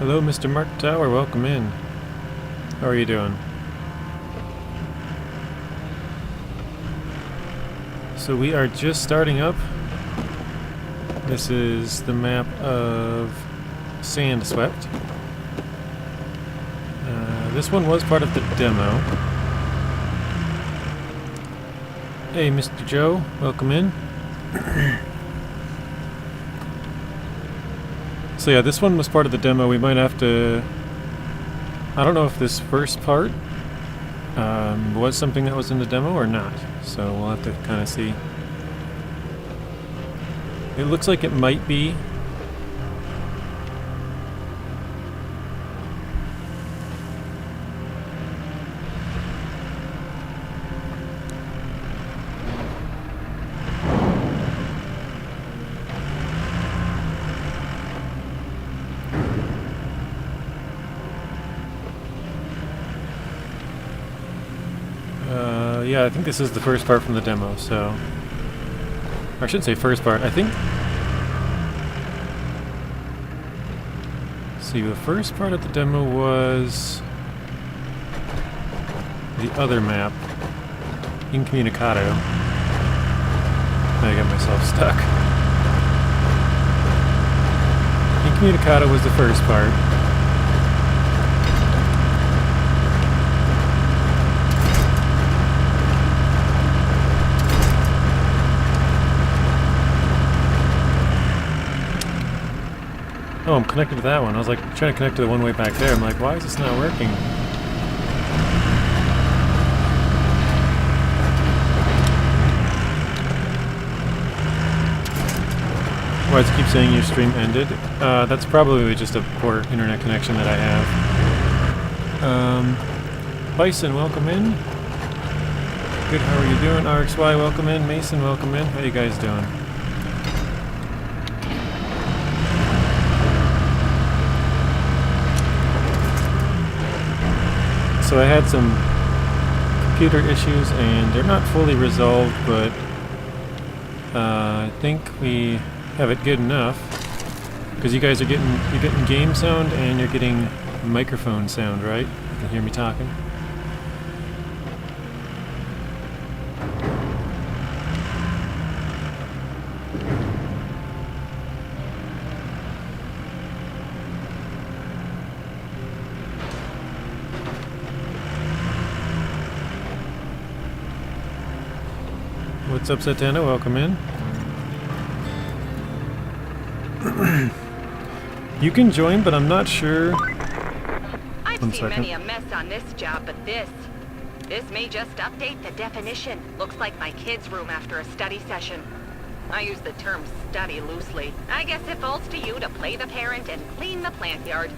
Hello, Mr. Mark Tower. Welcome in. How are you doing? So we are just starting up. This is the map of Sandswept. This one was part of the demo. Hey, Mr. Joe. Welcome in. So yeah, this one was part of the demo. We might have to... I don't know if this first part was something that was in the demo or not. So we'll have to kind of see. It looks like it might be. Yeah, I think this is the first part from the demo, so... Or I shouldn't say first part, I think... See, the first part of the demo was... the other map. Incommunicado. I got myself stuck. Incommunicado was the first part. Oh, I'm connected to that one. I was like trying to connect to the one way back there. I'm like, why is this not working? Why does it keep saying your stream ended? That's probably just a poor internet connection that I have. Bison, welcome in. Good, how are you doing? RXY, welcome in. Mason, welcome in. How you guys doing? So I had some computer issues and they're not fully resolved, but I think we have it good enough because you guys are getting game sound and you're getting microphone sound, right? You can hear me talking. What's up, Satana? Welcome in. You can join, but I'm not sure. I've seen many a mess on this job, but this may just update the definition. Looks like my kid's room after a study session. I use the term study loosely. I guess it falls to you to play the parent and clean the plant yard.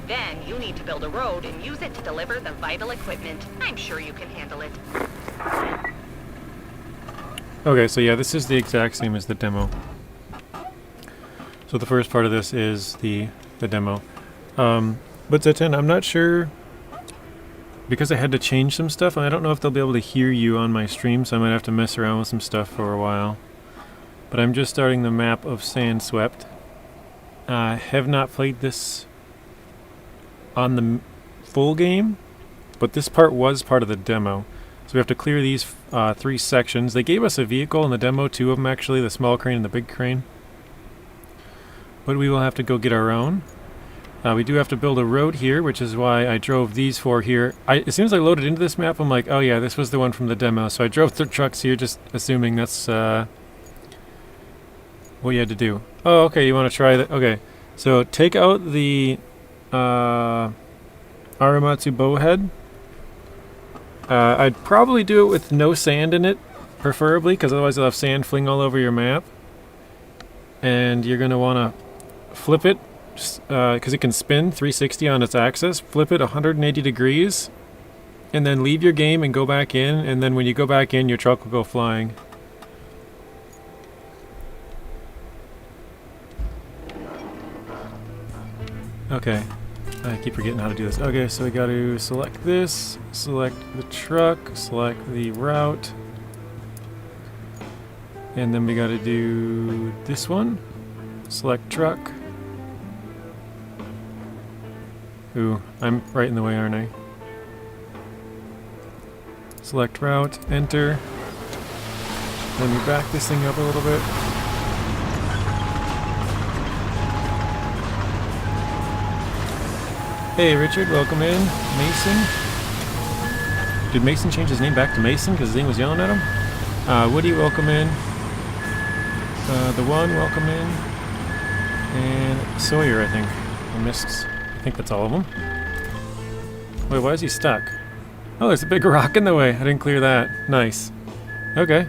Then you need to build a road and use it to deliver the vital equipment. I'm sure you can handle it. Okay, so yeah, this is the exact same as the demo. So the first part of this is the demo. But Zetan, I'm not sure, because I had to change some stuff, and I don't know if they'll be able to hear you on my stream, so I might have to mess around with some stuff for a while. But I'm just starting the map of Sandswept. I have not played this on the full game, but this part was part of the demo. So we have to clear these 3 sections. They gave us a vehicle in the demo, 2 of them actually, the small crane and the big crane. But we will have to go get our own. We do have to build a road here, which is why I drove these 4 here. As soon as I loaded into this map, I'm like, oh yeah, this was the one from the demo. So I drove the trucks here, just assuming that's what you had to do. Oh, okay, you want to try that? Okay, so take out the Aramatsu bowhead. I'd probably do it with no sand in it, preferably, because otherwise you'll have sand fling all over your map. And you're going to want to flip it, because it can spin 360 on its axis. Flip it 180 degrees, and then leave your game and go back in, and then when you go back in, your truck will go flying. Okay. I keep forgetting how to do this. Okay, so we got to select this, select the truck, select the route, and then we got to do this one, select truck, Ooh, I'm right in the way, aren't I? Select route, enter. Let me back this thing up a little bit. Hey Richard, welcome in. Mason. Did Mason change his name back to Mason because his name was yelling at him? Woody, welcome in. The One, welcome in. And Sawyer, I think. I think that's all of them. Wait, why is he stuck? Oh, there's a big rock in the way. I didn't clear that. Nice. Okay.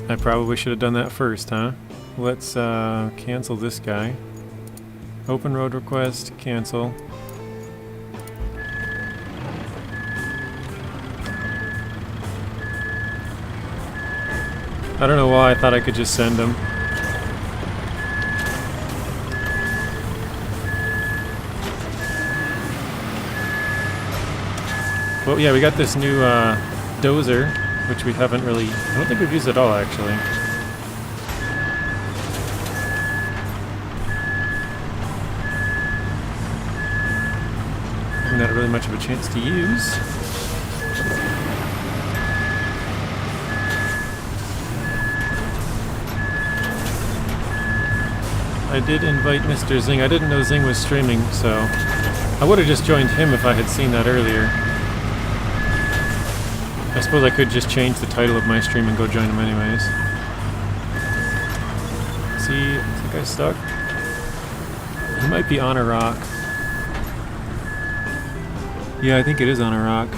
I probably should have done that first, huh? Let's cancel this guy. Open road request, cancel. I don't know why I thought I could just send him. Well, yeah, we got this new dozer, which we haven't really... I don't think we've used it at all, actually. Haven't had really much of a chance to use. I did invite Mr. Zing. I didn't know Zing was streaming, so... I would have just joined him if I had seen that earlier. I suppose I could just change the title of my stream and go join him anyways. See, is that guy stuck? He might be on a rock. Yeah, I think it is on a rock.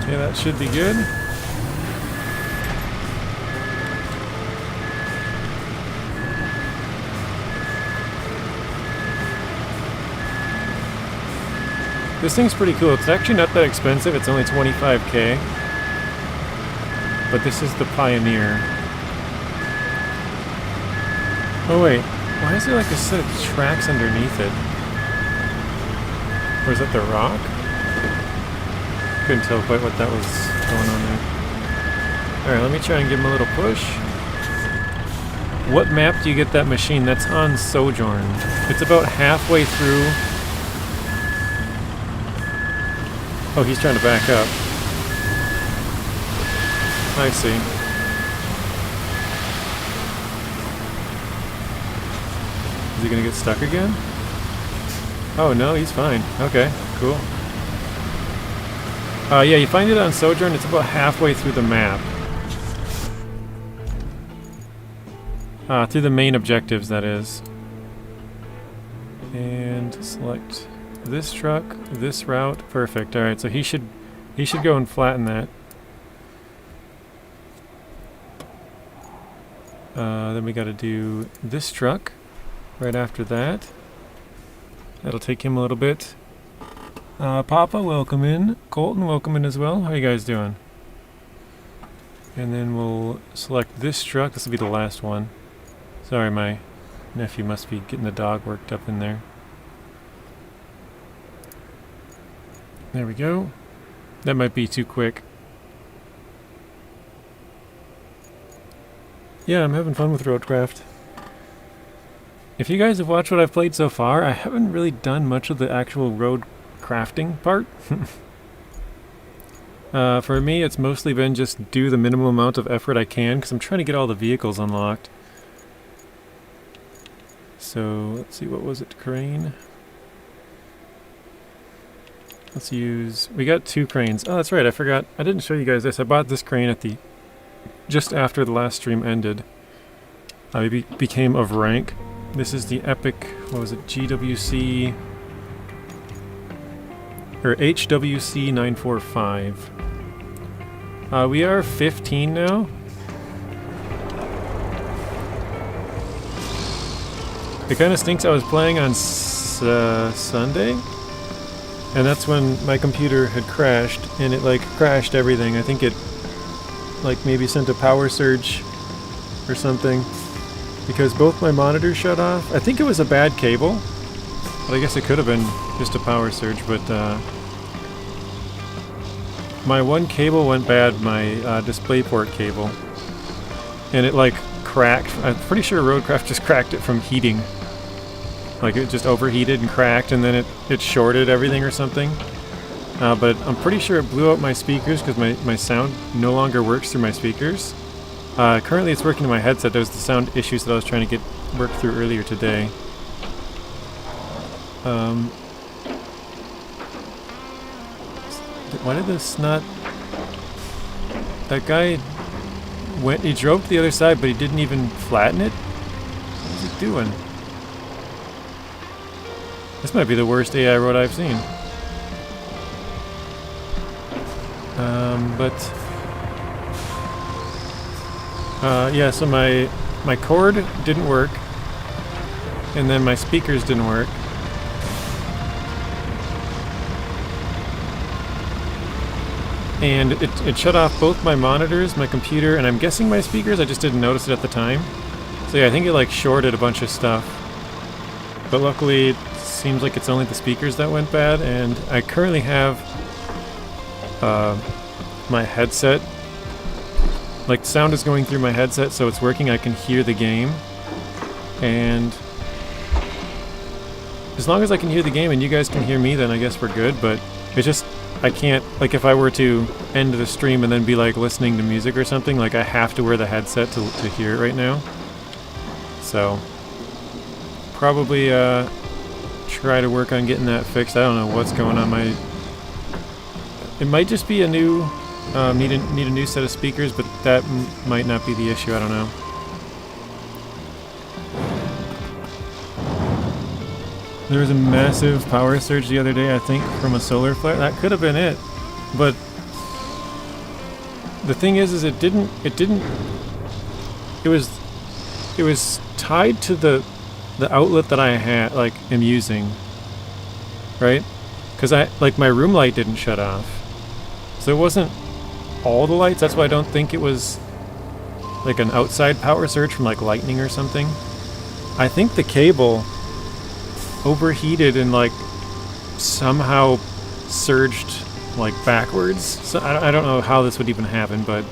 Okay, that should be good. This thing's pretty cool. It's actually not that expensive. It's only 25k. But this is the Pioneer. Oh wait, why is there like a set of tracks underneath it? Or is that the rock? Couldn't tell quite what that was going on there. Alright, let me try and give him a little push. What map do you get that machine? That's on Sojourn. It's about halfway through. Oh, he's trying to back up. I see. Is he gonna get stuck again? Oh no, he's fine. Okay, cool. Yeah, you find it on Sojourn, it's about halfway through the map. Through the main objectives, that is. And select this truck, this route. Perfect. Alright, so he should go and flatten that. Then we gotta do this truck right after that. That'll take him a little bit. Papa, welcome in. Colton, welcome in as well. How you guys doing? And then we'll select this truck. This will be the last one. Sorry, my nephew must be getting the dog worked up in there. There we go. That might be too quick. Yeah, I'm having fun with Roadcraft. If you guys have watched what I've played so far, I haven't really done much of the actual road crafting part. For me, it's mostly been just do the minimum amount of effort I can, because I'm trying to get all the vehicles unlocked. So, let's see, what was it? Crane? Let's use... We got 2 cranes. Oh, that's right, I forgot. I didn't show you guys this. I bought this crane at the... just after the last stream ended. It became of rank. This is the epic... what was it? GWC... or HWC 945. We are 15 now. It kind of stinks. I was playing on Sunday, and that's when my computer had crashed, and it like crashed everything. I think it like maybe sent a power surge or something, because both my monitors shut off. I think it was a bad cable, but I guess it could have been just a power surge, but my one cable went bad, my DisplayPort cable, and it like cracked. I'm pretty sure Roadcraft just cracked it from heating. Like it just overheated and cracked, and then it shorted everything or something. But I'm pretty sure it blew out my speakers because my sound no longer works through my speakers. Currently it's working in my headset. There's the sound issues that I was trying to get worked through earlier today. Why did this not... That guy he drove to the other side, but he didn't even flatten it? What is he doing? This might be the worst AI road I've seen. Yeah, so my cord didn't work, and then my speakers didn't work. And it shut off both my monitors, my computer, and I'm guessing my speakers. I just didn't notice it at the time. So yeah, I think it like shorted a bunch of stuff. But luckily, it seems like it's only the speakers that went bad, and I currently have my headset. Like, sound is going through my headset, so it's working. I can hear the game. And as long as I can hear the game and you guys can hear me, then I guess we're good. But it's just, I can't, like if I were to end the stream and then be like listening to music or something, like I have to wear the headset to hear it right now. So, probably try to work on getting that fixed. I don't know what's going on. It might just be a new, need a new set of speakers, but that might not be the issue. I don't know. There was a massive power surge the other day, I think, from a solar flare. That could have been it, but the thing is it was tied to the outlet that I had, like, am using, right? Because my room light didn't shut off, so it wasn't all the lights. That's why I don't think it was like an outside power surge from like lightning or something. I think the cable overheated and like somehow surged like backwards. So I don't know how this would even happen, but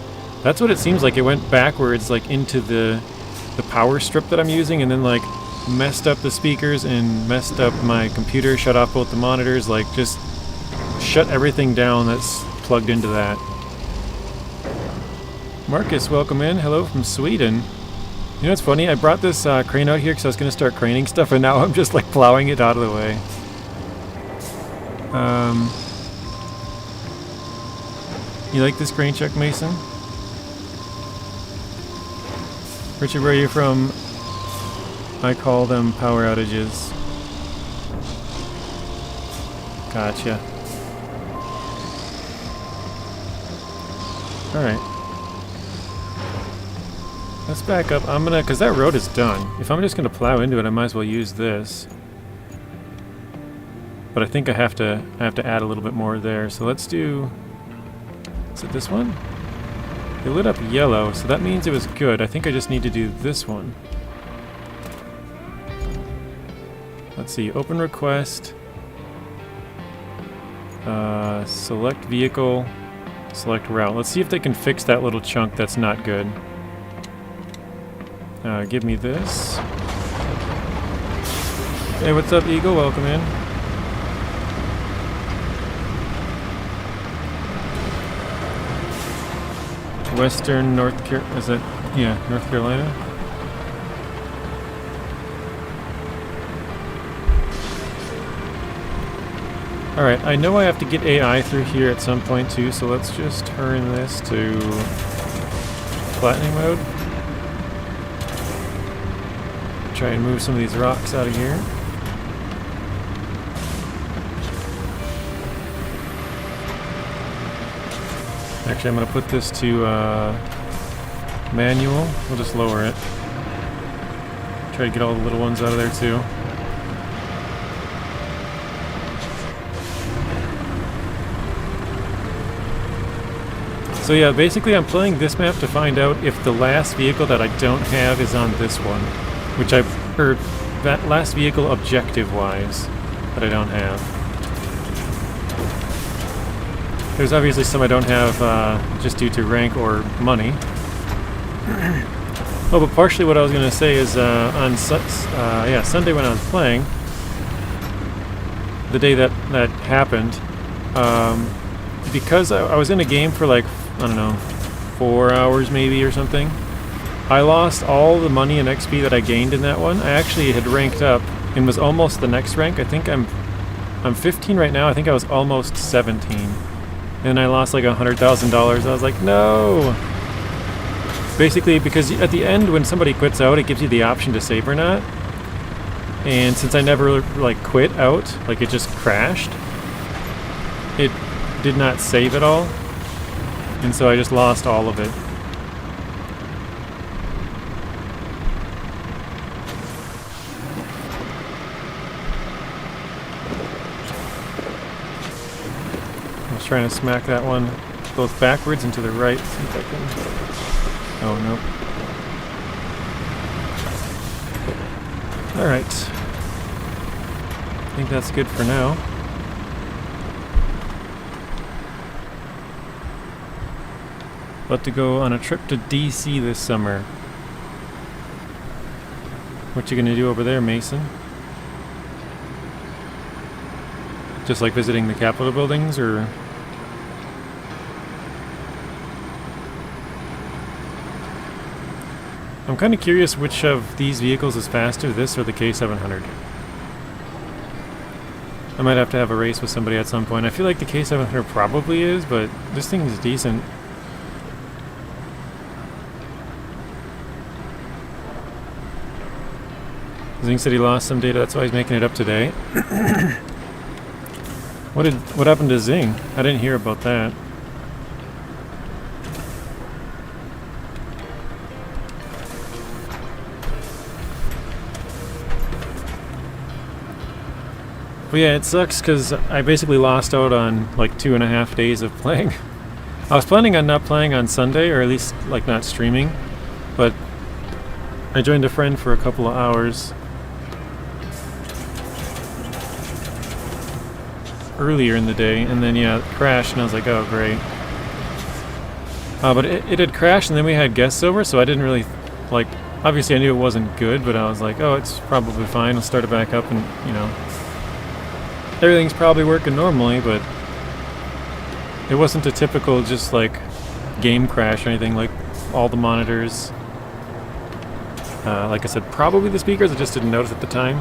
that's what it seems like. It went backwards like into the power strip that I'm using, and then like messed up the speakers and messed up my computer, shut off both the monitors, like just shut everything down that's plugged into that. Marcus, welcome in. Hello from Sweden. You know what's funny? I brought this crane out here because I was going to start craning stuff, and now I'm just like plowing it out of the way. You like this crane check, Mason? Richard, where are you from? I call them power outages. Gotcha. Alright. Let's back up. I'm gonna, because that road is done. If I'm just gonna plow into it, I might as well use this. But I think I have to add a little bit more there. So let's do. Is it this one? It lit up yellow, so that means it was good. I think I just need to do this one. Let's see. Open request. Select vehicle. Select route. Let's see if they can fix that little chunk that's not good. Give me this. Hey, what's up, Eagle? Welcome in. Western North Carolina. Is it? Yeah, North Carolina. Alright, I know I have to get AI through here at some point too, so let's just turn this to flattening mode. Try and move some of these rocks out of here. Actually, I'm going to put this to manual. We'll just lower it. Try to get all the little ones out of there too. So yeah, basically I'm playing this map to find out if the last vehicle that I don't have is on this one. Which or that last vehicle objective-wise that I don't have. There's obviously some I don't have just due to rank or money. Oh, but partially what I was going to say is on Sunday when I was playing, the day that happened, because I was in a game for like, I don't know, 4 hours maybe or something, I lost all the money and XP that I gained in that one. I actually had ranked up and was almost the next rank. I think I'm 15 right now. I think I was almost 17. And I lost like $100,000. I was like, no! Basically, because at the end when somebody quits out, it gives you the option to save or not. And since I never like quit out, like it just crashed, it did not save at all. And so I just lost all of it. I was trying to smack that one both backwards and to the right. See if I can. Oh, no. Alright. I think that's good for now. About to go on a trip to DC this summer. What you gonna do over there, Mason? Just like visiting the Capitol buildings, or...? I'm kind of curious which of these vehicles is faster, this or the K700. I might have to have a race with somebody at some point. I feel like the K700 probably is, but this thing is decent. Zing said he lost some data, that's why he's making it up today. What happened to Zing? I didn't hear about that. But yeah, it sucks because I basically lost out on like 2.5 days of playing. I was planning on not playing on Sunday, or at least like not streaming, but I joined a friend for a couple of hours earlier in the day, and then yeah, it crashed, and I was like, oh great. But it had crashed, and then we had guests over, so I didn't really, like, obviously I knew it wasn't good, but I was like, oh, it's probably fine, I'll start it back up, and, you know, everything's probably working normally, but it wasn't a typical just like game crash or anything. Like all the monitors, like I said, probably the speakers, I just didn't notice at the time,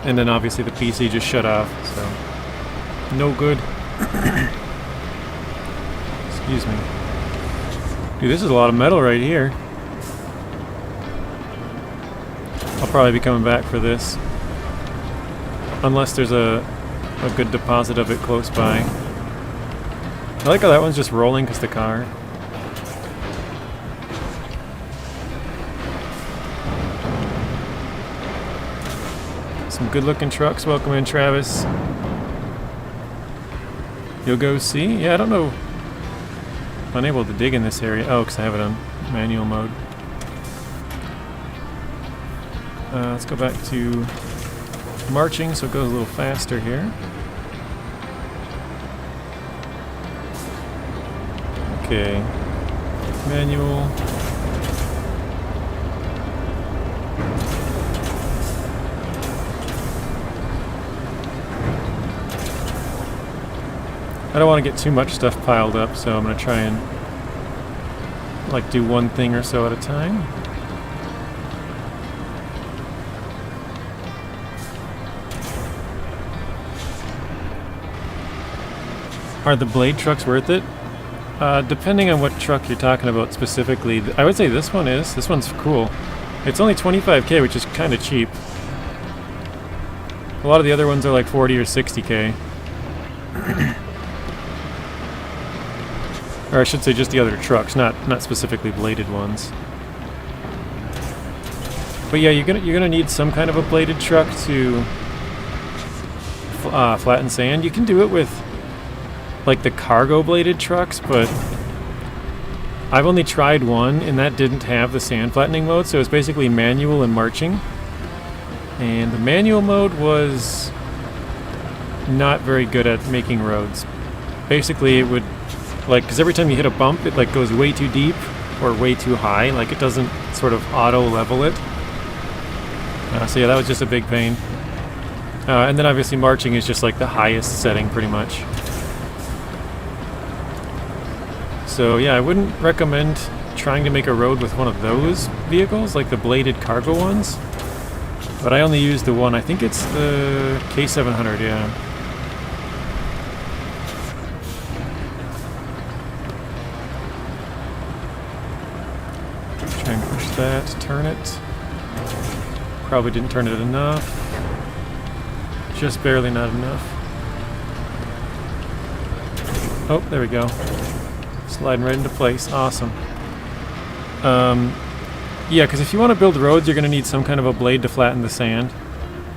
and then obviously the PC just shut off, so no good. Excuse me. Dude, this is a lot of metal right here. I'll probably be coming back for this, unless there's a good deposit of it close by. I like how that one's just rolling because the car. Some good looking trucks. Welcome in, Travis. You'll go see? Yeah, I don't know. I'm unable to dig in this area. Oh, because I have it on manual mode. Let's go back to marching so it goes a little faster here. Okay, manual. I don't want to get too much stuff piled up, so I'm going to try and like do one thing or so at a time. Are the blade trucks worth it? Depending on what truck you're talking about specifically. I would say this one is. This one's cool. It's only 25k, which is kind of cheap. A lot of the other ones are like 40 or 60k. Or I should say just the other trucks, not specifically bladed ones. But yeah, you're gonna need some kind of a bladed truck to flatten sand. You can do it with like the cargo bladed trucks, but I've only tried one and that didn't have the sand flattening mode, so it's basically manual and marching. And the manual mode was not very good at making roads. basically it would, like, because every time you hit a bump, it like goes way too deep or way too high. Like it doesn't sort of auto level it. So yeah, that was just a big pain. And then obviously marching is just like the highest setting pretty much. So yeah, I wouldn't recommend trying to make a road with one of those vehicles, like the bladed cargo ones. But I only used the one, I think it's the K700, yeah. Try and push that, turn it. Probably didn't turn it enough. Just barely not enough. Oh, there we go. Sliding right into place. Awesome. Yeah, because if you want to build roads, you're going to need some kind of a blade to flatten the sand.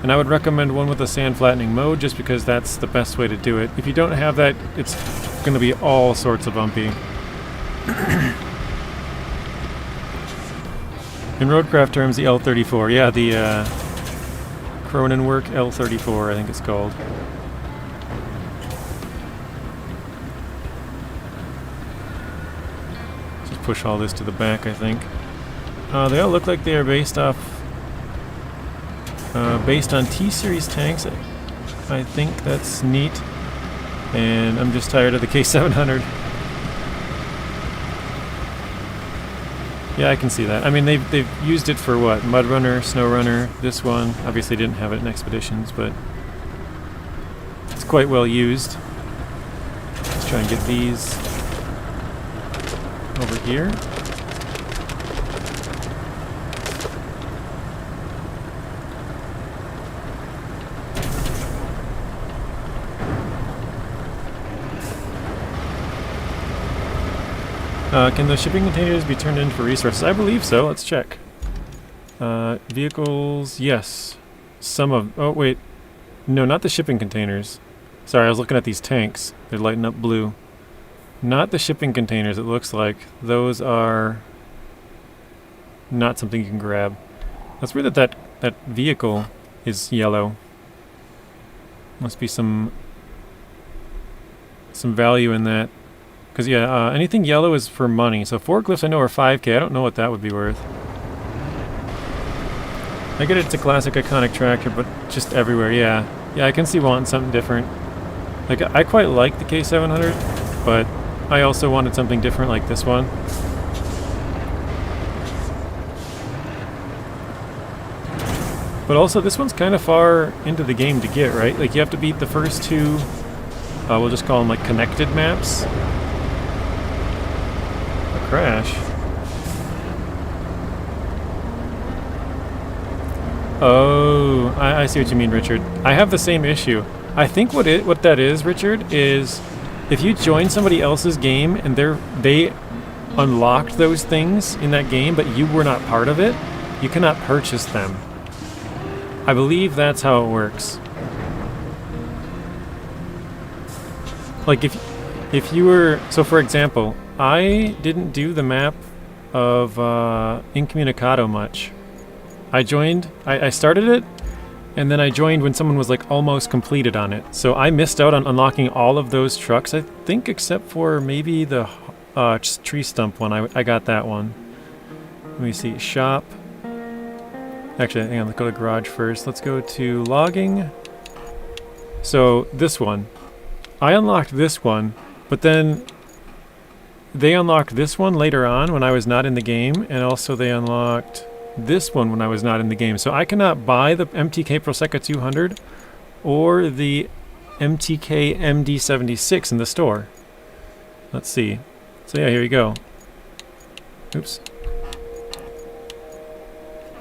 And I would recommend one with a sand flattening mode, just because that's the best way to do it. If you don't have that, it's going to be all sorts of bumpy. In Roadcraft terms, the L34. Yeah, the Cronenwork L34, I think it's called. Just push all this to the back, I think. They all look like they are based on T-Series tanks. I think that's neat. And I'm just tired of the K700. Yeah, I can see that. I mean, they've used it for what? Mud Runner, Snow Runner, this one. Obviously didn't have it in Expeditions, but it's quite well used. Let's try and get these over here. Can those shipping containers be turned in for resources? I believe so. Let's check. Vehicles, yes. Some of... Oh, wait. No, not the shipping containers. Sorry, I was looking at these tanks. They're lighting up blue. Not the shipping containers, it looks like. Those are not something you can grab. That's weird that vehicle is yellow. Must be some value in that. Because, yeah, anything yellow is for money. So forklifts I know are 5K. I don't know what that would be worth. I get it's a classic iconic tractor, but just everywhere, yeah. Yeah, I can see wanting something different. Like, I quite like the K700, but I also wanted something different like this one. But also, this one's kind of far into the game to get, right? Like, you have to beat the first two, we'll just call them, like, connected maps. Crash. Oh, I see what you mean, Richard. I have the same issue. I think what that is, Richard, is if you join somebody else's game and they unlocked those things in that game, but you were not part of it, you cannot purchase them. I believe that's how it works. Like if you were, so for example, I didn't do the map of Incommunicado much. I joined, I started it, and then I joined when someone was like almost completed on it. So I missed out on unlocking all of those trucks, I think, except for maybe the tree stump one. I got that one. Let me see, shop. Actually, hang on, let's go to garage first. Let's go to logging. So this one. I unlocked this one, but then they unlocked this one later on when I was not in the game, and also they unlocked this one when I was not in the game. So I cannot buy the MTK Proseca 200 or the MTK MD76 in the store. Let's see. So yeah, here you go. Oops.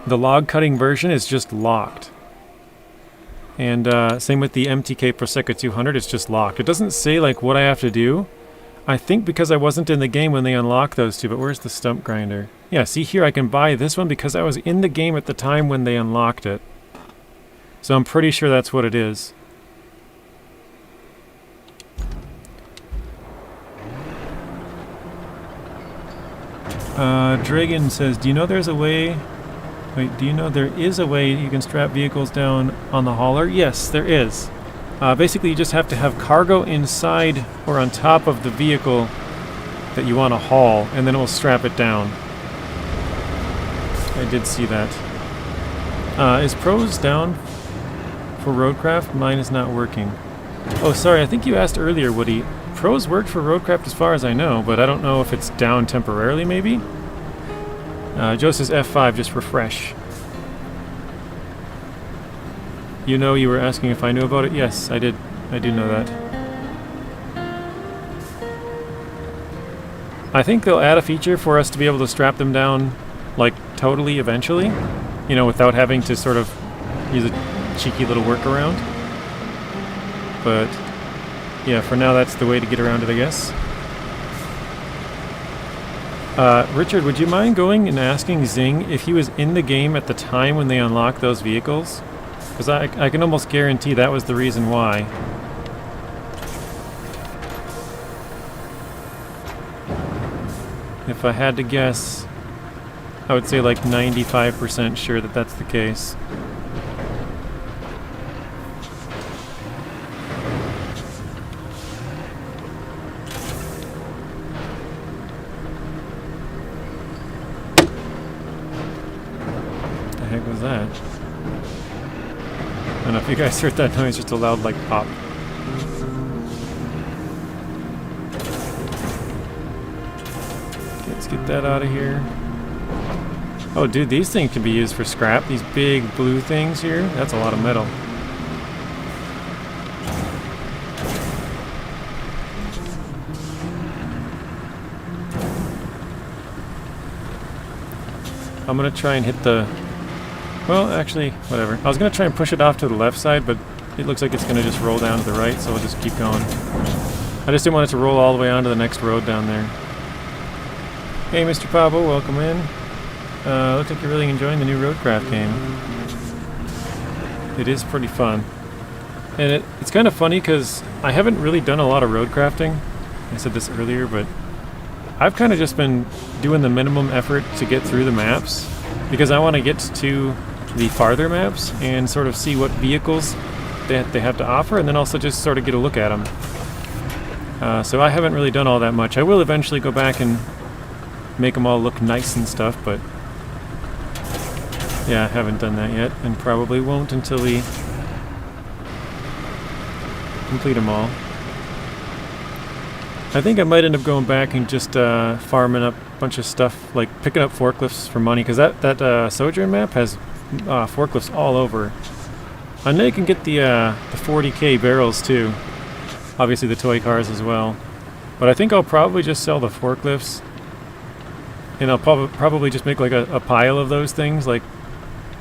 The log cutting version is just locked. And same with the MTK Proseca 200, it's just locked. It doesn't say like what I have to do. I think because I wasn't in the game when they unlocked those two, but where's the stump grinder? Yeah, see here I can buy this one because I was in the game at the time when they unlocked it. So I'm pretty sure that's what it is. Dragon says, do you know there's a way... Wait, do you know there is a way you can strap vehicles down on the hauler? Yes, there is. Basically, you just have to have cargo inside or on top of the vehicle that you want to haul, and then it will strap it down. I did see that. Is Pros down for Roadcraft? Mine is not working. Oh, sorry, I think you asked earlier, Woody. Pros worked for Roadcraft as far as I know, but I don't know if it's down temporarily, maybe? Joe says F5, just refresh. You know, you were asking if I knew about it? Yes, I did. I do know that. I think they'll add a feature for us to be able to strap them down, like, totally eventually. You know, without having to sort of use a cheeky little workaround. But, yeah, for now that's the way to get around it, I guess. Richard, would you mind going and asking Zing if he was in the game at the time when they unlocked those vehicles? Because I can almost guarantee that was the reason why. If I had to guess, I would say like 95% sure that that's the case. What the heck was that? I don't know if you guys heard that noise, just a loud like pop. Okay, let's get that out of here. Oh dude, these things can be used for scrap. These big blue things here, that's a lot of metal. I'm gonna try and hit the... Well, actually, whatever. I was going to try and push it off to the left side, but it looks like it's going to just roll down to the right, so we'll just keep going. I just didn't want it to roll all the way onto the next road down there. Hey, Mr. Pablo, welcome in. Looks like you're really enjoying the new Roadcraft game. It is pretty fun. And it's kind of funny because I haven't really done a lot of roadcrafting. I said this earlier, but I've kind of just been doing the minimum effort to get through the maps because I want to get to the farther maps and sort of see what vehicles they have to offer, and then also just sort of get a look at them. So I haven't really done all that much. I will eventually go back and make them all look nice and stuff, but yeah, I haven't done that yet, and probably won't until we complete them all. I think I might end up going back and just farming up a bunch of stuff, like picking up forklifts for money, because that Sojourn map has forklifts all over. I know you can get the 40k barrels too, obviously the toy cars as well, but I think I'll probably just sell the forklifts, and I'll probably just make like a pile of those things, like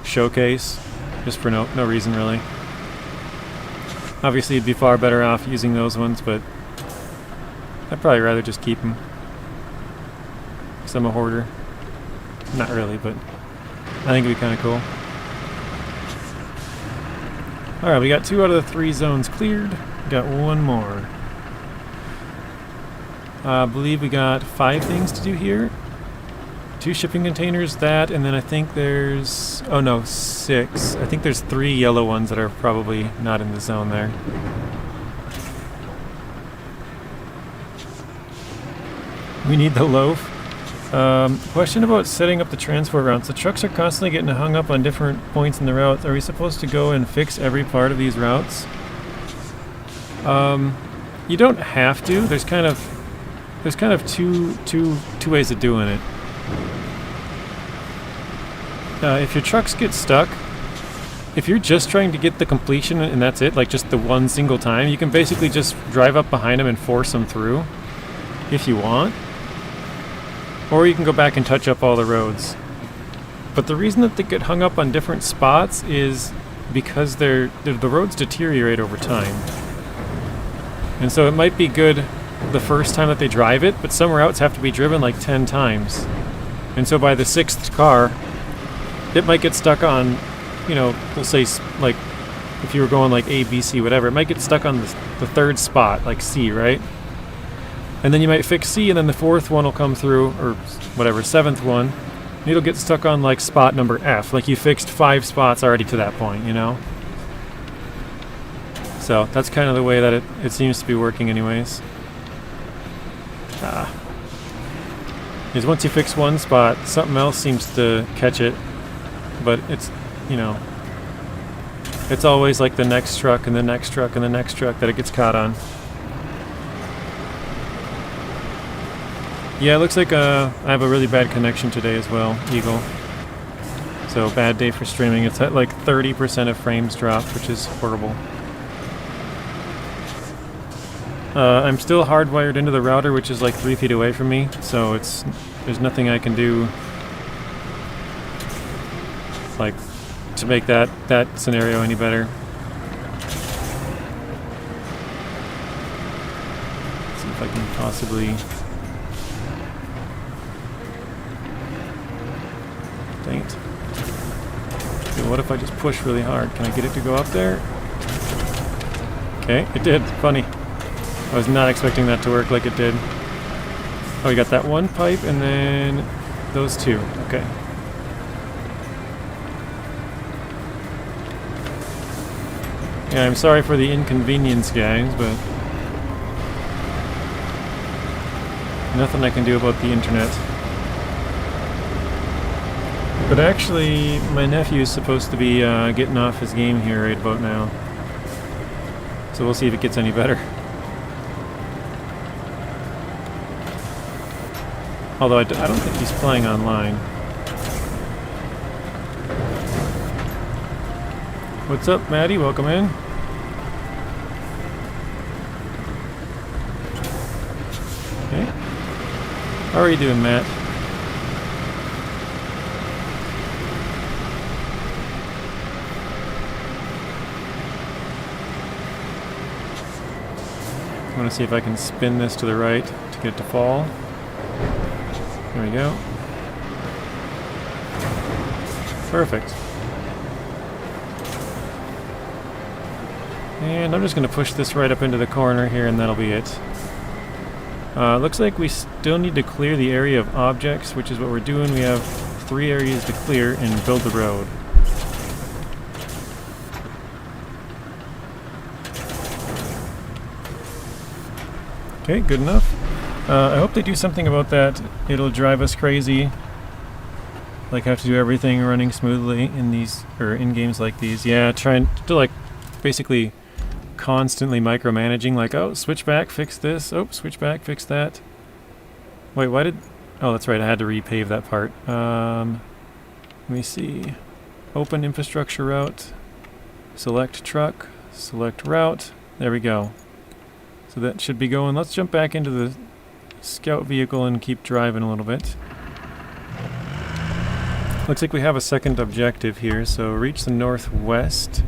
showcase, just for no reason really. Obviously you'd be far better off using those ones, but I'd probably rather just keep them, because I'm a hoarder. Not really, but I think it'd be kind of cool. Alright, we got 2 out of the 3 zones cleared. Got 1 more. I believe we got 5 things to do here. 2 shipping containers, that, and then I think there's... oh no, 6. I think there's 3 yellow ones that are probably not in the zone there. We need the loaf. Question about setting up the transport routes. The trucks are constantly getting hung up on different points in the routes. Are we supposed to go and fix every part of these routes? You don't have to. There's kind of two ways of doing it. If your trucks get stuck, if you're just trying to get the completion and that's it, like just the one single time, you can basically just drive up behind them and force them through, if you want. Or you can go back and touch up all the roads. But the reason that they get hung up on different spots is because the roads deteriorate over time. And so it might be good the first time that they drive it, but some routes have to be driven like 10 times. And so by the 6th car, it might get stuck on, you know, we'll say like, if you were going like A, B, C, whatever, it might get stuck on the 3rd spot, like C, right? And then you might fix C, and then the 4th one will come through, or whatever, 7th one, and it'll get stuck on like spot number F. Like you fixed 5 spots already to that point, you know? So that's kind of the way that it seems to be working anyways. Because once you fix one spot, something else seems to catch it. But it's, you know, it's always like the next truck and the next truck and the next truck that it gets caught on. Yeah, it looks like I have a really bad connection today as well, Eagle. So bad day for streaming. It's at like 30% of frames dropped, which is horrible. I'm still hardwired into the router, which is like 3 feet away from me, so there's nothing I can do like to make that scenario any better. Let's see if I can possibly. Dang it. Okay, what if I just push really hard? Can I get it to go up there? Okay, it did. Funny. I was not expecting that to work like it did. Oh, we got that one pipe and then those two. Okay. Yeah, I'm sorry for the inconvenience, guys, but nothing I can do about the internet. But actually, my nephew is supposed to be getting off his game here right about now. So we'll see if it gets any better. Although I don't think he's playing online. What's up, Maddie? Welcome in. Okay. How are you doing, Matt? I want to see if I can spin this to the right to get it to fall. There we go. Perfect. And I'm just going to push this right up into the corner here, and that'll be it. Looks like we still need to clear the area of objects, which is what we're doing. We have 3 areas to clear and build the road. Okay, good enough. I hope they do something about that. It'll drive us crazy. Like, have to do everything running smoothly in these, or in games like these. Yeah, trying to like basically constantly micromanaging, like, oh, switch back, fix this. Oh, switch back, fix that. Wait, why did... Oh, that's right, I had to repave that part. Let me see. Open infrastructure route. Select truck. Select route. There we go. So that should be going. Let's jump back into the scout vehicle and keep driving a little bit. Looks like we have a second objective here, so reach the northwest.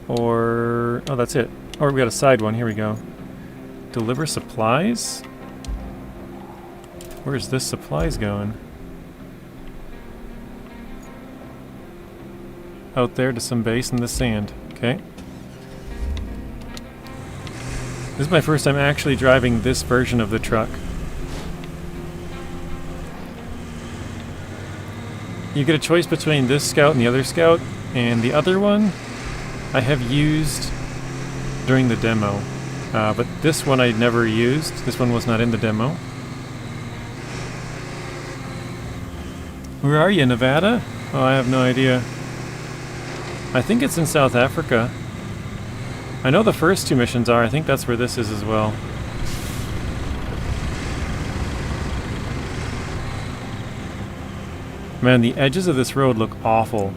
Or... oh, that's it. Or we got a side one. Here we go. Deliver supplies? Where's this supplies going? Out there to some base in the sand. Okay. This is my first time actually driving this version of the truck. You get a choice between this scout and the other scout, and the other one I have used during the demo. But this one I never used. This one was not in the demo. Where are you, Nevada? Oh, I have no idea. I think it's in South Africa. I know the first 2 missions are. I think that's where this is as well. Man, the edges of this road look awful.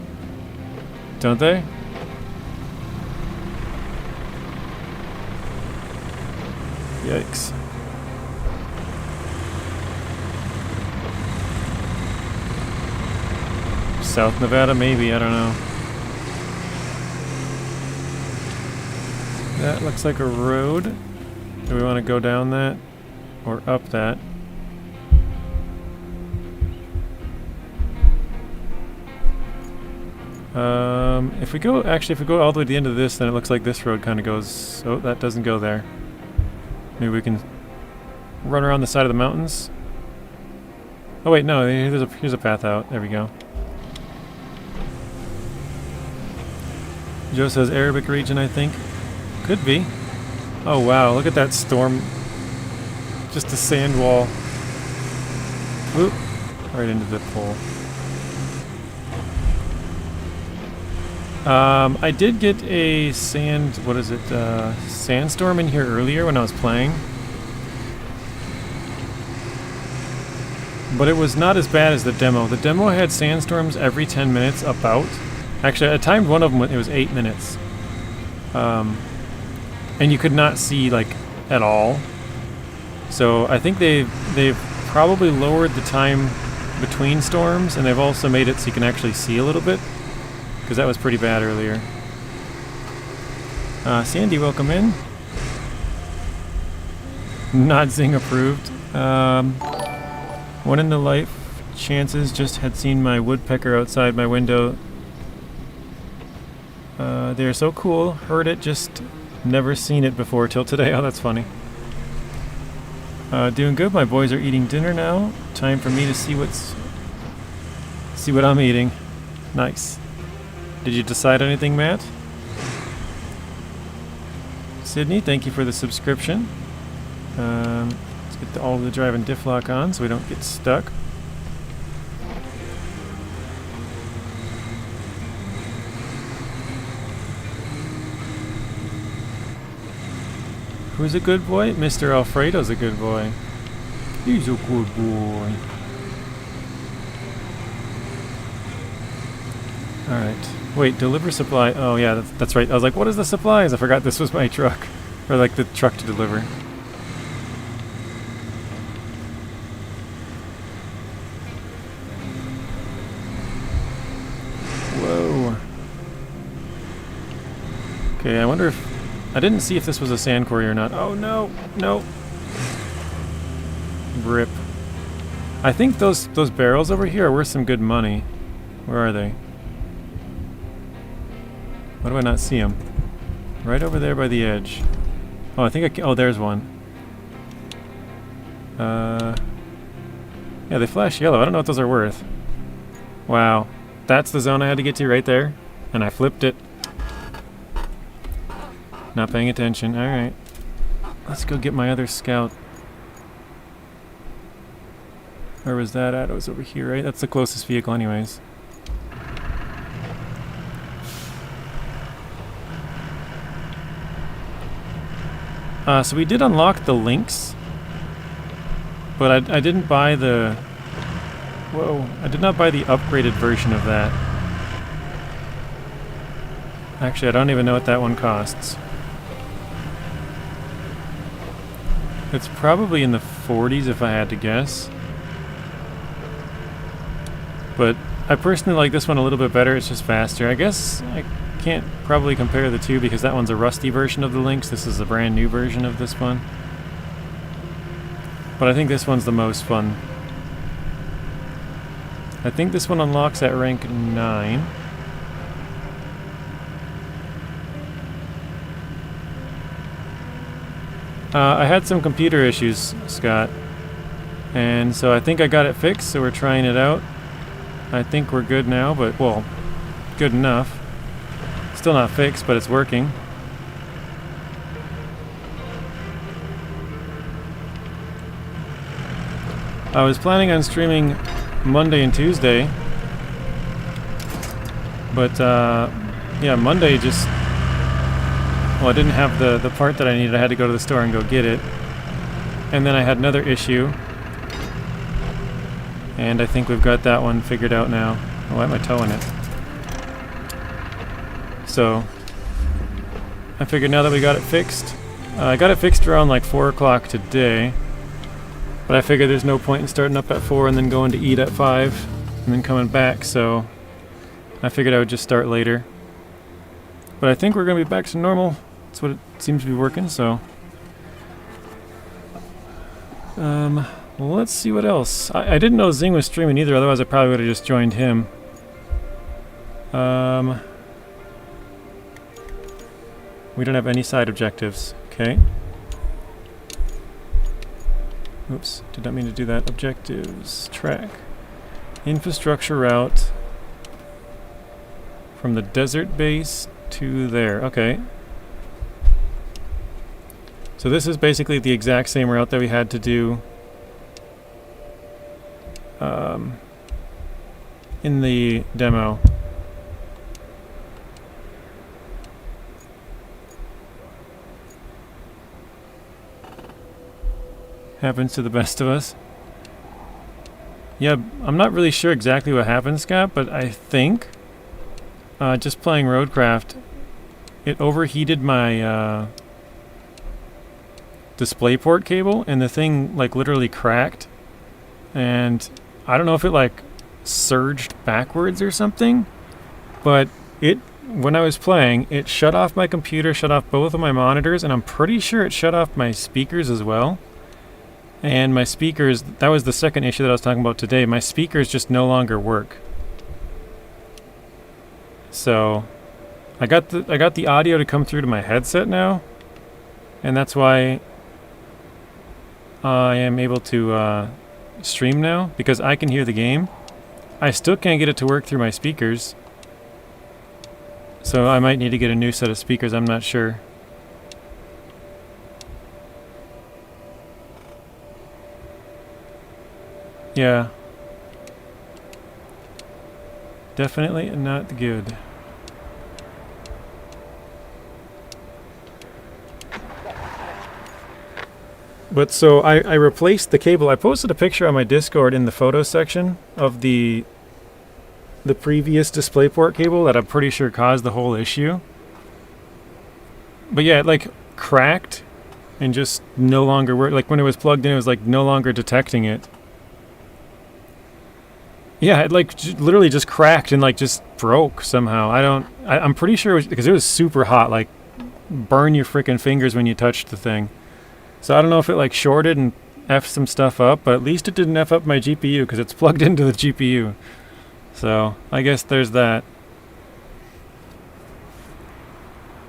Don't they? Yikes. South Nevada, maybe, I don't know. That looks like a road. Do we want to go down that? Or up that? If we go, actually, if we go all the way to the end of this, then it looks like this road kind of goes... oh, that doesn't go there. Maybe we can run around the side of the mountains. Oh wait, no, here's a path out. There we go. Joe says Arabic region, I think. Could be. Oh wow, look at that storm. Just a sand wall. Oop. Right into the pole. I did get a sandstorm in here earlier when I was playing. But it was not as bad as the demo. The demo had sandstorms every 10 minutes about. Actually, I timed one of them, it was 8 minutes. And you could not see, like, at all. So I think they've probably lowered the time between storms, and they've also made it so you can actually see a little bit. Because that was pretty bad earlier. Sandy, welcome in. Not Zing approved. One in the life chances, just had seen my woodpecker outside my window. They're so cool. Heard it, just never seen it before till today. Oh, that's funny. Doing good. My boys are eating dinner now. Time for me to see what I'm eating. Nice. Did you decide anything, Matt? Sydney, thank you for the subscription. Let's get all the drive and diff lock on so we don't get stuck. Who's a good boy? Mr. Alfredo's a good boy. He's a good boy. Alright. Wait, deliver supply. Oh yeah, that's right. I was like, what is the supplies? I forgot this was my truck. Or like the truck to deliver. Whoa. Okay, I wonder if... I didn't see if this was a sand quarry or not. Oh no, no. Rip. I think those barrels over here are worth some good money. Where are they? Why do I not see them? Right over there by the edge. Oh, I think oh, there's one. Yeah, they flash yellow. I don't know what those are worth. Wow. That's the zone I had to get to right there. And I flipped it. Not paying attention. Alright. Let's go get my other scout. Where was that at? It was over here, right? That's the closest vehicle anyways. So we did unlock the Lynx. But I didn't buy the... Whoa. I did not buy the upgraded version of that. Actually, I don't even know what that one costs. It's probably in the 40s if I had to guess. But I personally like this one a little bit better. It's just faster. I guess I can't probably compare the two because that one's a rusty version of the Lynx. This is a brand new version of this one. But I think this one's the most fun. I think this one unlocks at rank 9. I had some computer issues, Scott. And so I think I got it fixed, so we're trying it out. I think we're good now, but, well, good enough. Still not fixed, but it's working. I was planning on streaming Monday and Tuesday. But, yeah, Monday just... Well, I didn't have the part that I needed. I had to go to the store and go get it. And then I had another issue. And I think we've got that one figured out now. Oh, why am I toe in it? So, I figured now that we got it fixed. I got it fixed around like 4 o'clock today. But I figured there's no point in starting up at 4 and then going to eat at 5. And then coming back, so... I figured I would just start later. But I think we're going to be back to normal. That's what it seems to be working, so... well, let's see what else. I didn't know Zing was streaming either, otherwise I probably would have just joined him. We don't have any side objectives. Okay. Oops, did not mean to do that. Objectives. Track. Infrastructure route. From the desert base to there. Okay. So this is basically the exact same route that we had to do in the demo. Happens to the best of us. Yeah, I'm not really sure exactly what happened, Scott, but I think just playing Roadcraft, it overheated my DisplayPort cable, and the thing like literally cracked, and I don't know if it like surged backwards or something, but when I was playing, it shut off my computer, shut off both of my monitors, and I'm pretty sure it shut off my speakers as well. And my speakers, that was the second issue that I was talking about today, my speakers just no longer work. So I got the audio to come through to my headset now, and that's why I am able to stream now, because I can hear the game. I still can't get it to work through my speakers, so I might need to get a new set of speakers, I'm not sure. Yeah. Definitely not good. But so I replaced the cable. I posted a picture on my Discord in the photo section of the previous DisplayPort cable that I'm pretty sure caused the whole issue. But yeah, it like cracked and just no longer worked. Like when it was plugged in, it was like no longer detecting it. Yeah, it like literally just cracked and like just broke somehow. I'm pretty sure it was because it was super hot, like burn your freaking fingers when you touched the thing. So I don't know if it like shorted and F'd some stuff up, but at least it didn't F up my GPU because it's plugged into the GPU. So I guess there's that.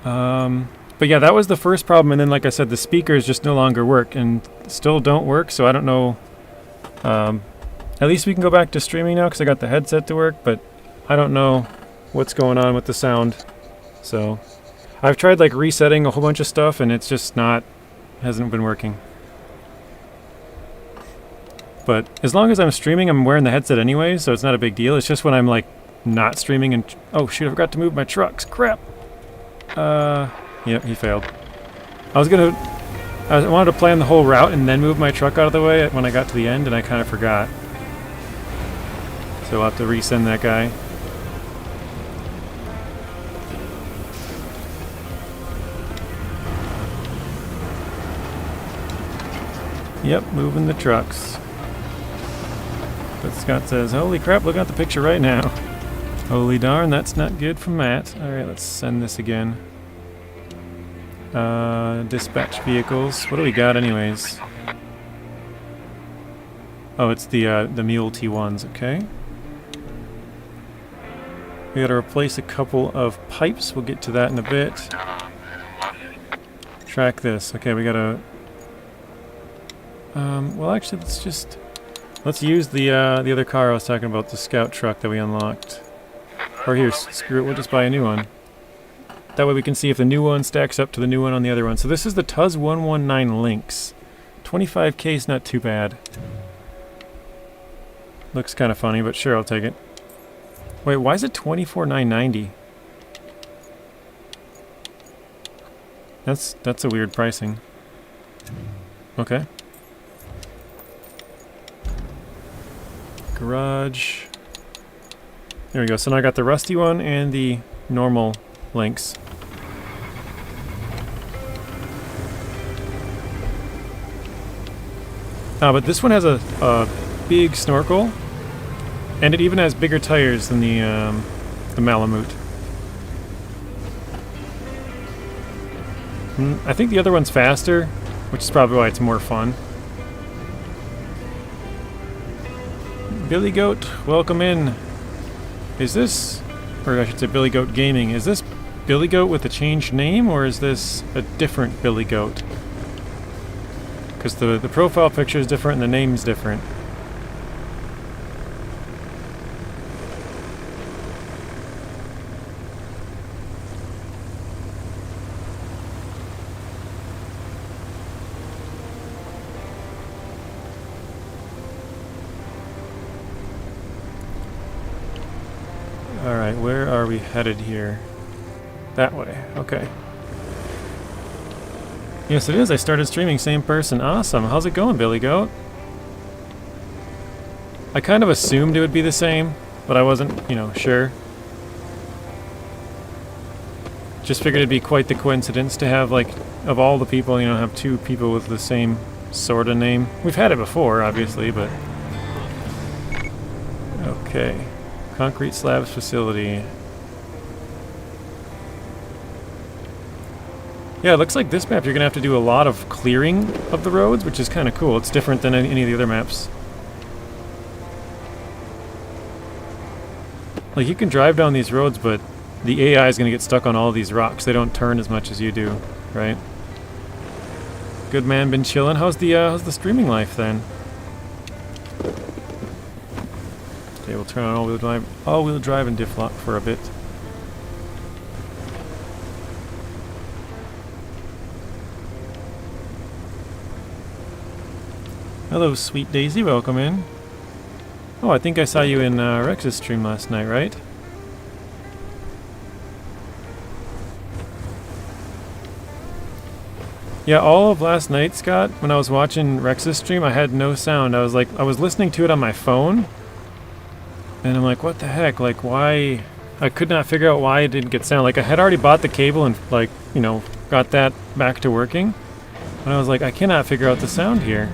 But yeah, that was the first problem, and then like I said, the speakers just no longer work and still don't work, so I don't know. At least we can go back to streaming now because I got the headset to work, but I don't know what's going on with the sound. So I've tried like resetting a whole bunch of stuff and it's just hasn't been working. But as long as I'm streaming, I'm wearing the headset anyway, so it's not a big deal. It's just when I'm like not streaming and oh shoot, I forgot to move my trucks. Crap. Yep, he failed. I wanted to plan the whole route and then move my truck out of the way when I got to the end, and I kind of forgot. So I'll have to resend that guy. Yep, moving the trucks. But Scott says, holy crap, looking at the picture right now. Holy darn, that's not good for Matt. Alright, let's send this again. Dispatch vehicles. What do we got anyways? Oh, it's the Mule T1s, okay. We gotta replace a couple of pipes. We'll get to that in a bit. Track this. Okay, we gotta... well actually, let's use the other car I was talking about, the scout truck that we unlocked. Or here, screw it, we'll just buy a new one. That way we can see if the new one stacks up to the new one on the other one. So this is the TUZ 119 Lynx. 25k is not too bad. Looks kind of funny, but sure, I'll take it. Wait, why is it 24,990? That's a weird pricing. Okay. Garage. There we go. So now I got the rusty one and the normal Lynx. But this one has a big snorkel, and it even has bigger tires than the Malamute. I think the other one's faster, which is probably why it's more fun. Billy Goat, welcome in. Is this, or I should say Billy Goat Gaming, is this Billy Goat with a changed name, or is this a different Billy Goat? Because the profile picture is different and the name's different. Alright, where are we headed here? That way, okay. Yes, it is. I started streaming, same person. Awesome. How's it going, Billy Goat? I kind of assumed it would be the same, but I wasn't, you know, sure. Just figured it'd be quite the coincidence to have, like, of all the people, you know, have two people with the same sort of name. We've had it before, obviously, but... Okay. Concrete slabs facility. Yeah, it looks like this map you're going to have to do a lot of clearing of the roads, which is kind of cool. It's different than any of the other maps. Like, you can drive down these roads, but the AI is going to get stuck on all these rocks. They don't turn as much as you do, right? Good man, been chilling. How's the streaming life then? Okay, we'll turn on all-wheel drive and diff lock for a bit. Hello, Sweet Daisy. Welcome in. Oh, I think I saw you in Rex's stream last night, right? Yeah, all of last night, Scott, when I was watching Rex's stream, I had no sound. I was listening to it on my phone, and I'm like, what the heck? Like, why? I could not figure out why it didn't get sound. Like, I had already bought the cable and, like, you know, got that back to working. And I was like, I cannot figure out the sound here.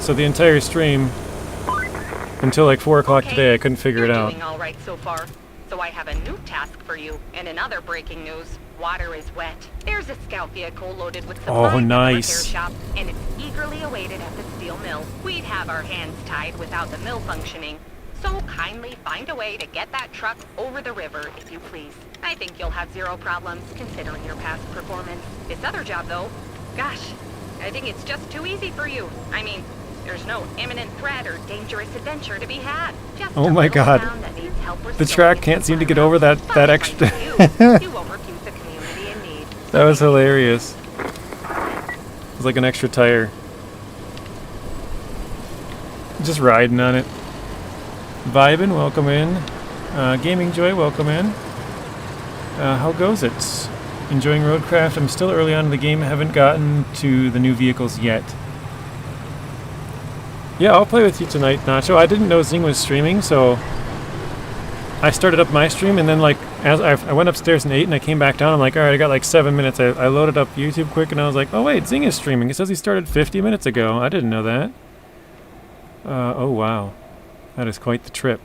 So the entire stream, until like 4 o'clock today, I couldn't figure it out. Doing all right so far. So I have a new task for you, and another breaking news. Water is wet. There's a scout vehicle loaded with supplies Oh, at the nice. repair shop, and it's eagerly awaited at the steel mill. We'd have our hands tied without the mill functioning. So kindly find a way to get that truck over the river, if you please. I think you'll have zero problems, considering your past performance. This other job, though, gosh, I think it's just too easy for you. I mean, there's no imminent threat or dangerous adventure to be had. Just Oh a my little God. town that needs help The restoring track its can't seem to get environment. over that But extra. thanks to you, you won't refuse the community in need. That was hilarious. It was like an extra tire. Just riding on it. Vibin, welcome in. Gaming Joy, welcome in. How goes it? Enjoying Roadcraft? I'm still early on in the game. Haven't gotten to the new vehicles yet. Yeah, I'll play with you tonight, Nacho. I didn't know Zing was streaming, so I started up my stream, and then like as I went upstairs and ate, and I came back down. I'm like, all right, I got like 7 minutes. I loaded up YouTube quick, and I was like, oh wait, Zing is streaming. It says he started 50 minutes ago. I didn't know that. Oh wow, that is quite the trip.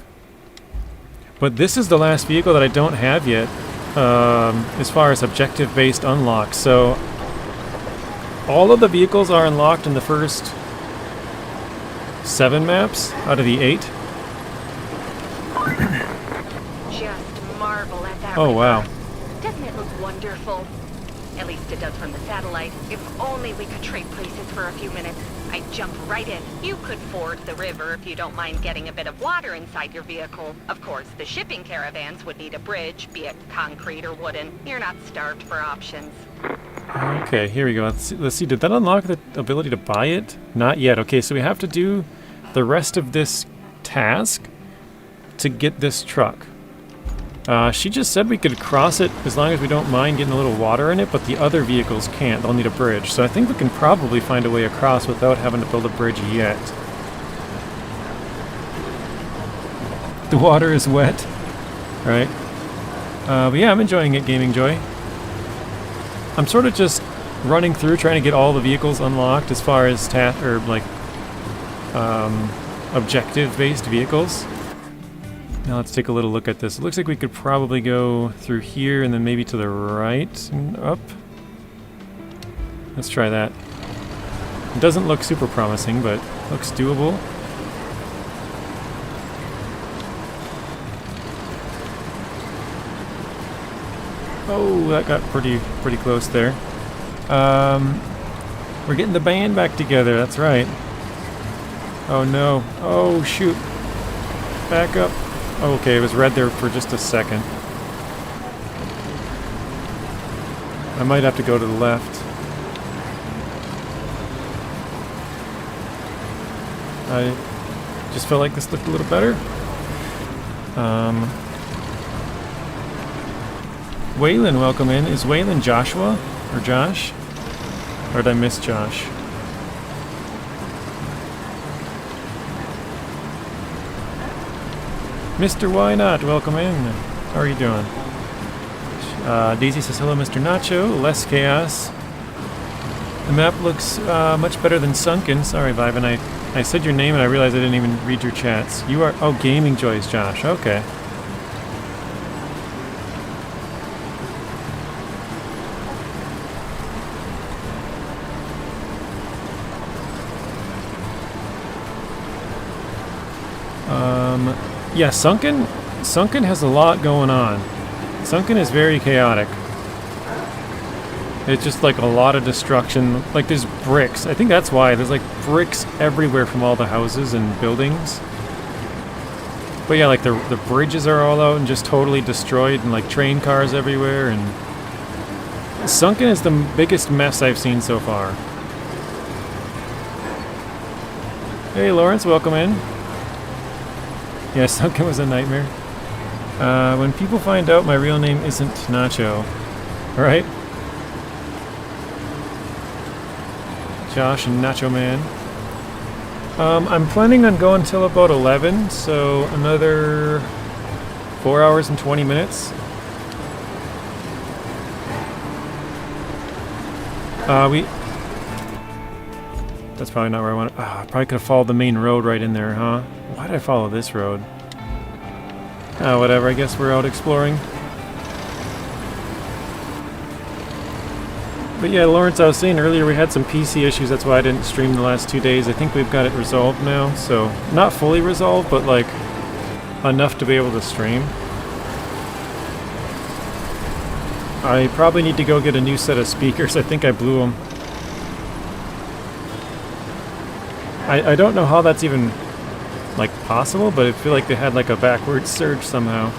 But this is the last vehicle that I don't have yet, as far as objective-based unlocks. So all of the vehicles are unlocked in the first 7 maps out of the 8. Just marvel at that Oh river. wow. Doesn't it look wonderful? At least it does from the satellite. If only we could trade places for a few minutes. I'd jump right in. You could ford the river if you don't mind getting a bit of water inside your vehicle. Of course, the shipping caravans would need a bridge, be it concrete or wooden. You're not starved for options. Okay, here we go. Let's see. Did that unlock the ability to buy it? Not yet. Okay, so we have to do the rest of this task to get this truck. She just said we could cross it as long as we don't mind getting a little water in it, but the other vehicles can't. They'll need a bridge. So I think we can probably find a way across without having to build a bridge yet. The water is wet. Right? But yeah, I'm enjoying it, Gaming Joy. I'm sort of just running through trying to get all the vehicles unlocked as far as objective-based vehicles. Now let's take a little look at this. It looks like we could probably go through here and then maybe to the right and up. Let's try that. It doesn't look super promising, but looks doable. Oh, that got pretty close there. We're getting the band back together, that's right. Oh no. Oh shoot. Back up. Okay, it was red there for just a second. I might have to go to the left. I just felt like this looked a little better. Waylon, welcome in. Is Waylon Joshua? Or Josh? Or did I miss Josh? Mr. Why Not, welcome in. How are you doing? Daisy says hello, Mr. Nacho. Less chaos. The map looks much better than Sunken. Sorry, Vivan, I said your name and I realized I didn't even read your chats. You are... Oh, Gaming Joys, Josh. Okay. Yeah, Sunken has a lot going on. Sunken is very chaotic. It's just like a lot of destruction. Like there's bricks. I think that's why. There's like bricks everywhere from all the houses and buildings. But yeah, like the bridges are all out and just totally destroyed and like train cars everywhere. And Sunken is the biggest mess I've seen so far. Hey Lawrence, welcome in. Yeah, Sunken was a nightmare. When people find out my real name isn't Nacho, right? Josh and Nacho Man. I'm planning on going till about 11, so another 4 hours and 20 minutes. That's probably not where I want to... I probably could have followed the main road right in there, huh? Why did I follow this road? Whatever, I guess we're out exploring. But yeah, Lawrence, I was saying earlier we had some PC issues, that's why I didn't stream the last 2 days. I think we've got it resolved now, so... Not fully resolved, but like... enough to be able to stream. I probably need to go get a new set of speakers. I think I blew them. I don't know how that's even, like, possible, but I feel like they had, like, a backwards surge somehow.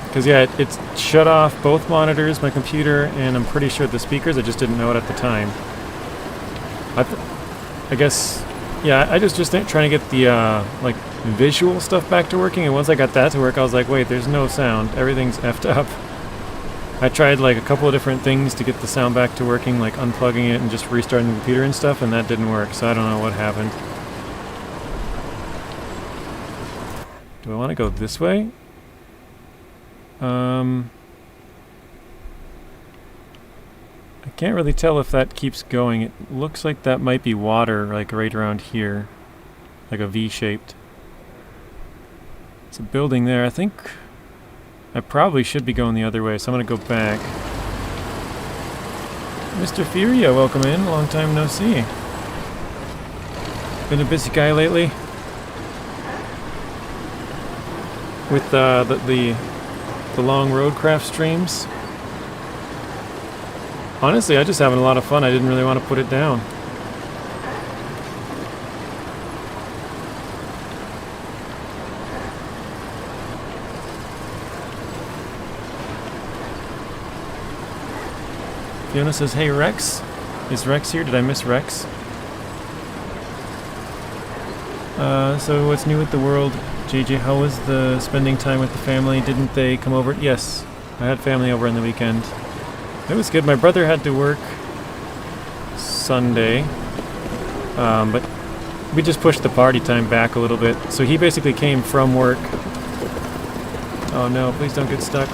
Because, yeah, it's shut off both monitors, my computer, and I'm pretty sure the speakers. I just didn't know it at the time. I guess, yeah, I just trying to get the, like, visual stuff back to working, and once I got that to work, I was like, wait, there's no sound. Everything's effed up. I tried like a couple of different things to get the sound back to working, like unplugging it and just restarting the computer and stuff, and that didn't work, so I don't know what happened. Do I want to go this way? I can't really tell if that keeps going. It looks like that might be water, like right around here. Like a V-shaped. It's a building there. I think I probably should be going the other way, so I'm going to go back. Mr. Furia, welcome in. Long time no see. Been a busy guy lately? With the long Roadcraft streams? Honestly, I'm just having a lot of fun. I didn't really want to put it down. Fiona says, hey Rex. Is Rex here? Did I miss Rex? So what's new with the world? JJ, how was the spending time with the family? Didn't they come over? Yes, I had family over on the weekend. It was good. My brother had to work Sunday, but we just pushed the party time back a little bit. So he basically came from work. Oh no, please don't get stuck.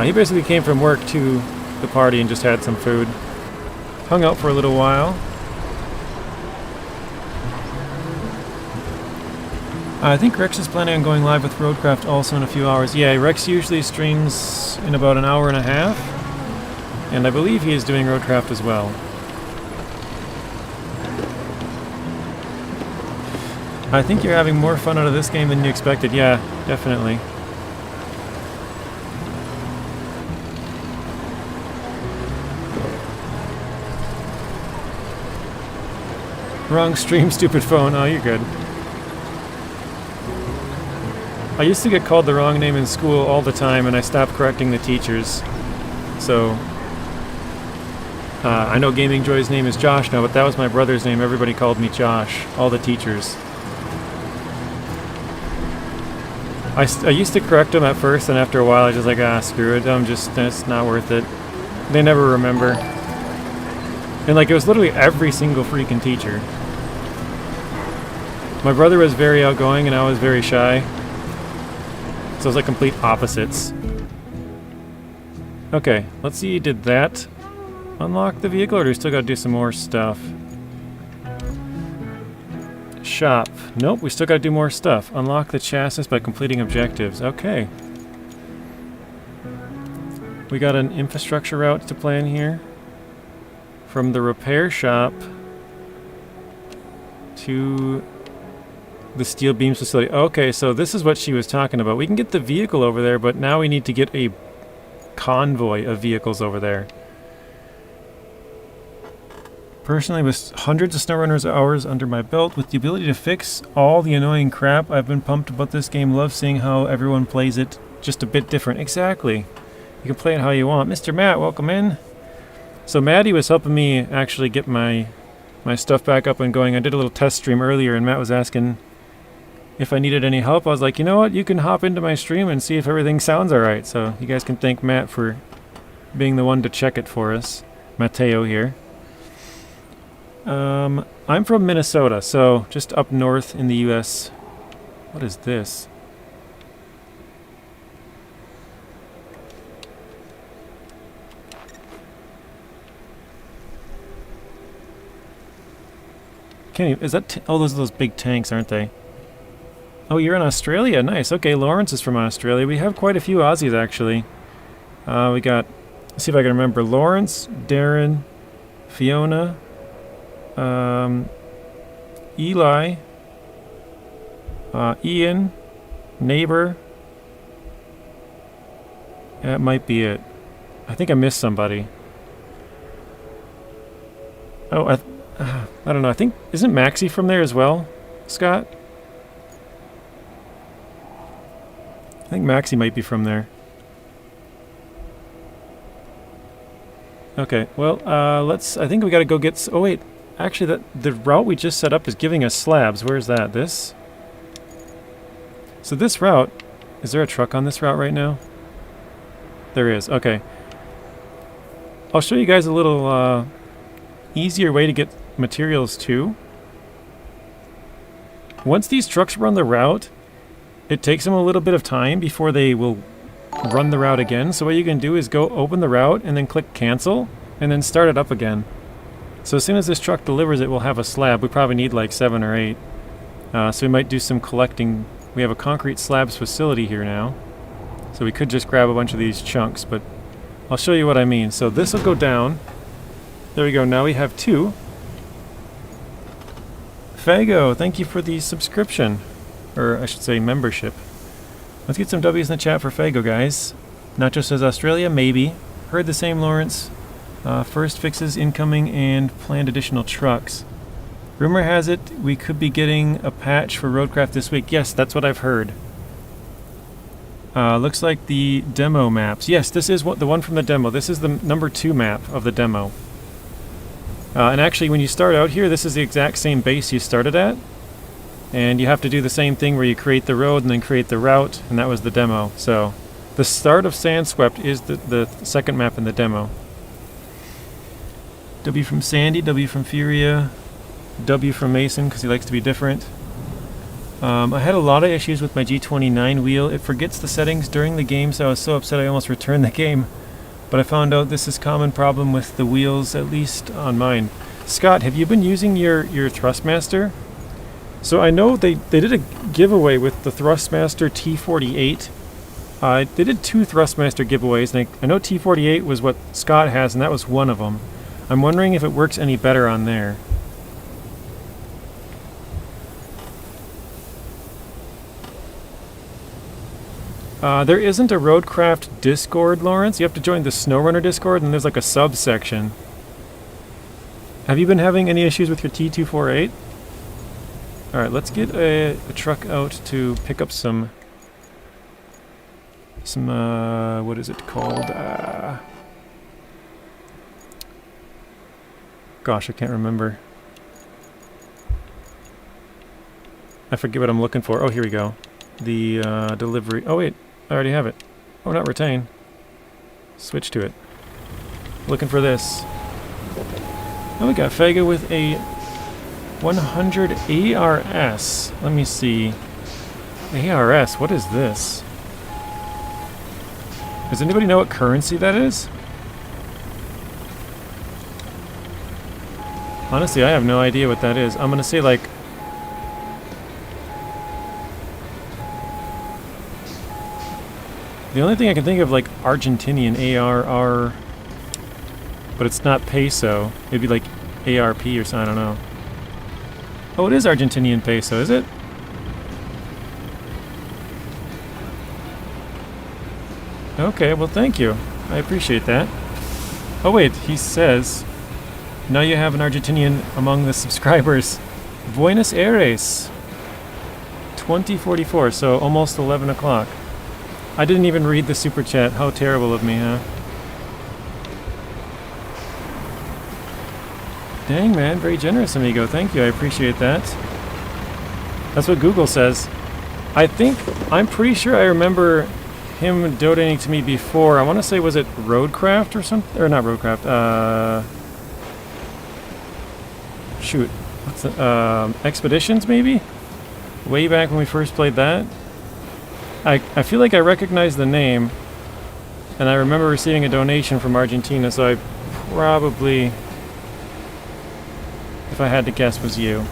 He basically came from work to the party and just had some food. Hung out for a little while. I think Rex is planning on going live with Roadcraft also in a few hours. Yeah, Rex usually streams in about an hour and a half. And I believe he is doing Roadcraft as well. I think you're having more fun out of this game than you expected. Yeah, definitely. Wrong stream, stupid phone. Oh, you're good. I used to get called the wrong name in school all the time, and I stopped correcting the teachers. So, I know Gaming Joy's name is Josh now, but that was my brother's name. Everybody called me Josh. All the teachers. I used to correct them at first, and after a while I was just like, screw it. It's not worth it. They never remember. And like, it was literally every single freaking teacher. My brother was very outgoing and I was very shy. So it was like complete opposites. Okay, let's see, did that unlock the vehicle, or do we still gotta do some more stuff? Shop. Nope, we still gotta do more stuff. Unlock the chassis by completing objectives. Okay. We got an infrastructure route to plan here. From the repair shop to the steel beams facility. Okay, so this is what she was talking about. We can get the vehicle over there, but now we need to get a convoy of vehicles over there. Personally, with hundreds of SnowRunners hours under my belt, with the ability to fix all the annoying crap, I've been pumped about this game. Love seeing how everyone plays it just a bit different. Exactly. You can play it how you want. Mr. Matt, welcome in. So Maddie was helping me actually get my stuff back up and going. I did a little test stream earlier, and Matt was asking if I needed any help. I was like, you know what? You can hop into my stream and see if everything sounds alright. So you guys can thank Matt for being the one to check it for us. Mateo here. I'm from Minnesota, so just up north in the U.S. What is this? Can't even, is that oh, those are those big tanks, aren't they? Oh, you're in Australia. Nice. Okay, Lawrence is from Australia. We have quite a few Aussies, actually. We got, let's see if I can remember, Lawrence, Darren, Fiona, Eli, Ian, Neighbor. That might be it. I think I missed somebody. Oh, I don't know. I think, isn't Maxie from there as well, Scott? I think Maxie might be from there. Okay, well, I think we gotta go get, oh wait, actually the route we just set up is giving us slabs. Where's that? This? So this route, is there a truck on this route right now? There is, okay. I'll show you guys a little, easier way to get materials too. Once these trucks run the route, it takes them a little bit of time before they will run the route again. So what you can do is go open the route and then click cancel and then start it up again. So as soon as this truck delivers it, we'll have a slab. We probably need like 7 or 8. So we might do some collecting. We have a concrete slabs facility here now. So we could just grab a bunch of these chunks, but I'll show you what I mean. So this will go down. There we go. Now we have 2. Fago, thank you for the subscription. Or I should say membership. Let's get some W's in the chat for Fago, guys. Nacho says Australia, maybe. Heard the same, Lawrence. First fixes incoming and planned additional trucks. Rumor has it we could be getting a patch for Roadcraft this week. Yes, that's what I've heard. Looks like the demo maps. Yes, this is the one from the demo. This is the number 2 map of the demo. And actually, when you start out here, this is the exact same base you started at. And you have to do the same thing where you create the road and then create the route, and that was the demo. So, the start of Sandswept is the second map in the demo. W from Sandy, W from Furia, W from Mason, because he likes to be different. I had a lot of issues with my G29 wheel. It forgets the settings during the game, so I was so upset I almost returned the game. But I found out this is a common problem with the wheels, at least on mine. Scott, have you been using your Thrustmaster? So I know they did a giveaway with the Thrustmaster T48. They did 2 Thrustmaster giveaways, and I know T48 was what Scott has, and that was one of them. I'm wondering if it works any better on there. There isn't a Roadcraft Discord, Lawrence. You have to join the SnowRunner Discord, and there's like a subsection. Have you been having any issues with your T248? Alright, let's get a truck out to pick up some what is it called? gosh, I can't remember. I forget what I'm looking for. Oh, here we go. The delivery. Oh, wait. I already have it. Oh, not retain. Switch to it. Looking for this. Oh, we got Fega with a 100 ARS. Let me see. ARS, what is this? Does anybody know what currency that is? Honestly, I have no idea what that is. I'm gonna say like... The only thing I can think of, like, Argentinian, ARR... But it's not peso. It'd be like ARP or something, I don't know. Oh, it is Argentinian peso, is it? Okay, well thank you. I appreciate that. Oh wait, he says... Now you have an Argentinian among the subscribers. Buenos Aires. 2044, so almost 11 o'clock. I didn't even read the super chat. How terrible of me, huh? Dang, man. Very generous, amigo. Thank you. I appreciate that. That's what Google says. I'm pretty sure I remember him donating to me before. I want to say, was it Roadcraft or something? Or not Roadcraft. Shoot. What's the, Expeditions, maybe? Way back when we first played that. I feel like I recognize the name. And I remember receiving a donation from Argentina, so I probably... If I had to guess, was you.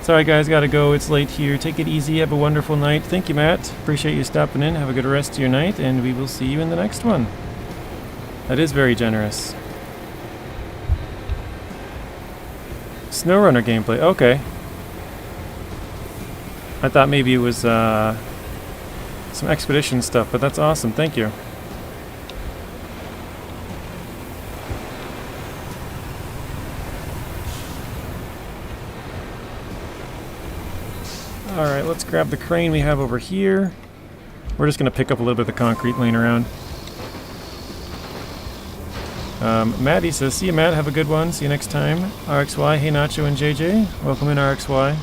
Sorry guys, gotta go. It's late here. Take it easy. Have a wonderful night. Thank you, Matt. Appreciate you stopping in. Have a good rest of your night, and we will see you in the next one. That is very generous. SnowRunner gameplay. Okay. I thought maybe it was some expedition stuff, but that's awesome. Thank you. Alright, let's grab the crane we have over here. We're just going to pick up a little bit of the concrete laying around. Maddie says, see you, Matt. Have a good one. See you next time. RXY, hey Nacho and JJ. Welcome in, RXY.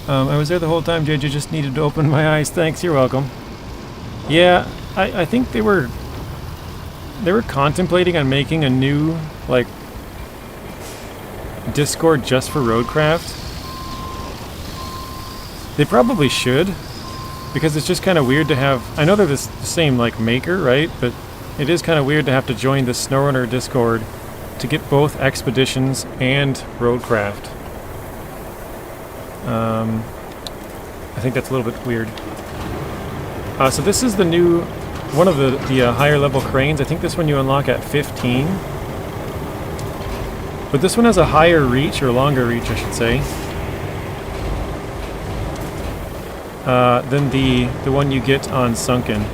I was there the whole time. JJ just needed to open my eyes. Thanks, you're welcome. Yeah, I think they were contemplating on making a new, like, Discord just for Roadcraft. They probably should, because it's just kind of weird to have... I know they're the same, like, maker, right? But it is kind of weird to have to join the SnowRunner Discord to get both Expeditions and Roadcraft. I think that's a little bit weird. So this is the new... one of the higher level cranes. I think this one you unlock at 15. But this one has a higher reach, or longer reach, I should say, than the one you get on Sunken.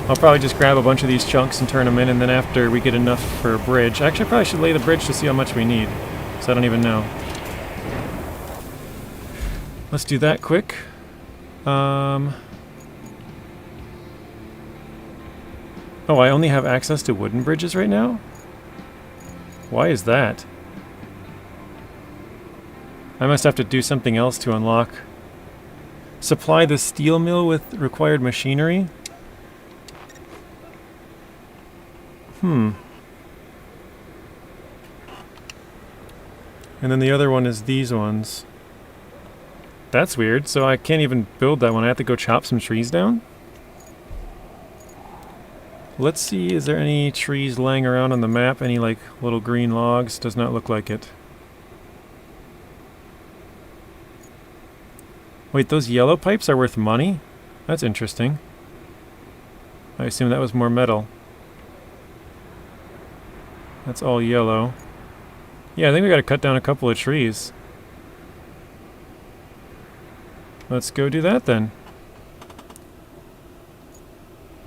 I'll probably just grab a bunch of these chunks and turn them in, and then after we get enough for a bridge... Actually, I probably should lay the bridge to see how much we need, so I don't even know. Let's do that quick. Oh, I only have access to wooden bridges right now? Why is that? I must have to do something else to unlock. Supply the steel mill with required machinery? And then the other one is these ones. That's weird, so I can't even build that one. I have to go chop some trees down? Let's see, is there any trees laying around on the map? Any, like, little green logs? Does not look like it. Wait, those yellow pipes are worth money? That's interesting. I assume that was more metal. That's all yellow. Yeah, I think we gotta cut down a couple of trees. Let's go do that then.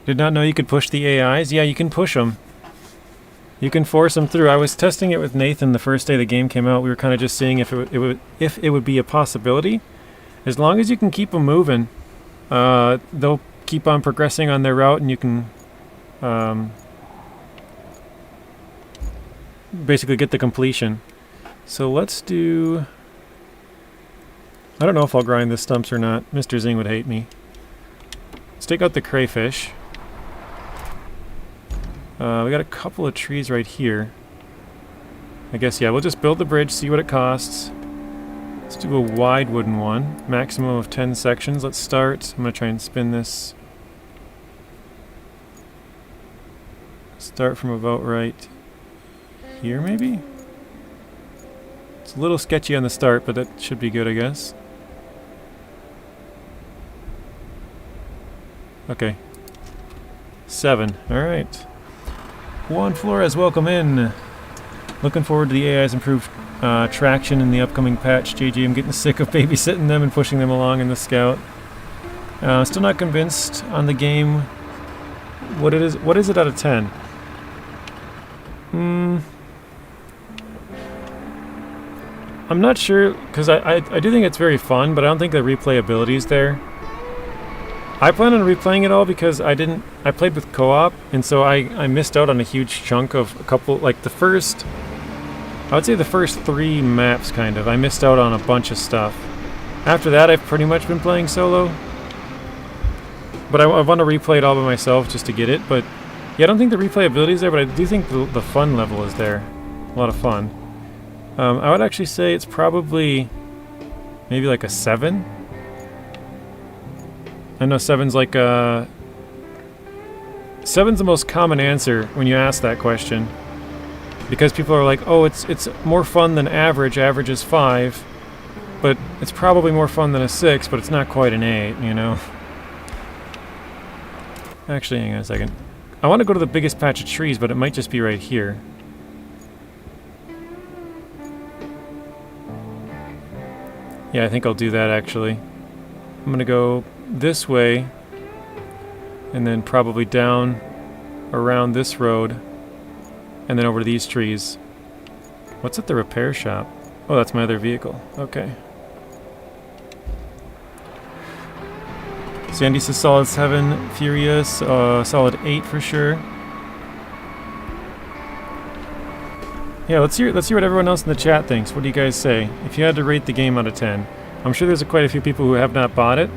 Did not know you could push the AIs. Yeah, you can push them. You can force them through. I was testing it with Nathan the first day the game came out. We were kind of just seeing if it would be a possibility. As long as you can keep them moving, they'll keep on progressing on their route, and you can basically get the completion. So let's do... I don't know if I'll grind the stumps or not. Mr. Zing would hate me. Let's take out the crayfish. We got a couple of trees right here. I guess, yeah, we'll just build the bridge, see what it costs. Let's do a wide wooden one. Maximum of 10 sections. Let's start. I'm going to try and spin this. Start from about right here, maybe? It's a little sketchy on the start, but that should be good, I guess. Okay. 7. Alright. Juan Flores, welcome in. Looking forward to the AI's improved traction in the upcoming patch. JG, I'm getting sick of babysitting them and pushing them along in the scout. Still not convinced on the game. What is it out of 10? I'm not sure, because I do think it's very fun, but I don't think the replayability is there. I plan on replaying it all because I played with co-op, and so I missed out on a huge chunk of a couple, like I would say the first 3 maps, kind of. I missed out on a bunch of stuff. After that, I've pretty much been playing solo. But I want to replay it all by myself just to get it, but yeah, I don't think the replayability is there, but I do think the fun level is there. A lot of fun. I would actually say it's probably maybe like a 7. I know 7's like a... 7's the most common answer when you ask that question. Because people are like, oh, it's more fun than average. Average is 5. But it's probably more fun than a 6, but it's not quite an 8, you know? Actually, hang on a second. I want to go to the biggest patch of trees, but it might just be right here. Yeah, I think I'll do that, actually. I'm going to go this way, and then probably down around this road, and then over to these trees. What's at the repair shop? Oh, that's my other vehicle. Okay. Sandy says solid 7, Furious, solid 8 for sure. Yeah, let's hear what everyone else in the chat thinks. What do you guys say? If you had to rate the game out of 10. I'm sure there's quite a few people who have not bought it.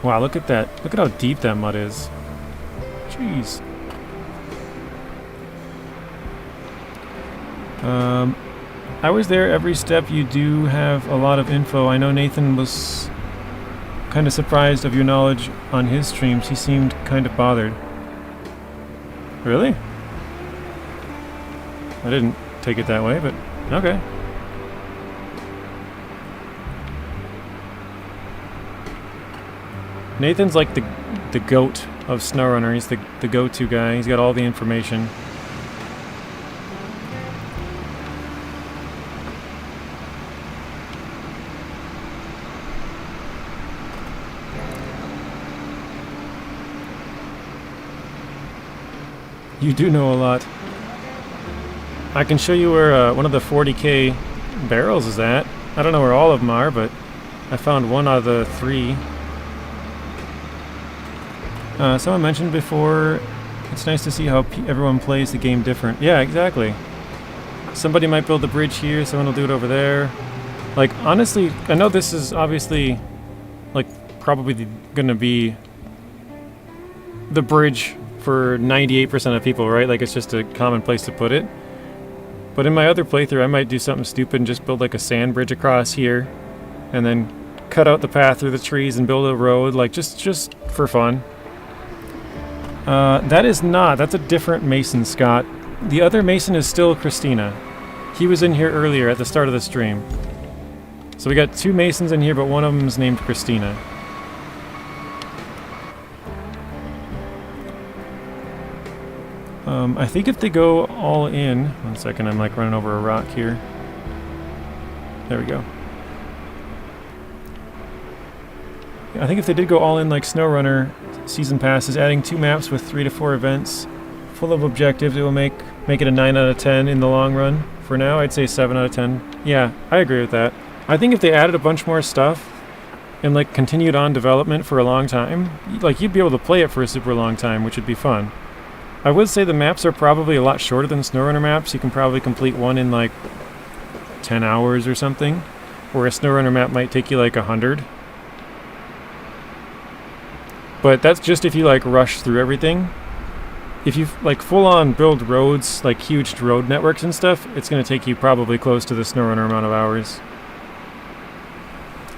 Wow, look at that. Look at how deep that mud is. Jeez. I was there every step. You do have a lot of info. I know Nathan was kind of surprised of your knowledge on his streams. He seemed kind of bothered. Really? I didn't take it that way, but okay. Nathan's like the goat of SnowRunner. He's the go-to guy. He's got all the information. You do know a lot. I can show you where one of the 40k barrels is at. I don't know where all of them are, but I found one out of the 3. Someone mentioned before, it's nice to see how everyone plays the game different. Yeah, exactly. Somebody might build a bridge here, someone will do it over there. Like, honestly, I know this is obviously, like, probably gonna be the bridge for 98% of people, right? Like, it's just a common place to put it. But in my other playthrough, I might do something stupid and just build like a sand bridge across here, and then cut out the path through the trees and build a road, like just for fun. That's a different Mason, Scott. The other Mason is still Christina. He was in here earlier at the start of the stream. So we got 2 Masons in here, but one of them is named Christina. I think if they go all in... One second, I'm like running over a rock here. There we go. I think if they did go all in like SnowRunner, season passes, adding 2 maps with 3 to 4 events, full of objectives. It will make it a 9 out of 10 in the long run. For now, I'd say 7 out of 10. Yeah, I agree with that. I think if they added a bunch more stuff and like continued on development for a long time, like you'd be able to play it for a super long time, which would be fun. I would say the maps are probably a lot shorter than SnowRunner maps. You can probably complete one in like 10 hours or something, where a SnowRunner map might take you like 100. But that's just if you like rush through everything. If you like full on build roads, like huge road networks and stuff, it's going to take you probably close to the SnowRunner amount of hours.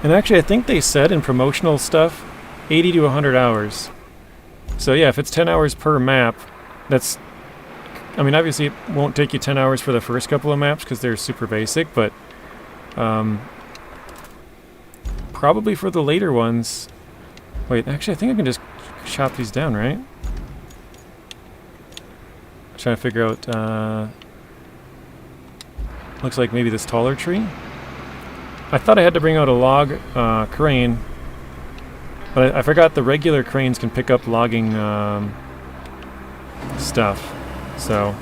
And actually I think they said in promotional stuff 80 to 100 hours. So yeah, if it's 10 hours per map, that's, I mean obviously it won't take you 10 hours for the first couple of maps because they're super basic, but probably for the later ones. Wait, actually I think I can just chop these down, right? Trying to figure out, looks like maybe this taller tree. I thought I had to bring out a log crane, but I forgot the regular cranes can pick up logging stuff, so.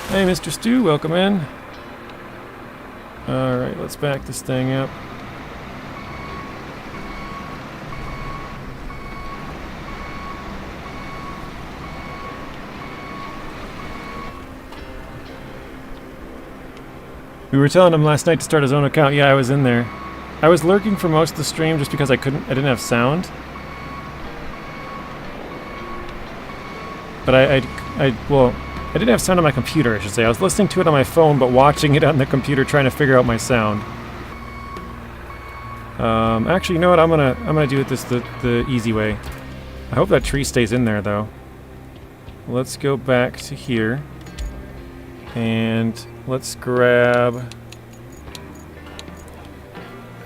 Hey Mr. Stu, welcome in. Alright, let's back this thing up. We were telling him last night to start his own account. Yeah, I was in there. I was lurking for most of the stream just because I didn't have sound. But well, I didn't have sound on my computer, I should say. I was listening to it on my phone, but watching it on the computer, trying to figure out my sound. Actually, you know what? I'm gonna do it the easy way. I hope that tree stays in there, though. Let's go back to here. And let's grab...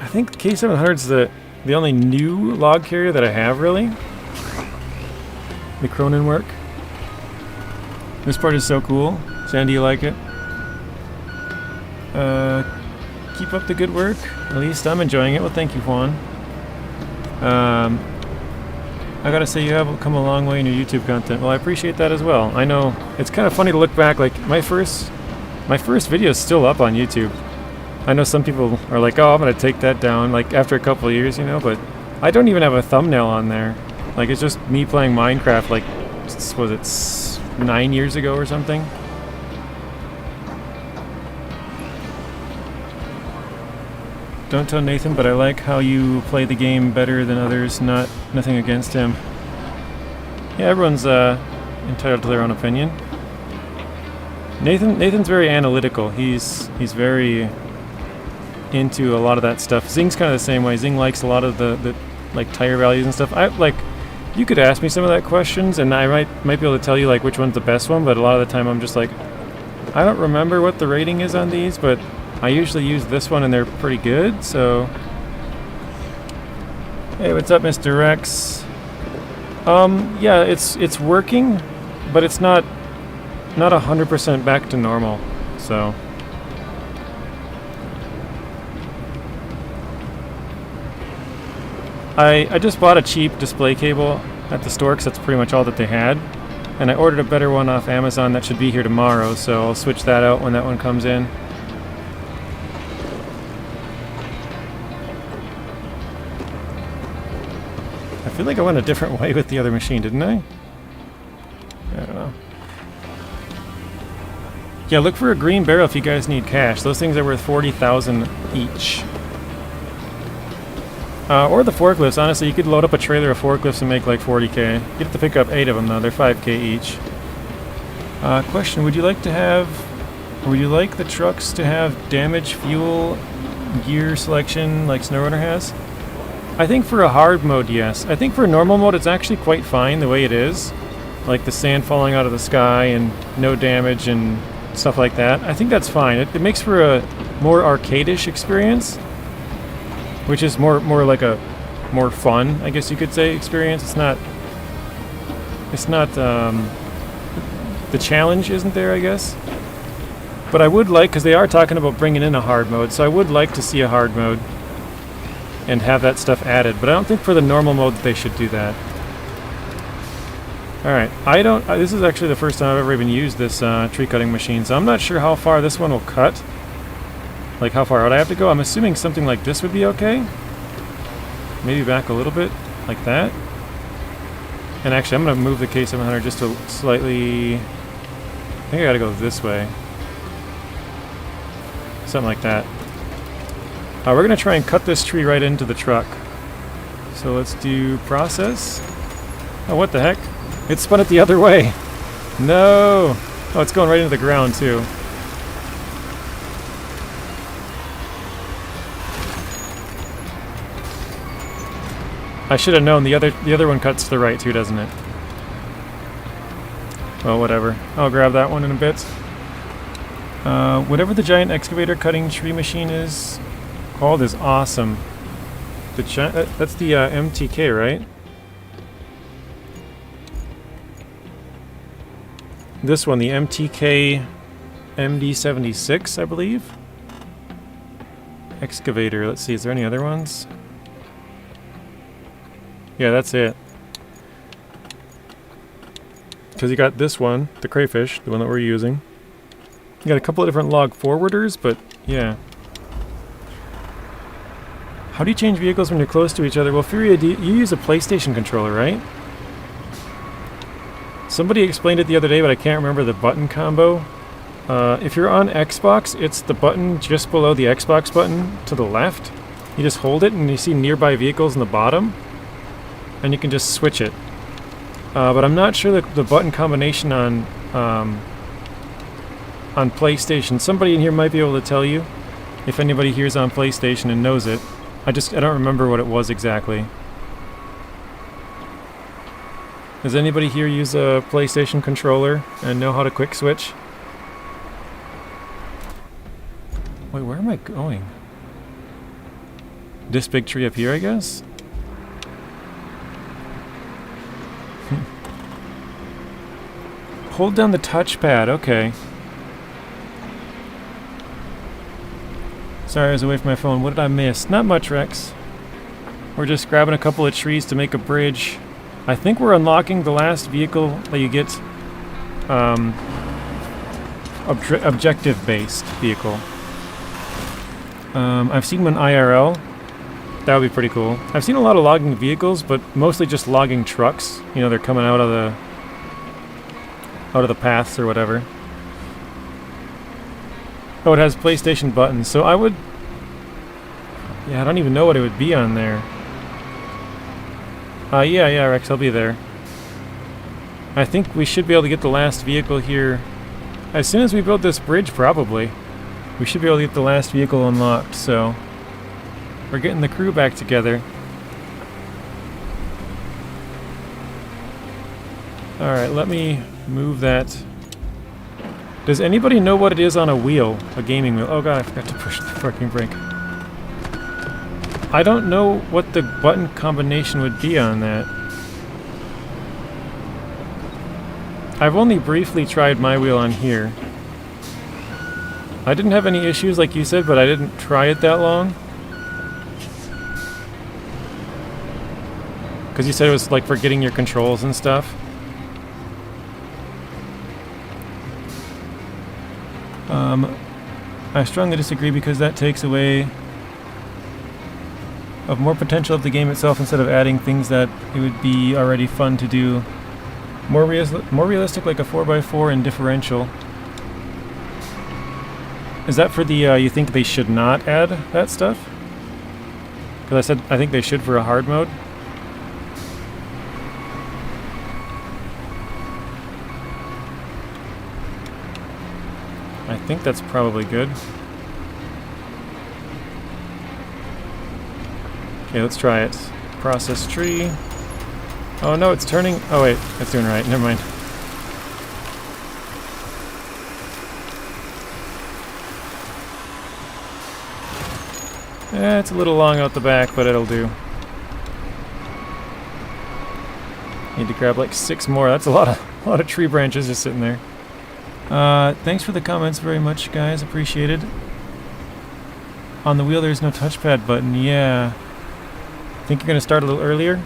I think K700's the only new log carrier that I have, really. The Cronin work. This part is so cool. Sandy, you like it? Keep up the good work. At least I'm enjoying it. Well, thank you, Juan. I gotta say, you have come a long way in your YouTube content. Well, I appreciate that as well. I know it's kind of funny to look back. Like my first video is still up on YouTube. I know some people are like, "Oh, I'm gonna take that down." Like after a couple of years, you know. But I don't even have a thumbnail on there. Like it's just me playing Minecraft. Like, was it 9 years ago or something? Don't tell Nathan, but I like how you play the game better than others. Nothing against him. Yeah, everyone's entitled to their own opinion. Nathan's very analytical. He's very into a lot of that stuff. Zing's kind of the same way. Zing likes a lot of the like tire values and stuff. You could ask me some of that questions, and I might be able to tell you like which one's the best one. But a lot of the time, I'm just like, I don't remember what the rating is on these, but I usually use this one and they're pretty good, so... Hey, what's up, Mr. Rex? Yeah, it's working, but it's not 100% back to normal, so... I just bought a cheap display cable at the store because that's pretty much all that they had. And I ordered a better one off Amazon that should be here tomorrow, so I'll switch that out when that one comes in. I feel like I went a different way with the other machine, didn't I? I don't know. Yeah, look for a green barrel if you guys need cash. Those things are worth 40,000 each. Or the forklifts. Honestly, you could load up a trailer of forklifts and make like 40k. You have to pick up 8 of them though. They're 5k each. Question: would you like the trucks to have damage, fuel, gear selection like SnowRunner has? I think for a hard mode, yes. I think for a normal mode, it's actually quite fine the way it is. Like the sand falling out of the sky and no damage and stuff like that. I think that's fine. It makes for a more arcade-ish experience, which is more like a more fun, I guess you could say, experience. It's not the challenge isn't there, I guess. But I would like, because they are talking about bringing in a hard mode, so I would like to see a hard mode. and have that stuff added. But I don't think for the normal mode that they should do that. Alright, this is actually the first time I've ever even used this tree cutting machine, so I'm not sure how far this one will cut. Like how far out I have to go. I'm assuming something like this would be okay. Maybe back a little bit, like that. And actually, I'm going to move the K700 just to slightly... I think I got to go this way. Something like that. We're going to try and cut this tree right into the truck. So let's do process. Oh, what the heck? It spun it the other way. No! Oh, it's going right into the ground, too. I should have known. The other one cuts to the right, too, doesn't it? Well, whatever. I'll grab that one in a bit. Whatever the giant excavator cutting tree machine is called is awesome. That's the MTK, right? This one, the MTK MD76, I believe. Excavator. Let's see, is there any other ones? Yeah, that's it. Because you got this one, the crayfish, the one that we're using. You got a couple of different log forwarders, but yeah. How do you change vehicles when you're close to each other? Well, Furia, you use a PlayStation controller, right? Somebody explained it the other day, but I can't remember the button combo. If you're on Xbox, it's the button just below the Xbox button to the left. You just hold it and you see nearby vehicles in the bottom. And you can just switch it. But I'm not sure that the button combination on PlayStation. Somebody in here might be able to tell you if anybody here's on PlayStation and knows it. I don't remember what it was exactly. Does anybody here use a PlayStation controller and know how to quick switch? Wait, where am I going? This big tree up here, I guess? Hold down the touchpad, okay. Sorry, I was away from my phone. What did I miss? Not much, Rex. We're just grabbing a couple of trees to make a bridge. I think we're unlocking the last vehicle that you get, objective-based vehicle. I've seen one IRL. That would be pretty cool. I've seen a lot of logging vehicles, but mostly just logging trucks. You know, they're coming out of the paths or whatever. Oh, it has PlayStation buttons, so I would... Yeah, I don't even know what it would be on there. Yeah, Rex, I'll be there. I think we should be able to get the last vehicle here. As soon as we build this bridge, probably. We should be able to get the last vehicle unlocked, so... We're getting the crew back together. Alright, let me move that. Does anybody know what it is on a wheel? A gaming wheel? Oh god, I forgot to push the fucking brake. I don't know what the button combination would be on that. I've only briefly tried my wheel on here. I didn't have any issues like you said, but I didn't try it that long. Because you said it was like for getting your controls and stuff. I strongly disagree because that takes away of more potential of the game itself instead of adding things that it would be already fun to do. More realistic, like a 4x4 and differential. Is that for the, you think they should not add that stuff? Because I said I think they should for a hard mode. I think that's probably good. Okay, let's try it. Process tree. Oh no, it's turning. Oh wait, it's doing right. Never mind. It's a little long out the back, but it'll do. Need to grab like 6 more. That's a lot of tree branches just sitting there. Thanks for the comments very much, guys. Appreciated. On the wheel, there's no touchpad button. Yeah. Think you're going to start a little earlier?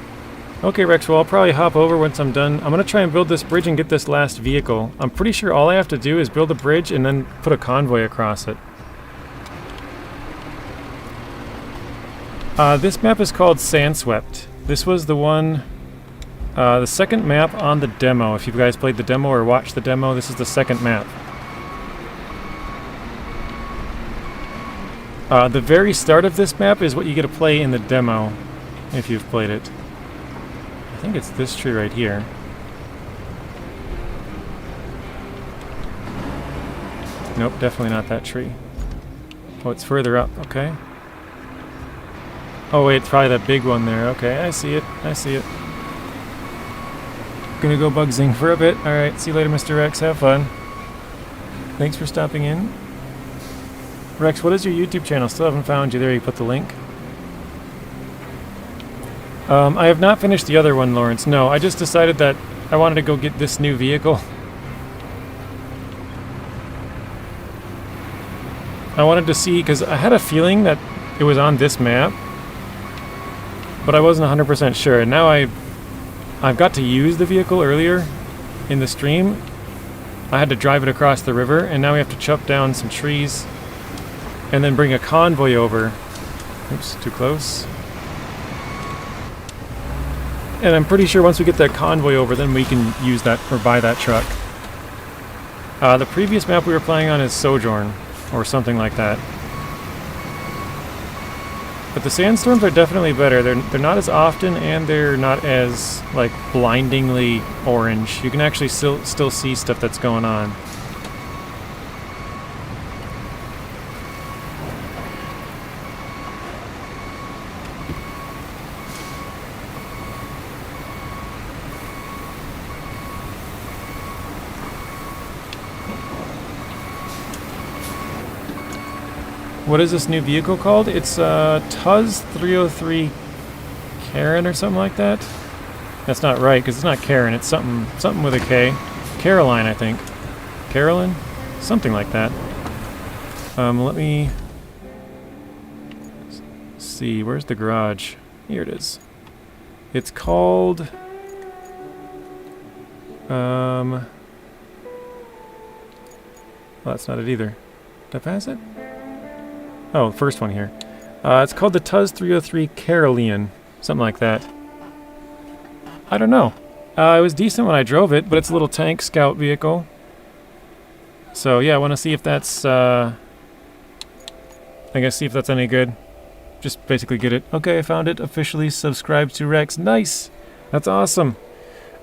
Okay, Rex, well, I'll probably hop over once I'm done. I'm going to try and build this bridge and get this last vehicle. I'm pretty sure all I have to do is build a bridge and then put a convoy across it. This map is called Sandswept. This was the one, the second map on the demo. If you guys played the demo or watched the demo, this is the second map. The very start of this map is what you get to play in the demo, if you've played it. I think it's this tree right here. Nope, definitely not that tree. Oh, it's further up, okay. Oh wait, it's probably that big one there. Okay, I see it, I see it. Gonna go bugsing for a bit. Alright, see you later, Mr. Rex, have fun. Thanks for stopping in. Rex, what is your YouTube channel? Still haven't found you. There, you put the link. I have not finished the other one, Lawrence. No, I just decided that I wanted to go get this new vehicle. I wanted to see, because I had a feeling that it was on this map, but I wasn't 100% sure. And now I've got to use the vehicle earlier in the stream. I had to drive it across the river, and now we have to chop down some trees and then bring a convoy over. Oops, too close. And I'm pretty sure once we get that convoy over, then we can use that or buy that truck. The previous map we were playing on is Sojourn, or something like that. But the sandstorms are definitely better. They're not as often, and they're not as like blindingly orange. You can actually still see stuff that's going on. What is this new vehicle called? It's Tuz 303 Karen or something like that. That's not right, because it's not Karen. It's something with a K. Caroline, I think. Karelian? Something like that. Let me see. Where's the garage? Here it is. It's called... well, that's not it either. Did I pass it? Oh, the first one here. It's called the Tuz 303 Karelian. Something like that. I don't know. It was decent when I drove it, but it's a little tank scout vehicle. So yeah, I want to see if that's... I guess see if that's any good. Just basically get it. Okay, I found it. Officially subscribed to Rex. Nice! That's awesome.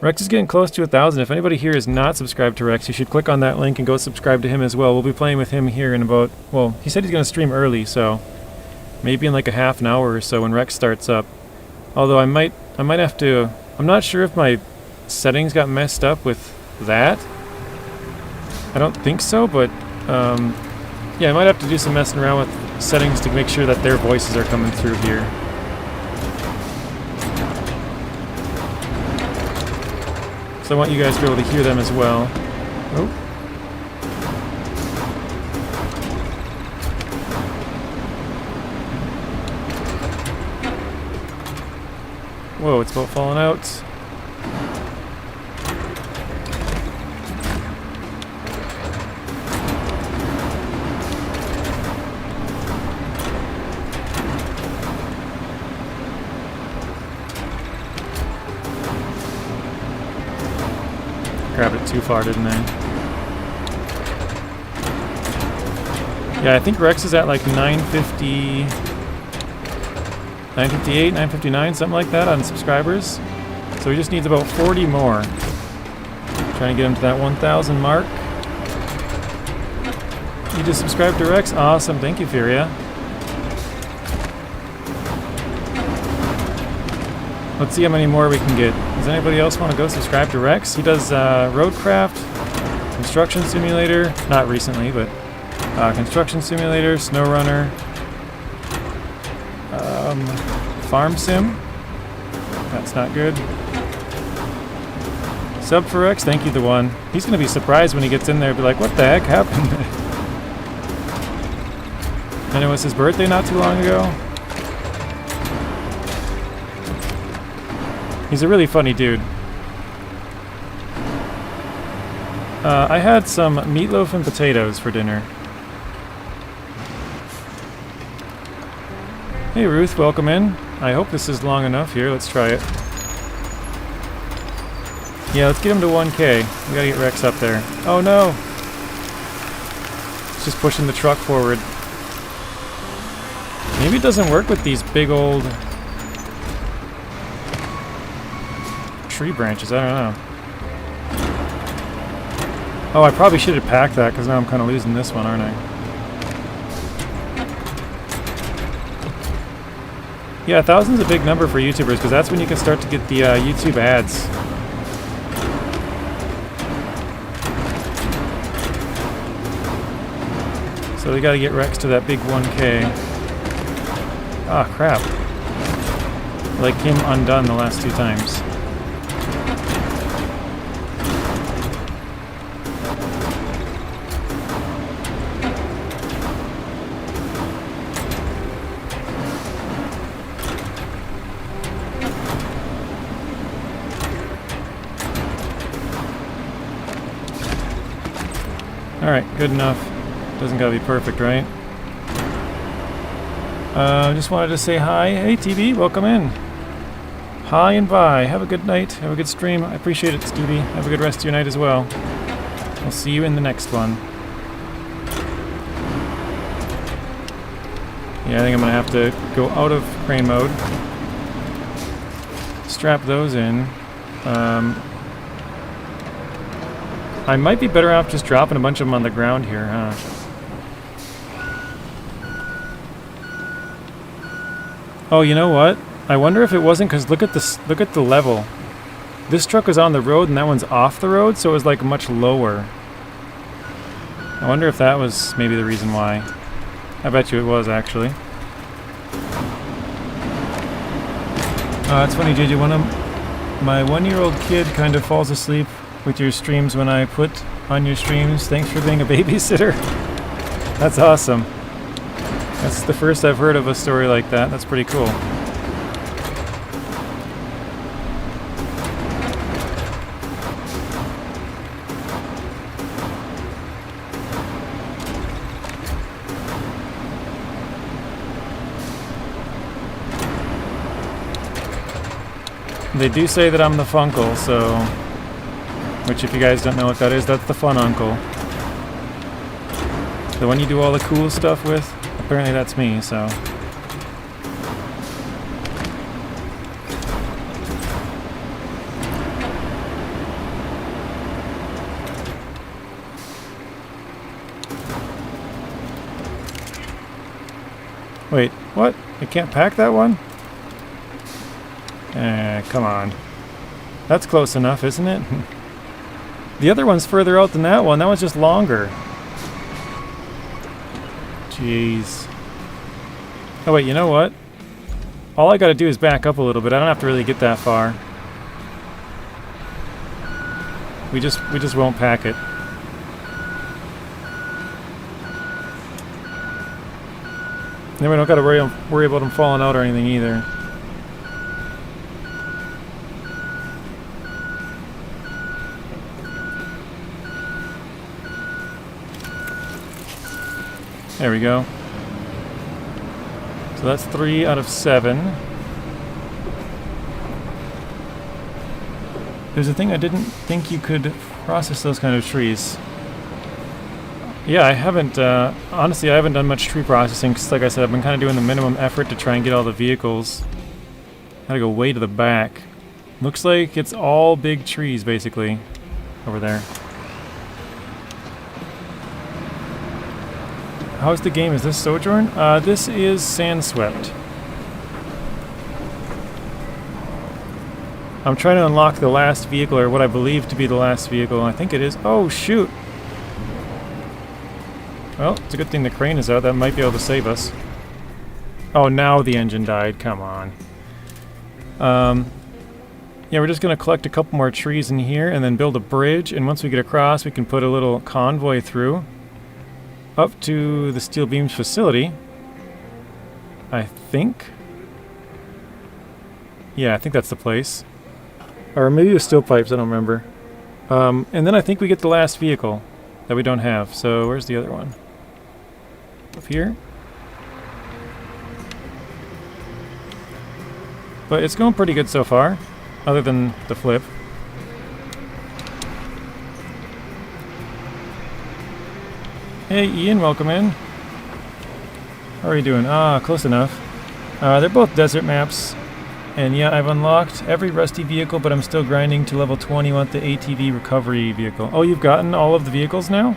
Rex is getting close to 1,000. If anybody here is not subscribed to Rex, you should click on that link and go subscribe to him as well. We'll be playing with him here in about... Well, he said he's going to stream early, so... Maybe in like a half an hour or so when Rex starts up. Although I might have to... I'm not sure if my settings got messed up with that. I don't think so, but... yeah, I might have to do some messing around with settings to make sure that their voices are coming through here. So I want you guys to be able to hear them as well. Oh. Whoa, it's about falling out. Grabbed it too far, didn't I? Yeah, I think Rex is at like 950... 958, 959, something like that on subscribers. So he just needs about 40 more. Trying to get him to that 1,000 mark. You just subscribed to Rex? Awesome, thank you, Furia. Let's see how many more we can get. Does anybody else want to go subscribe to Rex? He does Roadcraft, Construction Simulator, not recently, but Construction Simulator, SnowRunner, Farm Sim. That's not good. Sub for Rex, thank you, the one. He's going to be surprised when he gets in there and be like, what the heck happened? And it was his birthday not too long ago. He's a really funny dude. I had some meatloaf and potatoes for dinner. Hey Ruth, welcome in. I hope this is long enough here. Let's try it. Yeah, let's get him to 1K. We gotta get Rex up there. Oh no! It's just pushing the truck forward. Maybe it doesn't work with these big old tree branches. I don't know. Oh, I probably should have packed that because now I'm kind of losing this one, aren't I? Yeah, 1,000's a big number for YouTubers because that's when you can start to get the YouTube ads. So we gotta get Rex to that big 1K. Ah, crap. Like him undone the last 2 times. Alright, good enough. Doesn't gotta be perfect, right? Just wanted to say hi. Hey TV, welcome in. Hi and bye. Have a good night. Have a good stream. I appreciate it, Stevie. Have a good rest of your night as well. I'll see you in the next one. Yeah, I think I'm gonna have to go out of crane mode. Strap those in. I might be better off just dropping a bunch of them on the ground here, huh? Oh, you know what? I wonder if it wasn't because look at this. Look at the level. This truck was on the road and that one's off the road, so it was like much lower. I wonder if that was maybe the reason why. I bet you it was actually. It's funny, JJ. My 1-year-old kid kind of falls asleep with your streams when I put on your streams. Thanks for being a babysitter. That's awesome. That's the first I've heard of a story like that. That's pretty cool. They do say that I'm the Funkle, so... Which, if you guys don't know what that is, that's the fun uncle. The one you do all the cool stuff with? Apparently that's me, so... Wait, what? I can't pack that one? Come on. That's close enough, isn't it? The other one's further out than that one. That one's just longer. Jeez. Oh wait, you know what? All I gotta do is back up a little bit. I don't have to really get that far. We just won't pack it. Then we don't gotta worry about them falling out or anything either. There we go. So that's 3 out of 7. There's a thing I didn't think you could process those kind of trees. Yeah, I haven't, honestly I haven't done much tree processing because like I said, I've been kind of doing the minimum effort to try and get all the vehicles. Gotta go way to the back. Looks like it's all big trees basically over there. How's the game? Is this Sojourn? This is Sandswept. I'm trying to unlock the last vehicle, or what I believe to be the last vehicle. I think it is. Oh, shoot! Well, it's a good thing the crane is out. That might be able to save us. Oh, now the engine died. Come on. Yeah, we're just going to collect a couple more trees in here and then build a bridge. And once we get across, we can put a little convoy through. Up to the steel beams facility, I think. Yeah, I think that's the place. Or maybe it was steel pipes, I don't remember. And then I think we get the last vehicle that we don't have. So where's the other one? Up here? But it's going pretty good so far, other than the flip. Hey Ian, welcome in. How are you doing? Ah, close enough. They're both desert maps. And yeah, I've unlocked every rusty vehicle, but I'm still grinding to level 20. Want the ATV recovery vehicle. Oh, you've gotten all of the vehicles now?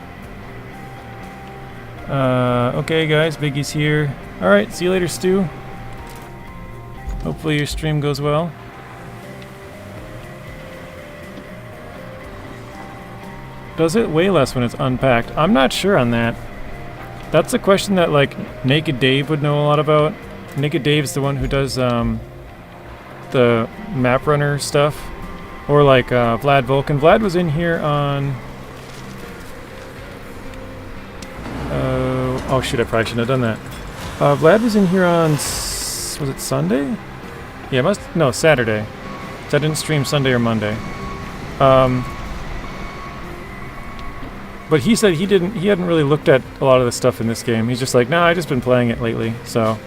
Okay guys, Biggie's here. Alright, see you later, Stu. Hopefully your stream goes well. Does it weigh less when it's unpacked? I'm not sure on that. That's a question that, like, Naked Dave would know a lot about. Naked Dave's the one who does, the map runner stuff. Or, like, Vlad Vulcan. Vlad was in here on... oh, shoot, I probably shouldn't have done that. Vlad was in here on... was it Sunday? Yeah, no, Saturday. So I didn't stream Sunday or Monday. But he said he hadn't really looked at a lot of the stuff in this game. He's just like, nah, I've just been playing it lately, so.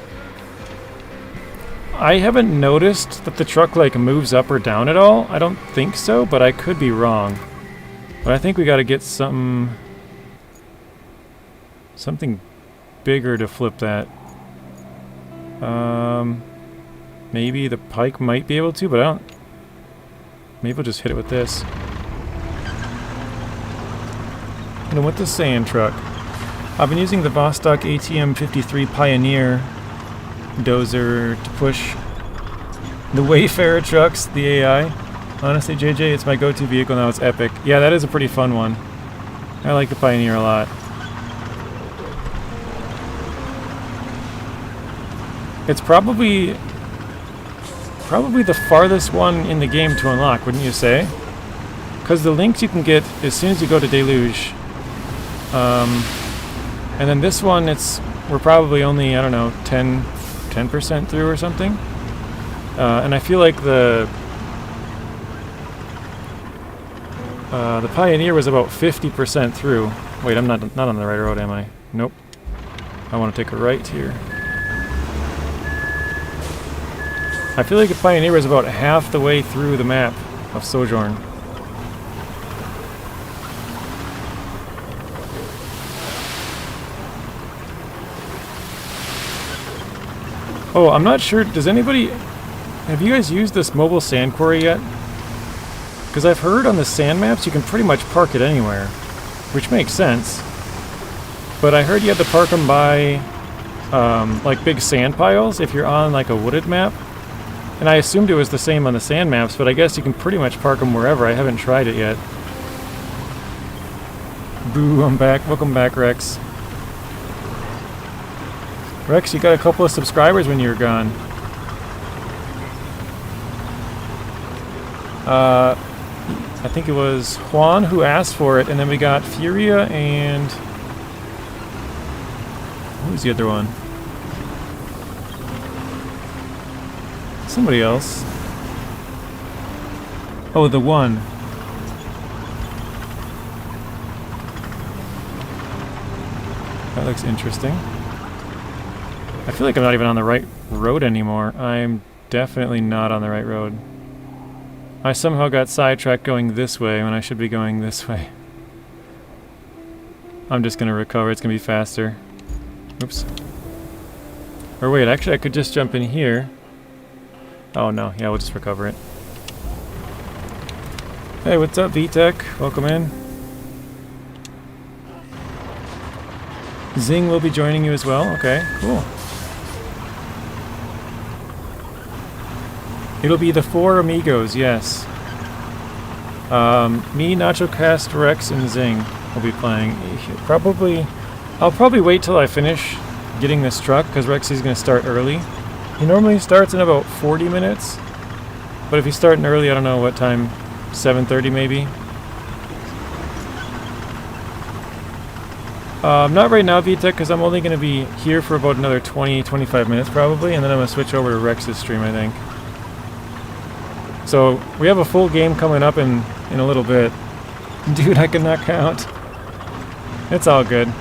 I haven't noticed that the truck, like, moves up or down at all. I don't think so, but I could be wrong. But I think we gotta get something bigger to flip that. Maybe the pike might be able to, but I don't. Maybe we'll just hit it with this. And then with the sand truck, I've been using the Vostok ATM 53 Pioneer dozer to push the Wayfarer trucks, the AI. Honestly, JJ, it's my go-to vehicle now. It's epic. Yeah, that is a pretty fun one. I like the Pioneer a lot. It's probably the farthest one in the game to unlock, wouldn't you say? Because the Lynx you can get as soon as you go to Deluge. And then this one, we're probably only, I don't know, 10% through or something. And I feel like the Pioneer was about 50% through. Wait, I'm not on the right road, am I? Nope. I want to take a right here. I feel like the Pioneer was about half the way through the map of Sojourn. Oh, I'm not sure. Have you guys used this mobile sand quarry yet? Because I've heard on the sand maps you can pretty much park it anywhere, which makes sense. But I heard you had to park them by, like, big sand piles if you're on, like, a wooded map. And I assumed it was the same on the sand maps, but I guess you can pretty much park them wherever. I haven't tried it yet. Boo, I'm back. Welcome back, Rex. Rex, you got a couple of subscribers when you were gone. I think it was Juan who asked for it, and then we got Furia and... who was the other one? Somebody else. Oh, the one. That looks interesting. I feel like I'm not even on the right road anymore. I'm definitely not on the right road. I somehow got sidetracked going this way when I should be going this way. I'm just gonna recover. It's gonna be faster. Oops. Or wait, actually I could just jump in here. Oh no, yeah, we'll just recover it. Hey, what's up, VTech? Welcome in. Zing will be joining you as well. Okay, cool. It'll be the 4 amigos, yes. Me, NachoCast, Rex, and Zing will be playing. I'll probably wait till I finish getting this truck, because Rex is going to start early. He normally starts in about 40 minutes, but if he's starting early, I don't know what time, 7:30 maybe. Not right now, VTech, because I'm only going to be here for about another 20-25 minutes probably, and then I'm going to switch over to Rex's stream, I think. So we have a full game coming up in a little bit. Dude, I cannot count. It's all good.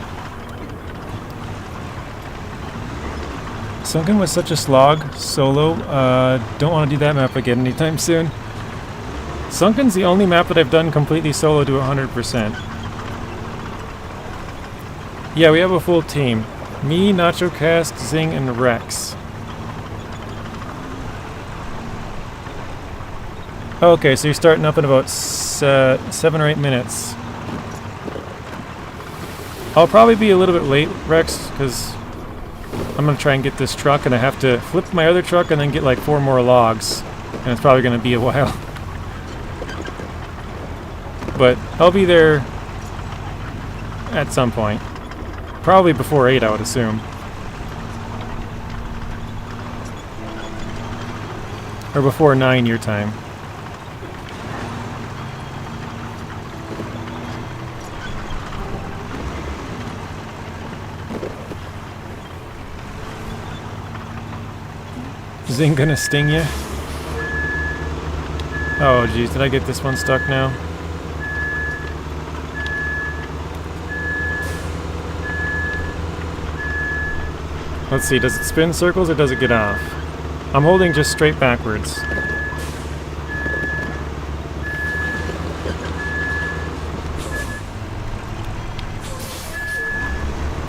Sunken was such a slog solo. Don't want to do that map again anytime soon. Sunken's the only map that I've done completely solo to 100%. Yeah, we have a full team. Me, NachoCast, Zing, and Rex. Okay, so you're starting up in about 7 or 8 minutes. I'll probably be a little bit late, Rex, because I'm going to try and get this truck, and I have to flip my other truck and then get like 4 more logs. And it's probably going to be a while. But I'll be there at some point. Probably before 8, I would assume. Or before 9 your time. Zing gonna sting you? Oh geez, did I get this one stuck now? Let's see, does it spin circles or does it get off? I'm holding just straight backwards.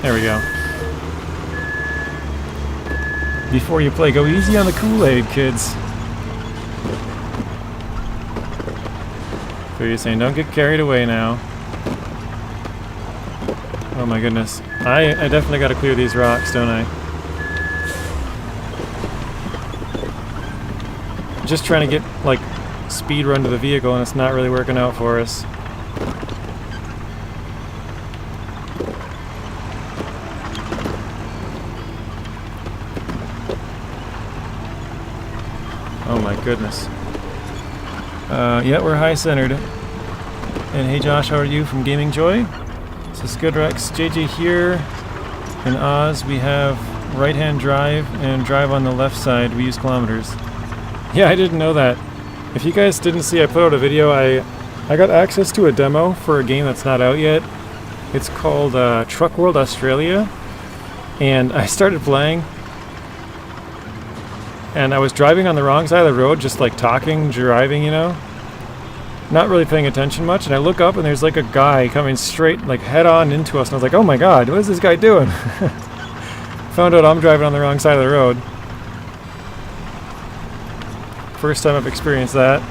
There we go. Before you play, go easy on the Kool-Aid, kids. So you're saying, don't get carried away now. Oh my goodness. I definitely gotta clear these rocks, don't I? Just trying to get, like, speed run to the vehicle, and it's not really working out for us. Oh my goodness. Yeah, we're high centered. And hey Josh, how are you from Gaming Joy? This is good, Rex. JJ here. In Oz, we have right-hand drive and drive on the left side. We use kilometers. Yeah, I didn't know that. If you guys didn't see, I put out a video. I got access to a demo for a game that's not out yet. It's called Truck World Australia. And I started playing. And I was driving on the wrong side of the road, just like talking, driving, you know? Not really paying attention much, and I look up and there's like a guy coming straight, like head on into us, and I was like, oh my god, what is this guy doing? Found out I'm driving on the wrong side of the road. First time I've experienced that.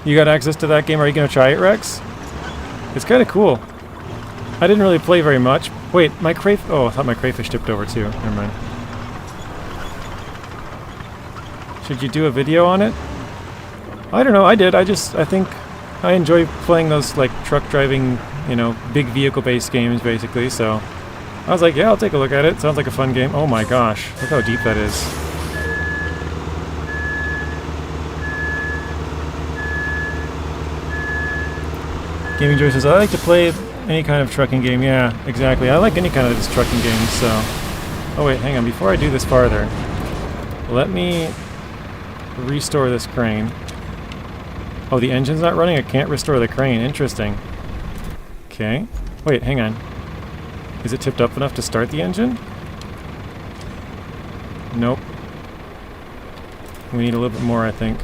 You got access to that game, are you gonna try it, Rex? It's kinda cool. I didn't really play very much. Wait, my crayfish... Oh, I thought my crayfish tipped over too. Never mind. Should you do a video on it? I don't know, I did. I think I enjoy playing those, like, truck driving, you know, big vehicle-based games, basically, so... I was like, yeah, I'll take a look at it. Sounds like a fun game. Oh my gosh, look how deep that is. Gaming Joy says, I like to play any kind of trucking game. Yeah, exactly. I like any kind of this trucking game, so... Oh wait, hang on. Before I do this farther, let me restore this crane. Oh, the engine's not running? I can't restore the crane. Interesting. Okay. Wait, hang on. Is it tipped up enough to start the engine? Nope. We need a little bit more, I think.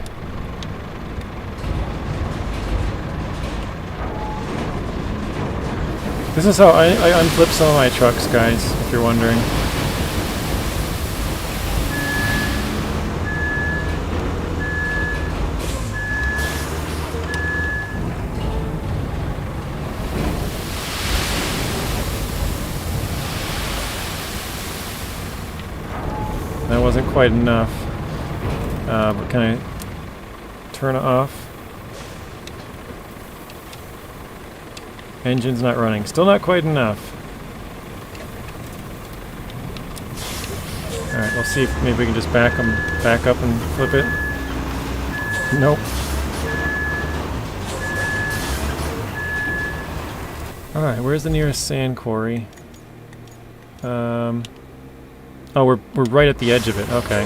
This is how I unflip some of my trucks, guys, if you're wondering. That wasn't quite enough. But can I turn it off? Engine's not running. Still not quite enough. Alright, we'll see if maybe we can just back up and flip it. Nope. Alright, where's the nearest sand quarry? Oh, we're right at the edge of it. Okay.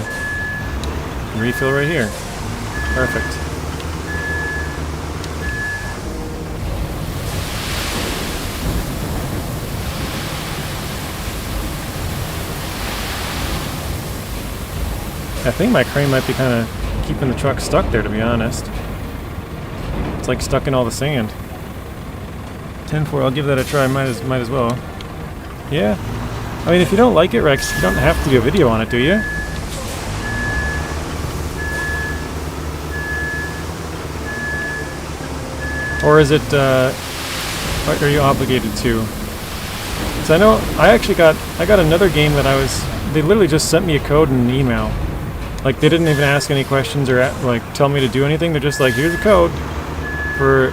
Refill right here. Perfect. I think my crane might be kind of keeping the truck stuck there, to be honest. It's like stuck in all the sand. 10-4, I'll give that a try. Might as well. Yeah. I mean, if you don't like it, Rex, you don't have to do a video on it, do you? Or is it, are you obligated to? Because I know, I got another game that they literally just sent me a code in an email. Like, they didn't even ask any questions or, like, tell me to do anything. They're just like, here's a code for,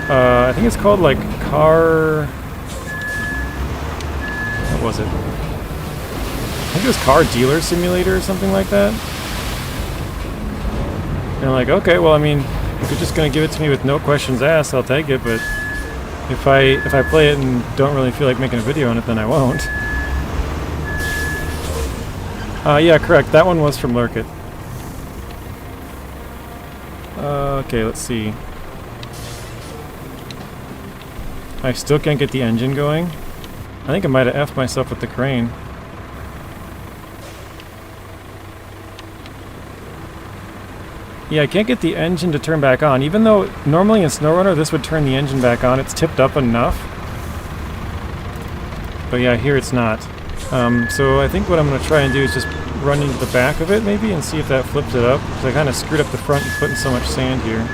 I think it's called, like, what was it? I think it was Car Dealer Simulator or something like that. And I'm like, okay, well, I mean, if you're just gonna give it to me with no questions asked, I'll take it, but if I play it and don't really feel like making a video on it, then I won't. Yeah, correct. That one was from Lurk It. Okay, let's see. I still can't get the engine going. I think I might have effed myself with the crane. Yeah, I can't get the engine to turn back on. Even though normally in SnowRunner this would turn the engine back on, it's tipped up enough. But yeah, here it's not. So I think what I'm going to try and do is just run into the back of it maybe and see if that flips it up. Because I kind of screwed up the front and putting so much sand here.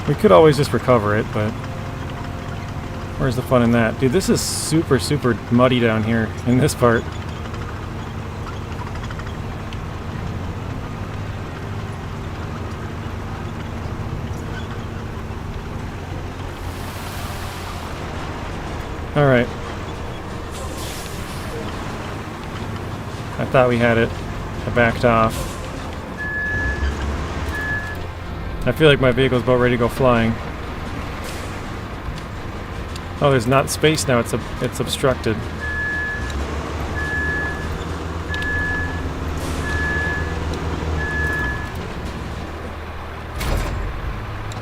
We could always just recover it, but where's the fun in that? Dude, this is super, super muddy down here in this part. Alright. I thought we had it. I backed off. I feel like my vehicle's about ready to go flying. Oh, there's not space now. It's obstructed.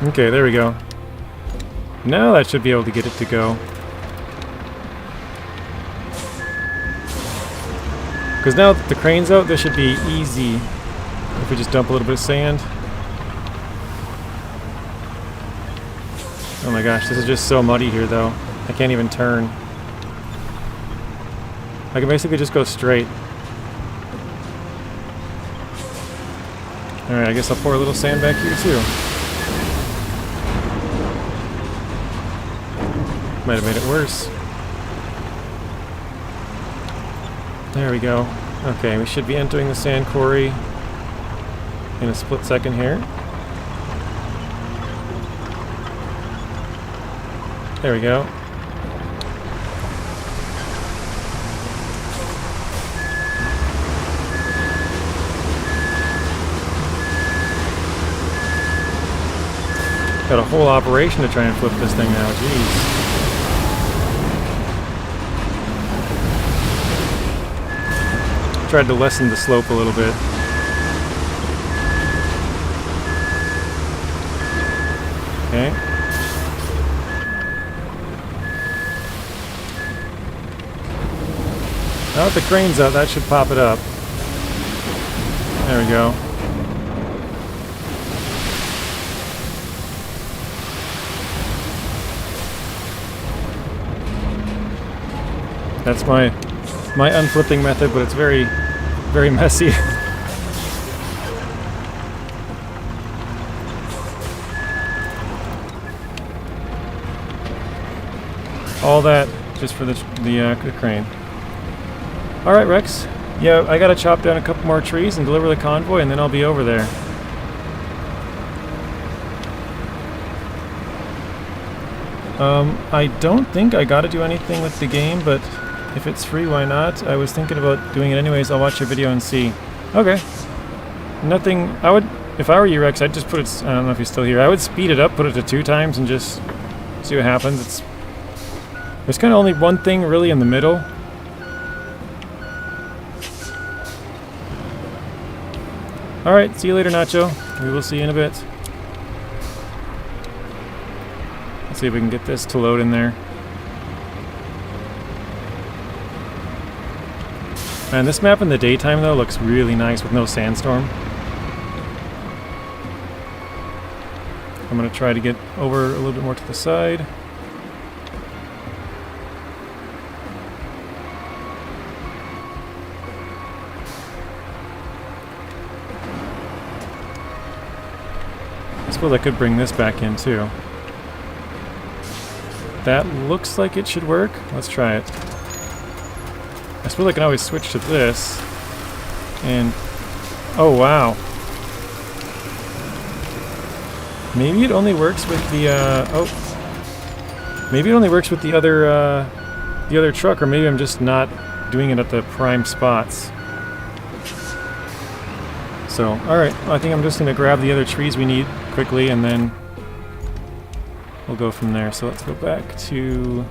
Okay, there we go. Now that should be able to get it to go. Because now that the crane's out, this should be easy if we just dump a little bit of sand. Oh my gosh, this is just so muddy here though. I can't even turn. I can basically just go straight. Alright, I guess I'll pour a little sand back here too. Might have made it worse. There we go. Okay, we should be entering the sand quarry in a split second here. There we go. Got a whole operation to try and flip this thing now, jeez. Tried to lessen the slope a little bit. Okay. Now that the crane's out, that should pop it up. There we go. That's my unflipping method, but it's very, very messy. All that just for the crane. All right, Rex. Yeah, I gotta chop down a couple more trees and deliver the convoy, and then I'll be over there. I don't think I gotta do anything with the game, but if it's free, why not? I was thinking about doing it anyways. I'll watch your video and see. Okay. Nothing. I would, if I were you, Rex, I'd just put it, I don't know if he's still here. I would speed it up, put it to 2 times, and just see what happens. There's kind of only one thing really in the middle. Alright, see you later, Nacho. We will see you in a bit. Let's see if we can get this to load in there. Man, this map in the daytime, though, looks really nice with no sandstorm. I'm going to try to get over a little bit more to the side. I suppose I could bring this back in, too. That looks like it should work. Let's try it. I suppose I can always switch to this. And... oh, wow. Maybe it only works with the, oh. Maybe it only works with the other truck, or maybe I'm just not doing it at the prime spots. So, alright. I think I'm just going to grab the other trees we need quickly, and then we'll go from there. So let's go back to...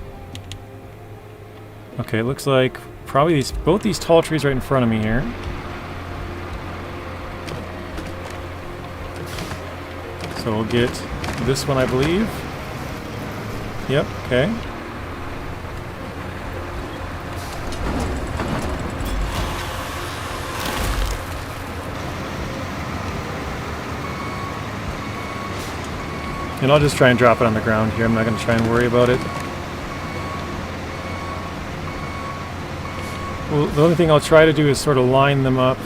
okay, it looks like probably both these tall trees right in front of me here. So we'll get this one, I believe. Yep, okay. And I'll just try and drop it on the ground here. I'm not going to try and worry about it. Well, the only thing I'll try to do is sort of line them up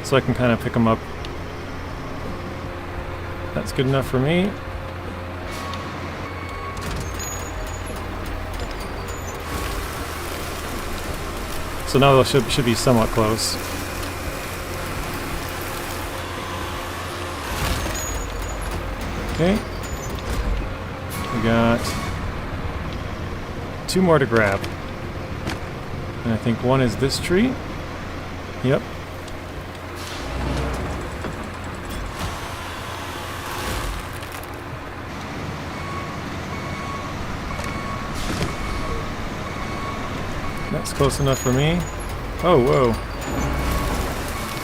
so I can kind of pick them up. That's good enough for me. So now they should be somewhat close. Okay. We got 2 more to grab. And I think one is this tree. Yep. That's close enough for me. Oh, whoa.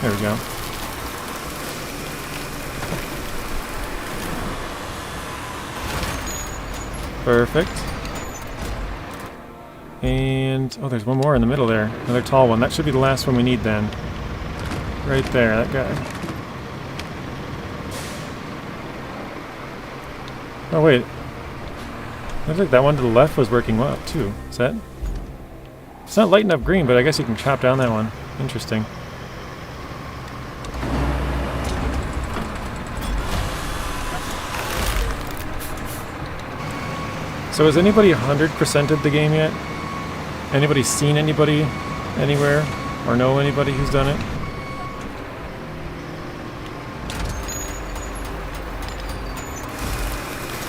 There we go. Perfect. And, oh, there's one more in the middle there. Another tall one. That should be the last one we need then. Right there, that guy. Oh, wait. Looks like that one to the left was working well, too. Is that? It's not light enough green, but I guess you can chop down that one. Interesting. So has anybody 100%ed the game yet? Anybody seen anybody anywhere? Or know anybody who's done it?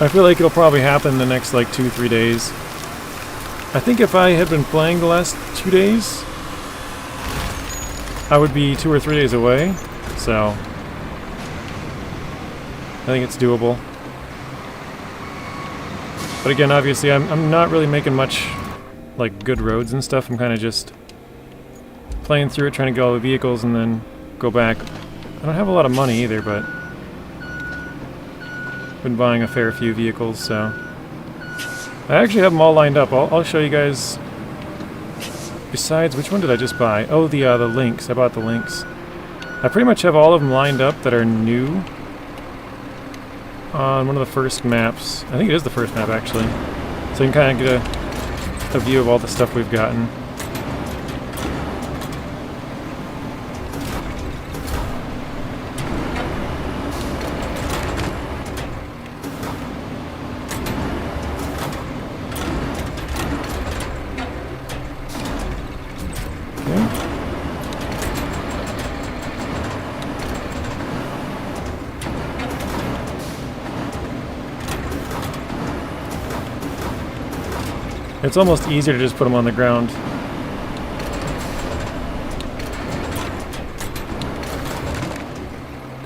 I feel like it'll probably happen in the next like 2-3 days. I think if I had been playing the last 2 days, I would be 2 or 3 days away. So I think it's doable. But again, obviously, I'm not really making much, like, good roads and stuff. I'm kind of just playing through it, trying to get all the vehicles, and then go back. I don't have a lot of money either, but been buying a fair few vehicles, so I actually have them all lined up. I'll show you guys. Besides, which one did I just buy? Oh, the Lynx. I bought the Lynx. I pretty much have all of them lined up that are new. On one of the first maps. I think it is the first map, actually. So you can kind of get a view of all the stuff we've gotten. It's almost easier to just put them on the ground.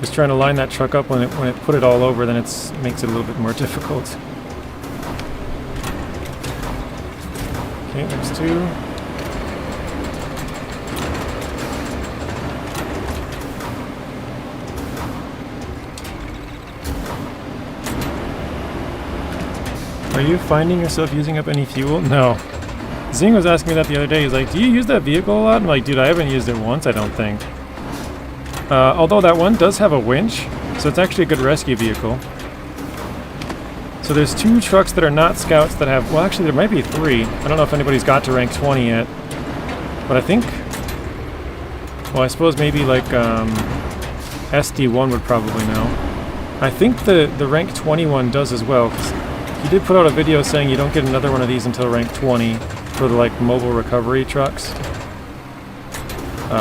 Just trying to line that truck up when it put it all over, then makes it a little bit more difficult. Okay, there's two. Are you finding yourself using up any fuel? No. Zing was asking me that the other day. He's like, do you use that vehicle a lot? I'm like, dude, I haven't used it once, I don't think. Although that one does have a winch, so it's actually a good rescue vehicle. So there's two trucks that are not scouts that have... Well, actually, there might be three. I don't know if anybody's got to rank 20 yet. But I think... Well, I suppose maybe like SD1 would probably know. I think the rank 21 does as well. 'Cause he did put out a video saying you don't get another one of these until rank 20 for the like mobile recovery trucks.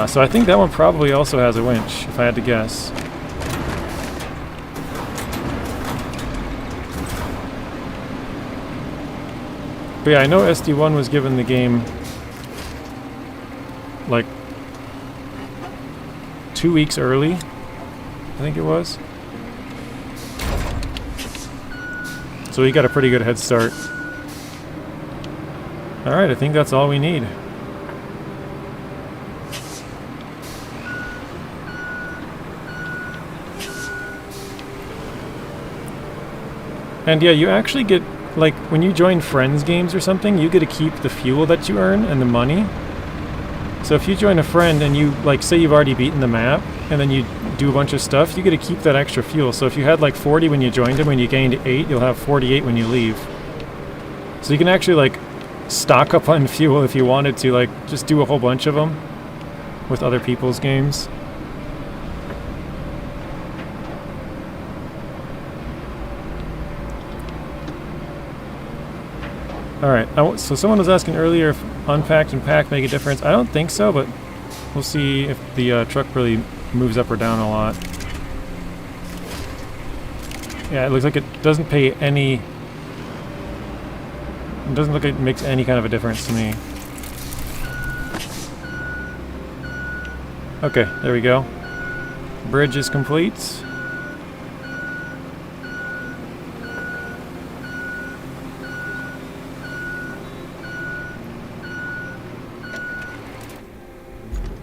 So I think that one probably also has a winch, if I had to guess. But yeah, I know SD1 was given the game like 2 weeks early, I think it was. So he got a pretty good head start. Alright, I think that's all we need. And yeah, you actually get, like, when you join friends games or something, you get to keep the fuel that you earn and the money. So if you join a friend and you, like, say you've already beaten the map, and then you do a bunch of stuff, you get to keep that extra fuel. So if you had, like, 40 when you joined him, when you gained 8, you'll have 48 when you leave. So you can actually, like, stock up on fuel if you wanted to, like, just do a whole bunch of them with other people's games. Alright, so someone was asking earlier if unpacked and packed make a difference. I don't think so, but we'll see if the truck really moves up or down a lot. Yeah, it looks like it doesn't pay any... It doesn't look like it makes any kind of a difference to me. Okay, there we go. Bridge is complete.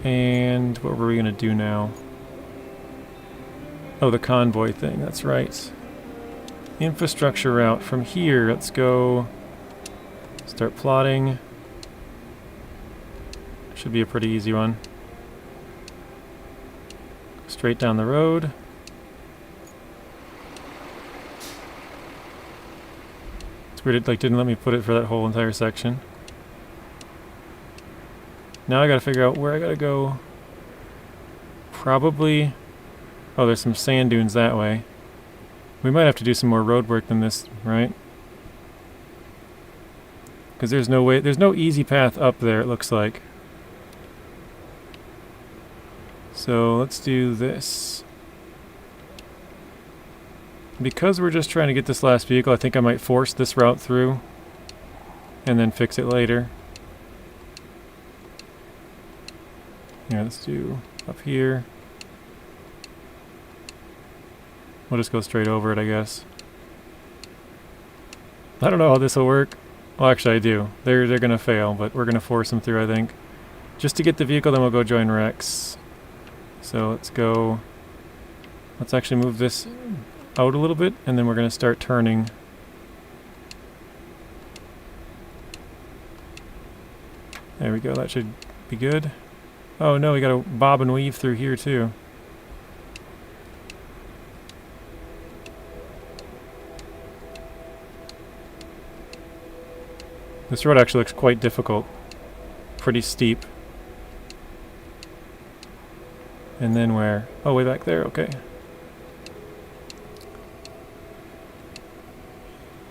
And what were we going to do now? Oh, the convoy thing, that's right. Infrastructure route. From here, let's go start plotting. Should be a pretty easy one. Straight down the road. It's weird it like didn't let me put it for that whole entire section. Now I gotta figure out where I gotta go. Probably... Oh, there's some sand dunes that way. We might have to do some more road work than this, right? Because there's no way... There's no easy path up there, it looks like. So, let's do this. Because we're just trying to get this last vehicle, I think I might force this route through. And then fix it later. Yeah, let's do up here. We'll just go straight over it, I guess. I don't know how this will work. Well, actually I do. They're gonna fail, but we're gonna force them through, I think. Just to get the vehicle, then we'll go join Rex. So let's go... Let's actually move this out a little bit, and then we're gonna start turning. There we go, that should be good. Oh no, we gotta bob and weave through here too. This road actually looks quite difficult. Pretty steep. And then where? Oh, way back there, okay.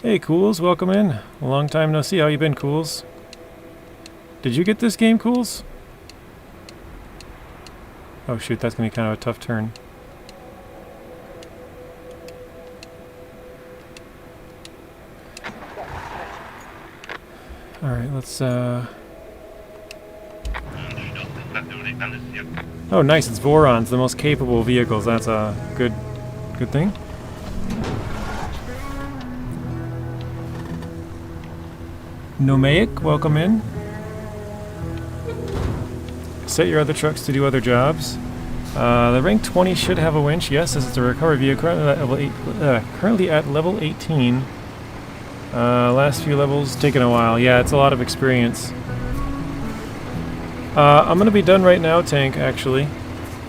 Hey Cools, welcome in. A long time no see. How you been, Cools? Did you get this game, Cools? Oh shoot, that's gonna be kind of a tough turn. Alright, let's Oh nice, it's Vorons, the most capable vehicles. That's a good thing. Nomaic, welcome in. Set your other trucks to do other jobs. The rank 20 should have a winch. Yes, this is a recovery vehicle. Currently at level 18. Last few levels taking a while. Yeah, it's a lot of experience. I'm going to be done right now, Tank, actually.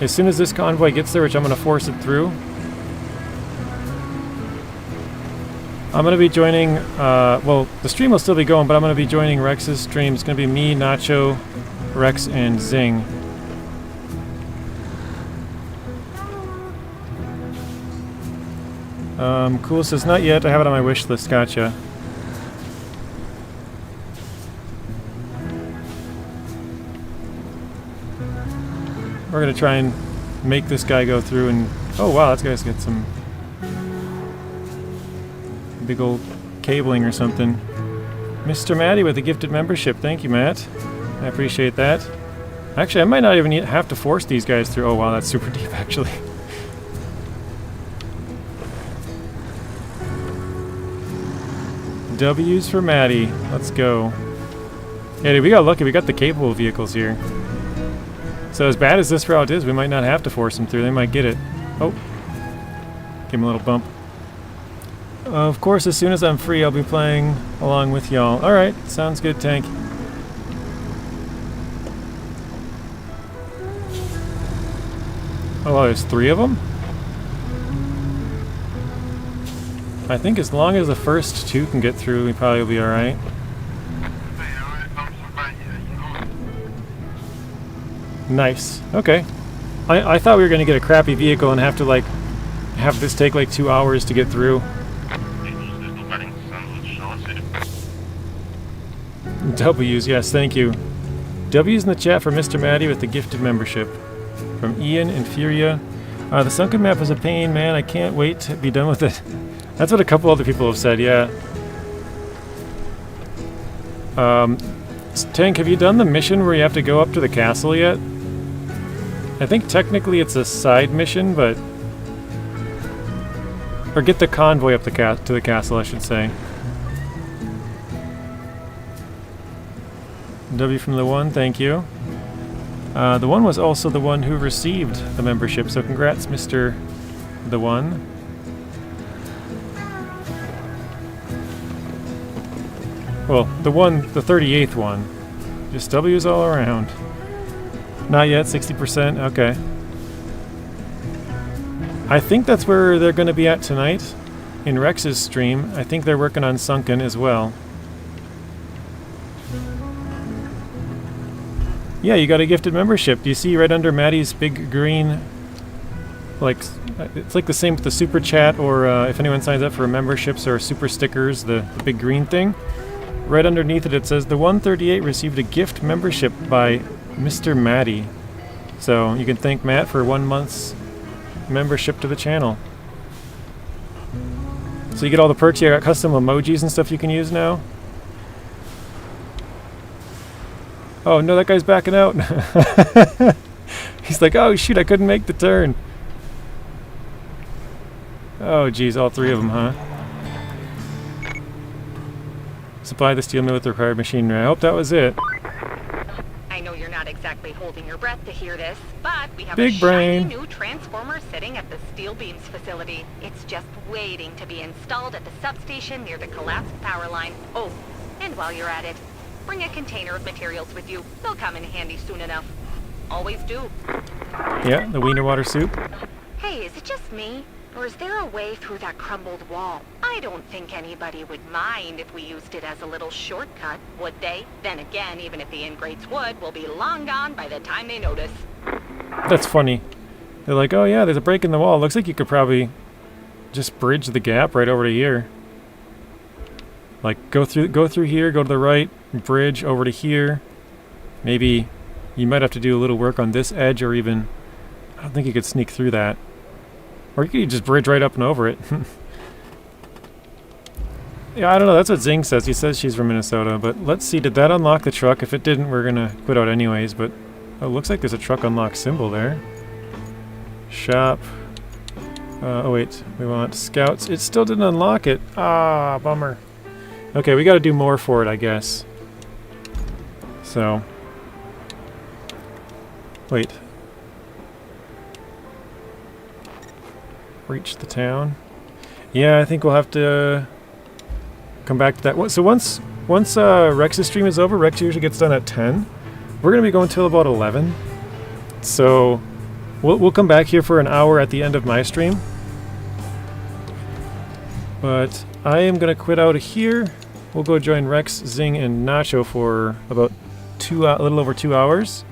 As soon as this convoy gets there, which I'm going to force it through, I'm going to be joining, well, the stream will still be going, but I'm going to be joining Rex's stream. It's going to be me, Nacho, Rex, and Zing. Cool says, not yet. I have it on my wish list. Gotcha. We're going to try and make this guy go through and... Oh, wow, that guy's got some... big old cabling or something. Mr. Matty with a gifted membership. Thank you, Matt. I appreciate that. Actually, I might not even have to force these guys through. Oh, wow, that's super deep, actually. W's for Matty. Let's go. Yeah, dude, we got lucky. We got the capable vehicles here. So as bad as this route is, we might not have to force them through. They might get it. Oh. Give him a little bump. Of course, as soon as I'm free, I'll be playing along with y'all. Alright, sounds good, Tank. Oh, well, there's 3 of them? I think as long as the first 2 can get through, we probably will be alright. Nice. Okay. I thought we were going to get a crappy vehicle and have to, like, have this take, like, 2 hours to get through. W's, yes, thank you. W's in the chat for Mr. Matty with the gifted membership. From Ian and Furia. The sunken map is a pain, man. I can't wait to be done with it. That's what a couple other people have said, yeah. Tank, have you done the mission where you have to go up to the castle yet? I think technically it's a side mission, but... Or get the convoy up to the castle, I should say. W from the one, thank you. The one was also the one who received the membership, so congrats, Mr. The One. Well, the 38th one. Just W's all around. Not yet, 60%, okay. I think that's where they're going to be at tonight, in Rex's stream. I think they're working on Sunken as well. Yeah, you got a gifted membership. Do you see right under Maddie's big green, like, it's like the same with the super chat, or if anyone signs up for memberships or super stickers, the big green thing. Right underneath it, it says, the 138 received a gift membership by Mr. Matty. So you can thank Matt for 1 month's membership to the channel. So you get all the perks. You got custom emojis and stuff you can use now. Oh no, that guy's backing out. He's like, oh shoot, I couldn't make the turn. Oh geez, all 3 of them, huh? Supply the steel mill with the required machinery. I hope that was it. I know you're not exactly holding your breath to hear this, but we have Big a brain. shiny new transformer sitting at the steel beams facility. It's just waiting to be installed at the substation near the collapsed power line. Oh, and while you're at it, bring a container of materials with you. They'll come in handy soon enough. Always do. Yeah, the wiener water soup. Hey, is it just me? Or is there a way through that crumbled wall? I don't think anybody would mind if we used it as a little shortcut, would they? Then again, even if the ingrates would, we'll be long gone by the time they notice. That's funny. They're like, oh yeah, there's a break in the wall. Looks like you could probably just bridge the gap right over to here. Like, go through here, go to the right, bridge over to here. Maybe you might have to do a little work on this edge, or even... I don't think you could sneak through that. Or you could just bridge right up and over it. Yeah, I don't know. That's what Zing says. He says she's from Minnesota. But let's see. Did that unlock the truck? If it didn't, we're going to quit out anyways. But oh, it looks like there's a truck unlock symbol there. Shop. Oh, wait. We want scouts. It still didn't unlock it. Ah, bummer. Okay, we got to do more for it, I guess. So, wait. Reach the town. Yeah, I think we'll have to come back to that. So once Rex's stream is over, Rex usually gets done at 10. We're gonna be going till about 11. So we'll come back here for an hour at the end of my stream. But I am gonna quit out of here. We'll go join Rex, Zing, and Nacho for about a little over 2 hours.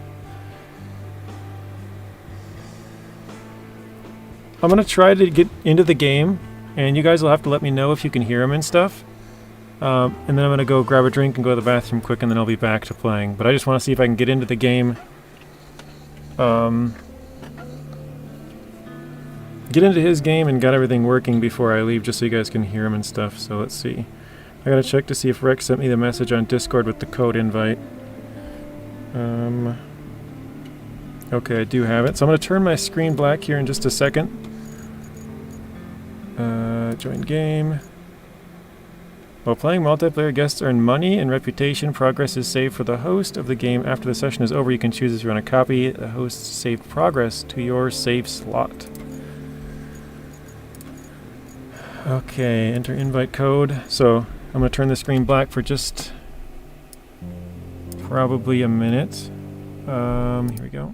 I'm gonna try to get into the game, and you guys will have to let me know if you can hear him and stuff. And then I'm gonna go grab a drink and go to the bathroom quick, and then I'll be back to playing. But I just want to see if I can get into the game. Get into his game and got everything working before I leave, just so you guys can hear him and stuff. So let's see. I gotta check to see if Rex sent me the message on Discord with the code invite. Okay, I do have it. So I'm gonna turn my screen black here in just a second. Join game. While playing multiplayer, guests earn money and reputation. Progress is saved for the host of the game. After the session is over, you can choose if you want to copy the host's saved progress to your save slot. Okay, enter invite code. So I'm going to turn the screen black for just probably a minute. Here we go.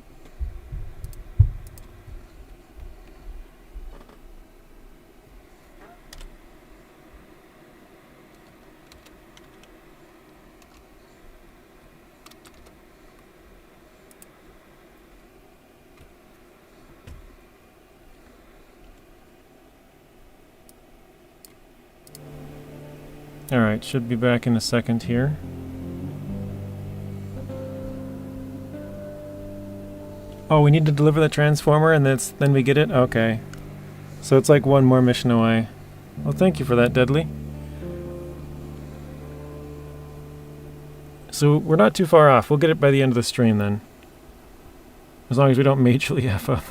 Alright, should be back in a second here. Oh, we need to deliver the transformer and then we get it? Okay. So it's like one more mission away. Well, thank you for that, Deadly. So we're not too far off. We'll get it by the end of the stream then. As long as we don't majorly F up.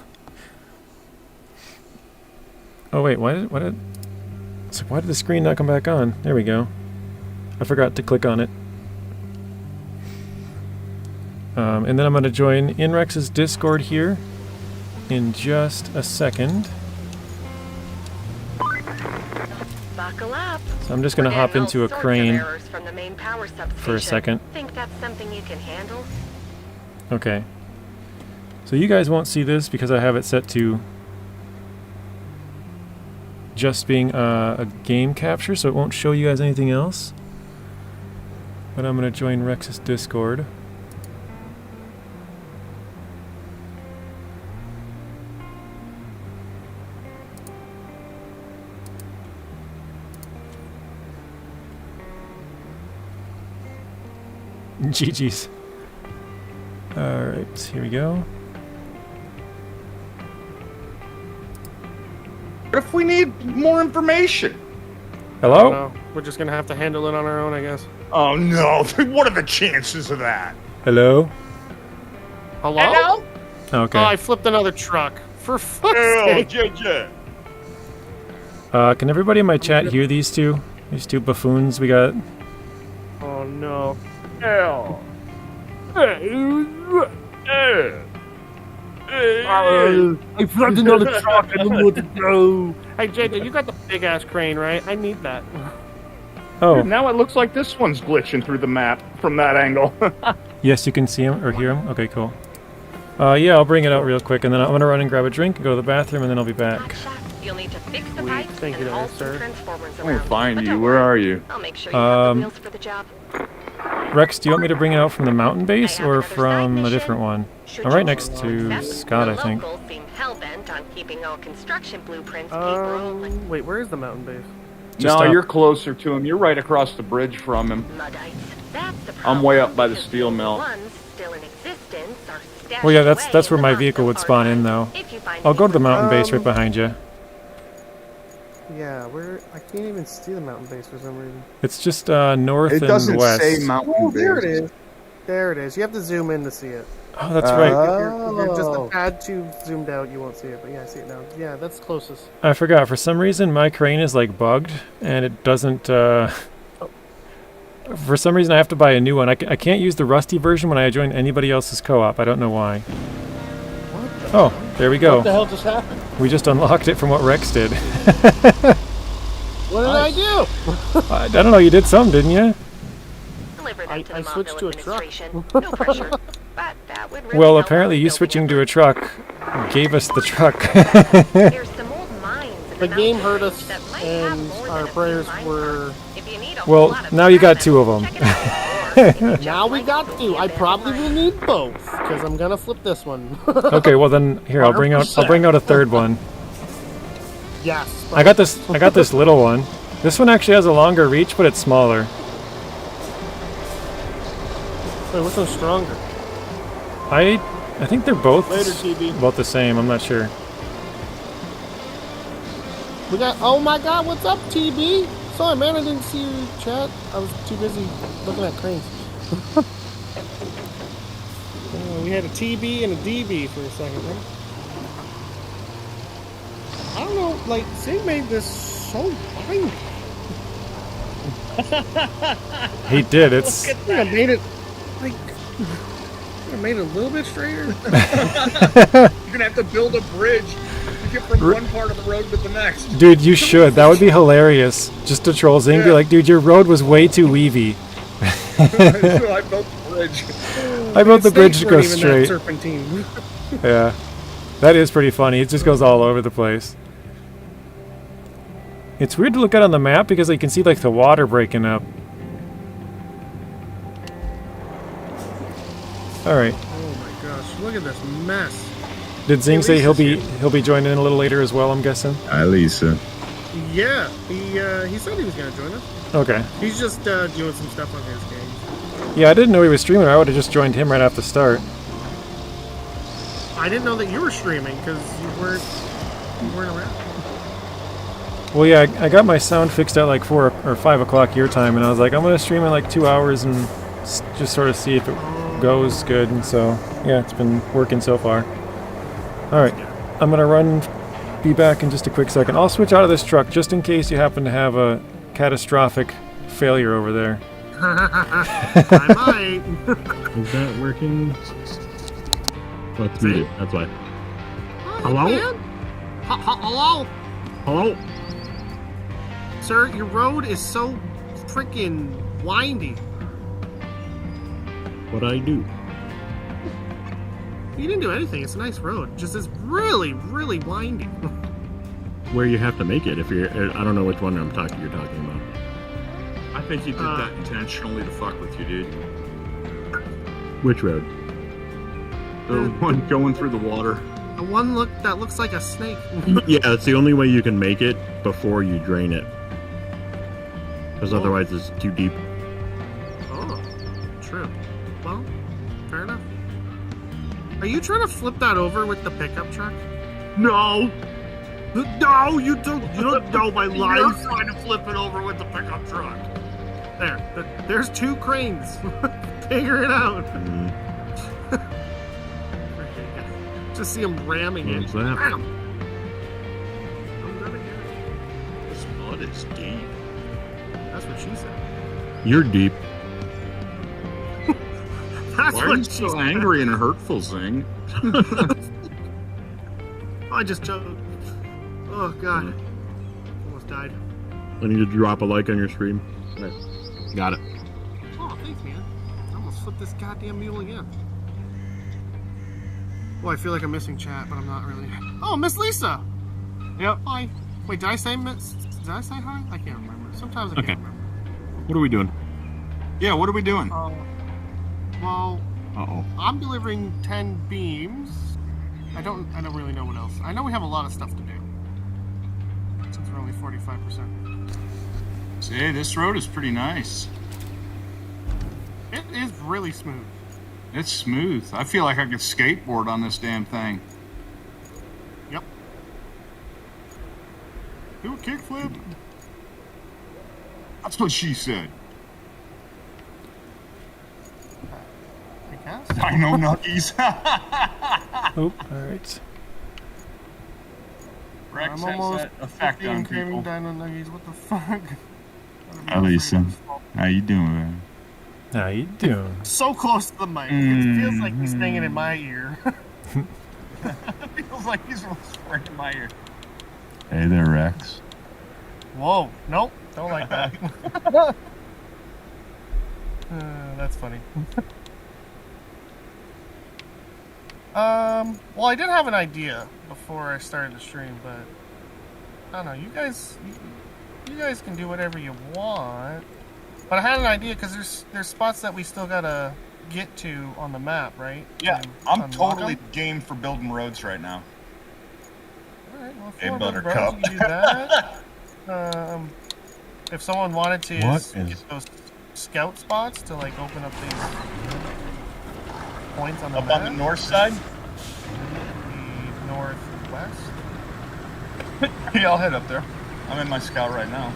Oh wait, why did the screen not come back on? There we go. I forgot to click on it. And then I'm going to join Inrex's Discord here in just a second. Buckle up. So I'm just going to hop into a crane from the main power substation. for a second. Think that's something you can handle? Okay. So you guys won't see this because I have it set to just being a game capture, so it won't show you guys anything else. But I'm going to join Rex's Discord. GG's. Alright, here we go. What if we need more information? Hello? No, we're just gonna have to handle it on our own, I guess. Oh no, what are the chances of that? Hello? Hello? Okay. Oh, I flipped another truck. For fuck's Oh, sake. yeah. Can everybody in my chat hear these two? These two buffoons we got? Oh no. Hell. I flipped another truck. I don't know what to do. Hey, JJ, you got the big ass crane, right? I need that. Oh, Now it looks like this one's glitching through the map from that angle. yes, you can see him or hear him? Okay, cool. Yeah, I'll bring it out real quick, and then I'm gonna run and grab a drink and go to the bathroom, and then I'll be back. You'll need to fix the Sweet. pipes Thank you and there, haul some sir. transformers I'm gonna around. find But you. don't Where worry, are you? I'll make sure you have the wheels for the job. Rex, do you want me to bring it out from the mountain base I have or another side from a mission. different one? Should I'm right you next choose to that, Scott, the I think. locals seem hell-bent on keeping all construction blueprints keep rolling. Wait, where is the mountain base? Just No, up. you're closer to him. You're right across the bridge from him. Luddites. That's the I'm way problem, up by the because steel the mill. ones still in existence are stashed Well, yeah, that's away where in my the vehicle would box spawn in, archive. though. If you find I'll go to the anything mountain base right Um, behind you. Yeah, where I can't even see the mountain base for some reason. It's just north It and doesn't west. say mountain Oh, there it base. is. There it is. You have to zoom in to see it. Oh, that's right. If you're just a pad tube zoomed out, you won't see it. But yeah, I see it now. Yeah, that's closest. I forgot. For some reason, my crane is like bugged, and it doesn't. For some reason, I have to buy a new one. I can't use the rusty version when I join anybody else's co-op. I don't know why. Oh, there we go. What the hell just happened? We just unlocked it from what Rex did. What did I do? I don't know. You did some, didn't you? Deliver them to the I switched Mobville to a truck. administration. No pressure. But that would really Well, help apparently us you build switching to more. a truck gave us the truck. There's some old mines in The game mountain hurt range us, that might have and more our than a few prayers mine were. parts. If you need a Well, whole lot of now you got scrap, two of 'em. check it out. Or if you just Now we like got to to. be I a bit probably more- will need both because I'm gonna flip this one. Okay, well then here I'll bring out 100%. a third one. Yes. I got this little one. This one actually has a longer reach, but it's smaller. Wait, which one's stronger? I think they're both Later, TB. about the same. I'm not sure. We got. Oh my God! What's up, TB? Sorry, man. I didn't see your chat. I was too busy looking at cranes. We had a TB and a DB for a second, right? I don't know. Like, Sig made this so bindy. He did. It's I think I made it like. I made it a little bit straighter. You're gonna have to build a bridge to get from one part of the road to the next. dude. You should. That would be hilarious. Just to troll Zing, be Yeah. like, dude, your road was way too weavy. So I built the bridge. I built the bridge to Mistakes go weren't even that straight. Serpentine. Yeah, that is pretty funny. It just goes all over the place. It's weird to look at on the map because you can see like the water breaking up. All right. Oh my gosh! Look at this mess. Did Zing say he'll Lisa's be joining in a little later as well? I'm guessing. Hi, Lisa. Yeah, he said he was gonna join us. Okay. He's just doing some stuff on his game. Yeah, I didn't know he was streaming. I would have just joined him right off the start. I didn't know that you were streaming because you weren't around. Well, yeah, I got my sound fixed at like 4 or 5 o'clock your time, and I was like, I'm gonna stream in like 2 hours and just sort of see if it goes good. And so, yeah, it's been working so far. All right, I'm gonna run. Be back in just a quick second. I'll switch out of this truck just in case you happen to have a catastrophic failure over there. I might. Is that working? Oh, it's muted. That's why. Hello? Man? Hello? Hello? Sir, your road is so freaking windy. What'd I do? You didn't do anything. It's a nice road. Just it's really, really windy. Where you have to make it if you're... I don't know which one you're talking about. I think he did that intentionally to fuck with you, dude. Which road? The one going through the water. The one that looks like a snake. Yeah, it's the only way you can make it before you drain it. Because otherwise it's too deep. Oh, true. Well, fair enough. Are you trying to flip that over with the pickup truck? No! No, you don't know my You're life! trying to flip it over with the pickup truck. There's two cranes. Figure it out. Just see him ramming it. What's that? Bam! This mud is deep. That's what she said. You're deep. That's Why are what you she so said. angry and hurtful, Zing? I just choked. Oh god. Almost died. I need to drop a like on your stream. Got it. Oh, thanks, man. I almost flipped this goddamn mule again. Well, I feel like I'm missing chat, but I'm not really. Oh, Miss Lisa! Yep. Hi. Wait, did I say Miss? Did I say hi? I can't remember. Sometimes I Okay. can't remember. What are we doing? Yeah, what are we doing? Well, Uh-oh. I'm delivering 10 beams. I don't really know what else. I know we have a lot of stuff to do. Since we're only 45%. See, this road is pretty nice. It is really smooth. It's smooth. I feel like I could skateboard on this damn thing. Yep. Do a kickflip. That's what she said. I guess. I know nuggies. Oh, all right. Rex I'm has almost that effect 50 on and craving people. dino nuggies. What the fuck? Ellison, how you doing, man? How you doing? So close to the mic. It feels like he's singing in my ear. It feels like he's whispering in my ear. Hey there, Rex. Whoa. Nope. Don't like that. That's funny. Well, I did have an idea before I started the stream, but I don't know. You guys can do whatever you want. But I had an idea because there's spots that we still gotta get to on the map, right? Yeah, And I'm unlock totally 'em? game for building roads right now. All right, well, if Hey, you want to build Buttercup. roads, you can do that. If someone wanted to get those scout spots to like open up these points on the Up map. on the north side? The northwest. Yeah, I'll head up there. I'm in my scout right now.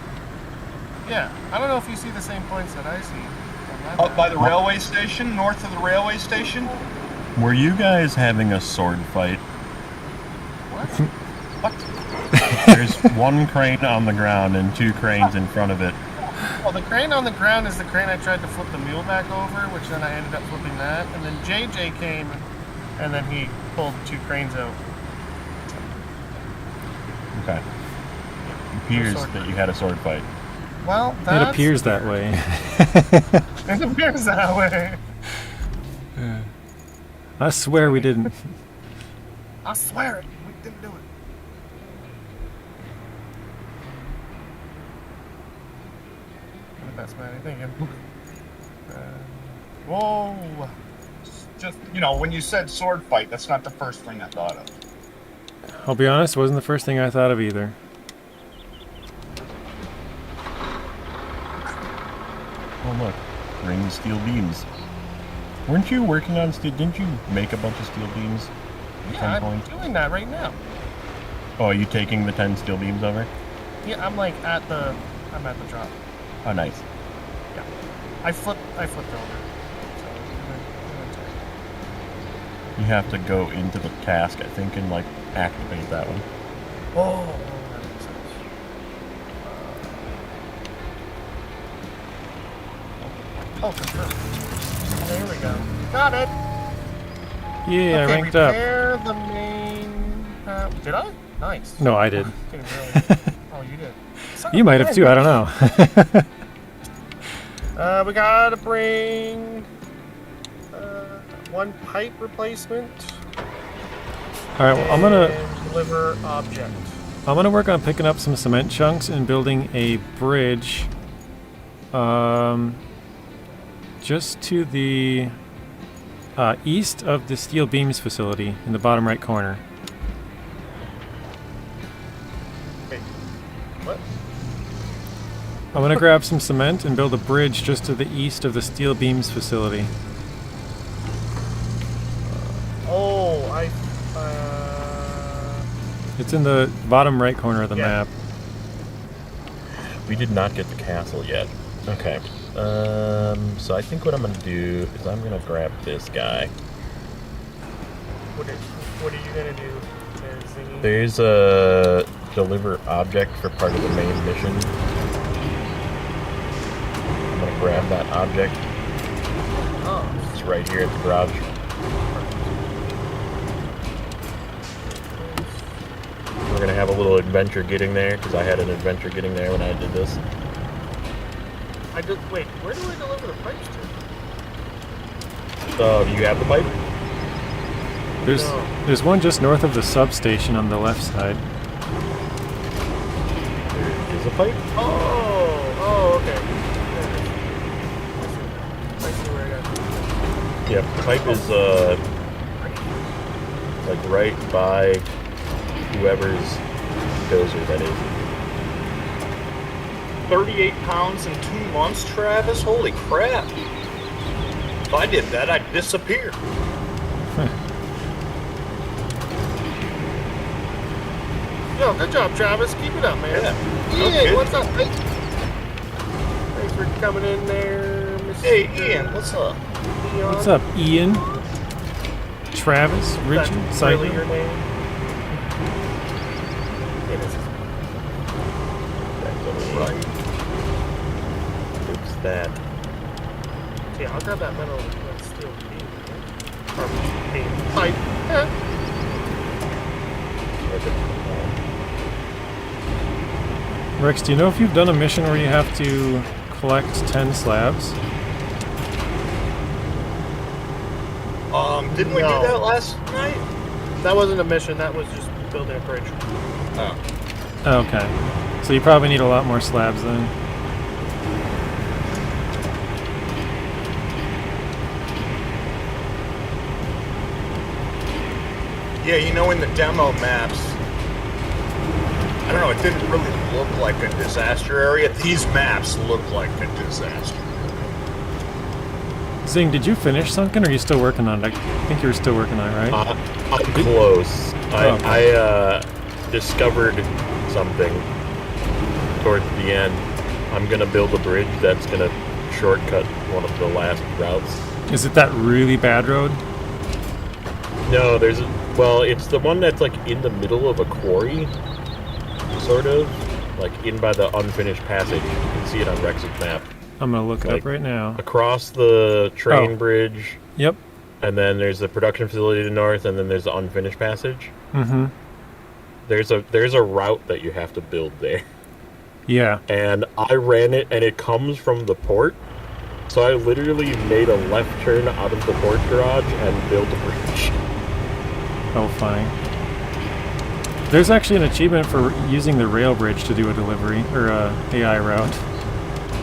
Yeah, I don't know if you see the same points that I see. on that Up by map. the railway station, north of the railway station? Were you guys having a sword fight? What? What? There's one crane on the ground and two cranes in front of it. Well, the crane on the ground is the crane I tried to flip the mule back over, which then I ended up flipping that. And then JJ came, and then he pulled two cranes out. Okay. It appears that you had a sword fight. Well, It that's... appears that way. It appears that way. I swear we didn't. I swear it. We didn't do it. What that's Maddie thinking. Whoa. Just, you know, when you said sword fight, that's not the first thing I thought of. I'll be honest, wasn't the first thing I thought of either. Oh look, ring steel beams. Weren't you working on steel? Didn't you make a bunch of steel beams? Yeah, 10 I'm point? doing that right now. Oh, are you taking the 10 steel beams over? Yeah, I'm like at the drop. Oh, nice. Yeah, I flipped over. So, You have to go into the task, I think, and like activate that one. oh, that makes sense. Oh, for sure. There we go. Got it. Yeah, I Okay, ranked up. repair the main. Did I? Nice. No, I did. Didn't realize. Oh, you did. Son You of might a have too, I don't know. We gotta bring one pipe replacement. Alright, well, I'm gonna and deliver object. work on picking up some cement chunks and building a bridge just to the east of the steel beams facility in the bottom right corner. Wait, what? I'm gonna grab some cement and build a bridge just to the east of the steel beams facility. Oh, It's in the bottom right corner of the Yeah. map. We did not get the castle yet. Okay. So I think what I'm gonna do is I'm gonna grab this guy. what are you gonna do? Thingy? There's a deliver object for part of the main mission. I'm gonna grab that object. Oh, It's right here at the garage. We're gonna have a little adventure getting there because I had an adventure getting there when I did this. wait, where do I deliver the pipes to? So do you have the pipe? There's one just north of the substation on the left side. There is a pipe. Oh, okay. I see where I got it. Yeah, the pipe is like right by whoever's dozer that is. 38 pounds in 2 months, Travis? Holy crap. If I did that, I'd disappear. Yo, good job, Travis. Keep it up, man. Yeah. Ian, Okay. what's up, mate? Thanks for coming in there, Mr. Hey, Ian, what's up? Leon. What's up, Ian? Travis? Richard? That's really Simon? your name? It is. That's on the right. that. Yeah, I'll grab that metal and steel beam. Or beam. Pipe. Rex, do you know if you've done a mission where you have to collect 10 slabs? Didn't we do No. that last night? That wasn't a mission, that was just building a bridge. Oh. Okay. So you probably need a lot more slabs then. Yeah, you know, in the demo maps, I don't know, it didn't really look like a disaster area. These maps look like a disaster. Zing, did you finish Sunken or are you still working on it? I think you were still working on it, right? I'm close. okay. I discovered something towards the end. I'm gonna build a bridge that's gonna shortcut one of the last routes. Is it that really bad road? No, well, it's the one that's like in the middle of a quarry, sort of, like in by the unfinished passage. You can see it on Rex's map. I'm gonna look it up right now. Across the train bridge. Yep. And then there's the production facility to the north, and then there's the unfinished passage. Mm-hmm. There's a route that you have to build there. Yeah. And I ran it, and it comes from the port. So I literally made a left turn out of the port garage and built a bridge. Oh, fine. There's actually an achievement for using the rail bridge to do a delivery, or a AI route.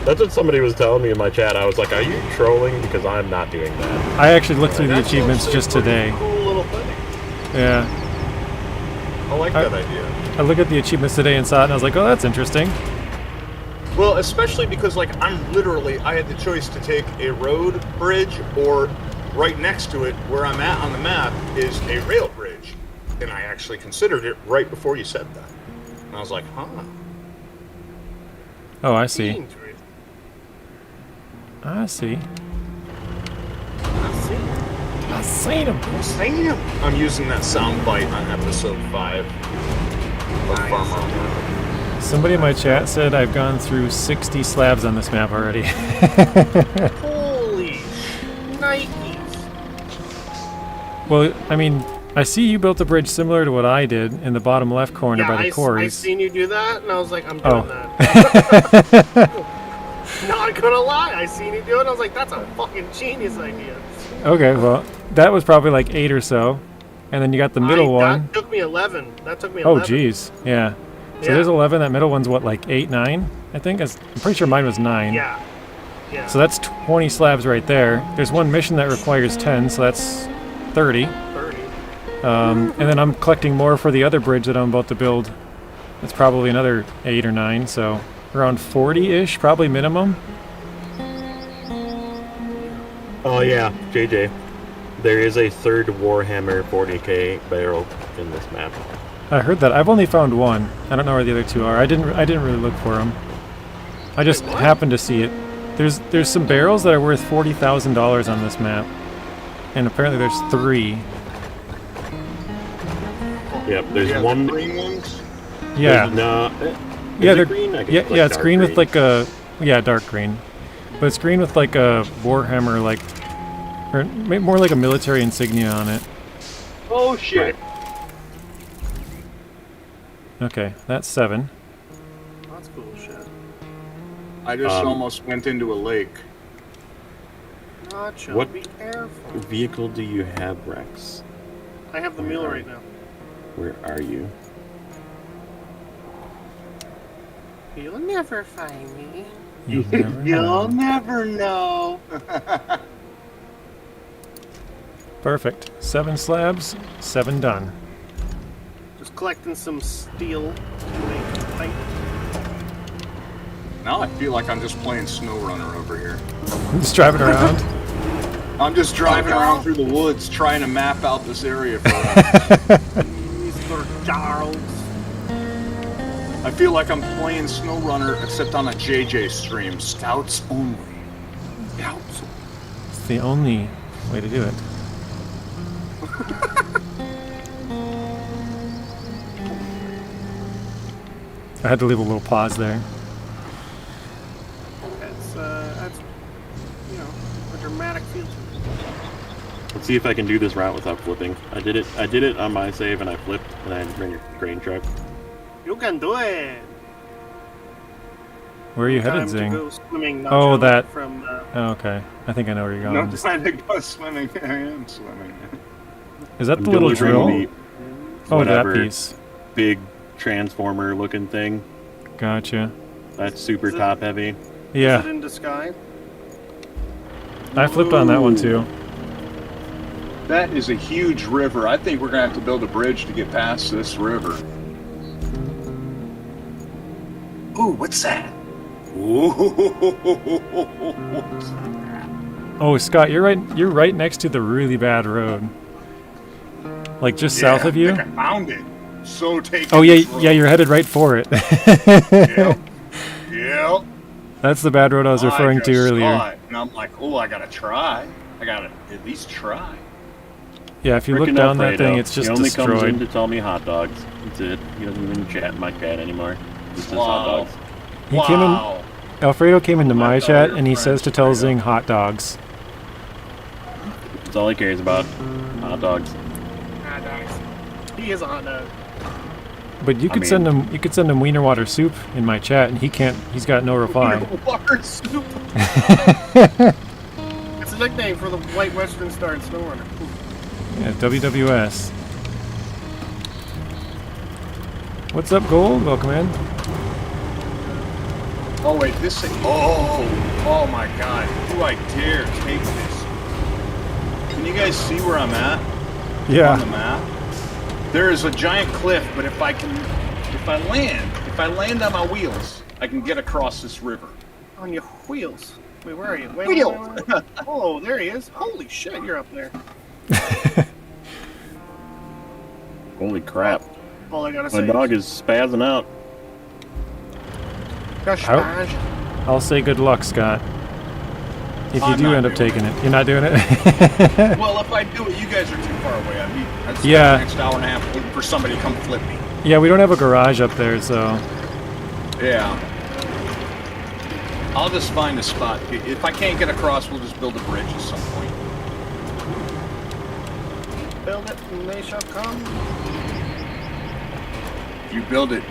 That's what somebody was telling me in my chat. I was like, are you trolling? Because I'm not doing that. I actually looked through the achievements just today. Cool little thing. Yeah. I like that idea. I looked at the achievements today and saw it, and I was like, oh, that's interesting. Well, especially because, like, I had the choice to take a road bridge or right next to it, where I'm at on the map, is a rail bridge. And I actually considered it right before you said that. And I was like, huh. Oh, I see. Interesting. I see. I see him. I'm using that sound bite on episode 5 of Farmer. Somebody in my chat said I've gone through 60 slabs on this map already. Holy Nikes. Well, I mean, I see you built a bridge similar to what I did in the bottom left corner by the I quarries. seen you do that, and I was like, I'm Oh. doing that. Not gonna lie, I seen you do it, I was like, that's a fucking genius idea. Okay, well, that was probably like 8 or so. And then you got the middle one. That took me 11. That took me Oh, 11. geez. Yeah. So Yeah. there's 11. That middle one's what, like 8, 9? I think. I'm pretty sure mine was 9. Yeah. Yeah. So that's 20 slabs right there. There's one mission that requires 10, so that's 30. 30. And then I'm collecting more for the other bridge that I'm about to build. That's probably another 8 or 9, so around 40-ish, probably minimum. Oh yeah, JJ. There is a third Warhammer 40k barrel in this map. I heard that. I've only found one. I don't know where the other two are. I didn't really look for them. I just happened to see it. There's some barrels that are worth $40,000 on this map, and apparently there's 3. Yep, there's one. Green ones? Yeah. Yeah, they're green. yeah, it's green with like a dark green, but it's green with like a Warhammer or more like a military insignia on it. Oh shit. Okay, that's 7. That's cool shit. I just almost went into a lake. Nacho, What- be careful. vehicle do you have, Rex? I have the mule right now. Where are you? You'll never find me. You never know. never know. Perfect. 7 slabs, 7 done. Just collecting some steel to make pipe. Now I feel like I'm just playing SnowRunner over here. Just driving around. I'm just driving around through the woods trying to map out this area for us. Mr. Charles. I feel like I'm playing SnowRunner except on a JJ stream. Scouts only. Scouts. It's the only way to do it. I had to leave a little pause there. That's Let's see if I can do this route without flipping. I did it on my save and I flipped and I had to bring a grain truck. You can do it. Where are you headed, Time to Zing? go swimming, Nacho, Oh, that. from Oh, okay. I think I know where you're No going. time to go swimming. I am swimming. Is that I'm the little delivering drill? the Oh, that whatever piece. big transformer looking thing. Gotcha. That's super Is it- top heavy. Is Yeah, it in the sky? I flipped on that one too. That is a huge river. I think we're gonna have to build a bridge to get past this river. Ooh, what's that? Ooh. Oh, Scott, you're right next to the really bad road. Like just south of I you. think I found it. So take. Oh yeah, you're headed right for it. Yep. Yep. That's the bad road I was referring to I just earlier. saw it, and I'm like, oh, I gotta try. I gotta at least try. Yeah, if you look Frickin' down that Alfredo. thing, it's just he only comes in destroyed. to tell me hot dogs. That's it. He doesn't even chat in my chat anymore. Just says hot Wow. dogs. He came in. Wow. Alfredo came into I my thought chat you were and he friends says to tell straight up. Zing hot dogs. That's all he cares about. Hot dogs. Ah, nice. He is a hot dog. But you I could mean- send him wiener water soup in my chat and he can't. He's got no reply. Water soup. It's a nickname for the White Western Star and Snow Runner. Yeah, WWS. What's up, Gold? Welcome in. Oh wait, this thing. Oh my God! Do I dare take this? Can you guys see where I'm at on the Yeah. map? There is a giant cliff, but if I land on my wheels, I can get across this river. On your wheels. Wait, where are you? Wait, Wheel. wait, wait. Oh, there he is. Holy shit, you're up there. Holy crap. All I gotta My say dog is... is spazzing out. Gosh, How- Raj. I'll say good luck, Scott. If you I'm do not end up doing taking it, you're not doing it. Well, if I do it, you guys are too far away. I'd spend Yeah. the next hour and a half waiting for somebody to come flip me. Yeah, we don't have a garage up there, so Yeah. I'll just find a spot. If I can't get across, we'll just build a bridge at some point. Build it and they shall come. If you build it,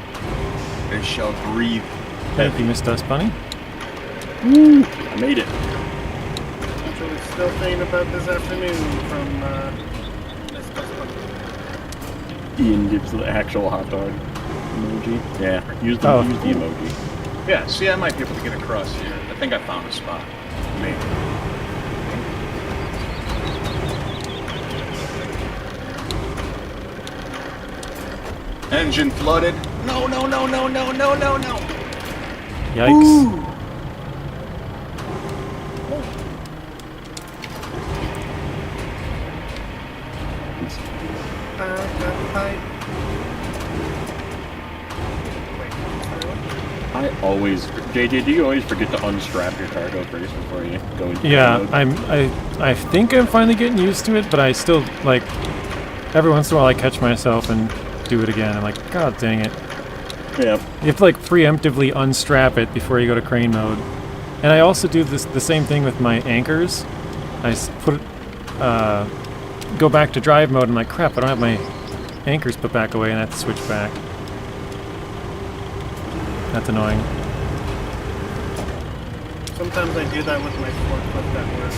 they shall breathe. thank you, Miss Dust Bunny. I made it. Actually, still thinking about this afternoon from this one. Ian gives the actual hot dog emoji. Yeah, use the emoji. Yeah, see, I might be able to get across here. I think I found a spot. Maybe. Engine flooded. No, no, no, no, no, no, no, no. Yikes. I always, JJ, do you always forget to unstrap your cargo first before you go into Yeah, mode? I think I'm finally getting used to it, but I still like every once in a while I catch myself and do it again. I'm like, God dang it! Yeah. You have to like preemptively unstrap it before you go to crane mode. And I also do the same thing with my anchors. I go back to drive mode and I'm like, crap, I don't have my anchors put back away, and I have to switch back. That's annoying. Sometimes I do that with my forklift at work.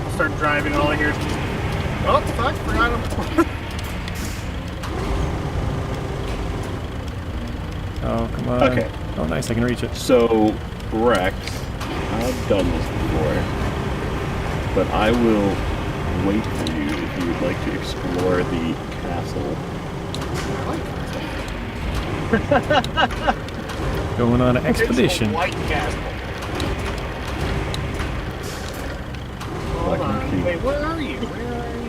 I'll start driving, all I hear is, oh, fuck, forgot him. Oh, come on. Okay. Oh, nice, I can reach it. So, Rex, I've done this before, but I will wait for you if you would like to explore the castle. Going on an expedition. White castle. Hold on. Wait, where are you?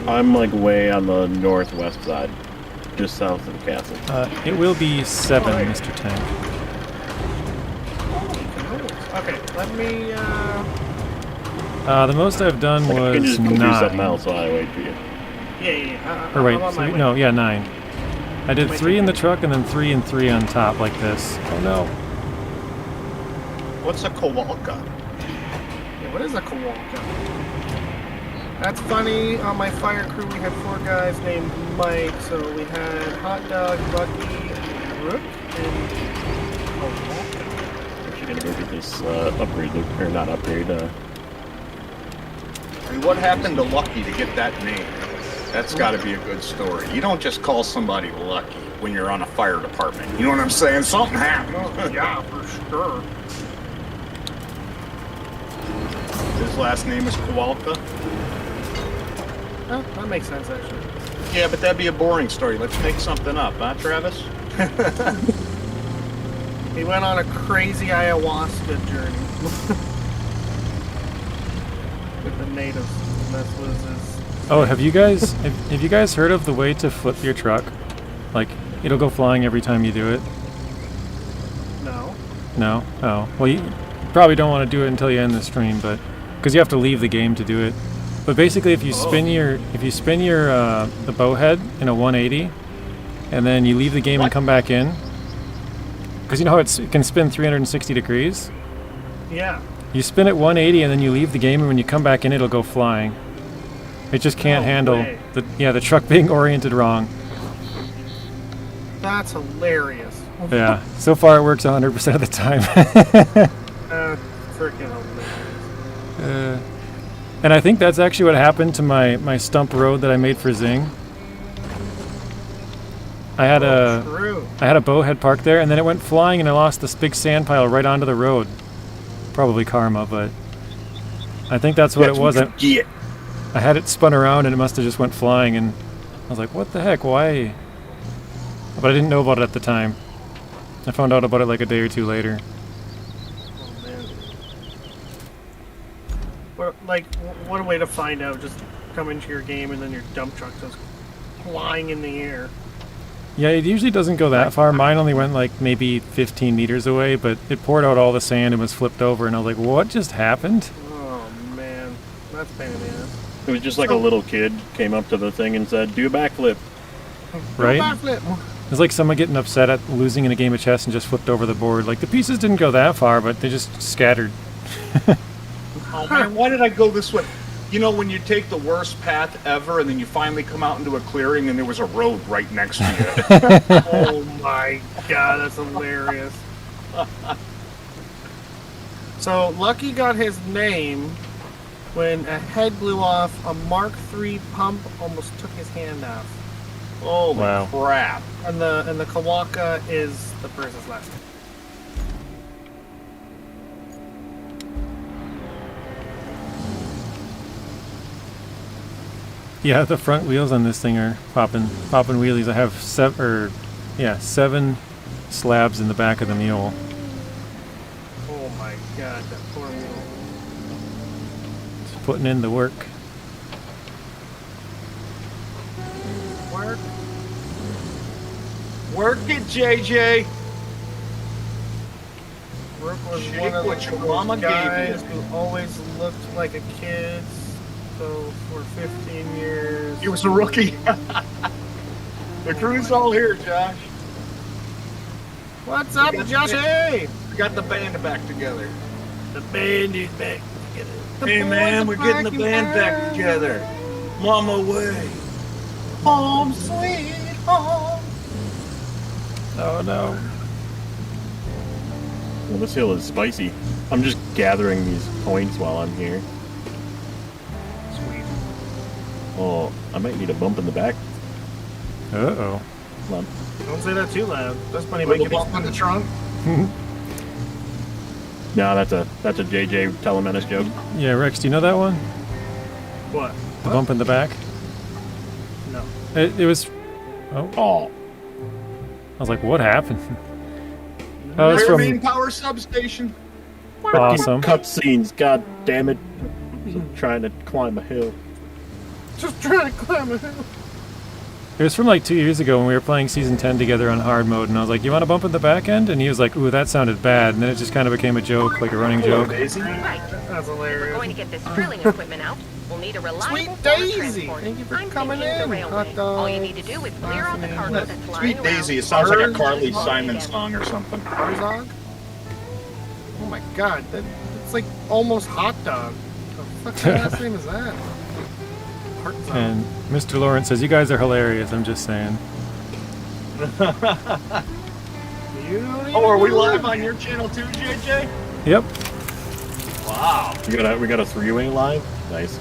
I'm like way on the northwest side, just south of the castle. It will be 7, Mr. Tank. Okay, let me, The most I've done Like, I can was just go do something 9. else while I wait for you. yeah. Or wait, I'm on my way. no, yeah, 9. I did 3 in the truck and then 3 and 3 on top like this. Oh no. What's a Kowalka? what is a Kowalka? That's funny. On my fire crew, we had 4 guys named Mike. So we had Hot Dog, Lucky, Rook, and Kowalka. Actually gonna go get this upgrade, or not upgrade, And what happened to Lucky to get that name? That's got to be a good story. You don't just call somebody Lucky when you're on a fire department. You know what I'm saying? Something happened. Oh, yeah, for sure. His last name is Kowalka. Oh, that makes sense, actually. Yeah, but that'd be a boring story. Let's make something up, huh, Travis? He went on a crazy ayahuasca journey with the natives. That was his. Oh, have you guys heard of the way to flip your truck? Like, it'll go flying every time you do it. No. No? Oh. Well, you probably don't want to do it until you end the stream, but because you have to leave the game to do it. But basically, if you spin your the bowhead in a 180, and then you leave the game and come back in, because you know how it can spin 360 degrees. Yeah. You spin it 180, and then you leave the game, and when you come back in, it'll go flying. It just can't handle the truck being oriented wrong. That's hilarious. Yeah. So far, it works 100% of the time. Freaking hilarious. And I think that's actually what happened to my stump road that I made for Zing. I had a bowhead parked there, and then it went flying, and I lost this big sand pile right onto the road. Probably karma, but I think that's what it was. I had it spun around, and it must have just went flying, and I was like, "What the heck? Why?" But I didn't know about it at the time. I found out about it like a day or two later. What a way to find out. Just come into your game and then your dump truck goes flying in the air. Yeah, it usually doesn't go that far. Mine only went like maybe 15 meters away, but it poured out all the sand and was flipped over, and I was like, what just happened? Oh, man. That's a pain in the ass. it was just like a little kid came up to the thing and said, do a backflip. Right? Backflip. It's like someone getting upset at losing in a game of chess and just flipped over the board. Like, the pieces didn't go that far, but they just scattered. Oh man, why did I go this way? You know, when you take the worst path ever and then you finally come out into a clearing and there was a road right next to you. Oh my god, that's hilarious. So, Lucky got his name when a head blew off, a Mark III pump almost took his hand off. Holy Wow. crap. And the Kawaka is the person's last name. Yeah, the front wheels on this thing are popping wheelies. I have 7 slabs in the back of the mule. Oh my god, that poor mule. Just putting in the work. Work. Work it, JJ. Rook was Shake one of what your mama those gave you. guys who always looked like a kid. So for 15 years. He was a rookie. The crew's all here, Josh. What's up, Joshy? We got the band back together. The band is back together. Hey man, we're getting the band back together. Mama way. Home sweet home. Oh no. Well, this hill is spicy. I'm just gathering these points while I'm here. Sweet. Oh, I might need a bump in the back. Uh-oh. Come on. Don't say that too loud. That's funny. Little Make it bump in the trunk. No, that's a JJ Telemenace joke. Yeah, Rex, do you know that one? What? The bump in the back? No. It was... Oh, I was like, what happened? Oh, it's from... Karelian power substation. Awesome. cutscenes, god damn it. I'm trying to climb a hill. Just trying to climb a hill. It was from like 2 years ago when we were playing Season 10 together on hard mode, and I was like, you want to bump in the back end? And he was like, ooh, that sounded bad. And then it just kind of became a joke, like a running joke. Daisy. Right. That's We're hilarious. going to get this drilling equipment out. We'll need a reliable Sweet form of Daisy! transport. Thank you for I'm coming thinking the in. railway. Hot All you dogs, need to do is clear out the cargo that's flying Sweet around. Daisy. It sounds like a Bird. Carly Simon song or something. Herzog? Oh my god, that That's like almost hot dog. The fuck's the last name is that? Heart zone. And Mr. Lawrence says, you guys are hilarious, I'm just saying. You don't even Oh, are we know live that. on your channel too, JJ? Yep. Wow. We got a three-way live. Nice.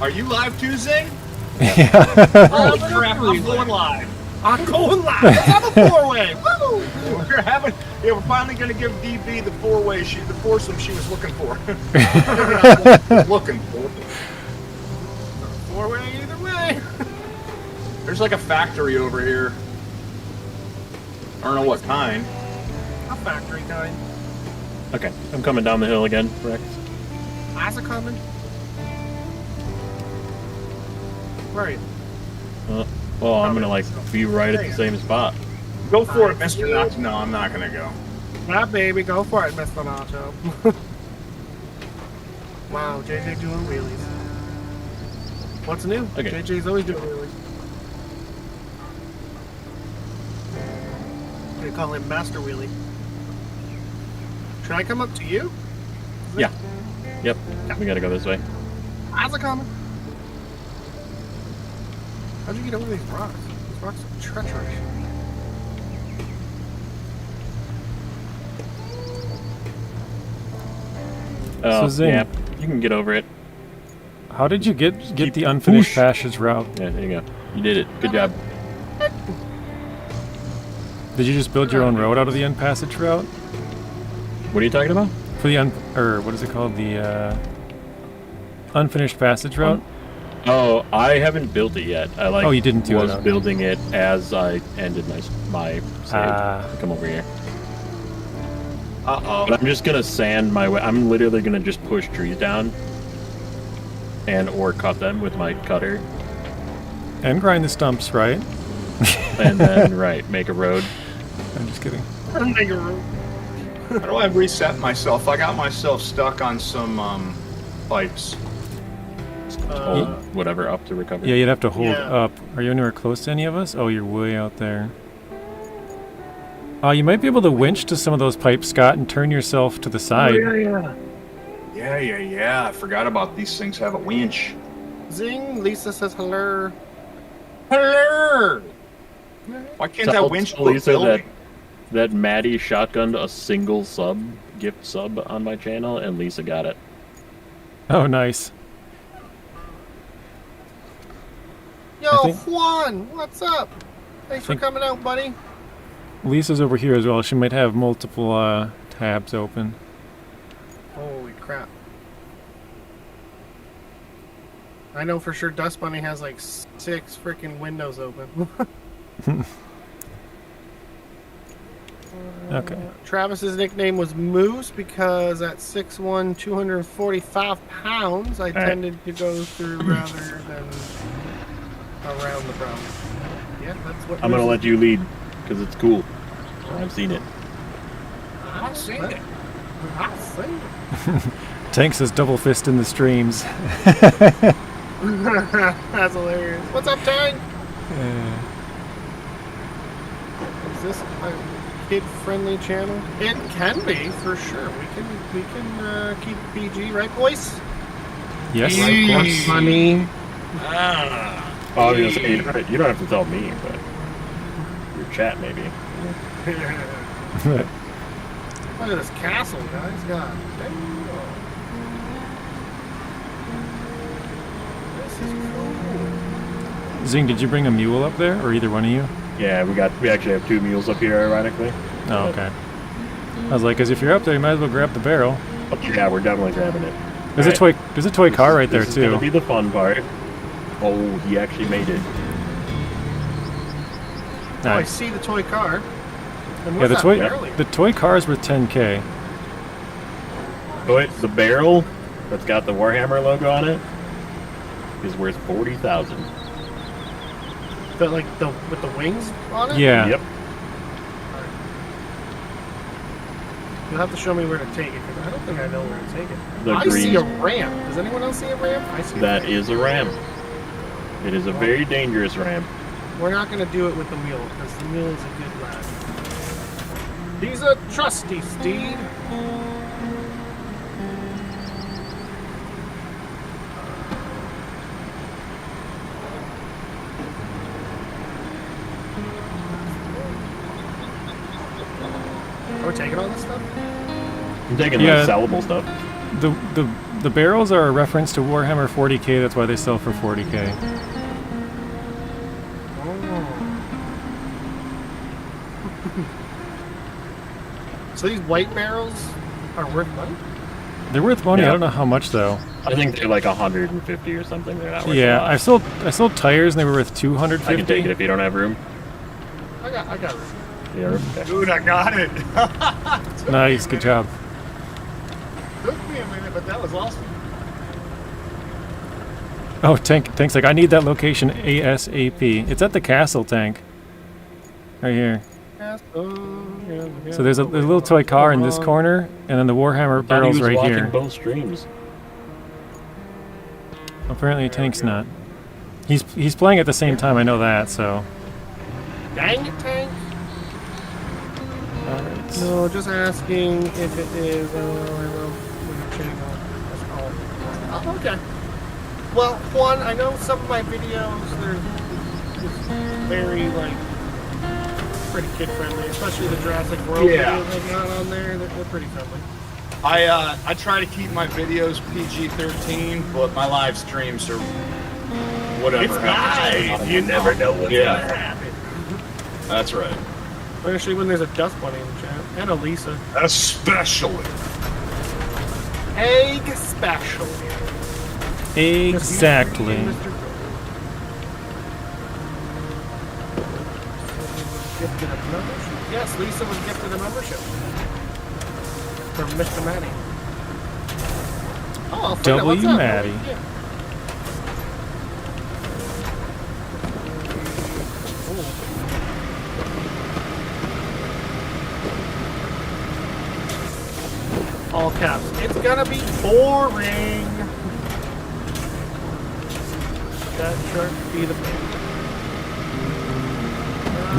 Are you live too, Zing? Yeah. Holy crap, I'm going live. I'm going live. Let's have a four-way. Woo! We're finally going to give DB the four-way, the foursome she was looking for. looking for. Four-way either way. There's like a factory over here. I don't know what kind. A factory kind. Okay, I'm coming down the hill again, Rex. How's it coming? Right. Well, I'm gonna like be right at the same spot. Go for it, Mr. Nacho. No, I'm not going to go. Yeah, baby, go for it, Mr. Nacho. Wow, JJ doing wheelies. What's new? Okay. JJ's always doing wheelies. They call him Master Wheelie. Should I come up to you? Yeah. Yep. We gotta go this way. How's it coming? How'd you get over these rocks? These rocks are treacherous. Oh, Zing, yeah. You can get over it. how did you get keep the unfinished whoosh. passage route? Yeah, there you go. You did it. Good job. Did you just build your own road out of the unpassage route? What are you talking about? For the what is it called? The unfinished passage route? Oh, I haven't built it yet. I like. Oh, you didn't do it, was okay. building it as I ended my save. Come over here. Uh-oh. But I'm just gonna sand my way. I'm literally gonna just push trees down, or cut them with my cutter, And grind the stumps, right? and then make a road. I'm just kidding. How do I reset myself? I got myself stuck on some pipes. Hold whatever up to recover. Yeah, you'd have to hold Yeah. up. Are you anywhere close to any of us? Oh, you're way out there. You might be able to winch to some of those pipes, Scott, and turn yourself to the side. Yeah. I forgot about these things have a winch. Zing, Lisa says hello. Hello! Why can't that winch Tell Lisa building? that Maddie shotgunned a single gift sub on my channel, and Lisa got it. Oh, nice. Yo, I think- Juan, what's up? Thanks for think- coming out, buddy. Lisa's over here as well. She might have multiple tabs open. Holy crap. I know for sure Dust Bunny has like 6 freaking windows open. Okay. Travis's nickname was Moose because at 6'1", 245 pounds, I tended to go through rather than around the problem. Yeah, that's what I'm gonna Moose let you lead, because it's cool. I've seen it. I've seen it. I've seen it. Tank says double fist in the streams. That's hilarious. What's up, Tank? Is this a kid-friendly channel? It can be, for sure. We can keep it PG, right, boys? Yes. What's funny? Oh, I was gonna say, you don't have to tell me, but your chat maybe. Look at this castle, guys. God damn. This is cool. Zing, did you bring a mule up there, or either one of you? Yeah, we actually have 2 mules up here, ironically. Oh, okay. I was like, 'cause if you're up there, you might as well grab the barrel. But yeah, we're definitely grabbing it. There's Alright. a toy car right there This is gonna too. be the fun part. Oh, he actually made it. Oh, I Nice. see the toy car. And Yeah, what's the toy car is worth 10K. But the barrel that's got the Warhammer logo on it is worth 40,000. But like with the wings on it? Yeah. Yep. You'll have to show me where to take it, because I don't think I know where to take it. The I see green- a ramp. Does anyone else see a ramp? I see That a ramp. is a ram. It is a very dangerous ram. We're not going to do it with the mule, because the mule is a good lad. He's a trusty steed. Are we taking all this stuff? I'm taking Yeah. like sellable stuff. The barrels are a reference to Warhammer 40k. That's why they sell for 40k. So these white barrels are worth money? They're worth money. Yeah. I don't know how much though. I think they're like 150 or something. They're not worth a Yeah, lot. I sold tires and they were worth 250. I can take it if you don't have room. I got room. Yeah, okay. Dude, I got it. Nice, good job. Took me a minute, but that was awesome. Oh, Tank's like, I need that location ASAP. It's at the castle, Tank. Right here. So there's a little toy car in this corner, and then the Warhammer Thought he barrels was right watching here. both streams. Apparently Tank's not. He's playing at the same time, I know that, so. Dang it, Tank. Alright. No, just asking if it is. I will. That's all. Oh, okay. Well, Juan, I know some of my videos, they're just very, like, pretty kid-friendly, especially the Jurassic World Yeah. videos I got on there. They're pretty friendly. I try to keep my videos PG-13, but my live streams are whatever happens. You never know what's Yeah. gonna happen. That's right. Especially when there's a Dust Bunny in the chat. And a Lisa. Especially. Egg special. Exactly. Gifted a membership. Yes, Lisa was gifted a membership. From Mr. Maddie. Oh, Frida, what's W. up? Maddie. Yeah. All caps. It's gonna be boring. That shark be the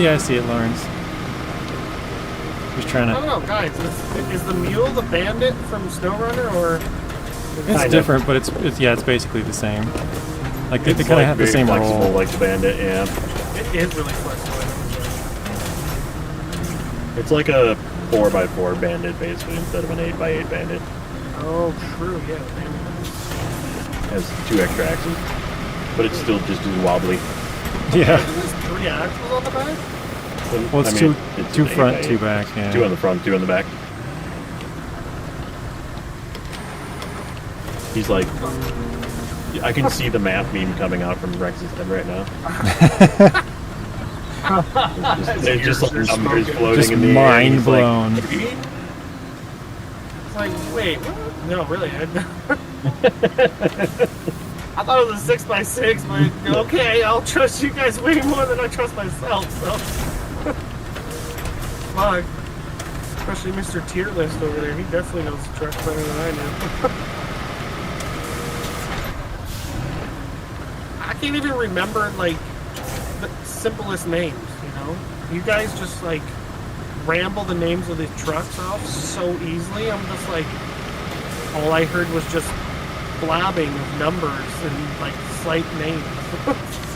Yeah, I see it, Lawrence. Just trying I to. don't know, guys. Is the mule the bandit from SnowRunner, or It's Kind of. different, but it's it's basically the same. Like they It's kind of like have the very same flexible, role. like the bandit. Yeah, it is really flexible? it's like a 4x4 bandit basically instead of an 8x8 bandit. Oh, true. Yeah, the bandit. Has 2 extra axes, but it's still just as wobbly. Yeah. Isn't this 3 axles on the back? Well, it's I two mean, it's two an front, 8x8. 2 back. Yeah. 2 on the front, 2 on the back. He's like, I can see the map meme coming out from Rex's head right now. There's just like numbers floating Just in the air. mind He's like, blown. It's like, wait, what? No, really. I thought it was a 6x6, but okay, I'll trust you guys way more than I trust myself, so. Fuck. Especially Mr. Tier List over there. He definitely knows the truck better than I do. I can't even remember, like, the simplest names, you know? You guys just, like, ramble the names of the trucks off so easily. I'm just like, all I heard was just blabbing of numbers and, like, slight names.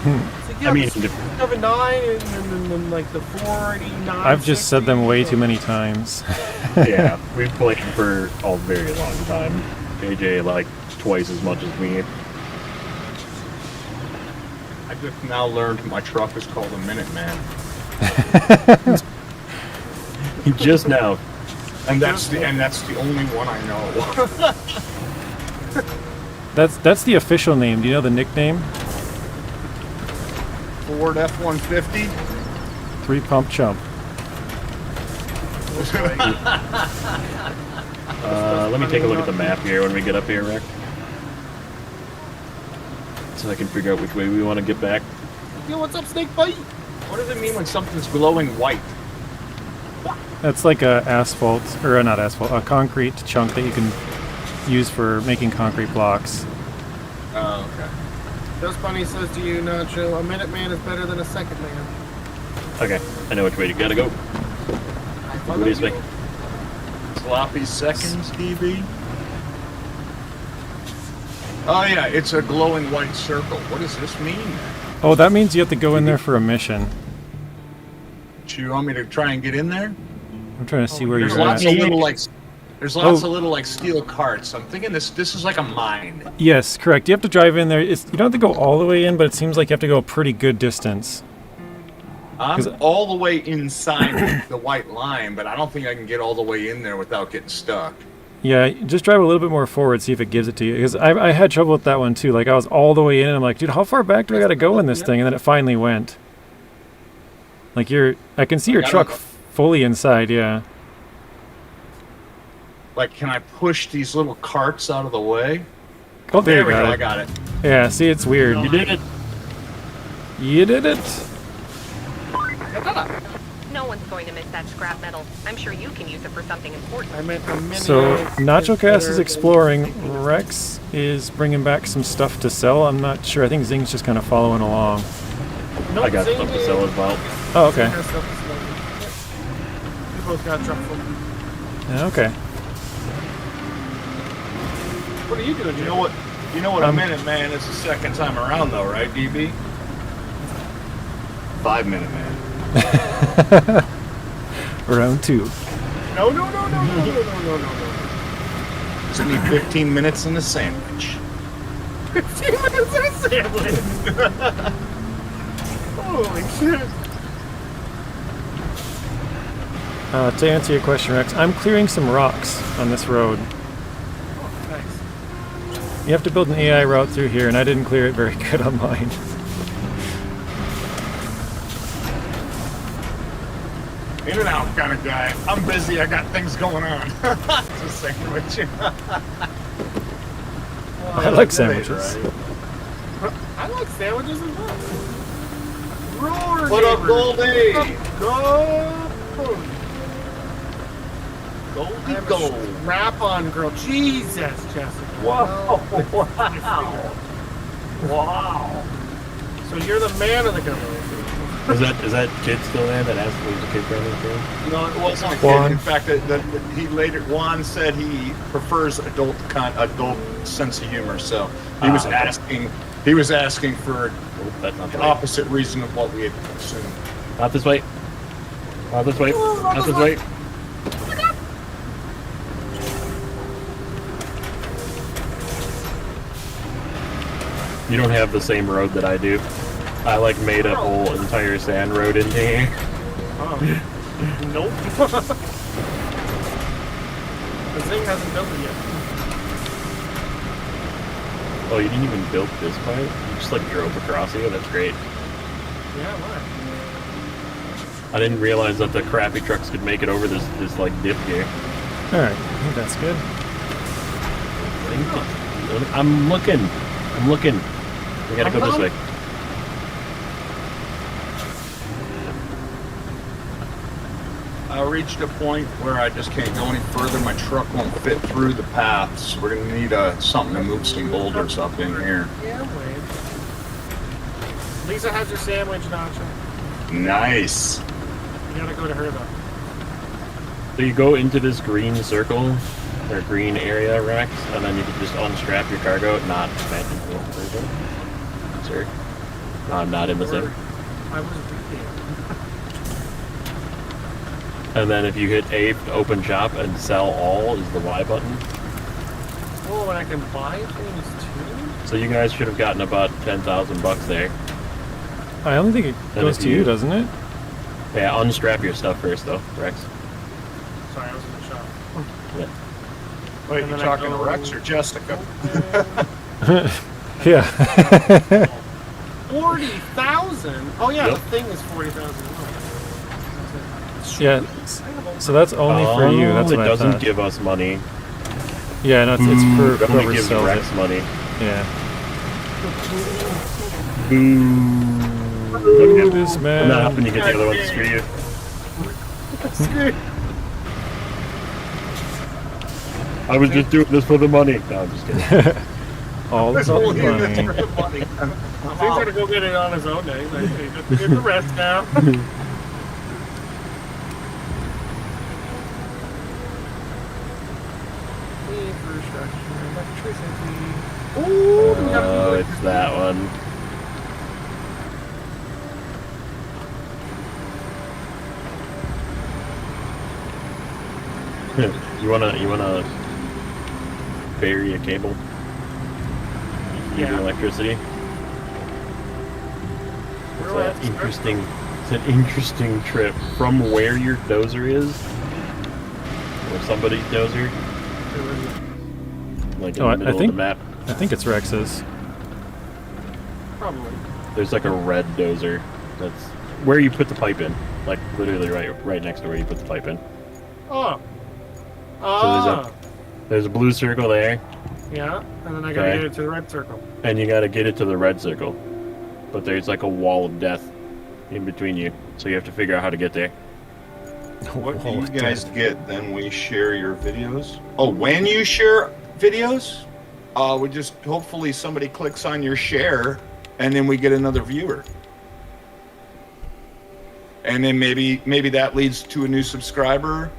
It's like, yeah, I mean, the 79 and then like the 489. I've just said them way too many times. yeah, we've played for a very long time. AJ like twice as much as me. I just now learned my truck is called a Minuteman. Just now. And that's the only one I know. That's the official name. Do you know the nickname? Ford F-150. 3-pump chump. Let me take a look at the map here when we get up here, Rick. So I can figure out which way we want to get back. Yo, what's up, Snake Bite? What does it mean when something's glowing white? That's like a asphalt, or not asphalt, a concrete chunk that you can use for making concrete blocks. Oh, okay. Dust Bunny says to you, Nacho, a minute man is better than a second man. Okay, I know which way you gotta go. What do you think? Sloppy seconds, DB. Oh yeah, it's a glowing white circle. What does this mean? Oh, that means you have to go in there for a mission. Do you want me to try and get in there? I'm trying to see where There's you're lots at. of little Oh. little like steel carts. I'm thinking this is like a mine. Yes, correct. You have to drive in there. You don't have to go all the way in, but it seems like you have to go a pretty good distance. I'm all the way inside the white line, but I don't think I can get all the way in there without getting stuck. Yeah, just drive a little bit more forward, see if it gives it to you. Because I had trouble with that one too. Like I was all the way in, and I'm like, dude, how far back do I got to go in this thing? And then it finally went. Like I can see your truck fully inside. Yeah. Like, can I push these little carts out of the way? Oh, there we you go. go. I got it. Yeah. See, it's weird. You did it. You did it. No one's going to miss that scrap metal. I'm sure you can use it for something important. I meant a mini. So NachoCast is exploring. Rex is bringing back some stuff to sell. I'm not sure. I think Zing's just kind of following along. Nope, I got Zing stuff to sell as well. Oh, okay. Zing has stuff to sell. We both got truck full. Yeah, okay. What are you doing? You know what? A minute man is the second time around, though, right, DB? 5 minute man. Round 2. No. Just need 15 minutes and a sandwich. 15 minutes and a sandwich. Holy shit. To answer your question, Rex, I'm clearing some rocks on this road. Oh, nice. You have to build an AI route through here, and I didn't clear it very good on mine. In and out kind of guy. I'm busy. I got things going on. It's a sandwich. I like sandwiches. I like sandwiches as well. Roar, What up, Goldie? Go. Goldie gold. Wrap on, girl. Jesus, Jessica. Wow. Wow. Wow. So you're the man of the company. Is that kid still there that asked me to keep running through? No, it wasn't a Juan. kid. In fact, Juan said he prefers adult sense of humor. So he was okay. He was asking for That's not the the way. opposite reason of what we had assumed. Not this way. Not this way. Not this way. You don't have the same road that I do. I like made a whole entire sand road into here. Nope. The Zing hasn't built it yet. Oh, you didn't even build this part? You just like drove across here? That's great. Yeah, why? I didn't realize that the crappy trucks could make it over this like dip here. Alright, I think that's good. I'm looking. We gotta go this way. I reached a point where I just can't go any further. My truck won't fit through the paths. We're gonna need something to move some boulders up in here. Yeah, wait. Lisa has your sandwich, Nacho. Nice. You gotta go to her though. So you go into this green circle, or green area, Rex, and then you can just unstrap your cargo, not smashing the version. Sir. No, I'm not in the sim. I was reading. And then if you hit A to open shop and sell all is the Y button. Oh, and I can buy things too? So you guys should have gotten about 10,000 bucks there. I only think it Then goes if to you, doesn't it? Yeah, unstrap your stuff first though, Rex. Sorry, I was in the shop. Yeah. Wait, And you then I talking to go- Rex or Jessica? Yeah. 40,000? Oh yeah, Yep. the thing is 40,000. Yeah. So that's only for you. That's it what I doesn't thought. give us money. Yeah, no, it's for It only whoever gives sells Rex it. money. Yeah. Boo. Look at this I'm man. not helping you get the other one to screw you. I was just doing this for the money. No, I'm just kidding. All the money. He's gonna go get it on his own day. Like, hey, just get the rest now. Infrastructure, electricity. Oh, it's that one. You wanna bury a cable? Yeah. Using electricity. Where do I have to start? It's an interesting trip from where your dozer is, or somebody's dozer, like in Oh, the I middle think of the map. I think it's Rex's. Probably. There's like a red dozer. That's where you put the pipe in, like literally right next to where you put the pipe in. Oh. So Ah. there's a blue circle there, Yeah, and then I gotta Okay. get it to the red circle. and you gotta get it to the red circle. But there's like a wall of death in between you, so you have to figure out how to get there. What do Oh, you guys get? Then we share your videos. Oh, when you share videos, we just hopefully somebody clicks on your share, and then we get another viewer. And then maybe that leads to a new subscriber.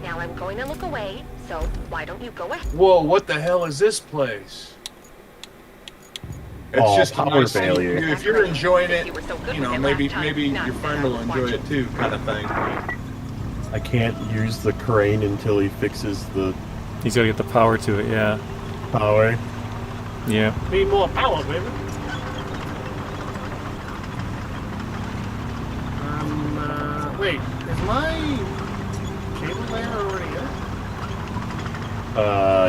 Now I'm going to look away, so why don't you go ahead? Whoa, what the hell is this place? It's Oh, just power nice. failure. If you're enjoying it, You were so good you with know, it maybe last time. maybe Not your friend that will I was enjoy it watching. too, kind of thing. I can't use the crane until he fixes the He's got to get the power to it. Yeah. power. Yeah. Need more power, baby. Wait, is my cable layer already up?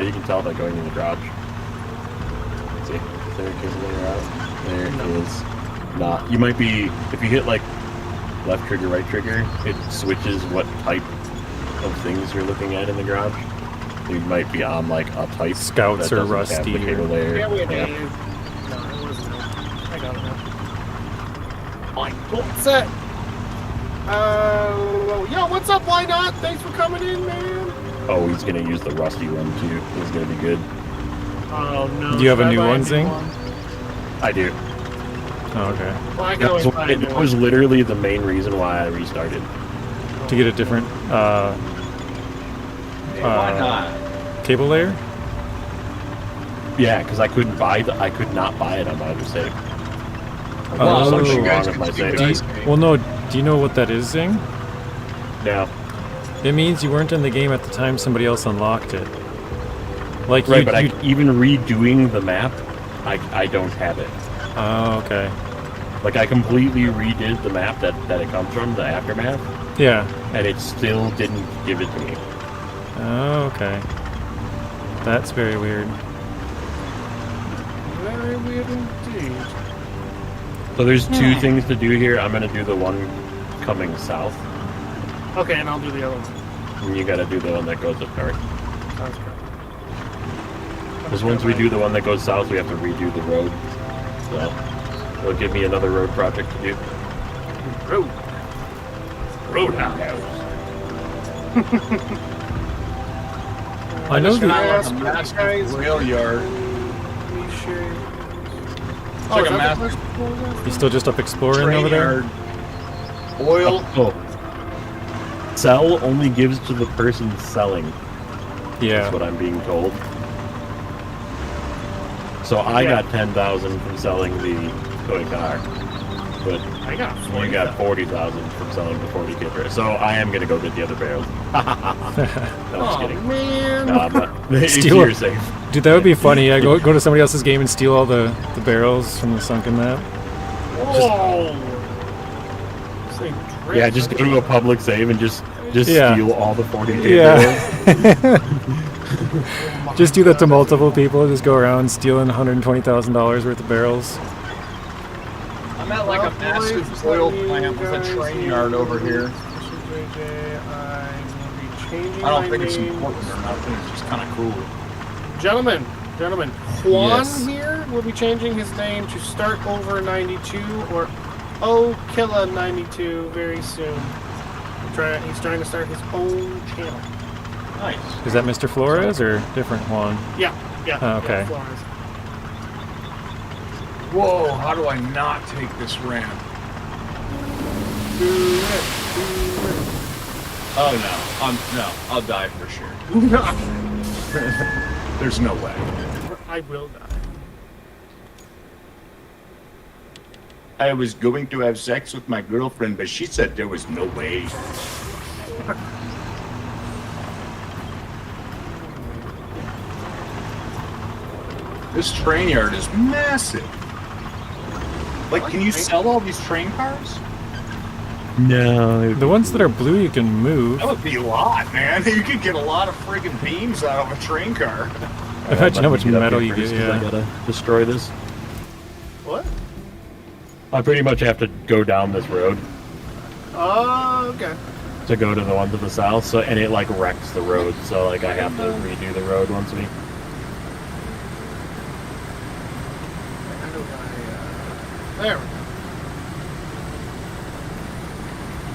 You can tell by going in the garage. Let's see, is there a cable layer out? There is not. You might be, if you hit like left trigger, right trigger, it switches what type of things you're looking at in the garage. You might be on like a type Scouts that or doesn't have Rusty the cable or- layer. Yeah, wait, Yeah. no, it wasn't. I got it now. Fine, cool, set. Yo, what's up? Why not? Thanks for coming in, man. Oh, he's gonna use the rusty one too. He's gonna be good. Oh no. Do you have a should I new buy one, Zing? I do. Oh, okay. Well, I can That always was, buy a new it was one. literally the main reason why I restarted. To get a different Hey, why not? cable layer. Yeah, because I could not buy it on my other save. Oh, Something you wrong guys with can my see save. what I see. Well, no. Do you know what that is, Zing? No. It means you weren't in the game at the time somebody else unlocked it. Like Right, you, but you even redoing the map, I don't have it. Oh, okay. Like I completely redid the map that it comes from, the aftermath, Yeah. and it still didn't give it to me. Oh, okay. That's very weird. Very weird indeed. So there's two things to do here. I'm gonna do the one coming south, Okay, and I'll do the other one. and you gotta do the one that goes up north. Sounds good. Because once we do the one that goes south, we have to redo the road. So it'll give me another road project to do. Road. Roadhouse. I know It's the. not like Yes, a but massive guys- rail yard. We share. It's like a is that the massive first one? You still just up exploring train over there? yard. Oil. Oh. Sell only gives to the person selling. Yeah. That's what I'm being told. So I Yeah. got 10,000 from selling the toy car, but I got you got 40,000 from selling the 40 kipper. So I am gonna go get the other barrels. No, I'm just Oh kidding. man. No, but it's Steal your it. safe. Dude, that would be funny. Yeah, go to somebody else's game and steal all the barrels from the sunken map. Whoa. This thing drips. Yeah, just go to a public save and just Yeah. steal all the 40 kipper. Yeah. Just do that to multiple people. Just go around stealing $120,000 worth of barrels. I'm at like a massive oil plant with a train yard over here. I don't think it's important or not. I think it's just kind of cool. Gentlemen, Juan Yes. here will be changing his name to Start Over 92 or Oh Killa 92 very soon. He's trying to start his own channel. Nice. Is that Mr. Flores or different one? Yeah. Oh, okay. Yeah, Flores. Whoa, how do I not take this ramp? Do it. Oh no, I'll die for sure. There's no way. I will die. I was going to have sex with my girlfriend, but she said there was no way. This train yard is massive. Like, can you sell all these train cars? No. The ones that are blue you can move. That would be a lot, man. You could get a lot of friggin' beams out of a train car. Imagine how much Get up metal here you first, get. 'cause I Yeah. gotta destroy this. What? I pretty much have to go down this road Oh, okay. to go to the one to the south, so and it like wrecks the road, so like I have to redo the road once we. How do I, there we go.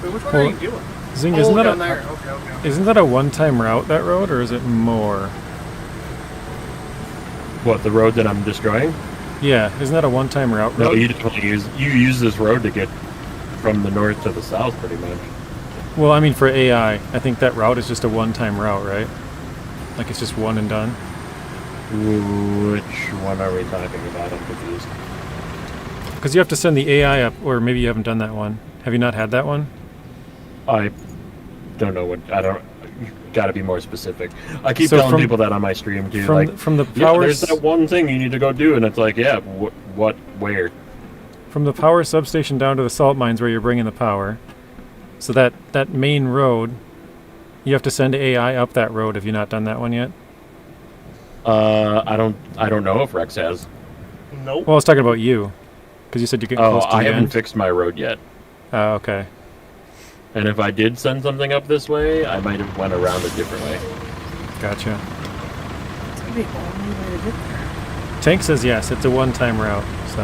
Wait, which one are Well, you doing? Zing, Oh, isn't that down a there. Okay. isn't that a one-time route, that road, or is it more? What, the road that I'm destroying? Yeah, isn't that a one-time route? No, road? you use this road to get from the north to the south, pretty much. Well, I mean, for AI, I think that route is just a one-time route, right? Like it's just one and done. Which one are we talking about? I'm confused. Because you have to send the AI up, or maybe you haven't done that one. Have you not had that one? I don't know what I don't. You gotta be more specific. I keep So telling from- people that on my stream too. From Like, from the yeah, power there's that one thing you need to go do, and it's like, yeah, what, where? from the power substation down to the salt mines where you're bringing the power. So that main road, you have to send AI up that road. Have you not done that one yet? I don't know if Rex has. Nope. Well, I was talking about you, because you said you get Oh, close to I the haven't end. fixed my road yet. Oh, okay. And if I did send something up this way, I might have went around a different way. Gotcha. Tank says yes, it's a one-time route, so.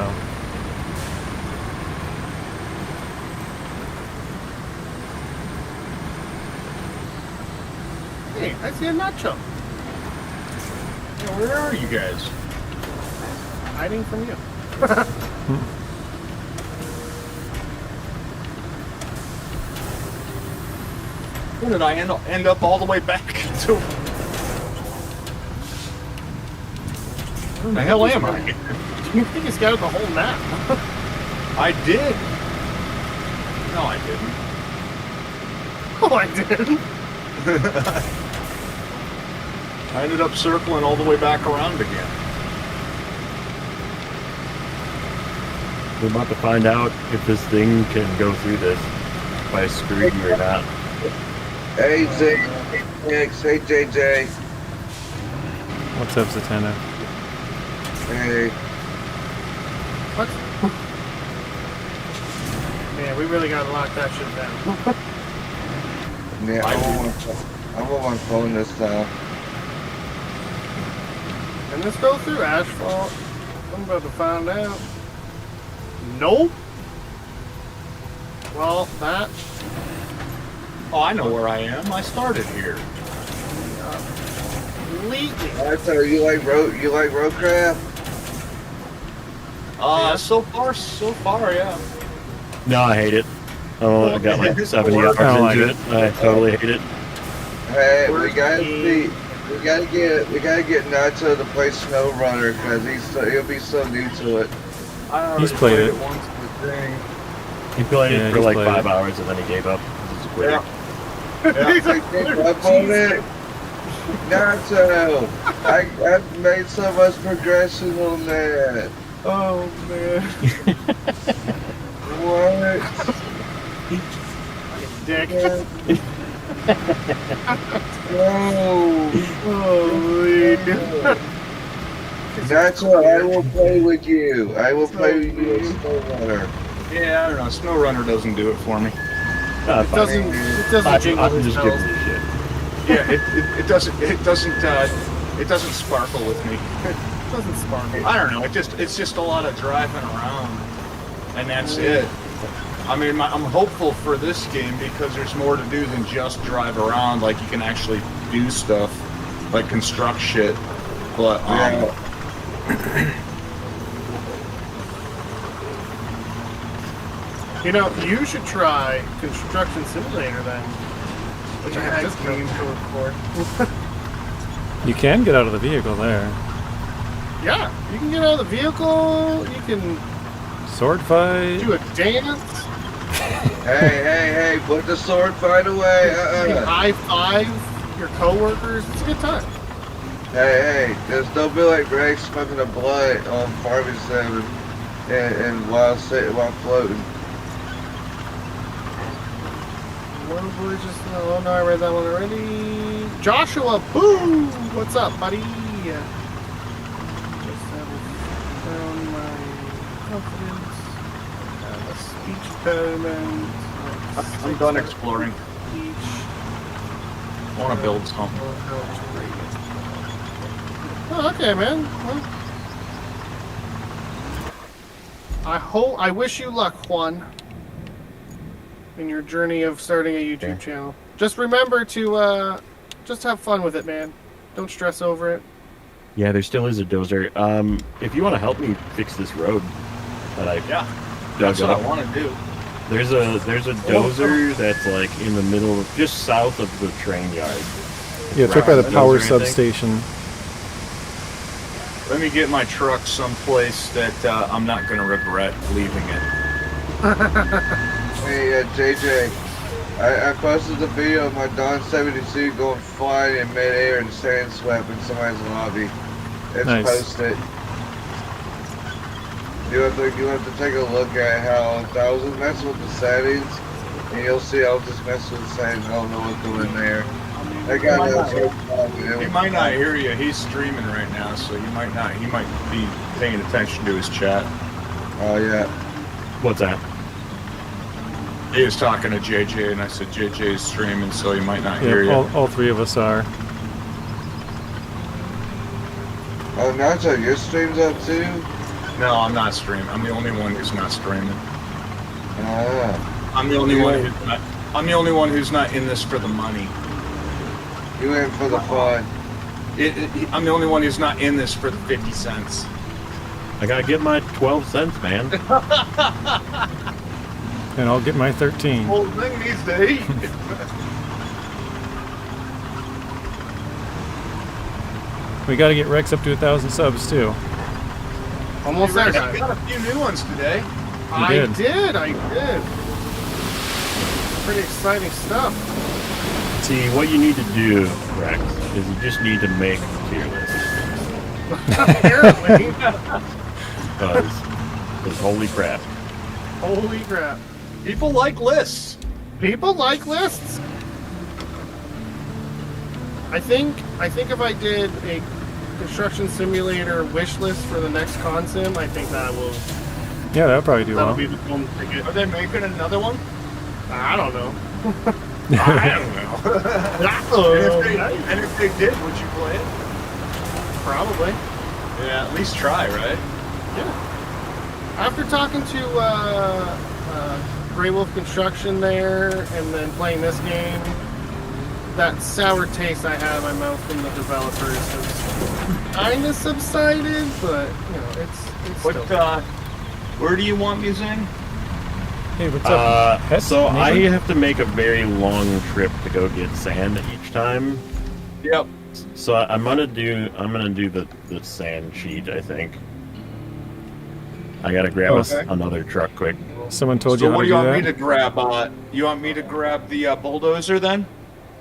Hey, I see a nacho. Yeah, where are you guys? Hiding from you. Where did I end up all the way back to? Where the hell am I? You think he's got the whole map? I did. No, I didn't. Oh, I did. I ended up circling all the way back around again. We're about to find out if this thing can go through this by screwing or not. Hey, Zig. Lynx. Hey, JJ. What's up, Zatanna? Hey. What? Man, we really gotta lock that shit down. Yeah, I'm on my phone this time. Can this go through asphalt? I'm about to find out. Nope. Well, that. Oh, I know where I am. I started here. Completely. So you like Roadcraft? So far, yeah. No, I hate it. Oh, I got like 70 hours I don't like into it. I totally hate it. Hey, we Where's gotta the- get Nacho to play SnowRunner because he'll be so new to it. I already He's played it. once with the thing. He played Yeah, it for he's like played 5 it. hours and then he gave up. He's a quitter. Yeah. Like, up on it. Nacho, I've made so much progression on that. Oh man. What? Dick. No. Holy. Nacho, I will play with you. I will play with you as SnowRunner. Yeah, I don't know. SnowRunner doesn't do it for me. Ah, It fine. doesn't jingle I'm his just giving bells. you shit. Yeah, it doesn't sparkle with me. It doesn't sparkle. I don't know. It's just a lot of driving around, and that's it. I mean, I'm hopeful for this game because there's more to do than just drive around. Like you can actually do stuff, like construct shit. But You know, you should try Construction Simulator then. Which I have just game to record. You can get out of the vehicle there. Yeah, you can get out of the vehicle. You can Sword fight. Do a dance. Hey, put the sword fight away. High five your coworkers. It's a good time. Hey, just don't be like Greg smoking the blood on Farming 7 and while floating. One boy just, oh no, I read that one already. Joshua, boo! What's up, buddy? Just haven't found my confidence. Have a speech impediment. I'm done exploring. Speech. I want to build something. Oh, okay, man. Well, I wish you luck, Juan, in your journey of starting a YouTube channel. Just remember to just have fun with it, man. Don't stress over it. Yeah, there still is a dozer. If you want to help me fix this road that I That's what up, I want to do. there's a dozer that's like in the middle, just south of the train yard. Yeah, it's right by the Dozer, power I think. substation. Let me get my truck someplace that I'm not going to regret leaving it. Hey, JJ, I posted the video of my Dawn 72 going flying in midair and Sandswept in somebody's lobby. It's Nice. posted. You have to take a look at how I was just messing with the settings, and you'll see I'll just mess with the settings. I don't know what's going there. That guy knows He might not hear you. He's streaming right now, so you might not. He might be paying attention to his chat. Oh yeah. What's that? He was talking to JJ, and I said JJ is streaming, so he might not hear you. Yeah, all three of us are. Oh, Nacho, your stream's up too? No, I'm not streaming. I'm the only one who's not streaming. Ah. I'm the only one who's not. I'm the only one who's not in this for the money. You in for the fun. I'm the only one who's not in this for the 50 cents. I gotta get my 12 cents, man. And I'll get my 13. Whole thing needs to eat. We gotta get Rex up to 1,000 subs too. Almost there, I guys. got a few new ones today. I did. Pretty exciting stuff. See, what you need to do, Rex, is you just need to make a tier list. Apparently. Because holy crap. Holy crap. People like lists. People like lists. I think if I did a construction simulator wish list for the next consim, I think that will. Yeah, that'll probably do That'll well. be the one to get. Are they making another one? I don't know. I don't know. And if they did, would you play it? Probably. Yeah, at least try, right? Yeah. After talking to Grey Wolf Construction there, and then playing this game, that sour taste I had in my mouth from the developers has kind of subsided, but you know, it's still. Where do you want me, Zing? Hey, what's up? So I have to make a very long trip to go get sand each time. Yep. So I'm gonna do the sand sheet, I think. I gotta grab another truck quick. Someone told you So how what to do you do want me that? to grab? You want me to grab the bulldozer then?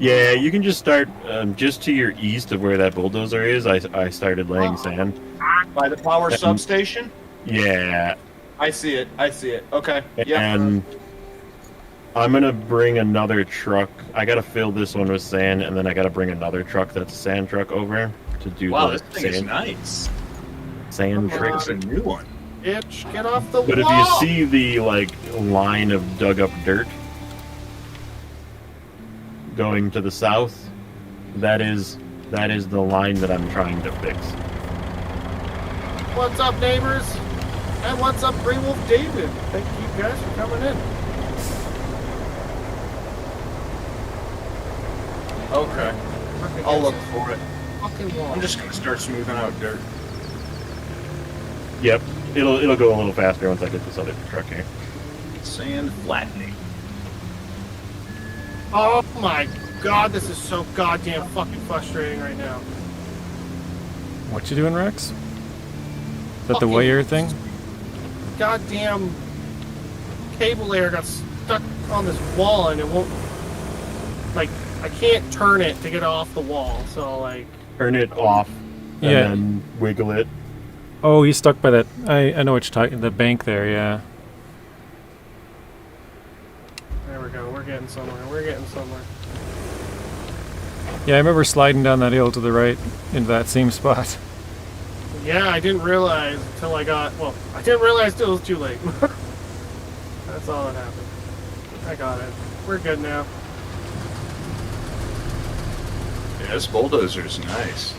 Yeah, you can just start just to your east of where that bulldozer is. I started laying sand. By the power substation? Yeah. I see it. Okay. Yeah. And I'm gonna bring another truck. I gotta fill this one with sand, and then I gotta bring another truck that's a sand truck over to do Wow, the this thing is sand, nice. sand tricks. It's a new one. Bitch, get off the But if wall! you see the line of dug up dirt going to the south, that is the line that I'm trying to fix. What's up, neighbors? And what's up, Grey Wolf David? Thank you guys for coming in. Okay. I'll look for it. Fucking wall. I'm just gonna start smoothing out dirt. Yep, it'll go a little faster once I get this other truck here. Sand flattening. Oh my god, this is so goddamn fucking frustrating right now. What you doing, Rex? Is that the weigher thing? goddamn cable layer got stuck on this wall and it won't, like, I can't turn it to get it off the wall, so like... Turn it off and Yeah. then wiggle it. Oh, he's stuck by that. I know what you're talking. The bank there, yeah. There we go, we're getting somewhere, we're getting somewhere. Yeah, I remember sliding down that hill to the right into that same spot. Yeah, I didn't realize until I got, well, I didn't realize till it was too late. That's all that happened. I got it. We're good now. Yeah, this bulldozer's nice.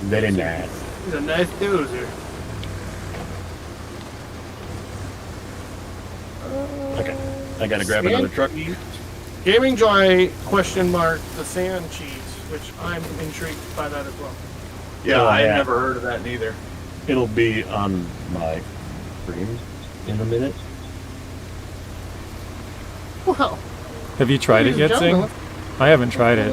Very nice. He's a nice dozer. Okay. I gotta grab another truck. Gaming Joy question mark the sand cheese, which I'm intrigued by that as well. Yeah, Oh, I had yeah. never heard of that neither. It'll be on my stream in a minute. Well, Have you tried it ladies and yet, Sing? gentlemen, I haven't tried it.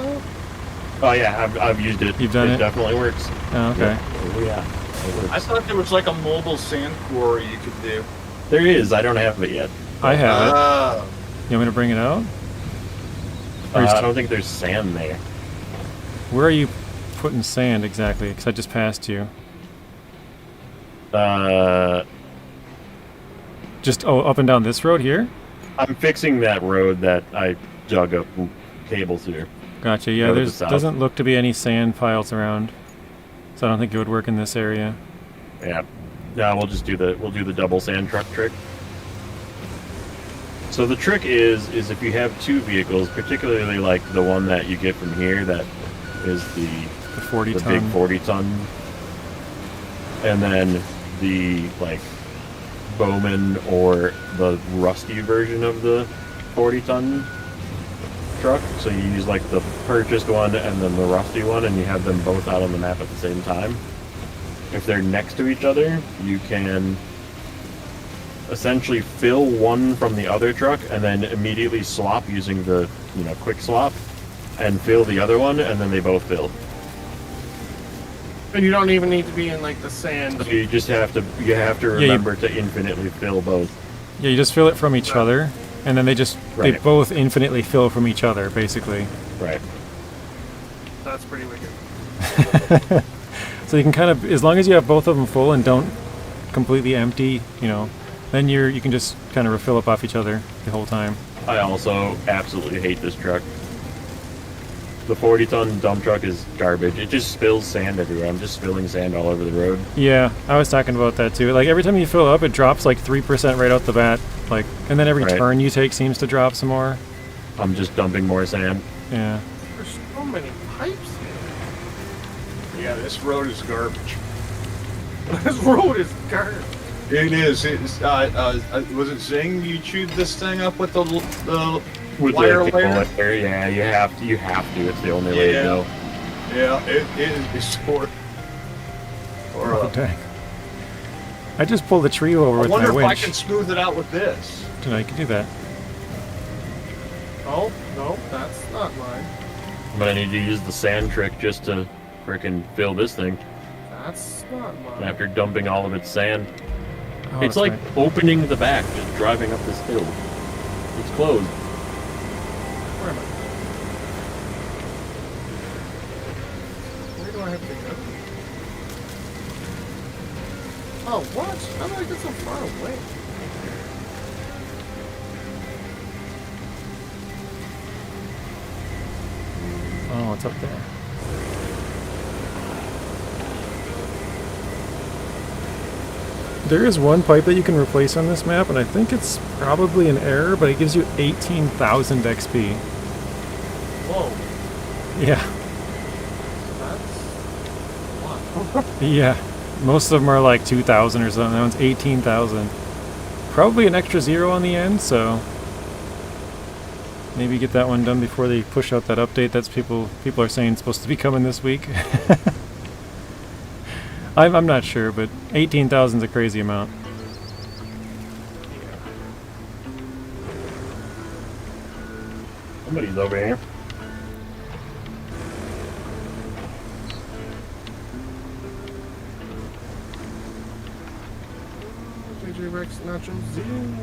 Oh yeah, I've used it. You've done it? It definitely works. Oh, okay. Oh yeah, it works. I thought there was like a mobile sand quarry you could do. There is. I don't have it yet. I have it. Oh. You want me to bring it out? Or I don't think there's sand there. Where are you putting sand exactly? Because I just passed you. Just up and down this road here? I'm fixing that road that I dug up cables through. Gotcha. Yeah, Go to the there's south. doesn't look to be any sand piles around, so I don't think it would work in this area. Yeah. No, we'll do the double sand truck trick. So the trick is if you have two vehicles, particularly like the one that you get from here, that is the 40 big ton. 40 ton, and then the like Bowman or the rusty version of the 40 ton truck. So you use like the purchased one and then the rusty one, and you have them both out on the map at the same time. If they're next to each other, you can essentially fill one from the other truck and then immediately swap using the quick swap and fill the other one, and then they both fill. and you don't even need to be in like the sand. So you just have to remember to infinitely fill both. Yeah, you just fill it from each other, and then they Right. both infinitely fill from each other, basically. Right. That's pretty wicked. So you can kind of, as long as you have both of them full and don't completely empty, then you can just kind of refill up off each other the whole time. I also absolutely hate this truck. The 40 ton dump truck is garbage. It just spills sand everywhere. I'm just spilling sand all over the road. Yeah, I was talking about that too. Like every time you fill up, it drops like 3% right out the bat. Like, and then every Right. turn you take seems to drop some more. I'm just dumping more sand. Yeah. There's so many pipes Yeah, this road is garbage. here. This road is garbage. It is. It's, was it Zing? You chewed this thing up with the With wire the layer? layer, yeah, you have to. It's the only way to Yeah. go. Yeah, it is for. Or Oh, dang. I just pulled the tree over I with wonder my if I winch. can smooth it out with this. Dude, I can do that. Oh, no, that's not mine. But I need to use the sand trick just to frickin' fill this thing That's not mine. after dumping all of its sand. Oh, It's that's like right. opening the back, just driving up this hill. It's closed. Where am I? Where do I have to go? Oh, what? How did I get so far away? Oh, it's up there. There is one pipe that you can replace on this map, and I think it's probably an error, but it gives you 18,000 XP. Whoa, Yeah, that's a lot. yeah. Most of them are like 2,000 or something. That one's 18,000. Probably an extra zero on the end, so maybe get that one done before they push out that update. That's people are saying it's supposed to be coming this week. I'm not sure, but 18,000 is a crazy amount. Somebody's over here. AJ Rex Nacho Zoom.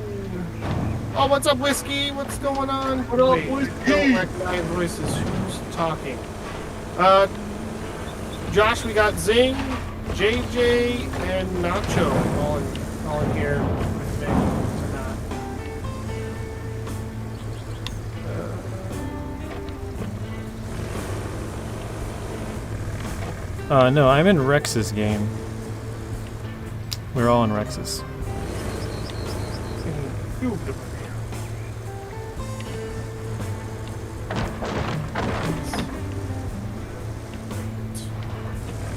Oh, what's up, Whiskey? What's going on? What up, Wait, Whiskey? I don't recognize voices. Who's talking? Josh, we got Zing, JJ, and Nacho all in here with me tonight. No, I'm in Rex's game. We're all in Rex's.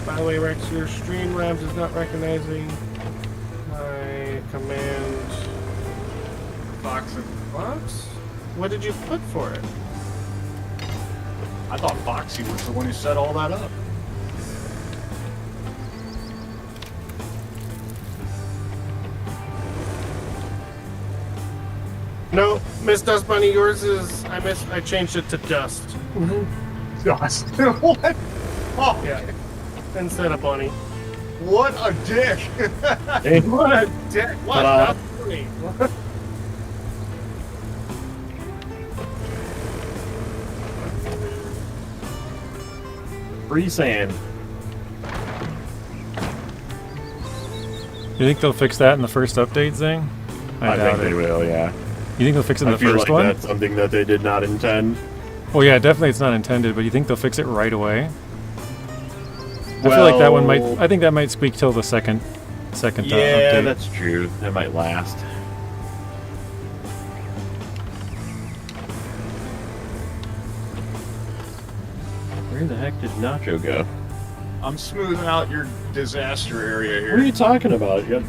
By the way, Rex, your stream labs is not recognizing my command. Foxing. Fox? What did you put for it? I thought Foxy was the one who set all that up. No, Miss Dust Bunny, yours is I changed it to Dust. Dust. What? Oh, Yeah. Instead of Bunny. what a dick. Hey, What a dick. What? Ta-da. That's funny. free sand. You think they'll fix that in the first update, Zing? I doubt think they will, yeah. You think they'll fix it in I the feel first like one? that's something that they did not intend. Well, yeah, definitely it's not intended, but you think they'll fix it right away? I feel like that one might. I think that might squeak till the second Yeah, update. that's true. That might last. Where the heck did Nacho go? I'm smoothing out your disaster area What are you here. talking about? You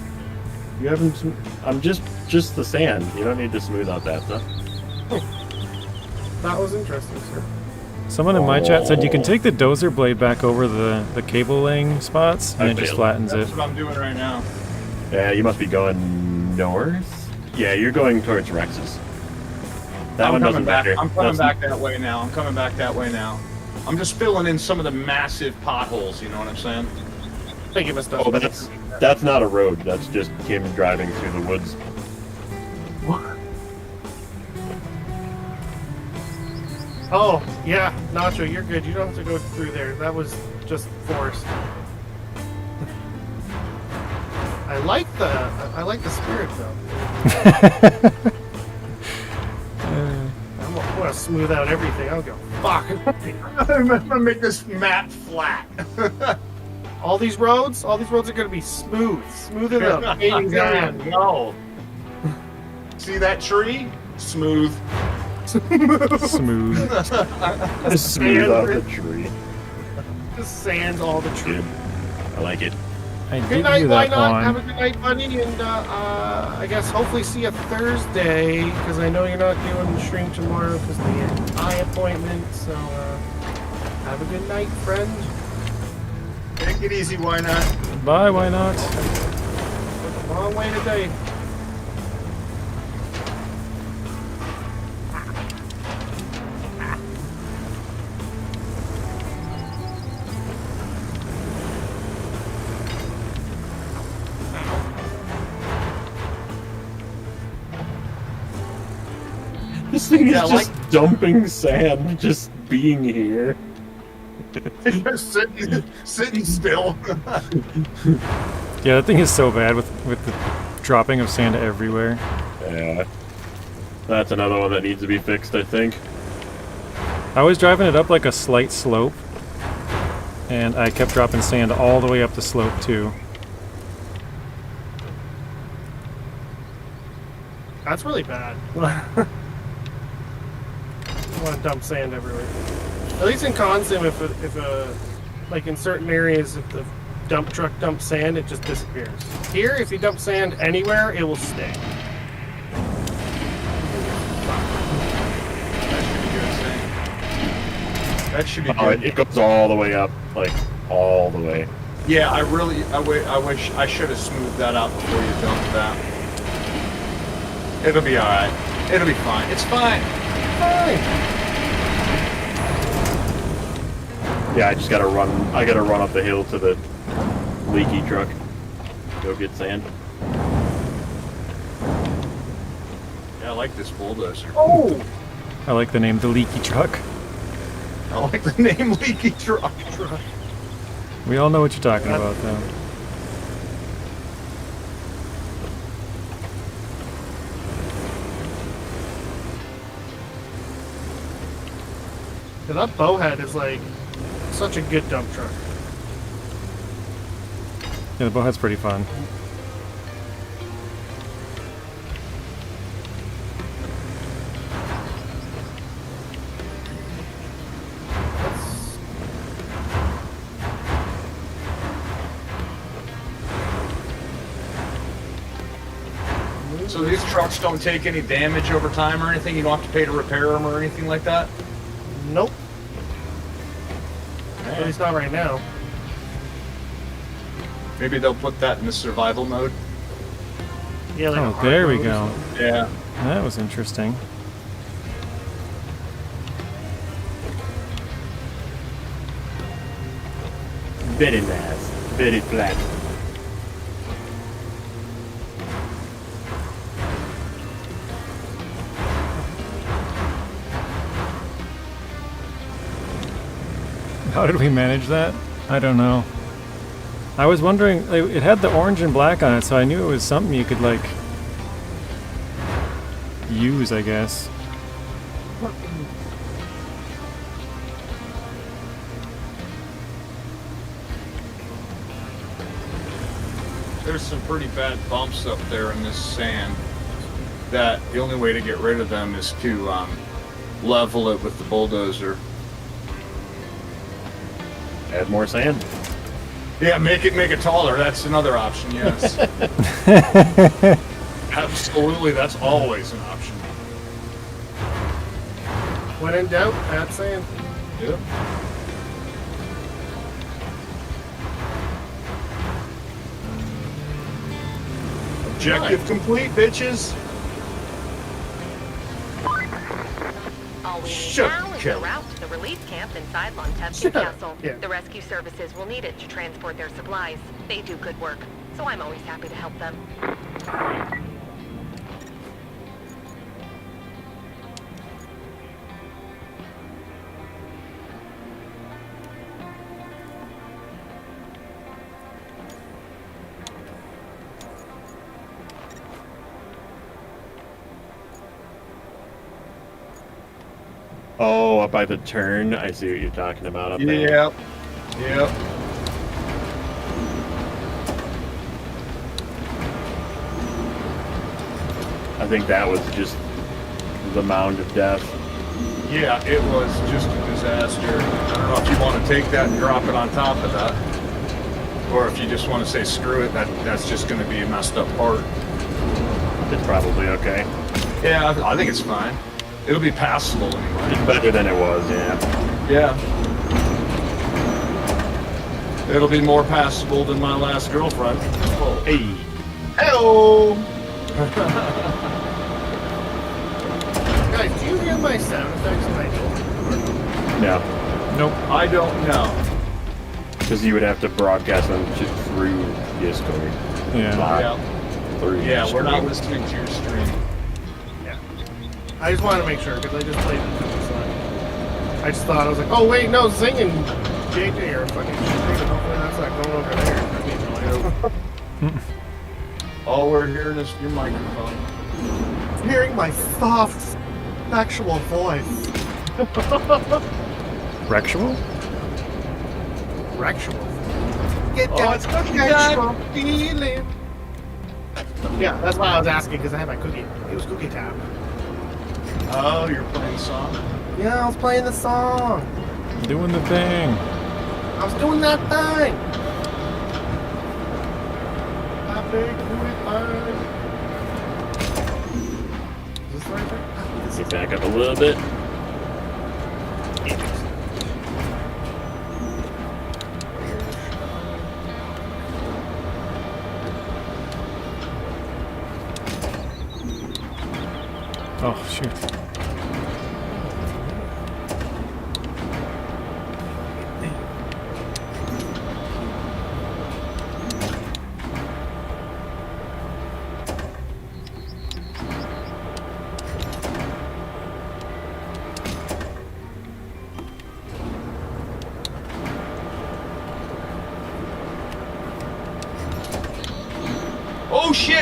haven't. I'm just the sand. You don't need to smooth out that stuff. That was interesting, sir. Someone in my chat said you can take the dozer blade back over the cable laying spots, and I it just failed. flattens it. That's what I'm doing right now. Yeah, you must be going north. Yeah, you're going towards Rex's. That I'm one coming doesn't back. matter. I'm coming That's- back that way now. I'm coming back that way now. I'm just filling in some of the massive potholes. You know what I'm saying? Thank you, Miss Dust Oh, Bunny. that's not a road. That's just him driving through the woods. Oh, yeah, Nacho, you're good. You don't have to go through there. That was just forced. I like the spirit though. I'm gonna smooth out everything. I'll go fuck. I'm gonna make this map flat. all these roads are gonna be smoother than a painting God, down. no. See that tree? Smooth. Smooth. Just smooth out the tree. Just sands all the trees. Good. I like it. I Good did night, do why that not? Have a one. good night, buddy, and I guess hopefully see you Thursday, because I know you're not doing the stream tomorrow because of the eye appointment, so have a good night, friend. Take it easy, why not? Bye, why not? Long way today. This thing is Yeah, just dumping sand, just being here. Just sitting still. Yeah, that thing is so bad with the dropping of sand everywhere. Yeah. That's another one that needs to be fixed, I think. I was driving it up like a slight slope, and I kept dropping sand all the way up the slope too. That's really bad. I want to dump sand everywhere. At least in Consim, if like in certain areas, if the dump truck dumps sand, it just disappears. Here, if you dump sand anywhere, it will stay. That should be Oh, good. it goes all the way up, like, all the way. Yeah, I wish I should have smoothed that out before you dumped that. It'll be alright. It'll be fine. It's fine. Yeah, I just gotta run, I gotta run up the hill to the leaky truck. Go get sand. I like this bulldozer. Oh! I like the name the Leaky Truck. I like the name Leaky Truck. We all know what you're talking about, though. Yeah, that bowhead is like such a good dump truck. Yeah, the bowhead's pretty fun. So these trucks don't take any damage over time or anything? You don't have to pay to repair them or anything like that? Nope. At least not right now. Maybe they'll put that in the survival mode. Yeah, like a Oh, hard there we mode or go. something. Yeah. That was interesting. Very nice. Very flat. How did we manage that? I don't know. I was wondering, like, it had the orange and black on it, so I knew it was something you could, like, use, I guess. There's some pretty bad bumps up there in this sand that the only way to get rid of them is to level it with the bulldozer. Add more sand. Yeah, make it taller. That's another option, yes. Absolutely, that's always an option. When in doubt, add sand. Yep. Objective complete, bitches. All we need Shut now is the Kelly. route to the relief camp inside Lontepsky Shut up. Castle. Yeah. The rescue services will need it to transport their supplies. They do good work, so I'm always happy to help them. Oh, up by the turn. I see what you're talking about up there. Yep. Yep. I think that was just the mound of death. Yeah, it was just a disaster. I don't know if you want to take that and drop it on top of that. Or if you just want to say screw it, that's just going to be a messed up part. It's probably okay. Yeah, I think it's fine. It'll be passable It's anyway. better than it was, yeah. Yeah. It'll be more passable than my last girlfriend. Oh. Hey. Hello! Guys, do you hear my sound effects when I do? No. Nope. I don't know. Because you would have to broadcast them just through Discord. Yeah. Not Yeah. through Yeah, we're not stream. listening to your stream. I just wanted to make sure because I just played the song. I just thought I was like, oh wait, no, Zing and JJ are fucking shit. Hopefully that's not going over there. That'd be annoying. All we're hearing is your microphone. Hearing my soft, sexual voice. Rexual? Sexual. Get Oh, that it's cookie sexual feeling. Yeah, that's why I was asking because I had my cookie. It was cookie time. Oh, you're playing song? Yeah, I was playing the song. Doing the thing. I was doing that thing. I beg you, is this right there? Let's see, back up a little bit. Oh, shoot.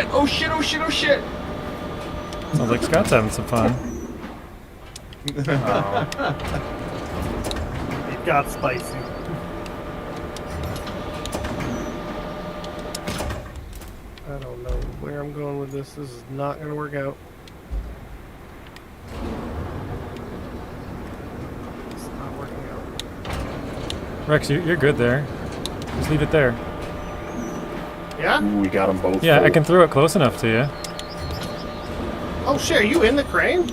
shit! Oh shit! Oh shit! Oh shit! Sounds like Scott's having some fun. It got spicy. I don't know where I'm going with this. This is not going to work out. It's not working out. Rex, you're good there. Just leave it there. Yeah? Ooh, we got them both. Yeah, I full. can throw it close enough to you. Oh shit, are you in the crane?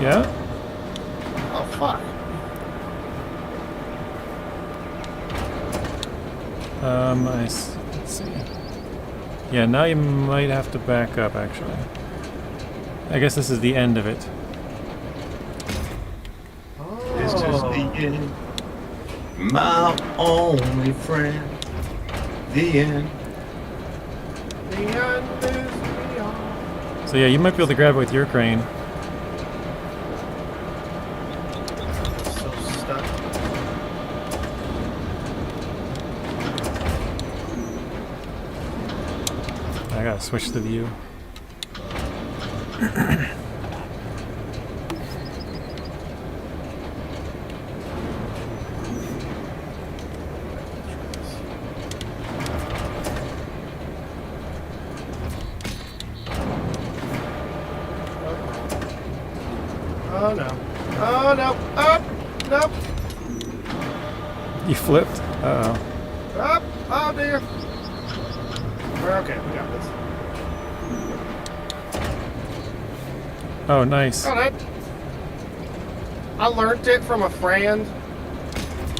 Yeah? Oh fuck. Let's see. Yeah, now you might have to back up, actually. I guess this is the end of it. This is the end. My only friend. The end. The end is beyond. So yeah, you might be able to grab it with your crane. So stuck. I gotta switch the view. Oh no. Oh no. Up. Nope. You flipped? Uh-oh. Up. Oh dear. We're okay. We got this. Oh, nice. Alright. I learned it from a friend.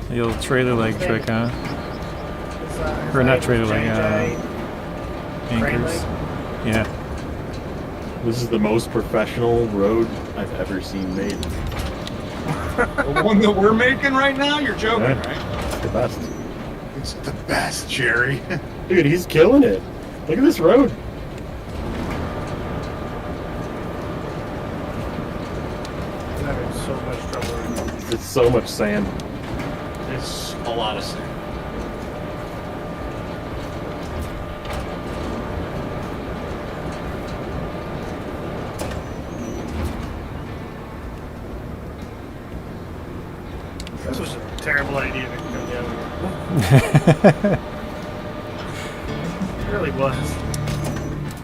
The old trailer leg trick, huh? His Or not name trailer was leg, JJ. Crane anchors. leg. Yeah. This is the most professional road I've ever seen made. The one that we're making right now? You're joking, Yeah. right? It's the best. It's the best, Jerry. Dude, he's killing it. Look at this road. I'm having so much trouble right now. It's so much sand. It's a lot of sand. This was a terrible idea to come down here. It really was.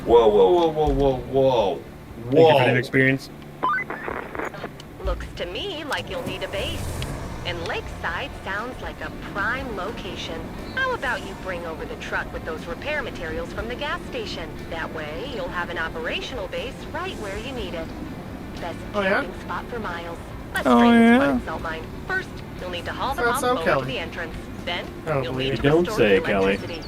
Whoa, whoa, whoa, whoa, whoa, whoa. Thank you for the experience. Looks to me like you'll need a base. And Lakeside sounds like a prime location. How about you bring over the truck with those repair materials from the gas station? That way, you'll have an operational base right where you need it. Best Oh, yeah? camping spot for miles. Let's Oh, drain this yeah? flooded salt mine. First, you'll need to haul the That's pump so over Kelly. to the entrance. Then, I don't you'll believe need it. to Don't restore say the it, Kelly. electricity.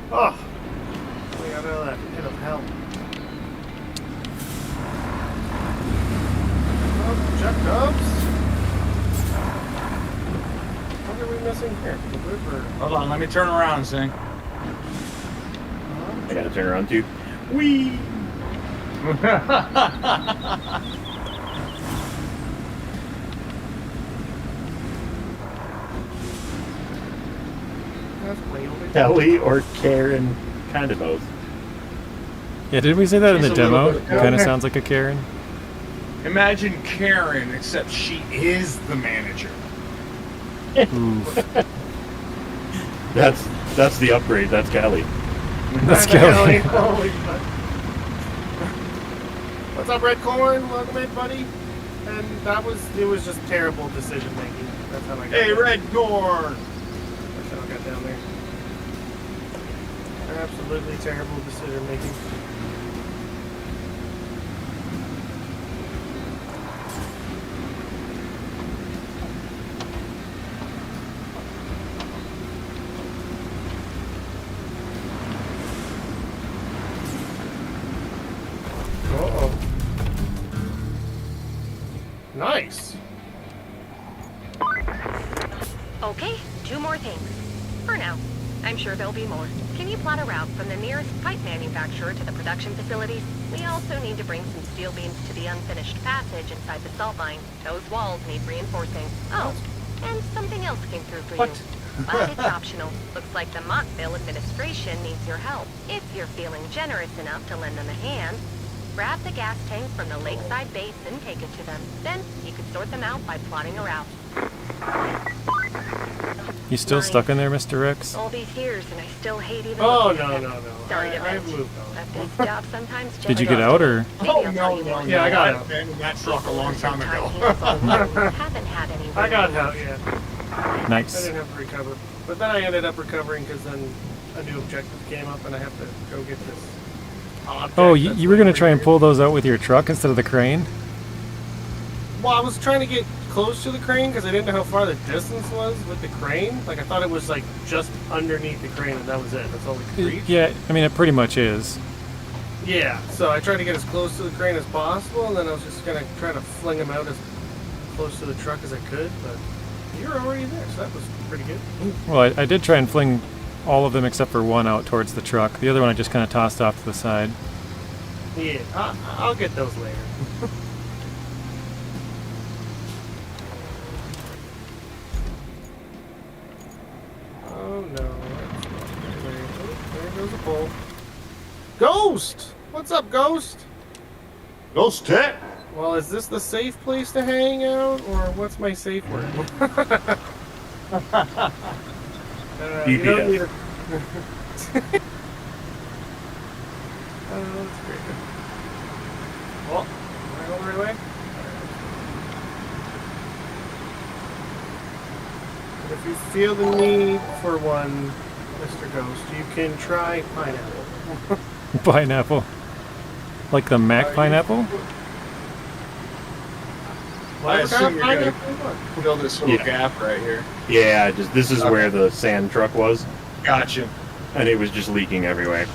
Oh. We got out of that pit of hell. Oh, Jack Dubs. What are we missing here? The river. Hold on, let me turn around and sing. I gotta turn around too. Whee! That's way over. Kelly or Karen, kind of both. Yeah, did we say that in She's the a little demo? bit- Kind of sounds like a Karen. Imagine Karen, except she is the manager. Oof. That's the upgrade. That's Kelly. Let's go. Holy fuck. What's up, Red Corn? Welcome in, buddy. And it was just terrible decision making. That's how I got Hey, there. Red Corn! That's how I got down there. Absolutely terrible decision making. Uh-oh. Nice. Okay, 2 more things. For now. I'm sure there'll be more. Can you plot a route from the nearest pipe manufacturer to the production facilities? We also need to bring some steel beams to the unfinished passage inside the salt mine. Those walls need reinforcing. Oh, and something else came through for What? you. But it's optional. Looks like the Montville administration needs your help. If you're feeling generous enough to lend them a hand, grab the gas tank from the lakeside base and take it to them. Then you could sort them out by plotting a route. You still stuck in there, Mr. Rex? All these years and I still hate even Oh, looking no, at no, them. no. Sorry to I've vent. moved on. But this job sometimes Did you get out, or? Maybe I'll tell you no, more. Yeah, I got I out. abandoned that truck a long time ago. Haven't had any. I got out, yeah. I Nice. didn't have to recover. But then I ended up recovering because then a new objective came up and I have to go get this object. Oh, that's you were going to try and here. pull those out with your truck instead of the crane? Well, I was trying to get close to the crane because I didn't know how far the distance was with the crane. Like, I thought it was, like, just underneath the crane and that was it. That's all we could reach. Yeah, I mean, it pretty much is. Yeah, so I tried to get as close to the crane as possible, and then I was just going to try to fling them out as close to the truck as I could, but you were already there, so that was pretty good. Well, I did try and fling all of them except for one out towards the truck. The other one I just kind of tossed off to the side. Yeah, I'll get those later. Oh no, that's not there. Oh, there goes a pole. Ghost! What's up, Ghost? Ghost Tech. Well, is this the safe place to hang out, or what's my safe word? You don't need a... that's great. Oh, am I going the right way? And if you feel the need for one, Mr. Ghost, you can try pineapple. Pineapple. Like the Mac pineapple? I assume you're gonna Pineapple? fill this little Yeah. gap right here. Yeah, just this is where the sand truck was, Gotcha. and it was just leaking everywhere.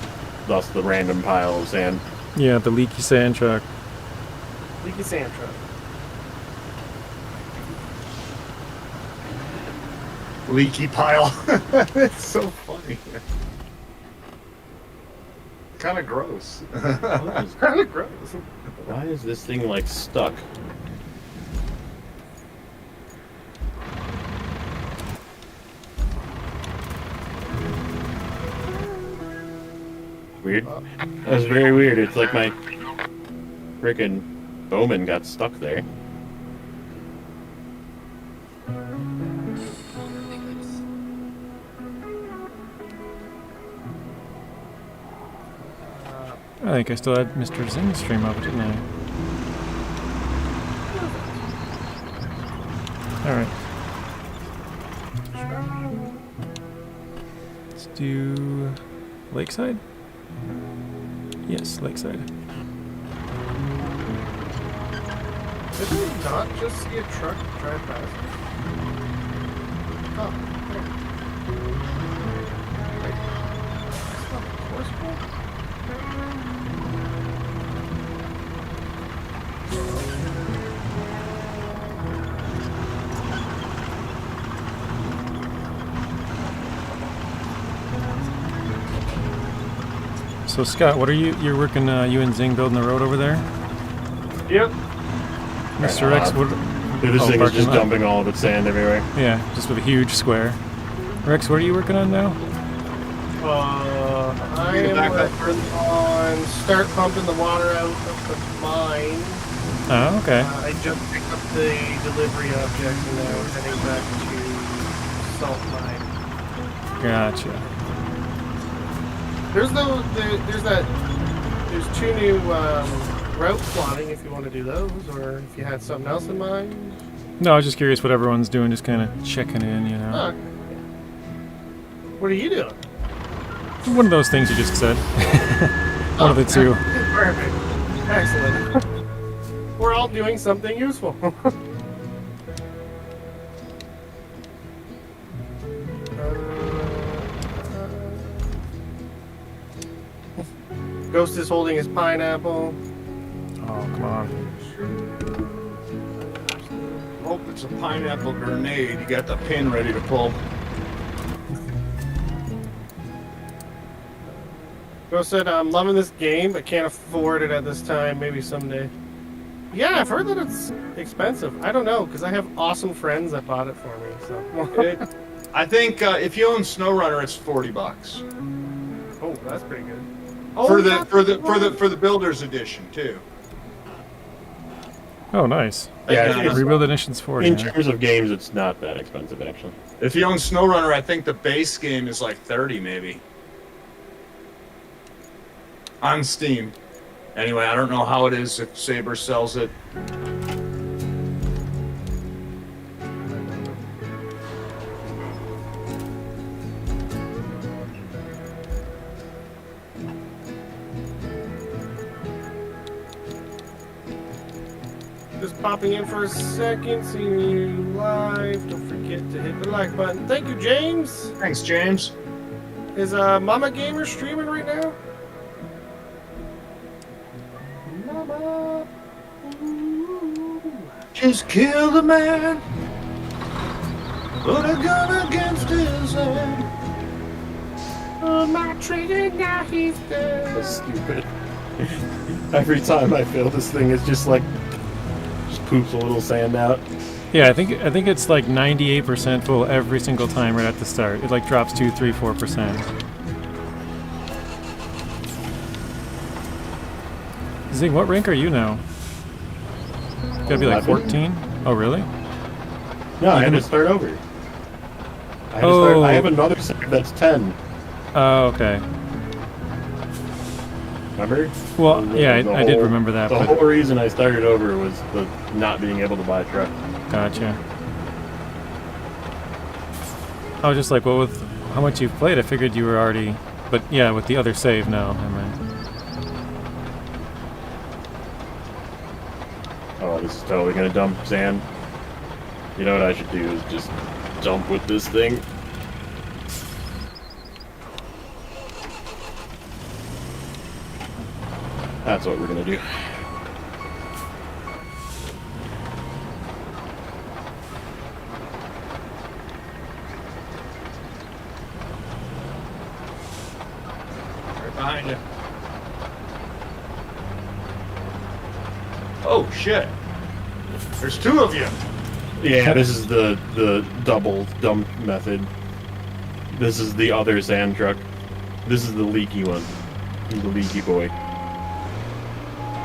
Thus the random pile of sand. Yeah, the leaky sand truck. Leaky sand truck. Leaky pile. It's so funny. Kind of gross. Kind of gross. Why is this thing like stuck? Weird. That was very weird. It's like my frickin' Bowman got stuck there. I think I still had Mr. Zing's stream up, didn't I? Alright. Let's do Lakeside? Yes, Lakeside. Did we not just see a truck drive past? Oh, there. Wait. That's not a course pole? So Scott, what are you're working, you and Zing building the road over there? Yep. Mr. Rex, what? This Oh, thing is parking just lot. dumping all of its sand everywhere. Yeah, just with a huge square. Rex, what are you working on now? I am working on start pumping the water out of the mine. Oh, okay. I just picked up the delivery object and now we're heading back to salt mine. Gotcha. There's two new route plotting if you want to do those, or if you had something else in mind. No, I was just curious what everyone's doing, just kind of checking in, you know. Oh, okay. What are you doing? One of those things you just said. One of the two. Perfect. Excellent. We're all doing something useful. Ghost is holding his pineapple. Oh, come on. Hope it's a pineapple grenade. You got the pin ready to pull. Ghost said, I'm loving this game, but can't afford it at this time. Maybe someday. Yeah, I've heard that it's expensive. I don't know, because I have awesome friends that bought it for me. So I think if you own SnowRunner, it's $40 Oh, that's pretty good. for the builder's edition too. Oh, nice. Yeah, Yeah, it's- Rebuild edition's 40. in huh? terms of games, it's not that expensive actually. If you own SnowRunner, I think the base game is like 30 maybe. On Steam. Anyway, I don't know how it is if Saber sells it. Just popping in for a second, seeing you live. Don't forget to hit the like button. Thank you, James. Thanks, James. Is Mama Gamer streaming right now? Mama. Ooh. Just kill the man. Put a gun against his head. Oh, my trigger, now he's dead. That's stupid. Every time I fail this thing, it's just like just poops a little sand out. Yeah, I think it's like 98% full every single time right at the start. It like drops 2, 3, 4%. Zing, what rank are you now? Gotta be like 14? Oh, really? No, I had to start over. I have another save that's 10. Oh, okay. Remember? Well, The- yeah, the I did whole- remember that. The But whole reason I started over was the not being able to buy a truck. gotcha. I was just like, well, with how much you've played, I figured you were already. But yeah, with the other save, no. Never mind. Oh, this is totally gonna dump sand. You know what I should do is just dump with this thing. That's what we're gonna do. Right behind you. Oh shit! There's two of you. Yeah, this is the double dump method. This is the other sand truck. This is the leaky one. The leaky boy.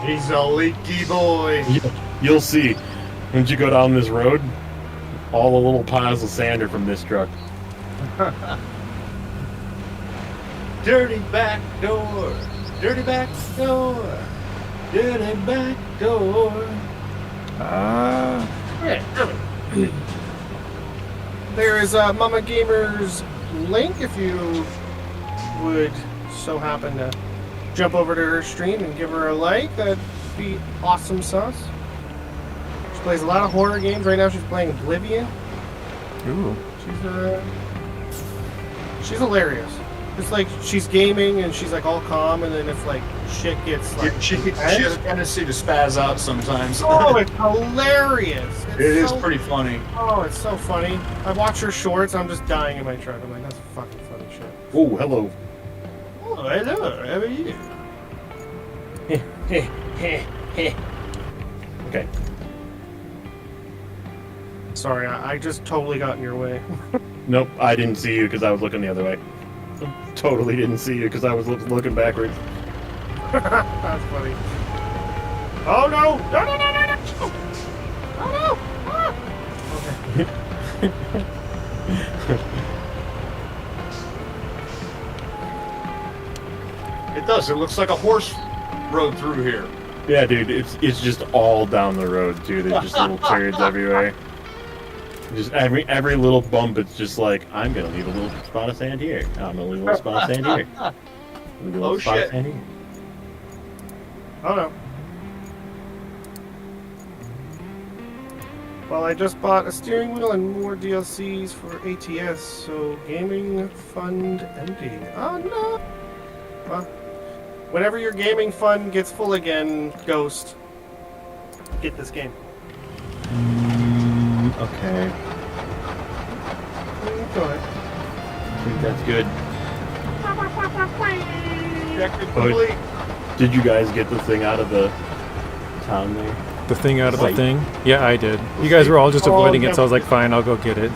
He's a leaky boy. You'll see. Once you go down this road, all the little piles of sand are from this truck. Dirty back door. Dirty back door. Dirty back door. There is Mama Gamer's link if you would so happen to jump over to her stream and give her a like. That'd be awesome sauce. She plays a lot of horror games. Right now she's playing Oblivion. Ooh. She's hilarious. It's like she's gaming and she's like all calm, and then if like shit gets like She has a tendency to spaz out sometimes. oh, it's hilarious. It is pretty funny. Oh, it's so funny. I watch her shorts. I'm just dying in my truck. I'm like, that's fucking funny shit. Oh, hello. Oh, hello. How are you? Okay. Sorry, I just totally got in your way. Nope, I didn't see you because I was looking the other way. Totally didn't see you because I was looking backwards. That's funny. Oh no! No! No! No! No! No! Oh no! Ah! It does. It looks like a horse rode through here. Yeah, dude, it's just all down the road, too. There's just little turds everywhere. Just every little bump, it's just like, I'm gonna leave a little spot of sand here. I'm gonna leave a little spot of sand here. Leave a little Oh, spot of shit. sand here. Oh no. Well, I just bought a steering wheel and more DLCs for ATS, so gaming fund empty. Oh no! Well, whenever your gaming fund gets full again, Ghost, get this game. Okay. Go ahead. I think that's good. Objective Oh, complete. Did you guys get the thing out of the town there? The thing out of the Like- thing? Yeah, I did. You guys were all just Oh, avoiding it, so I was no. like, fine, I'll go get it.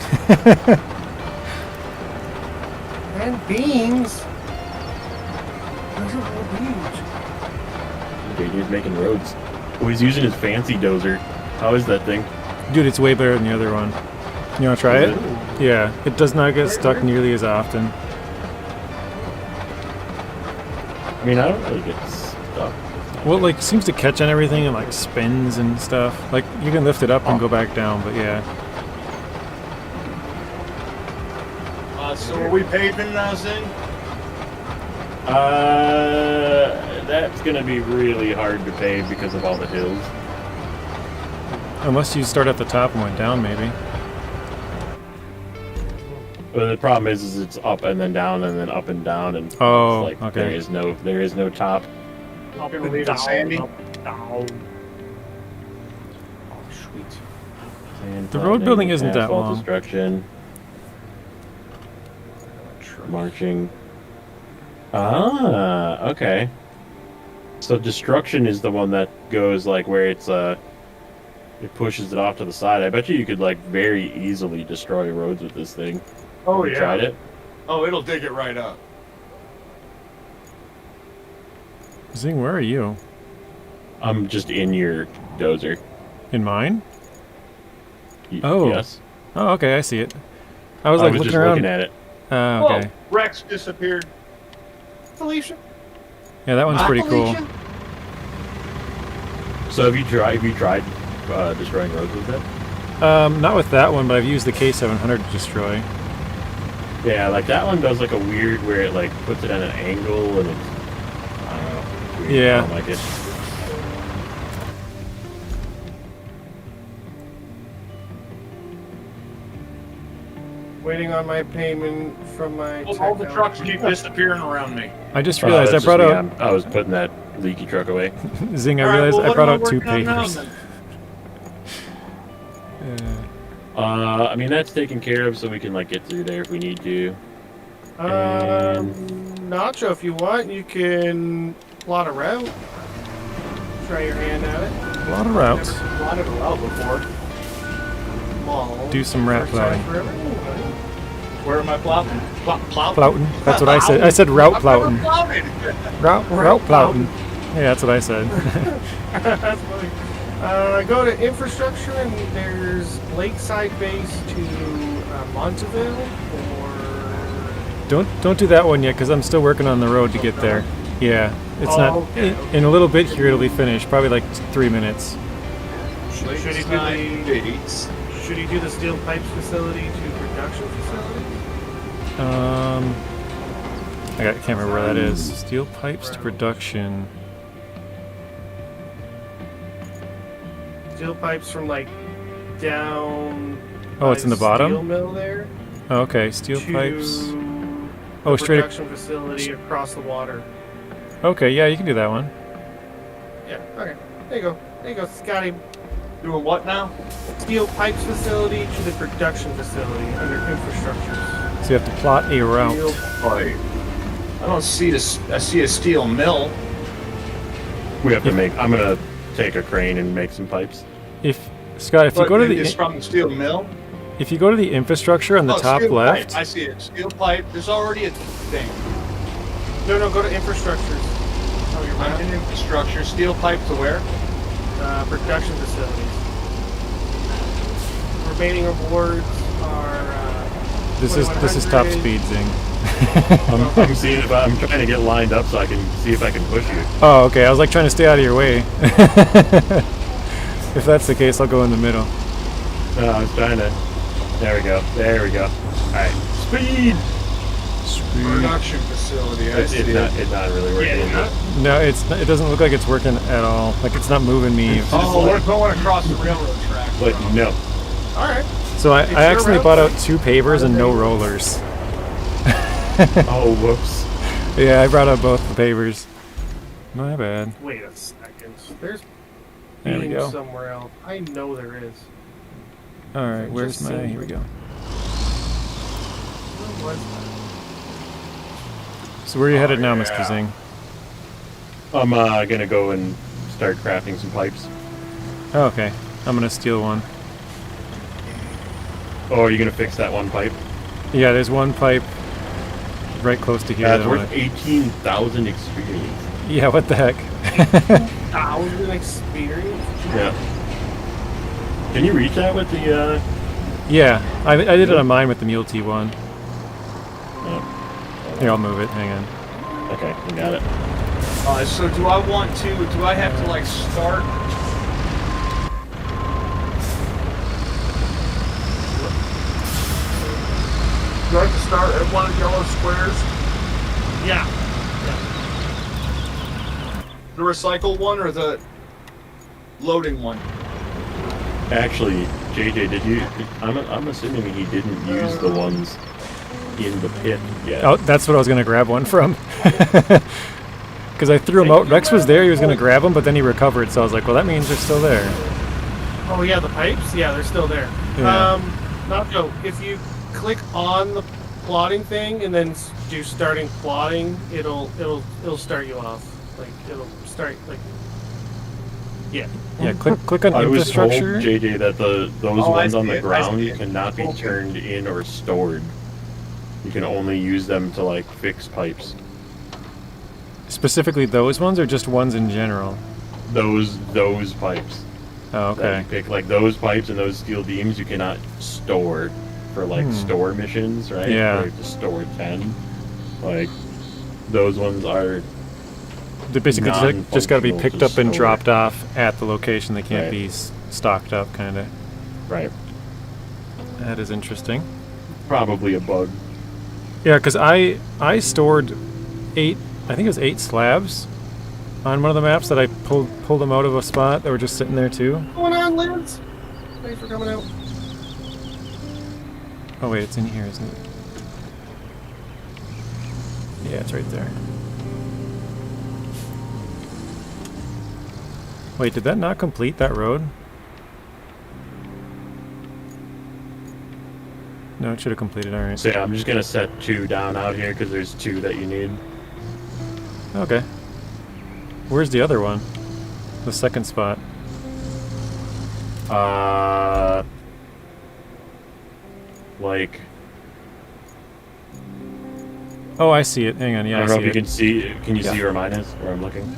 beans. Those are all beans. JJ's making roads. Oh, he's using his fancy dozer. How is that thing? Dude, it's way better than the other one. You want to try Is it? Yeah, it does not get stuck nearly as often. I mean, I don't really get stuck. Well, it, like, seems to catch on everything and, like, spins and stuff. Like, you can lift it up and go back down, but yeah. So are we paving now, Zing? That's gonna be really hard to pave because of all the hills. Unless you start at the top and went down, maybe. But the problem is it's up and then down and then up and down, and Oh, it's like okay. there is no top. Up Gonna and leave it down, sandy? up, down. Oh, sweet. And The road building isn't that asphalt long. Destruction. Marching. Ah, okay. So destruction is the one that goes like where it's it pushes it off to the side. I bet you could like very easily destroy roads with this thing. Oh, Have you yeah. tried it? Oh, it'll dig it right up. Zing, where are you? I'm just in your dozer. In mine? Oh. Yes. Oh, okay, I see it. I was like just looking around. looking at it. Oh, okay. Whoa, Rex disappeared. Felicia. Yeah, that one's pretty cool. Felicia? So have you tried destroying roads with it? Not with that one, but I've used the K700 to destroy. Yeah, like that one does like a weird where it like puts it at an angle and it's I don't know. Weird. Yeah. I don't like it. Waiting on my payment from my. All the trucks keep disappearing around me. I just realized I that's brought just me. out I was putting that leaky truck away. Zing. I All right, realized well, I what brought am out two working on now, papers. then? I mean that's taken care of, so we can like get through there if we need to. And Nacho, if you want, you can plot a route. Try your hand at it. A lot of routes. Plotted it out before. Well, Do some rat first time plowing. for everyone. Where am I plowing? Plowting. That's what I said. I said route I've never plowing. plowed it. Route plowing. Yeah, that's what I said. That's funny. Go to infrastructure and there's Lakeside Base to Monteville or Don't do that one yet, because I'm still working on the road to get there. Yeah, it's not. okay, In a little bit here, it'll be finished. Probably like 3 minutes. should he do should he do the steel pipes facility to production facility? I can't remember where that is. Steel pipes to production. Steel pipes from like down. Oh, by it's in the bottom? Steel mill there. Oh, okay, steel to pipes. the Oh, straight. production facility across the water. Okay, yeah, you can do that one. Yeah. Okay. There you go. There you go, Scotty. Doing what now? Steel pipes facility to the production facility under infrastructures. So you have to plot a route. Steel pipe. I don't see this. I see a steel mill. We have to make. I'm gonna take a crane and make some pipes. If Scott, if you But go to it's the from the steel mill. if you go to the infrastructure on the Oh, top steel left, Pipe. I see it. Steel pipe. There's already a thing. No, go to infrastructures. Oh, you're I'm right. in infrastructure. Steel pipe to where? Production facilities. Remaining awards are. this is top 2100. speed, Zing. I'm seeing if I'm trying to get lined up so I can see if I can push you. Oh, okay. I was like trying to stay out of your way. If that's the case, I'll go in the middle. No, I was trying to. There we go. There we go. All right. Speed. Production facility. I see It's it. not really working. is it? No, it doesn't look like it's working at all. Like it's not moving me. Oh, we're going across the railroad track. But no. All right. So I It's your accidentally route. bought out 2 pavers and no rollers. Oh, whoops. Yeah, I brought out both the pavers. My bad. Wait a second. There's There we beams go. somewhere else. I know there is. All right, where's Just my? saying. Here we go. Where was that? So where are you headed now, Mr. Zing? I'm gonna go and start crafting some pipes. Oh, okay. I'm gonna steal one. Oh, are you gonna fix that one pipe? Yeah, there's one pipe right close to here. That's that I worth wanna- 18,000 experience. Yeah, what the heck? 1,000 experience? Yeah. Can you reach that with the, Yeah, I did it on mine with the Mule T1. oh, Here, I'll move it. Hang on. okay, I got it. So do I have to like start? Do I have to start at one of the yellow squares? Yeah. The recycle one or the loading one? Actually, JJ, I'm assuming he didn't use the ones in the pit yet. Oh, that's what I was gonna grab one from. Because I threw him out. Rex was there. He was gonna grab them, but then he recovered. So I was like, well, that means they're still there. Oh yeah, the pipes? Yeah, they're still there. Yeah. Nacho, if you click on the plotting thing and then do starting plotting, it'll start you off. Like it'll start like. Yeah. Yeah. Click on I was told, infrastructure. JJ, that those Oh, I ones on see the it, I ground see it. cannot be turned in or stored. You can only use them to like fix pipes. Specifically those ones, or just ones in general? Those pipes. Oh, That okay. you pick, like those pipes and those steel beams, you cannot store for like store missions, right? Yeah. Where you have to store 10. Like those ones are They basically just got to be non-functional picked to up and store. dropped off at the location. They can't Right. be stocked up, kind of. right. That is interesting. Probably a bug. Yeah, because I stored 8, I think it was 8 slabs on one of the maps that I pulled them out of a spot that were just sitting there too. What's going on, Lance? Thanks for coming out. Oh wait, it's in here, isn't it? Yeah, it's right there. Wait, did that not complete that road? No, it should have completed. All right. So yeah, I'm just gonna set 2 down out here because there's 2 that you need. Okay. Where's the other one? The second spot. Like Oh, I see it. Hang on. Yeah, I I, don't know see if you it. can see. Can you Yeah. see where mine is? Where I'm looking?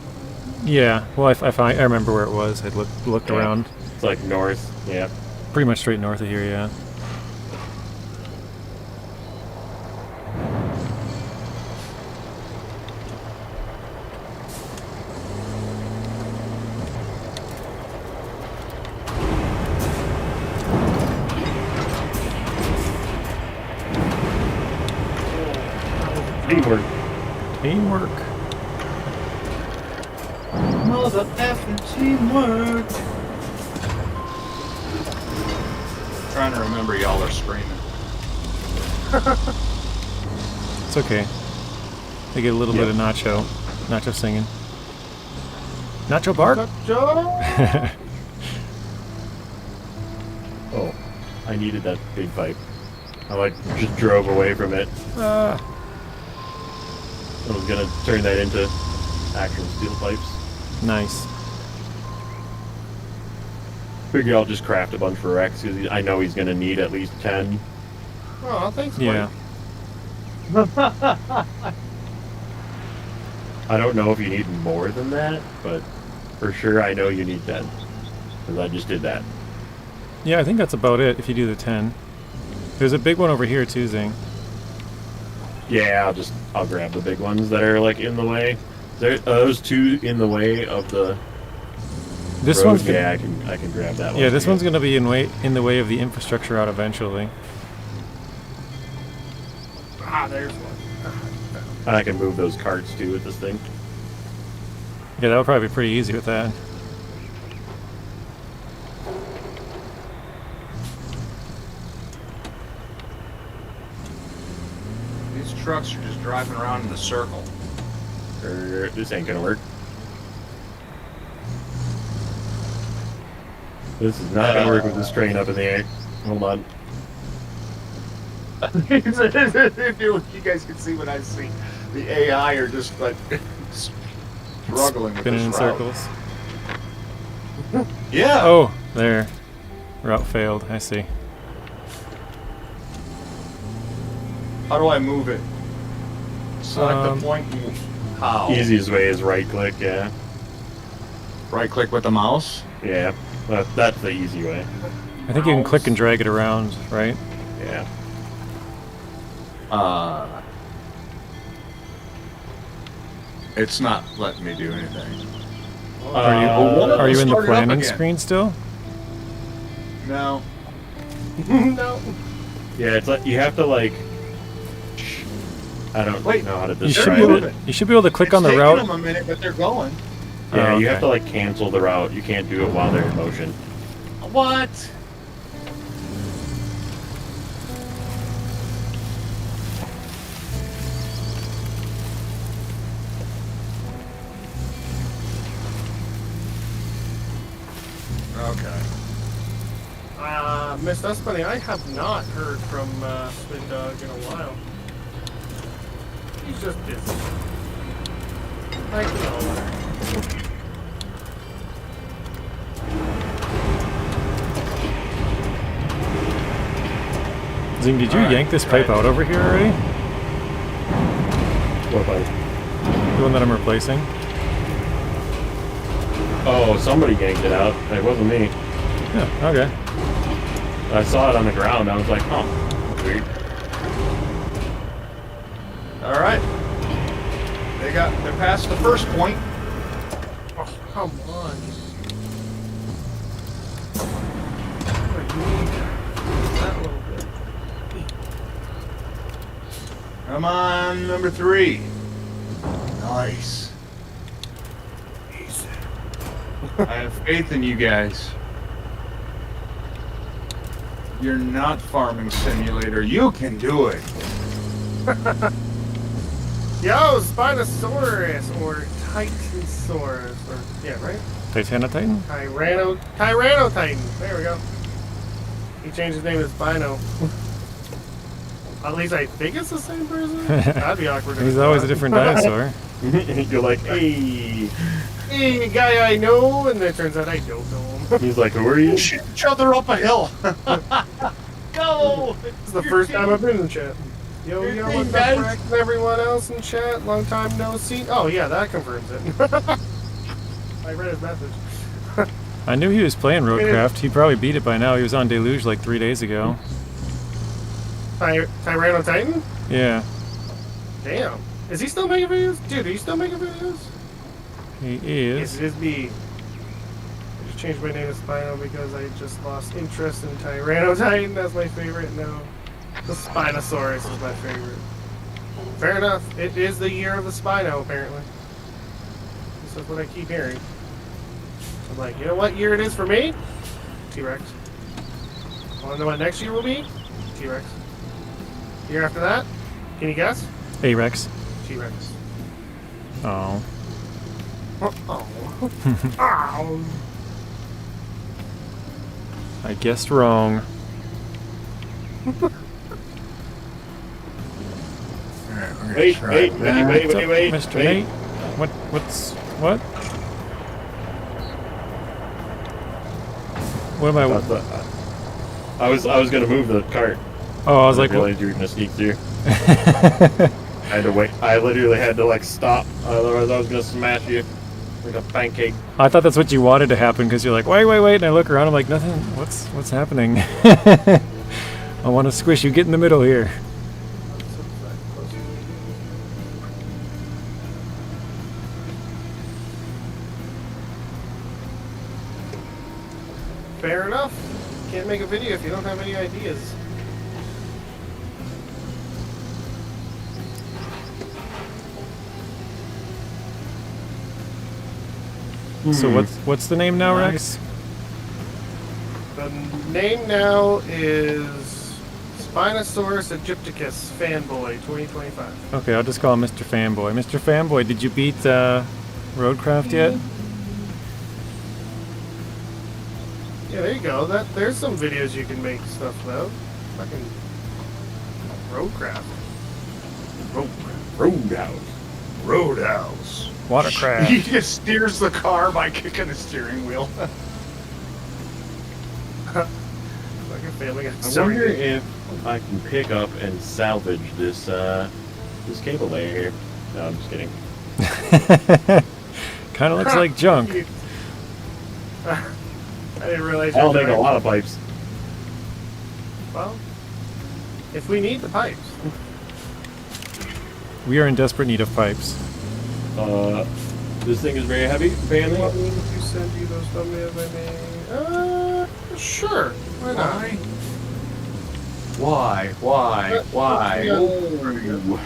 Yeah. Well, I remember where it was. I looked Yeah. around. It's like north. Yeah. Pretty much straight north of here. Yeah. Teamwork. Teamwork. Mother effing teamwork. Trying to remember y'all are screaming. It's okay. They get a little bit of Nacho singing. Nacho bark. Oh, I needed that big pipe. I like just drove away from it. I was gonna turn that into actual steel pipes. Nice. Figure I'll just craft a bunch for Rex because I know he's gonna need at least 10. Oh, thanks, Yeah. I don't know if you need more than that, but for sure I know you need 10 because I just did that. Yeah, I think that's about it. If you do the 10. There's a big one over here too, Zing. Yeah, I'll grab the big ones that are like in the way. Are those 2 in the way of the This road? one's Yeah, I can grab that one. Yeah, this for you. one's gonna be in the way of the infrastructure out eventually. Ah, there's one. And I can move those carts too with this thing. Yeah, that'll probably be pretty easy with that. These trucks are just driving around in a circle. This ain't gonna work. This is not gonna work with this train up in the air. Hold on. If you guys can see what I see, the AI are just like struggling with Spinning this in route. circles. Yeah. Oh, there. Route failed. I see. How do I move it? Select the point and how? Easiest way is right click, yeah. Right click with the mouse? Yeah, that's the easy way. I think you can click and drag it around, right? Yeah. It's not letting me do anything. Are you in the planning screen still? No. No. Yeah, it's like you have to like. I don't know how to You should describe be able it. to, you should be able to click It's on the taking route. them a minute, but they're going. Yeah, Oh, you have okay. to like cancel the route. You can't do it while they're in motion. What? Okay. Miss Bunny, I have not heard from Spin Dog in a while. He's just busy. Like we all are. Zing, did you Alright, yank this pipe out over here already? What pipe? The one that I'm replacing? Oh, somebody yanked it out. It wasn't me. Yeah, okay. I saw it on the ground. I was like, oh, that's weird. All right. They're past the first point. Oh, come on. That little bit. Come on, number 3. Nice. I have faith in you guys. You're not Farming Simulator. You can do it. Yo, Spinosaurus or Titansaurus, or yeah, right? Titanotitan? Tyranno Titan. There we go. He changed his name to Spino. At least I think it's the same person. That'd be awkward. if He's it's always not. a different dinosaur. You're like, hey. Hey, guy I know, and then it turns out I don't know him. He's like, who are you? Shoot each other up a hill. Go! This is the first time I've been in the chat. Yo, yo, Hey, what's guys. up, Rex, and everyone else in chat? Long time no see. Oh, yeah, that confirms it. I read his message. I knew he was playing Roadcraft. He probably beat it by now. He was on Deluge like 3 days ago. Tyranno Titan? Yeah, Damn. Is he still making videos? Dude, are you still making videos? he Yes, is. it is me. I just changed my name to Spino because I just lost interest in Tyranno Titan. That's my favorite. No. The Spinosaurus is my favorite. Fair enough. It is the year of the Spino, apparently. This is what I keep hearing. So I'm like, you know what year it is for me? T-Rex. Want to know what next year will be? T-Rex. Year after that? Can you guess? A-Rex. T-Rex. Oh. Oh. Ow. I guessed wrong. Wait, wait, What's up, wait. Mr. Nate? What? What am I... I was gonna move the cart. Oh, I was like... realized you were gonna sneak through. I had to wait. I literally had to like stop, otherwise I was gonna smash you like a pancake. I thought that's what you wanted to happen because you're like, wait, and I look around, I'm like, nothing. What's happening? I want to squish you. Get in the middle here. Fair enough. Can't make a video if you don't have any ideas. So what's the name now, Rex? The name now is Spinosaurus Aegypticus Fanboy 2025. Okay, I'll just call him Mr. Fanboy. Mr. Fanboy, did you beat Roadcraft yet? Yeah, there you go. There's some videos you can make stuff about. Fucking Roadcraft. Roadhouse. Watercraft. He just steers the car by kicking the steering wheel. Like a family. I wonder if I can pick up and salvage this this cable layer here. No, I'm just kidding. Kind of looks like junk. I didn't realize. I'll make a lot of pipes. Well, if we need the pipes. We are in desperate need of pipes. This thing is very heavy, apparently. Want me to send you those thumbnails I made? Sure. Why not? Why? Ooh.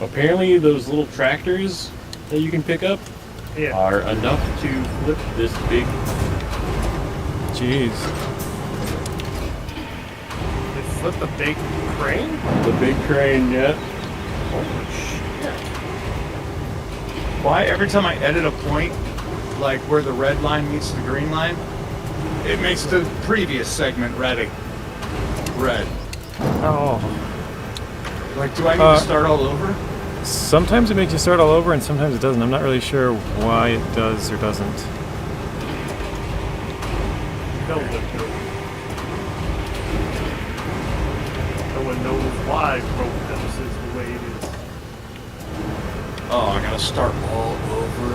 Apparently, those little tractors that you can pick up are enough to flip this big. Jeez. They flip the big crane? The big crane, yeah. Holy shit. Why every time I edit a point, like where the red line meets the green line, it makes the previous segment red. Oh. Like, do I need to start all over? Sometimes it makes you start all over, and sometimes it doesn't. I'm not really sure why it does or doesn't. No one knows why Roadcraft is the way it is. Oh, I gotta start all over.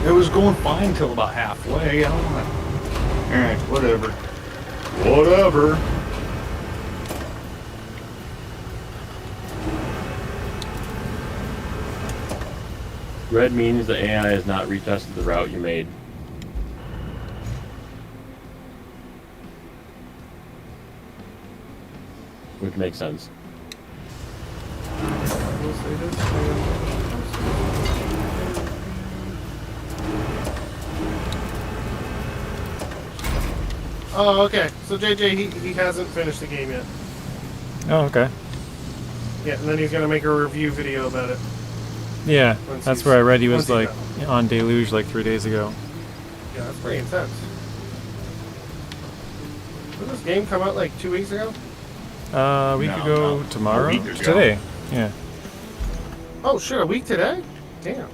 It was going fine till about halfway. I don't want to. Alright, whatever. Red means the AI has not retested the route you made. Which makes sense. Oh, okay. So JJ, he hasn't finished the game yet. Oh, okay. Yeah, and then he's gonna make a review video about it. Yeah, Once that's he's- where I read he once was he's like on Deluge like 3 days ago. Yeah, that's pretty intense. Did this game come out like 2 weeks ago? A week No, ago no. tomorrow? A week ago. Today. Yeah. Oh shit, a week today? Damn.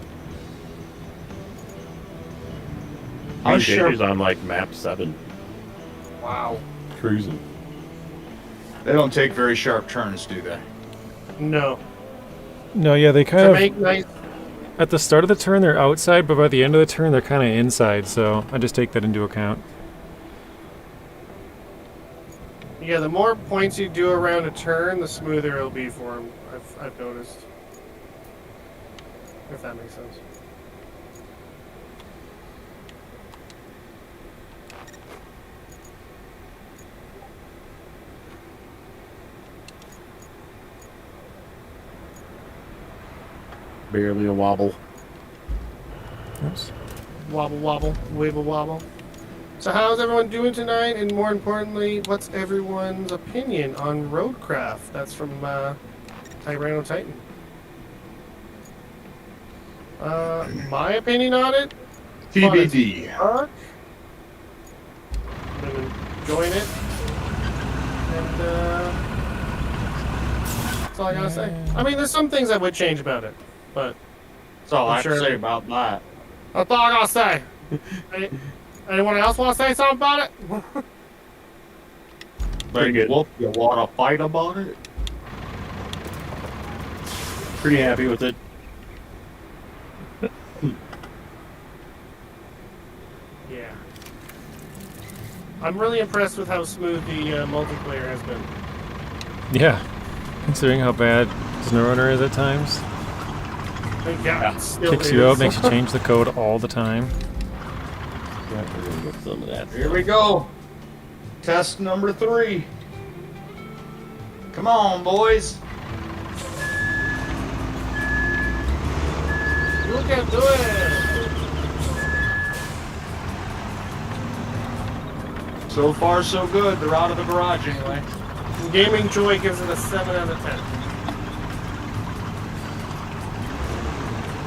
I'm JJ's sure on like map 7, Wow. cruising. they don't take very sharp turns, do they? No. No, yeah, they kind To of make nice. at the start of the turn they're outside, but by the end of the turn they're kind of inside. So I just take that into account. Yeah, the more points you do around a turn, the smoother it'll be for him. I've noticed. If that makes sense. Barely a wobble. Oops. Wobble wobble, wibble wobble. So how's everyone doing tonight? And more importantly, what's everyone's opinion on Roadcraft? That's from Tyranno Titan. My opinion on it? TBD. Fun. Been enjoying it. And that's all I gotta say. I mean, there's some things I would change about it, but That's all I I'm have to sure- say about that. that's all I gotta say. Anyone else want to say something about it? Pretty good. Whoop, you want to fight about it? Pretty happy with it. Yeah. I'm really impressed with how smooth the multiplayer has been. Yeah. Considering how bad SnowRunner is at times. Yeah, it still Kicks you is. out, makes you change the code all the time. Yeah, we're gonna get some of that. Here we go. Test number 3. Come on, boys. Look at it. So far, so good. They're out of the garage anyway. Gaming Joy gives it a 7 out of 10.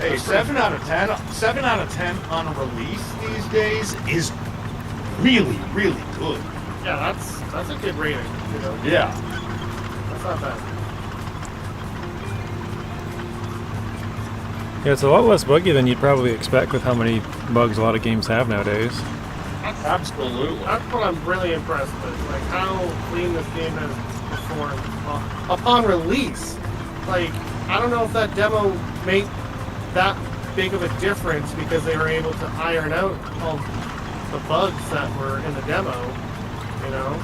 Hey, 7 out of 10. 7 out of 10 on a release these days is really, really good. Yeah, that's a good rating. You know, Yeah. that's not bad. Yeah, it's a lot less buggy than you'd probably expect with how many bugs a lot of games have nowadays. Absolutely. That's what I'm really impressed with, like how clean this game has performed. upon release. Like, I don't know if that demo made that big of a difference because they were able to iron out all the bugs that were in the demo, you know?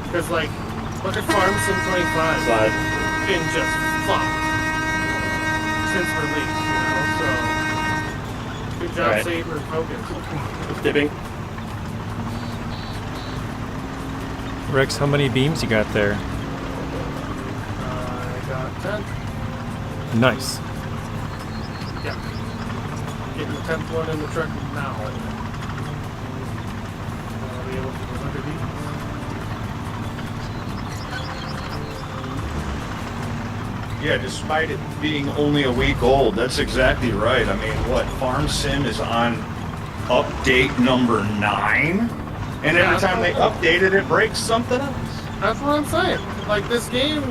Because, like, look at Farm Sim 25. Slide. Been just fucked since release, you know? So, good job, Right. Saber and Focus. Dipping. Rex, how many beams you got there? I got 10. Nice. Yeah. Getting the 10th one in the truck now. I'll be able to deliver these. Yeah, despite it being only a week old, that's exactly right. I mean, what, Farm Sim is on update number 9? And Yeah, every time they update it, it breaks something else. That's what I'm saying. Like, this game,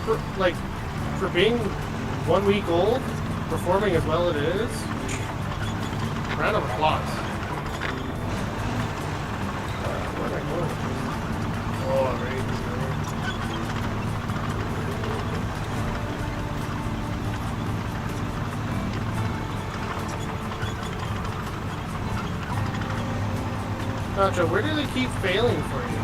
for being 1 week old, performing as well as it is, round of applause. Where am I going with this? Oh, right. Nacho, where do they keep failing for you?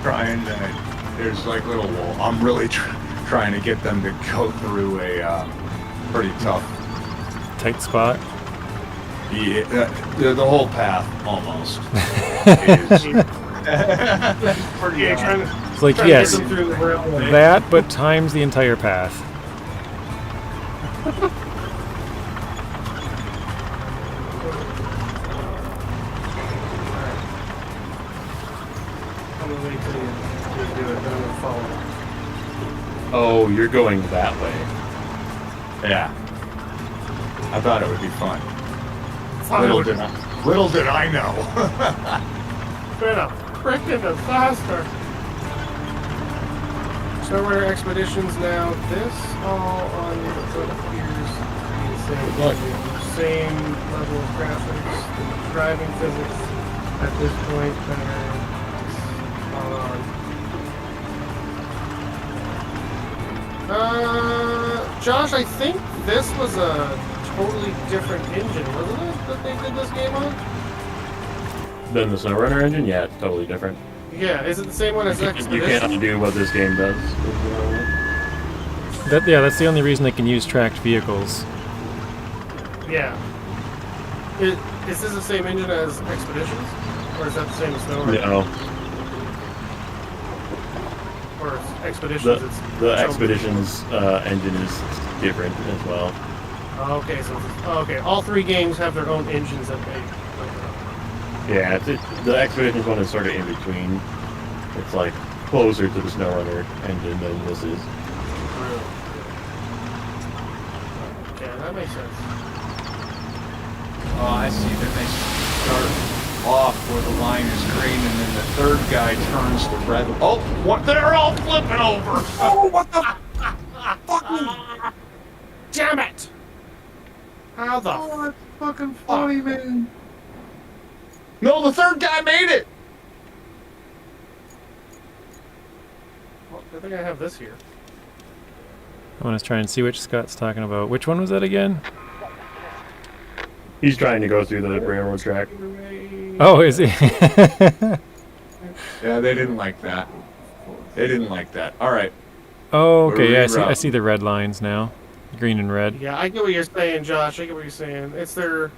Trying to, there's like little, I'm really trying to get them to go through a pretty tough, Tight spot. yeah, the whole path almost. is pretty Yeah, trying to, It's like, trying yes, to get them through the railway. that, but times the entire path. I'm gonna wait till you do it, then I'm gonna follow. Oh, you're going that way. Yeah. I thought it would be fun. Fine. Little did I know. Been a freaking disaster. Snowrunner Expeditions now. This all on what appears to be the same level of graphics, the driving physics at this point that are on. Josh, I think this was a totally different engine, wasn't it, that they did this game on? Then the SnowRunner engine, yeah, it's totally different. Yeah, is it the same one as You Expedition? can't do what this game does. Yeah, that's the only reason they can use tracked vehicles. Yeah. Is this the same engine as Expeditions? Or is that the same as SnowRunner? No, Or is Expeditions? It's the Chum- Expeditions engine is different as well. Okay, so okay, all three games have their own engines that they. Yeah, the Expeditions one is sort of in between. It's like closer to the SnowRunner engine than this is. Yeah, that makes sense. Oh, I see that they start off where the line is green, and then the third guy turns the red. Oh, what? They're all flipping over. Oh, what the fucking! Damn it! How the? Oh, that's fucking funny, man. No, the third guy made it. Well, I think I have this here. I want to try and see which Scott's talking about. Which one was that again? He's trying to go through the railroad track. Oh, is he? Yeah, they didn't like that. They didn't like that. All right. Oh, okay. Yeah, I Reroute. see the red lines now. Green and red. Yeah, I get what you're saying, Josh. I get what you're saying. It's their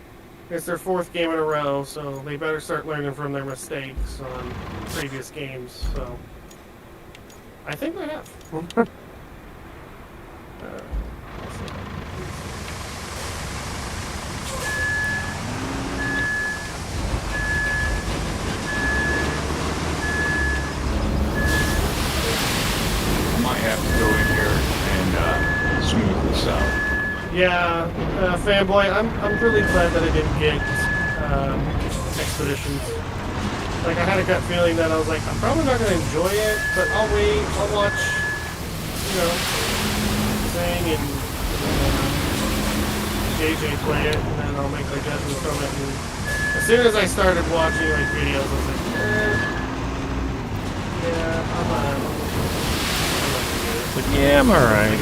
fourth game in a row, so they better start learning from their mistakes on previous games. So I think they have. Let's see. I might have to go in here and smooth this out. Yeah, fanboy. I'm really glad that I didn't get Expeditions. Like, I had a gut feeling that I was like, I'm probably not gonna enjoy it, but I'll wait. I'll watch, Zing and JJ play it, and then I'll make my judgment from it. And as soon as I started watching like videos, I was like, yeah, I'm Like, yeah, I'm alright.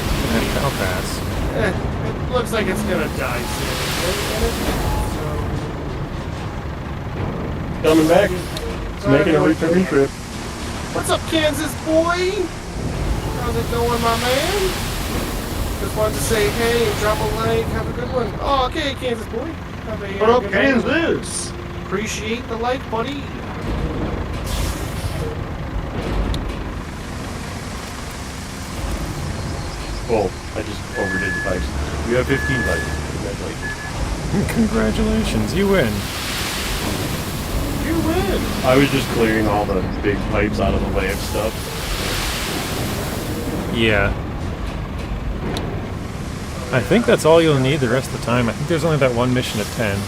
I'll pass. It looks like it's gonna die soon. Coming back. It's making a return trip. What's up, Kansas boy? How's it going, my man? Just wanted to say hey and drop a like. Have a good one. Oh, okay, Kansas boy. Have a What up, good one. Kansas? Appreciate the like, buddy. Oh, I just overdid the pipes. You have 15 pipes. Congratulations. Congratulations, you win. You win. I was just clearing all the big pipes out of the way of stuff. Yeah. I think that's all you'll need the rest of the time. I think there's only that one mission at 10.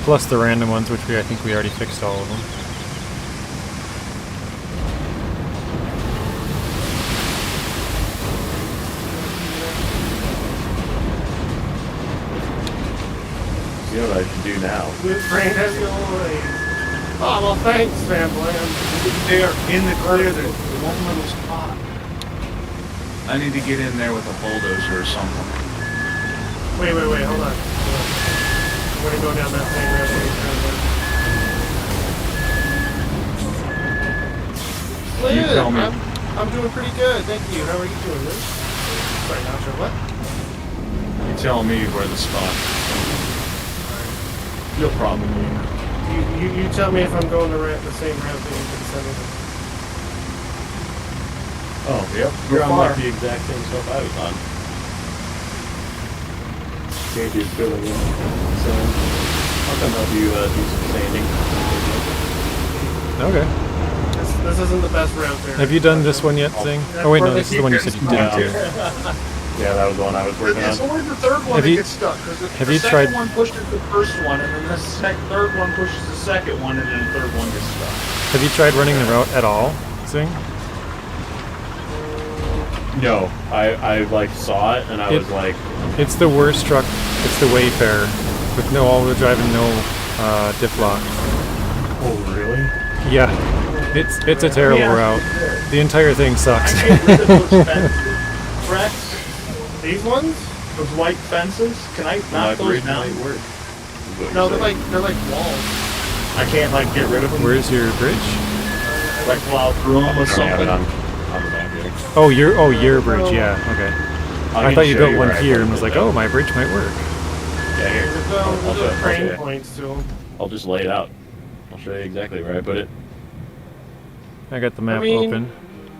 Plus the random ones, which I think we already fixed all of them. You know what I should do now? Good brain as always. Oh, well, thanks, fanboy. They are in the clear. There's one little spot. I need to get in there with a bulldozer or something. Wait, hold on. I'm gonna go down that thing real You tell me. I'm doing pretty good, thank you. How are you doing, Liz? Sorry, not sure what? You tell me where the spot. No problem. You tell me if I'm going the same route that you can send me. Oh, yep. You're on like the exact same stuff I was on. Changes filling in. So, I'll come help you do some sanding. Okay. This isn't the best route there. Have you done this one yet, Zing? Oh wait, no, this is the one you said you didn't do. Yeah, that was the one I was working It's on. only the third one Have that you- gets stuck. Because have the you second tried- one pushes the first one, and then the third one pushes the second one, and then the third one gets stuck. Have you tried running the route at all, Zing? No, I like saw it and I was like, It's the worst truck. It's the Wayfarer with no all-wheel drive and no diff lock. oh really? Yeah, it's a terrible route. The entire thing sucks. I get rid of those fences. Rex, These ones? those white fences, can I knock those bridge down? might work. is what No, you're they're saying. like walls. I can't like get rid of them. Where's your bridge? Like plow through them I or don't have it something. on the back there. Oh, your bridge. Yeah. Okay. I can thought you show built one where I here put and was it like, though. oh, my bridge might work. Yeah, here. There's I'll crane show you. points to them. I'll just lay it out. I'll show you exactly where I put it. I got the map mean, open.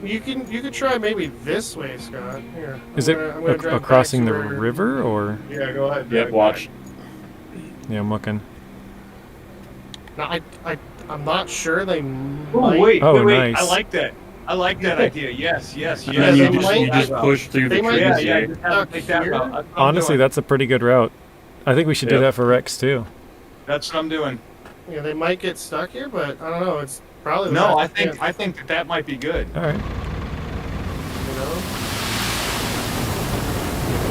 You could try maybe this way, Scott. Here. Is I'm it gonna drive back crossing to the where- river or? Yeah, go ahead. Yep, drive watch. Yeah, I'm looking. back. No, I'm not sure they Oh might. wait, Oh, wait, nice. I like that. I like that idea. Yes, yes, And yes. then they you might- just push through they the might- trees Yeah, here. just have to take that Here? route. That's what I'm Honestly, doing. that's a pretty good route. I think we should do Yep. that for Rex too. That's what I'm doing. Yeah, they might get stuck here, but I don't know. It's probably No, not, I think that might be good. All right. You know,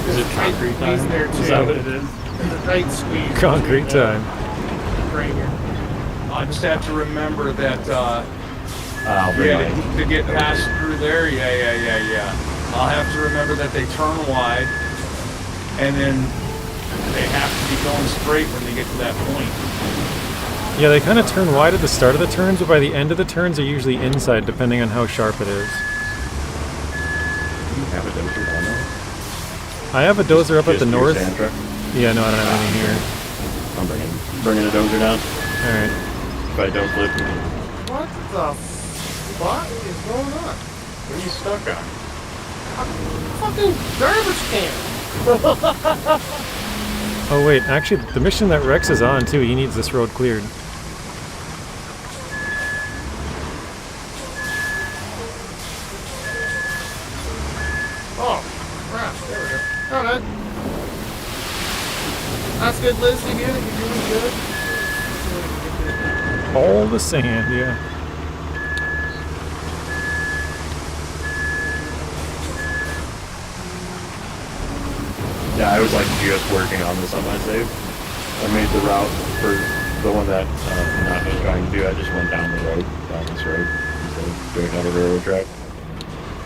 Is it tight concrete squeeze time? there too. Is that what it is? There's a tight squeeze. Concrete between, time. Right here. I just have to remember that I'll bring yeah, mine. to get passed through there. Yeah. I'll have to remember that they turn wide, and then they have to be going straight when they get to that point. Yeah, they kind of turn wide at the start of the turns, but by the end of the turns, they're usually inside, depending on how sharp it is. You have a dozer down there? I have a dozer up at Just the your north. sand truck? Yeah, no, I don't have anything here. I'm bringing a dozer down. All right. If I don't flip. What the fuck is going on? What are you stuck on? Fucking garbage can. Oh wait, actually, the mission that Rex is on too, he needs this road cleared. Oh, crap. There we go. Alright. That's good, Liz. You get it. You're doing good. All the sand, yeah. Yeah, I was like just working on this on my save. I made the route for the one that I was trying to do. I just went down the road, down this road, instead of doing another railroad track.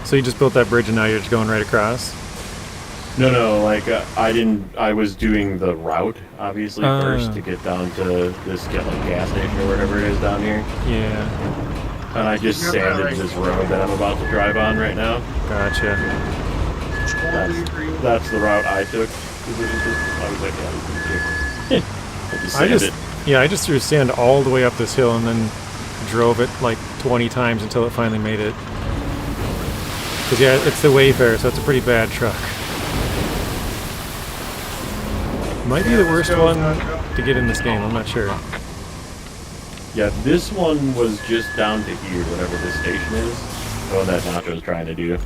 So you just built that bridge and now you're just going right across? No, like I was doing the route obviously first to get down to this gas station or whatever it is down here. Yeah. And I just sanded this road that I'm about to drive on right now. Gotcha. That's the route I took. I was like, yeah, I just threw sand all the way up this hill and then drove it like 20 times until it finally made it. Because yeah, it's the Wayfarer, so it's a pretty bad truck. Might be the worst one to get in this game, I'm not sure. Yeah, this one was just down to here, whatever this station is. The one that Nacho's trying to do.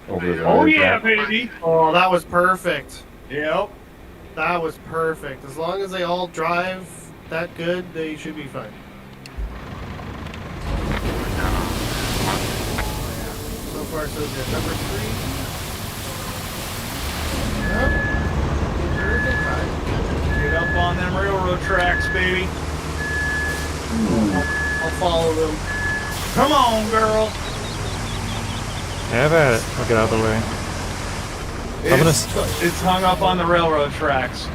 Over the Oh yeah, baby. Oh, that was perfect. Yep. That was perfect. As long as they all drive that good, they should be fine. So far, so good. Number 3. Yep. Get up on them railroad tracks, baby. I'll follow them. Come on, girl. Have at it. I'll get out of the way. It's hung up on the railroad tracks.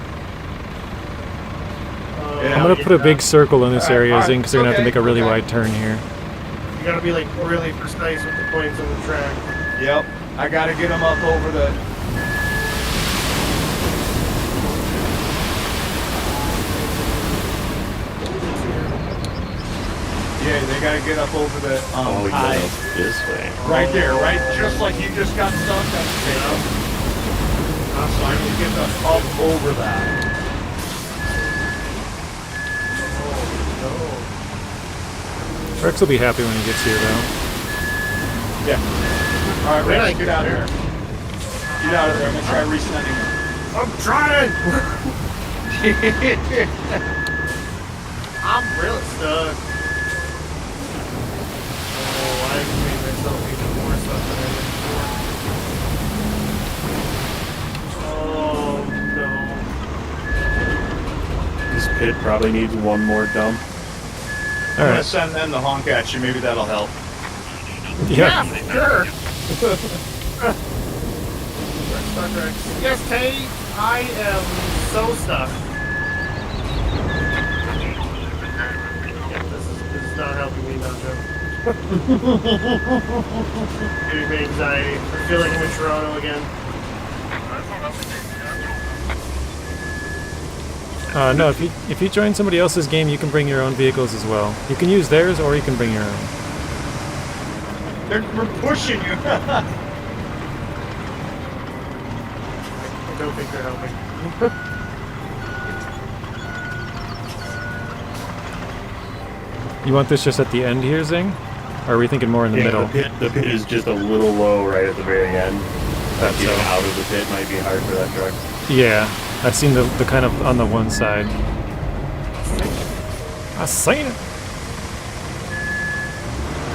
I'm gonna put a big circle in this area, Zing, because they're gonna have to make a really wide turn here. You gotta be like really precise with the points on the track. Yep. I gotta get them up over the... Yeah, they gotta get up over the high. This way. Right there, right? Just like you just got stuck. So I need to get up over that. Rex will be happy when he gets here, though. Yeah. Alright, Rex, get out of here. Get out of there. I'm gonna try resending him. I'm trying! I'm really stuck. Oh, I made myself even more stuck than I did before. Oh, no. This pit probably needs one more dump. I'm gonna send them the honk at you. Maybe that'll help. Yeah. Sure. Yes, Tay, I am so stuck. Yeah, this is not helping me now, Joe. Giving me anxiety. I feel like I'm in Toronto again. No, if you join somebody else's game, you can bring your own vehicles as well. You can use theirs, or you can bring your own. We're pushing you. I don't think they're helping. You want this just at the end here, Zing? Or are we thinking more in the middle? The pit is just a little low right at the very end. Getting out of the pit might be hard for that truck. Yeah, I've seen the kind of on the one side. I seen it.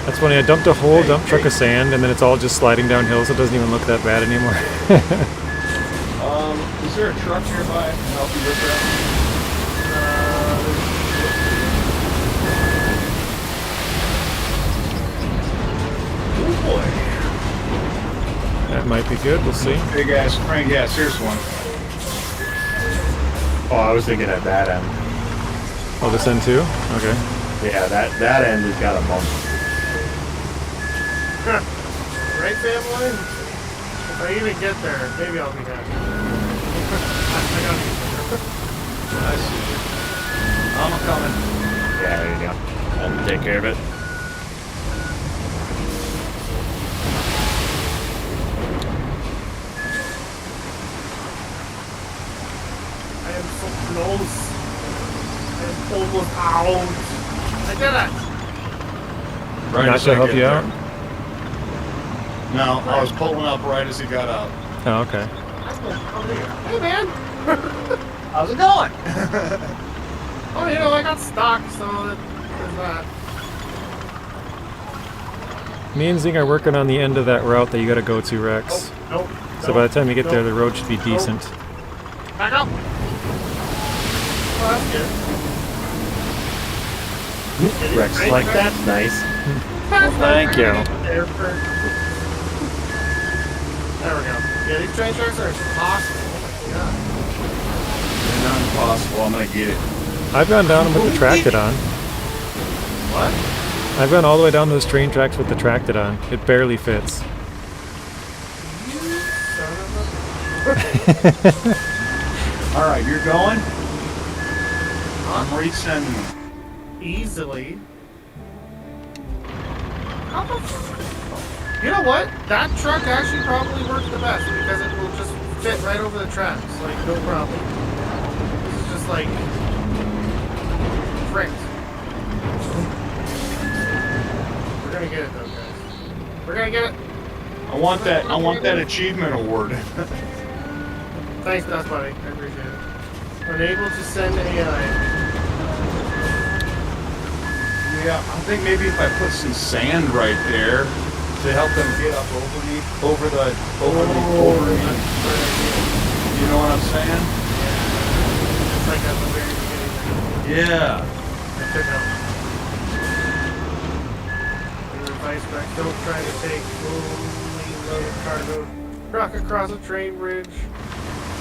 That's funny. I dumped a whole dump truck of sand, and then it's all just sliding downhill, so it doesn't even look that bad anymore. Is there a truck nearby? Can help you with that? Oh boy. That might be good. We'll see. Big ass crank. Yes, here's one. Oh, I was thinking at that end. Oh, this end too? Okay. Yeah, that end has got a bump. Right, family? If I even get there, maybe I'll be happy. I got you. I see you. I'm coming. Yeah, there you go. I'll take care of it. I am so close. I am almost out. I did it. Right Not as to I help get you there. out? No, I was pulling up right as he got out. Oh, okay. Hey, man. How's it going? Oh, you know, I got stuck, so there's that. Me and Zing are working on the end of that route that you gotta go to, Rex. Nope. So by the time you get there, the road should be decent. Back up. Oh, that's good. Rex, like, that's nice. Thank you. There we go. Yeah, these train tracks are impossible. Yeah. They're not impossible. I'm gonna get it. I've gone down with the tracted on. What? I've gone all the way down those train tracks with the tracted on. It barely fits. All right, you're going. I'm resending. Easily. You know what? That truck actually probably works the best because it will just fit right over the tracks. Like, no problem. This is just like... fricked. We're gonna get it though, guys. We're gonna get it. I want that achievement award. Thanks, Dust Buddy. I appreciate it. Unable to send AI. Yeah, I think maybe if I put some sand right there to help them get up over me. You know what I'm saying? It's like at the very beginning. Yeah. That took out. Your advice back. Don't try to take fully loaded cargo truck across a train bridge.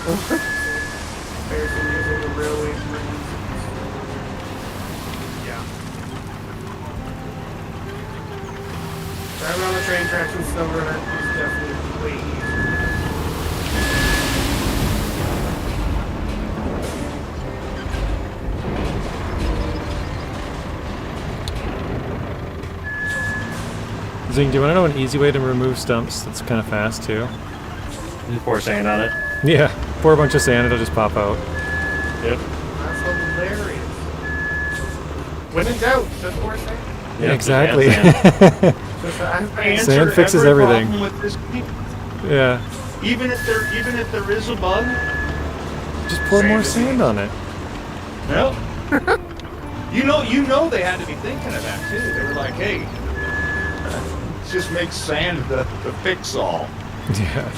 Comparison using the railway bridge. Yeah. Driving on the train tracks in Snowrunner is definitely way easier. Zing, do you want to know an easy way to remove stumps that's kind of fast too? Just pour sand on it. Yeah, pour a bunch of sand, it'll just pop out. Yep. That's hilarious. When in doubt, just pour sand. Yeah, exactly. Just answer Sand fixes every everything. problem with this game. Yeah, Even if there is a bug. just pour more sand on it. Well, you know they had to be thinking of that too. They were like, hey, just make sand the fix all. Yeah.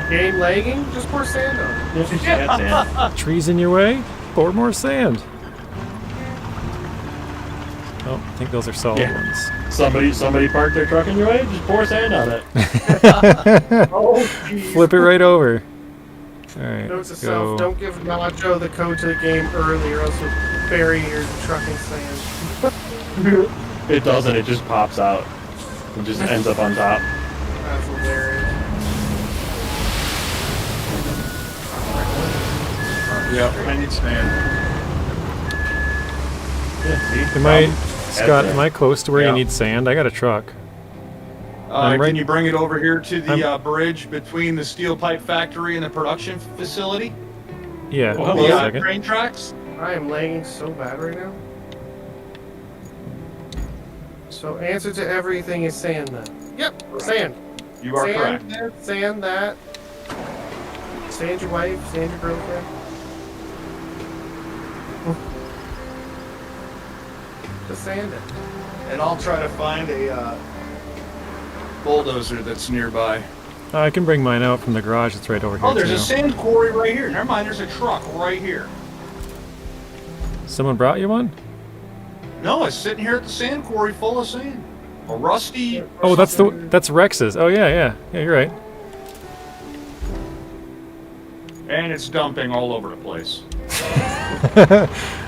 Game lagging? Just pour sand on it. Yeah, sand. Trees in your way? Pour more sand. Oh, I think those are solid Yeah. ones. Somebody parked their truck in your way, just pour sand on it. Flip it right over. Alright, Note to let's self, go. don't give Nacho the code to the game early or else he'll bury your truck in sand. It doesn't, it just pops out. It just ends up on top. That's hilarious. Yep, I need sand. Yeah, see? Am I, Problem. Scott, am I close to where Yeah. you need sand? I got a truck. I'm right- Can you bring it over here to the I'm- bridge between the steel pipe factory and the production facility? Yeah, Oh, hold hello. on a The second. train tracks? I am lagging so bad right now. So answer to everything is sand then. Yep, sand. You are sand, correct. That, sand that. Sand your wife, sand your girlfriend. Just sand it. And I'll try to find a bulldozer that's nearby. I can bring mine out from the garage. It's right over here Oh, there's too. a sand quarry right here. Never mind, there's a truck right here. Someone brought you one? No, it's sitting here at the sand quarry full of sand. A rusty. Oh, that's Rex's. Oh yeah, yeah, yeah. You're right. And it's dumping all over the place.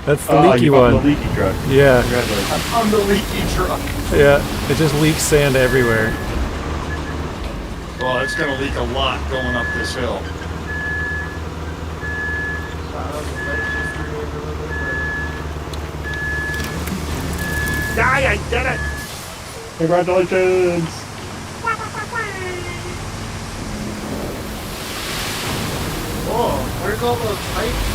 That's the leaky you bought one. the leaky truck. Yeah, Congratulations. I'm on the leaky truck. yeah. It just leaks sand everywhere. Well, it's gonna leak a lot going up this hill. Die, I did it! Congratulations! Oh, where's all those pipes?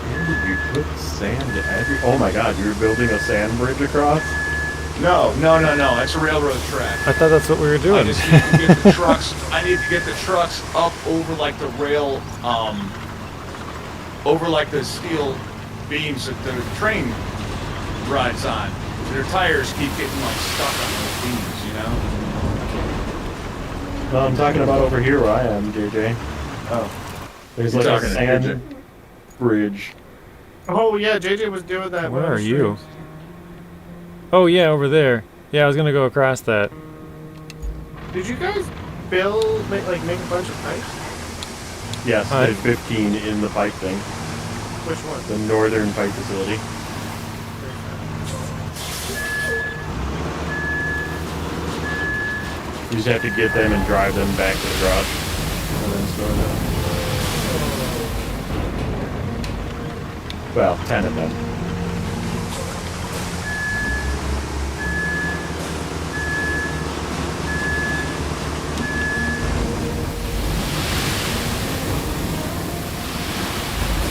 Where did you put sand every... Oh my god, you were building a sand bridge across? No. It's a railroad track. I thought that's what we were I doing. just need to get the trucks. I need to get the trucks up over like the rail, over like the steel beams that the train rides on. Their tires keep getting like stuck on those beams, you know. No, I'm talking about over here where I am, JJ. Oh. There's You're like a talking to sand JJ. bridge. Oh yeah, JJ was doing that. Where one of are the you? streams. Oh yeah, over there. Yeah, I was gonna go across that. Did you guys build, make a bunch of pipes? Yes, there's 15 in the pipe thing. Which one? The northern pipe facility. You just have to get them and drive them back to the garage. And then store them. Well, 10 of them.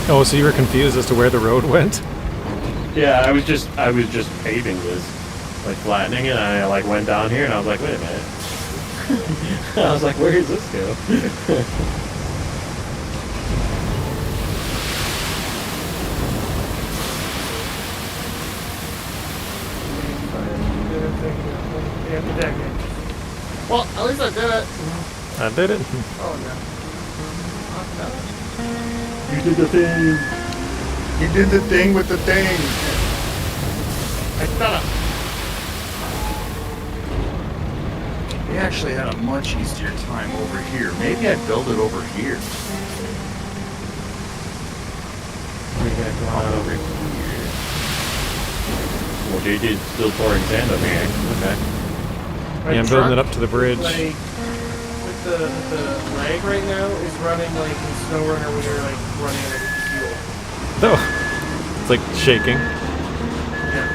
Oh, so you were confused as to where the road went? Yeah, I was just paving this, like flattening it, and I like went down here and I was like, wait a minute. I was like, where does this go? Well, at least I did it. I did it. Oh, yeah. You did the thing. You did the thing with the thing. I done it. We actually had a much easier time over here. Maybe I'd build it over here. We gotta go on over here. Well, JJ's still pouring sand over here. Okay. My Yeah, I'm building it up to the bridge. Like, with the lag right now is running like in SnowRunner when you're like running out of fuel. Oh, it's like shaking. Yeah.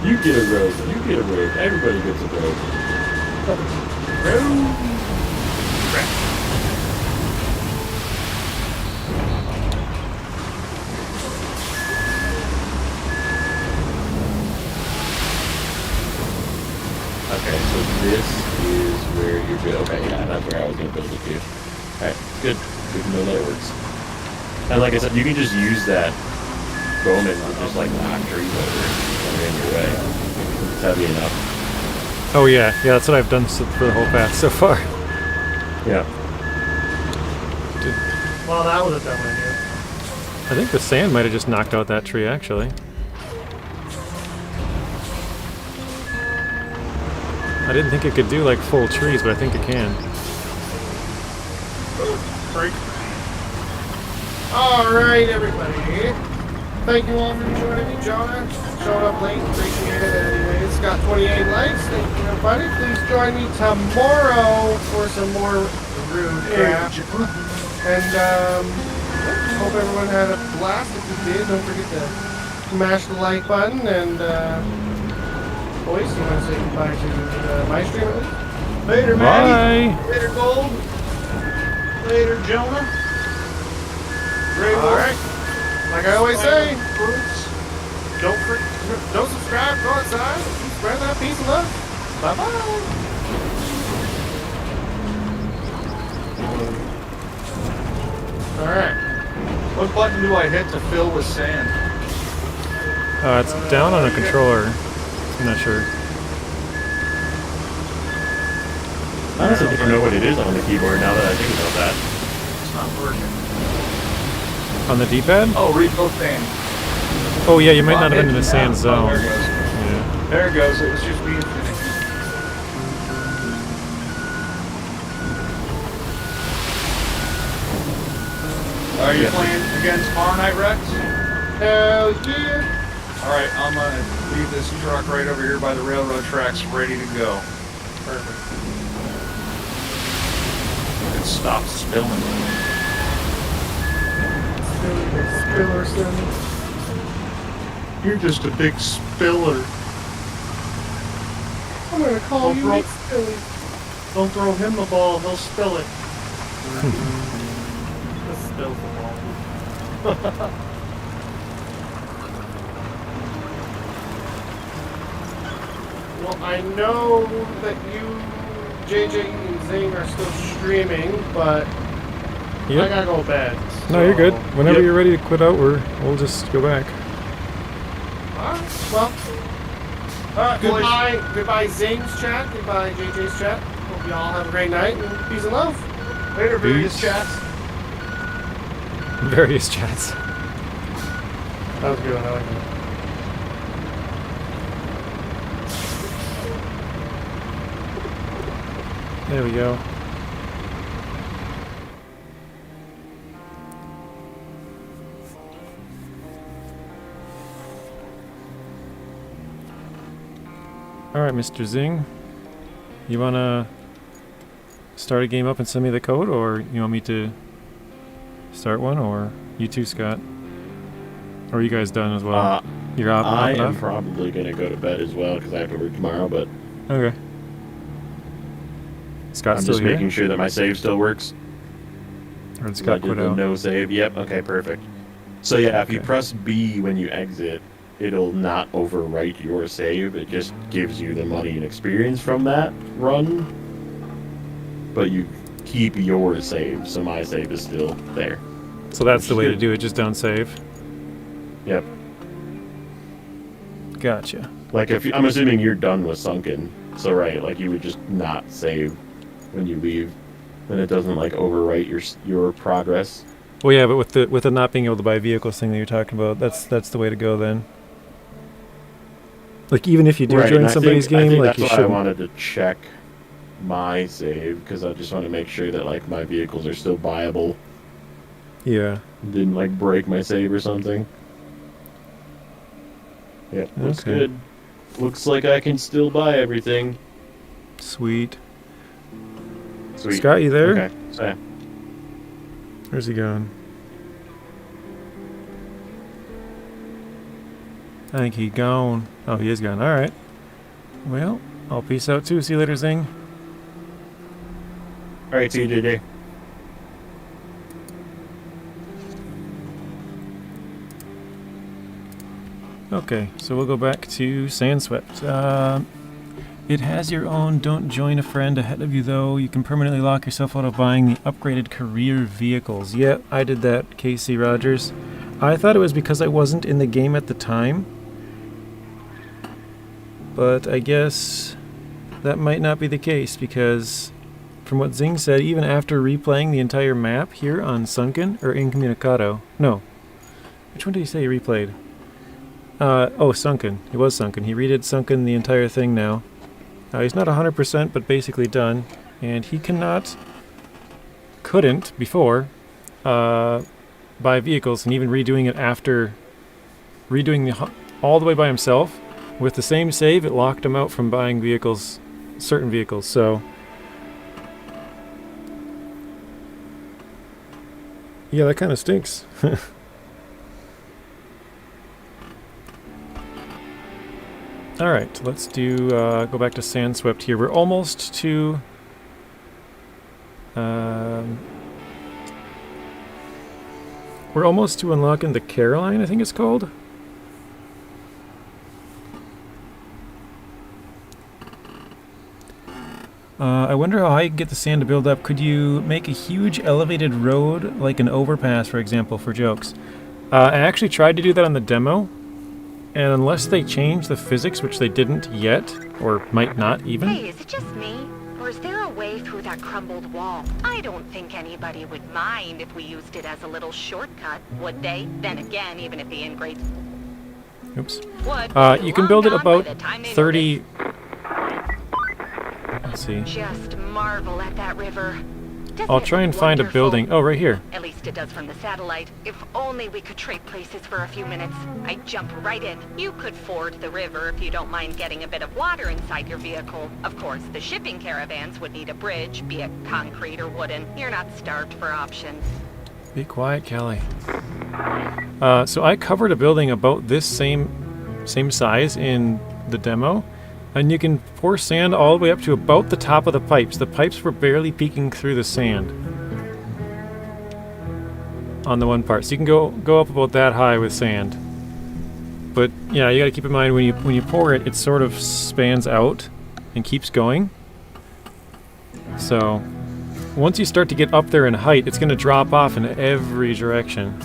You get a road. You get a road. Everybody gets a road. Road. Okay, so this is where you're good. Okay, yeah, that's where I was gonna build it too. Alright, good. Good to know that it works. And like I said, you can just use that Bowman to just like knock trees over when they're in your way. It's heavy enough. Oh yeah, yeah, that's what I've done for the whole path so far. Yeah. Well, that was a dumb idea. I think the sand might have just knocked out that tree, actually. I didn't think it could do like full trees, but I think it can. Freak. Alright, everybody. Thank you all for joining me. Jonah showed up late. Appreciate it anyways. It's got 28 likes. Thank you, everybody. Please join me tomorrow for some more Roadcraft. And, hope everyone had a blast. If you did, don't forget to smash the like button. And, boys, you want to say goodbye to my stream at least? Later, Maddie. Bye! Later, Gold. Later, Jonah. Alright. Like I always say, Fruits. don't subscribe, go outside, spread that peace and love. Bye-bye. Alright. What button do I hit to fill with sand? It's down on a controller. I'm not sure. I honestly don't know what it is on the keyboard now that I think about that. It's not working. On the D-pad? Oh, refill sand. Oh yeah, you might not have been in the sand Oh, zone. there it goes. Yeah. There it goes. It was just being finished. Are you playing again tomorrow night, Rex? Hell yeah. Alright, I'm gonna leave this truck right over here by the railroad tracks ready to go. Perfect. It stopped spilling. Spillerson. You're just a big spiller. I'm gonna call you throw- Nick Spilly. Don't throw him the ball, he'll spill it. This spills the ball. Well, I know that you, JJ, and Zing are still streaming, but I Yep. gotta go to bed. No, you're good. so- Whenever Yep. you're ready to quit out, we'll just go back. Alright, well. Alright, boys. Goodbye Zing's chat, goodbye JJ's chat. Hope you all have a great night and peace and love. Later, various Peace. chats. Various chats. That was good, I like that. There we go. Alright, Mr. Zing. You wanna start a game up and send me the code, or you want me to start one, or you too, Scott? Or are you guys done as well? You're up. I am off? probably gonna go to bed as well because I have to work tomorrow. But Okay. Scott's I'm still just here? making sure that my save still works. Or did So I Scott did quit the out? no save. Yep. Okay. Perfect. So yeah, if you Okay. press B when you exit, it'll not overwrite your save. It just gives you the money and experience from that run. But you keep your save, so my save is still there. So that's the way to Good. do it, just don't save. Yep. Gotcha. Like if I'm assuming you're done with Sunken, so right, like you would just not save when you leave, then it doesn't like overwrite your progress. Well, yeah, but with the not being able to buy vehicles thing that you're talking about, that's the way to go then. Like even if you do Right, join and I somebody's think game, like that's you why I shouldn't. wanted to check my save because I just want to make sure that like my vehicles are still viable. Yeah. Didn't like break my save or something. Yeah, looks Okay. good. Looks like I can still buy everything. Sweet. Sweet. Scott, you there? Okay. So, yeah. Where's he going? I think he gone. Oh, he is gone. All right. Well, I'll peace out too. See you later, Zing. All right, see you, JJ. Okay, so we'll go back to Sandswept. It has your own don't join a friend ahead of you, though. You can permanently lock yourself out of buying the upgraded career vehicles. Yeah, I did that, Casey Rogers. I thought it was because I wasn't in the game at the time. But I guess that might not be the case, because from what Zing said, even after replaying the entire map here on Sunken, or Incommunicado, no. Which one did he say he replayed? Oh, Sunken. He was Sunken. He redid Sunken the entire thing now. He's not 100%, but basically done. And he couldn't, before, buy vehicles, and even redoing it after, all the way by himself, with the same save, it locked him out from buying vehicles, certain vehicles, so... Yeah, that kind of stinks. Alright, let's do, go back to Sandswept here. We're almost to... we're almost to unlocking the Karelian, I think it's called. I wonder how I can get the sand to build up. Could you make a huge elevated road, like an overpass, for example, for jokes? I actually tried to do that on the demo. And unless they change the physics, which they didn't yet, or might not even. Hey, is it just me? Or is there a way through that crumbled wall? I don't think anybody would mind if we used it as a little shortcut, would they? Then again, even if the ingrates Oops. would. You can build it about 30... Let's see. Just marvel at that river. Doesn't I'll it try and look find a wonderful? building. Oh, right here. At least it does from the satellite. If only we could trade places for a few minutes. I'd jump right in. You could ford the river if you don't mind getting a bit of water inside your vehicle. Of course, the shipping caravans would need a bridge, be it concrete or wooden. You're not starved for options. Be quiet, Kelly. So I covered a building about this same size in the demo. And you can pour sand all the way up to about the top of the pipes. The pipes were barely peeking through the sand on the one part. So you can go up about that high with sand. But yeah, you gotta keep in mind when you pour it, it sort of spans out and keeps going. So once you start to get up there in height, it's gonna drop off in every direction.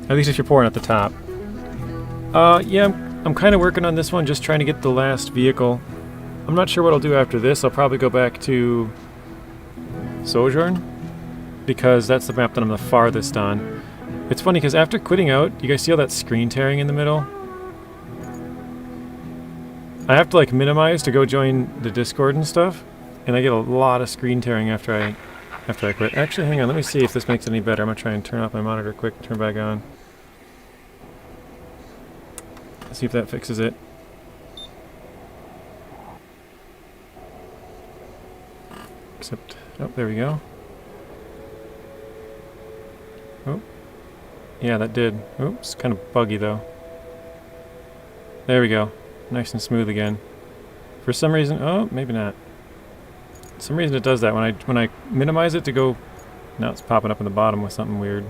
At least if you're pouring at the top. Yeah, I'm kind of working on this one, just trying to get the last vehicle. I'm not sure what I'll do after this. I'll probably go back to Sojourn, because that's the map that I'm the farthest on. It's funny, because after quitting out, you guys see all that screen tearing in the middle? I have to like minimize to go join the Discord and stuff, and I get a lot of screen tearing after I quit. Actually, hang on, let me see if this makes it any better. I'm gonna try and turn off my monitor quick, turn back on. See if that fixes it. Except, oh, there we go. Oh, yeah, that did. Oops, kind of buggy though. There we go, nice and smooth again. For some reason, oh, maybe not. For some reason it does that when I minimize it to go. Now it's popping up in the bottom with something weird.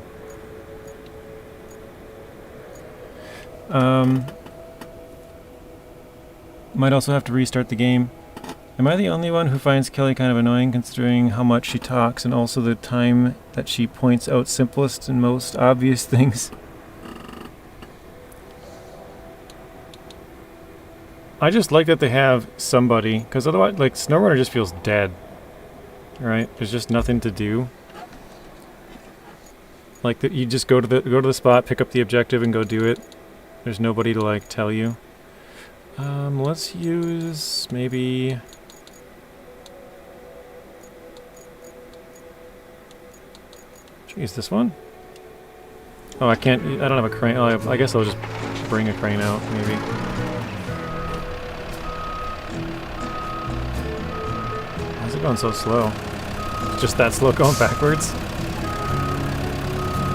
Might also have to restart the game. Am I the only one who finds Kelly kind of annoying considering how much she talks and also the time that she points out simplest and most obvious things? I just like that they have somebody, because otherwise, like, SnowRunner just feels dead. Right? There's just nothing to do. Like, you just go to the spot, pick up the objective, and go do it. There's nobody to, like, tell you. Let's use maybe... Should we use this one? Oh, I can't... I don't have a crane. Oh, I guess I'll just bring a crane out, maybe. Why is it going so slow? It's just that slow going backwards?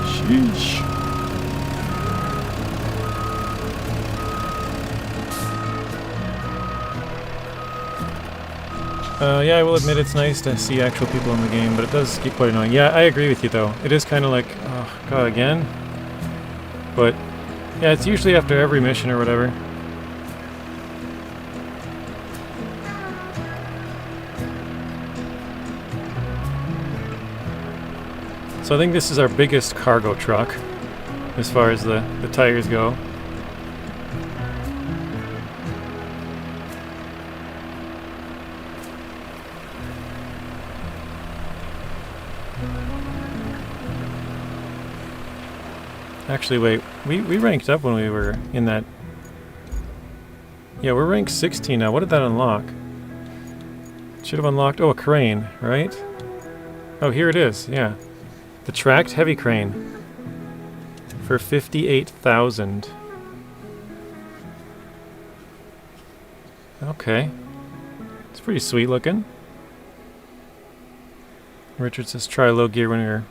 Sheesh. Yeah, I will admit it's nice to see actual people in the game, but it does get quite annoying. Yeah, I agree with you though. It is kind of like, oh god, again? But, yeah, it's usually after every mission or whatever. So I think this is our biggest cargo truck, as far as the tires go. Actually, wait, we ranked up when we were in that... Yeah, we're ranked 16 now. What did that unlock? Should have unlocked... Oh, a crane, right? Oh, here it is, yeah. The tracked heavy crane. For 58,000. Okay. It's pretty sweet looking. Richard says try low gear when you're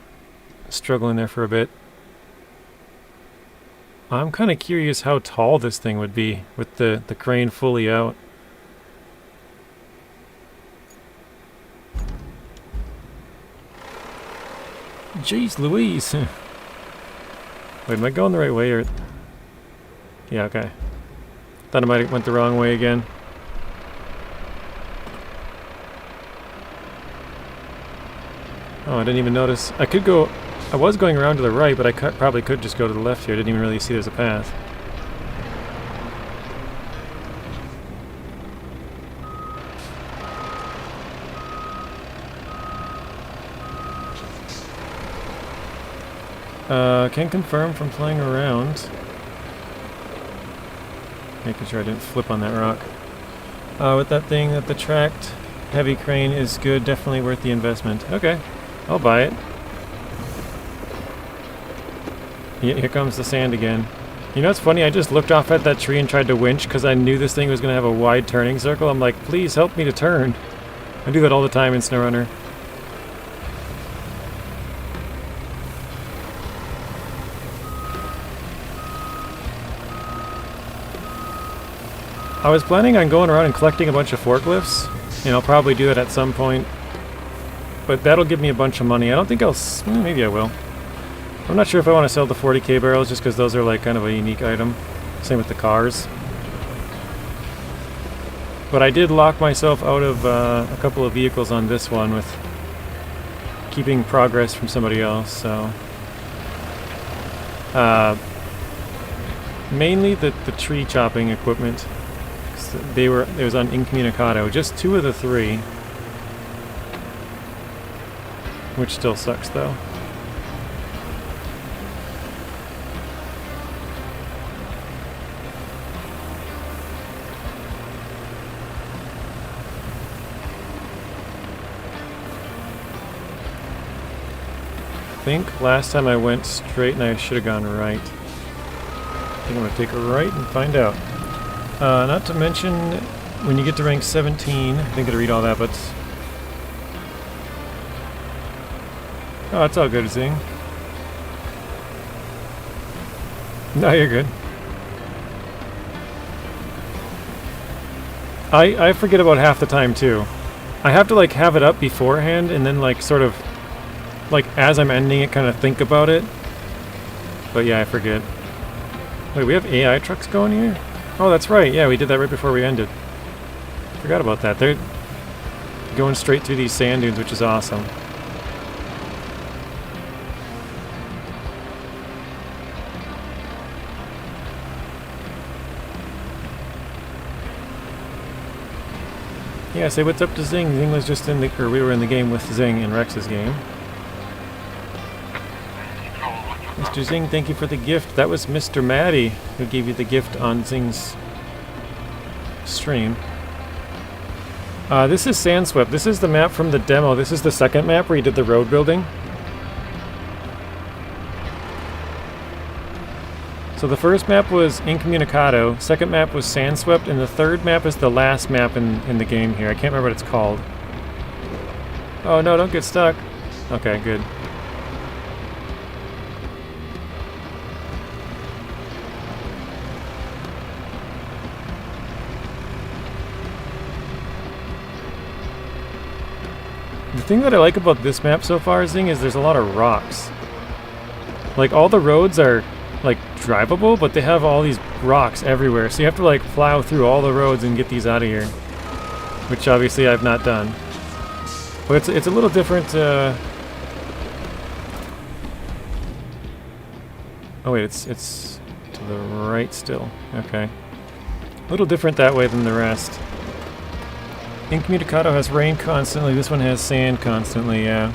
struggling there for a bit. I'm kind of curious how tall this thing would be with the crane fully out. Jeez Louise! Wait, am I going the right way or... Yeah, okay. Thought I might have went the wrong way again. Oh, I didn't even notice. I could go... I was going around to the right, but I probably could just go to the left here. I didn't even really see there's a path. Can confirm from playing around. Making sure I didn't flip on that rock. With that thing, that the tracked heavy crane is good, definitely worth the investment. Okay, I'll buy it. Yeah, here comes the sand again. You know what's funny? I just looked off at that tree and tried to winch because I knew this thing was going to have a wide turning circle. I'm like, please help me to turn. I do that all the time in SnowRunner. I was planning on going around and collecting a bunch of forklifts, and I'll probably do that at some point. But that'll give me a bunch of money. I don't think I'll... maybe I will. I'm not sure if I want to sell the 40k barrels just because those are like kind of a unique item. Same with the cars. But I did lock myself out of a couple of vehicles on this one with keeping progress from somebody else, so... mainly the tree chopping equipment. It was on Incommunicado, just 2 of the 3. Which still sucks though. think last time I went straight and I should have gone right. I think I'm going to take a right and find out. Not to mention, when you get to rank 17, I think I'd read all that, but... Oh, it's all good, Zing. No, you're good. I forget about half the time, too. I have to, like, have it up beforehand, and then, like, sort of, like, as I'm ending it, kind of think about it. But yeah, I forget. Wait, we have AI trucks going here? Oh, that's right. Yeah, we did that right before we ended. Forgot about that. They're going straight through these sand dunes, which is awesome. Yeah, say what's up to Zing. Zing was just in the, or we were in the game with Zing in Rex's game. Mr. Zing, thank you for the gift. That was Mr. Maddie who gave you the gift on Zing's stream. This is Sandswept. This is the map from the demo. This is the second map where you did the road building. So the first map was Incommunicado, second map was Sandswept, and the third map is the last map in the game here. I can't remember what it's called. Oh no, don't get stuck. Okay, good. The thing that I like about this map so far, Zing, is there's a lot of rocks. Like, all the roads are, like, drivable, but they have all these rocks everywhere, so you have to, like, plow through all the roads and get these out of here. Which, obviously, I've not done. But it's a little different, Oh, wait, it's to the right still. Okay. A little different that way than the rest. Incommunicado has rain constantly, this one has sand constantly, yeah.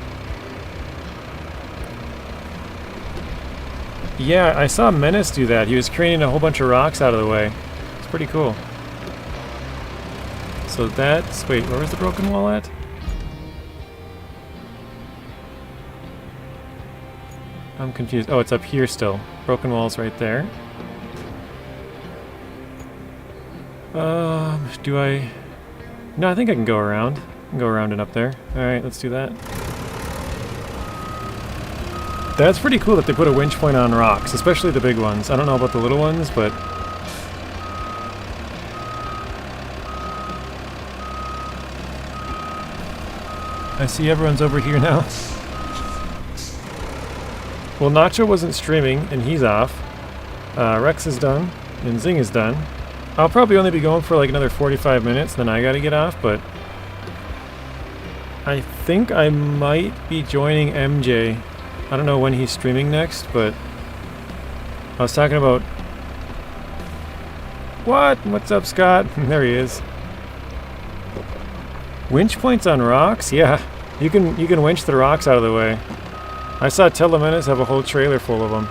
Yeah, I saw Menace do that. He was creating a whole bunch of rocks out of the way. It's pretty cool. So that's... Wait, where was the broken wall at? I'm confused. Oh, it's up here still. Broken wall's right there. Do I... No, I think I can go around. I can go around and up there. Alright, let's do that. That's pretty cool that they put a winch point on rocks, especially the big ones. I don't know about the little ones, but... I see everyone's over here now. Well, Nacho wasn't streaming, and he's off. Rex is done, and Zing is done. I'll probably only be going for like another 45 minutes, then I gotta get off, but... I think I might be joining MJ. I don't know when he's streaming next, but... I was talking about... What? What's up, Scott? There he is. Winch points on rocks? Yeah. You can winch the rocks out of the way. I saw Telemenace have a whole trailer full of them.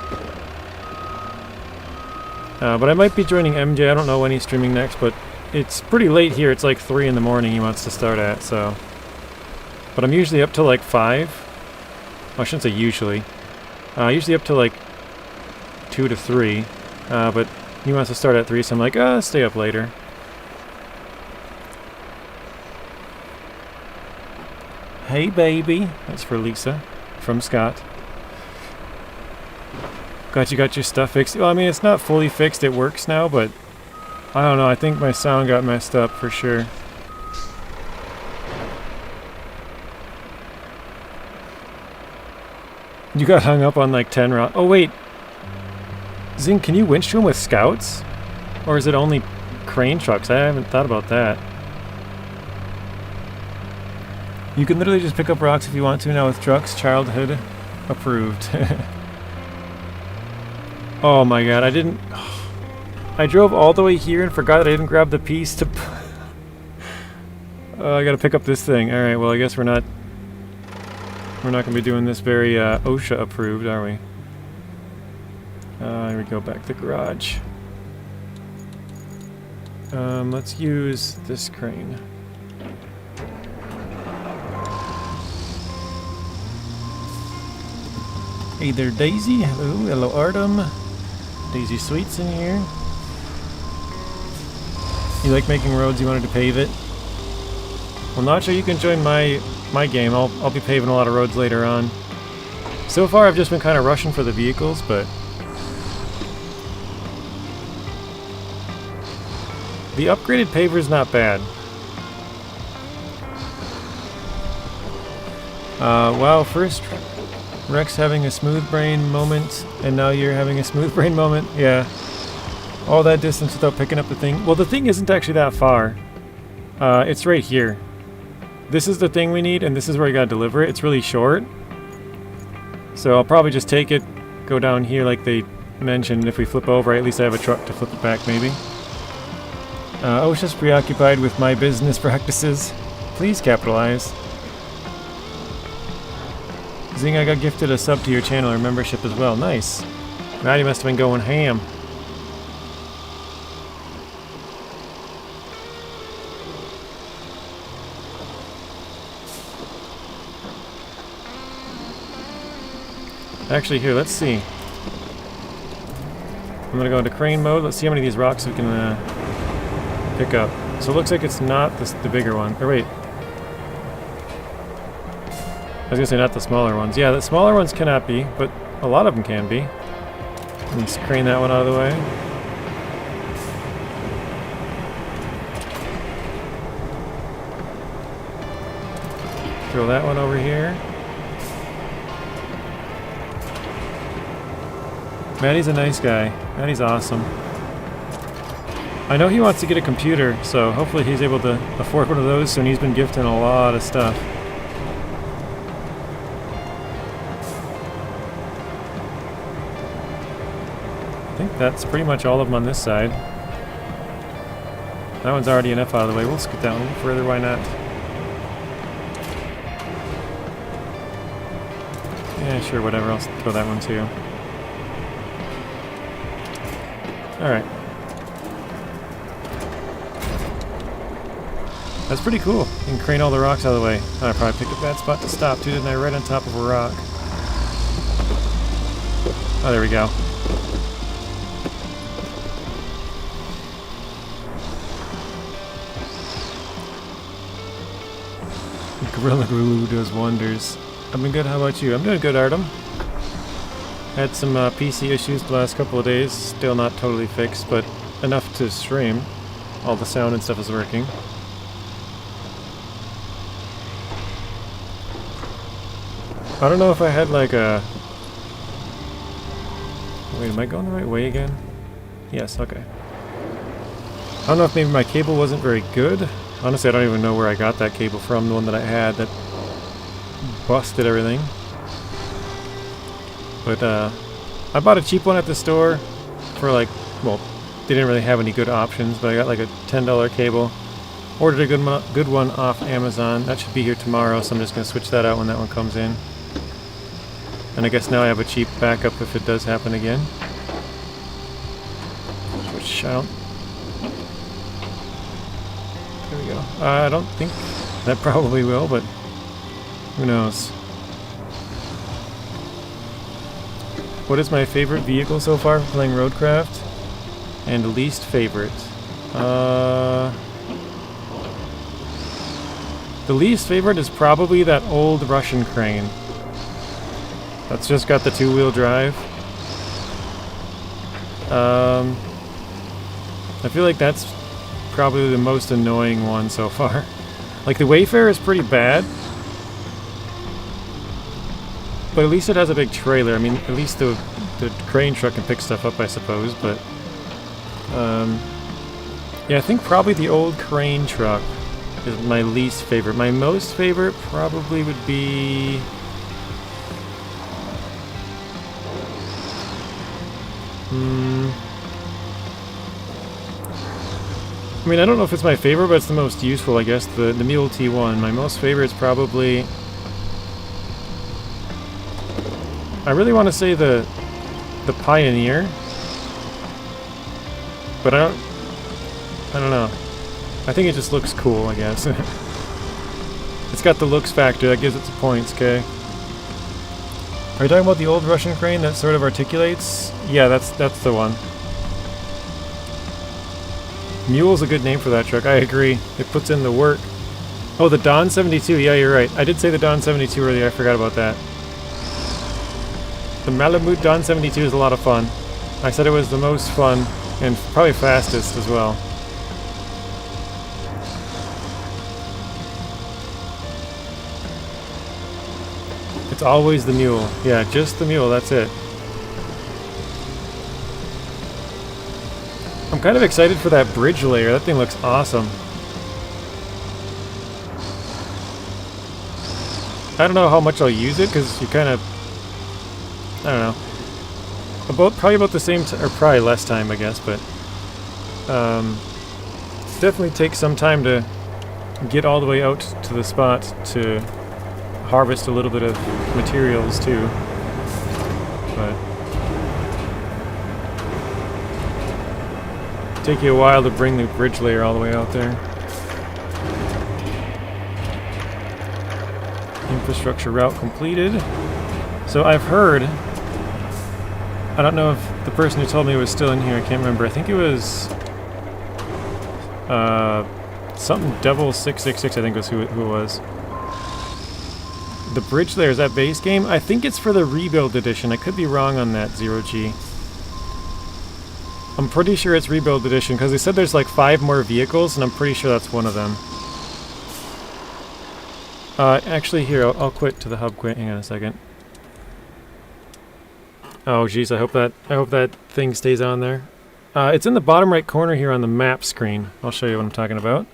But I might be joining MJ. I don't know when he's streaming next, but it's pretty late here. It's like 3 in the morning he wants to start at, so... But I'm usually up to like 5. Well, I shouldn't say usually. Usually up to like 2 to 3. But he wants to start at 3, so I'm like, stay up later. Hey, baby. That's for Lisa. From Scott. Glad you got your stuff fixed. Well, I mean, it's not fully fixed. It works now, but... I don't know. I think my sound got messed up for sure. You got hung up on like 10 rounds. Oh, wait. Zing, can you winch to him with scouts? Or is it only crane trucks? I haven't thought about that. You can literally just pick up rocks if you want to now with trucks. Childhood approved. Oh my god, I didn't... I drove all the way here and forgot that I didn't grab the piece to... I gotta pick up this thing. Alright, well I guess we're not gonna be doing this very OSHA approved, are we? Here we go, back to the garage. Let's use this crane. Hey there, Daisy. Hello, hello, Artem. Daisy Sweet's in here. You like making roads? You wanted to pave it? Well, Nacho, you can join my game. I'll be paving a lot of roads later on. So far, I've just been kind of rushing for the vehicles, but the upgraded paver's not bad. Wow, first Rex having a smooth brain moment, and now you're having a smooth brain moment. Yeah. All that distance without picking up the thing. Well, the thing isn't actually that far. It's right here. This is the thing we need, and this is where I gotta deliver it. It's really short. So I'll probably just take it, go down here like they mentioned. If we flip over, at least I have a truck to flip it back, maybe. OSHA's preoccupied with my business practices. Please capitalize. Zing, I got gifted a sub to your channel or membership as well. Nice. Maddie must have been going ham. Actually, here, let's see. I'm gonna go into crane mode. Let's see how many of these rocks we can pick up. So it looks like it's not the bigger one. Or wait. I was gonna say not the smaller ones. Yeah, the smaller ones cannot be, but a lot of them can be. Let's crane that one out of the way. Throw that one over here. Maddie's a nice guy. Maddie's awesome. I know he wants to get a computer, so hopefully he's able to afford one of those soon. He's been gifting a lot of stuff. I think that's pretty much all of them on this side. That one's already enough out of the way. We'll scoot that one a little further, why not? Yeah, sure, whatever. I'll throw that one too. Alright. That's pretty cool. You can crane all the rocks out of the way. Oh, I probably picked a bad spot to stop too, didn't I? Right on top of a rock. Oh, there we go. Gorilla Glue does wonders. I've been good, how about you? I'm doing good, Artem. Had some PC issues the last couple of days, still not totally fixed, but enough to stream. All the sound and stuff is working. I don't know if I had like a... Wait, am I going the right way again? Yes, okay. I don't know if maybe my cable wasn't very good. Honestly, I don't even know where I got that cable from, the one that I had that busted everything. But I bought a cheap one at the store for like, well, they didn't really have any good options, but I got like a $10 cable. Ordered a good one off Amazon. That should be here tomorrow, so I'm just going to switch that out when that one comes in. And I guess now I have a cheap backup if it does happen again. Switch out. There we go. I don't think that probably will, but who knows. What is my favorite vehicle so far for playing Roadcraft? And least favorite? The least favorite is probably that old Russian crane. That's just got the two-wheel drive. I feel like that's probably the most annoying one so far. Like, the Wayfarer is pretty bad. But at least it has a big trailer. I mean, at least the crane truck can pick stuff up, I suppose, but... yeah, I think probably the old crane truck is my least favorite. My most favorite probably would be... I mean, I don't know if it's my favorite, but it's the most useful, I guess. The Mule T1. My most favorite is probably... I really want to say the Pioneer, but I don't know. I think it just looks cool, I guess. It's got the looks factor that gives it some points, okay? Are you talking about the old Russian crane that sort of articulates? Yeah, that's the one. Mule's a good name for that truck, I agree. It puts in the work. Oh, the Don 72, yeah, you're right. I did say the Don 72 earlier, I forgot about that. The Malamute Don 72 is a lot of fun. I said it was the most fun, and probably fastest as well. It's always the mule. Yeah, just the mule, that's it. I'm kind of excited for that bridge layer. That thing looks awesome. I don't know how much I'll use it, because you kind of... I don't know. Probably about the same or probably less time, I guess, but... definitely takes some time to get all the way out to the spot to harvest a little bit of materials, too. But... take you a while to bring the bridge layer all the way out there. Infrastructure route completed. So I've heard, I don't know if the person who told me was still in here, I can't remember. I think it was something Devil 666, I think was who it was. The bridge layer, is that base game? I think it's for the rebuild edition. I could be wrong on that, Zero G. I'm pretty sure it's Rebuild Edition, because they said there's like 5 more vehicles, and I'm pretty sure that's one of them. Actually, here, I'll quit to the hub quit. Hang on a second. Oh, jeez, I hope that thing stays on there. It's in the bottom right corner here on the map screen. I'll show you what I'm talking about.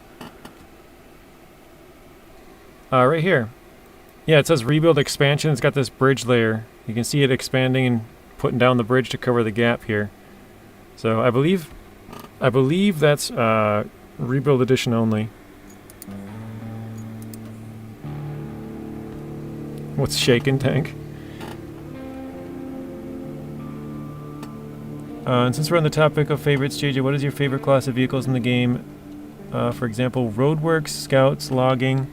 Right here. Yeah, it says Rebuild Expansion. It's got this bridge layer. You can see it expanding and putting down the bridge to cover the gap here. So I believe that's Rebuild Edition only. What's shaking, Tank? And since we're on the topic of favorites, JJ, what is your favorite class of vehicles in the game? For example, roadworks, scouts, logging.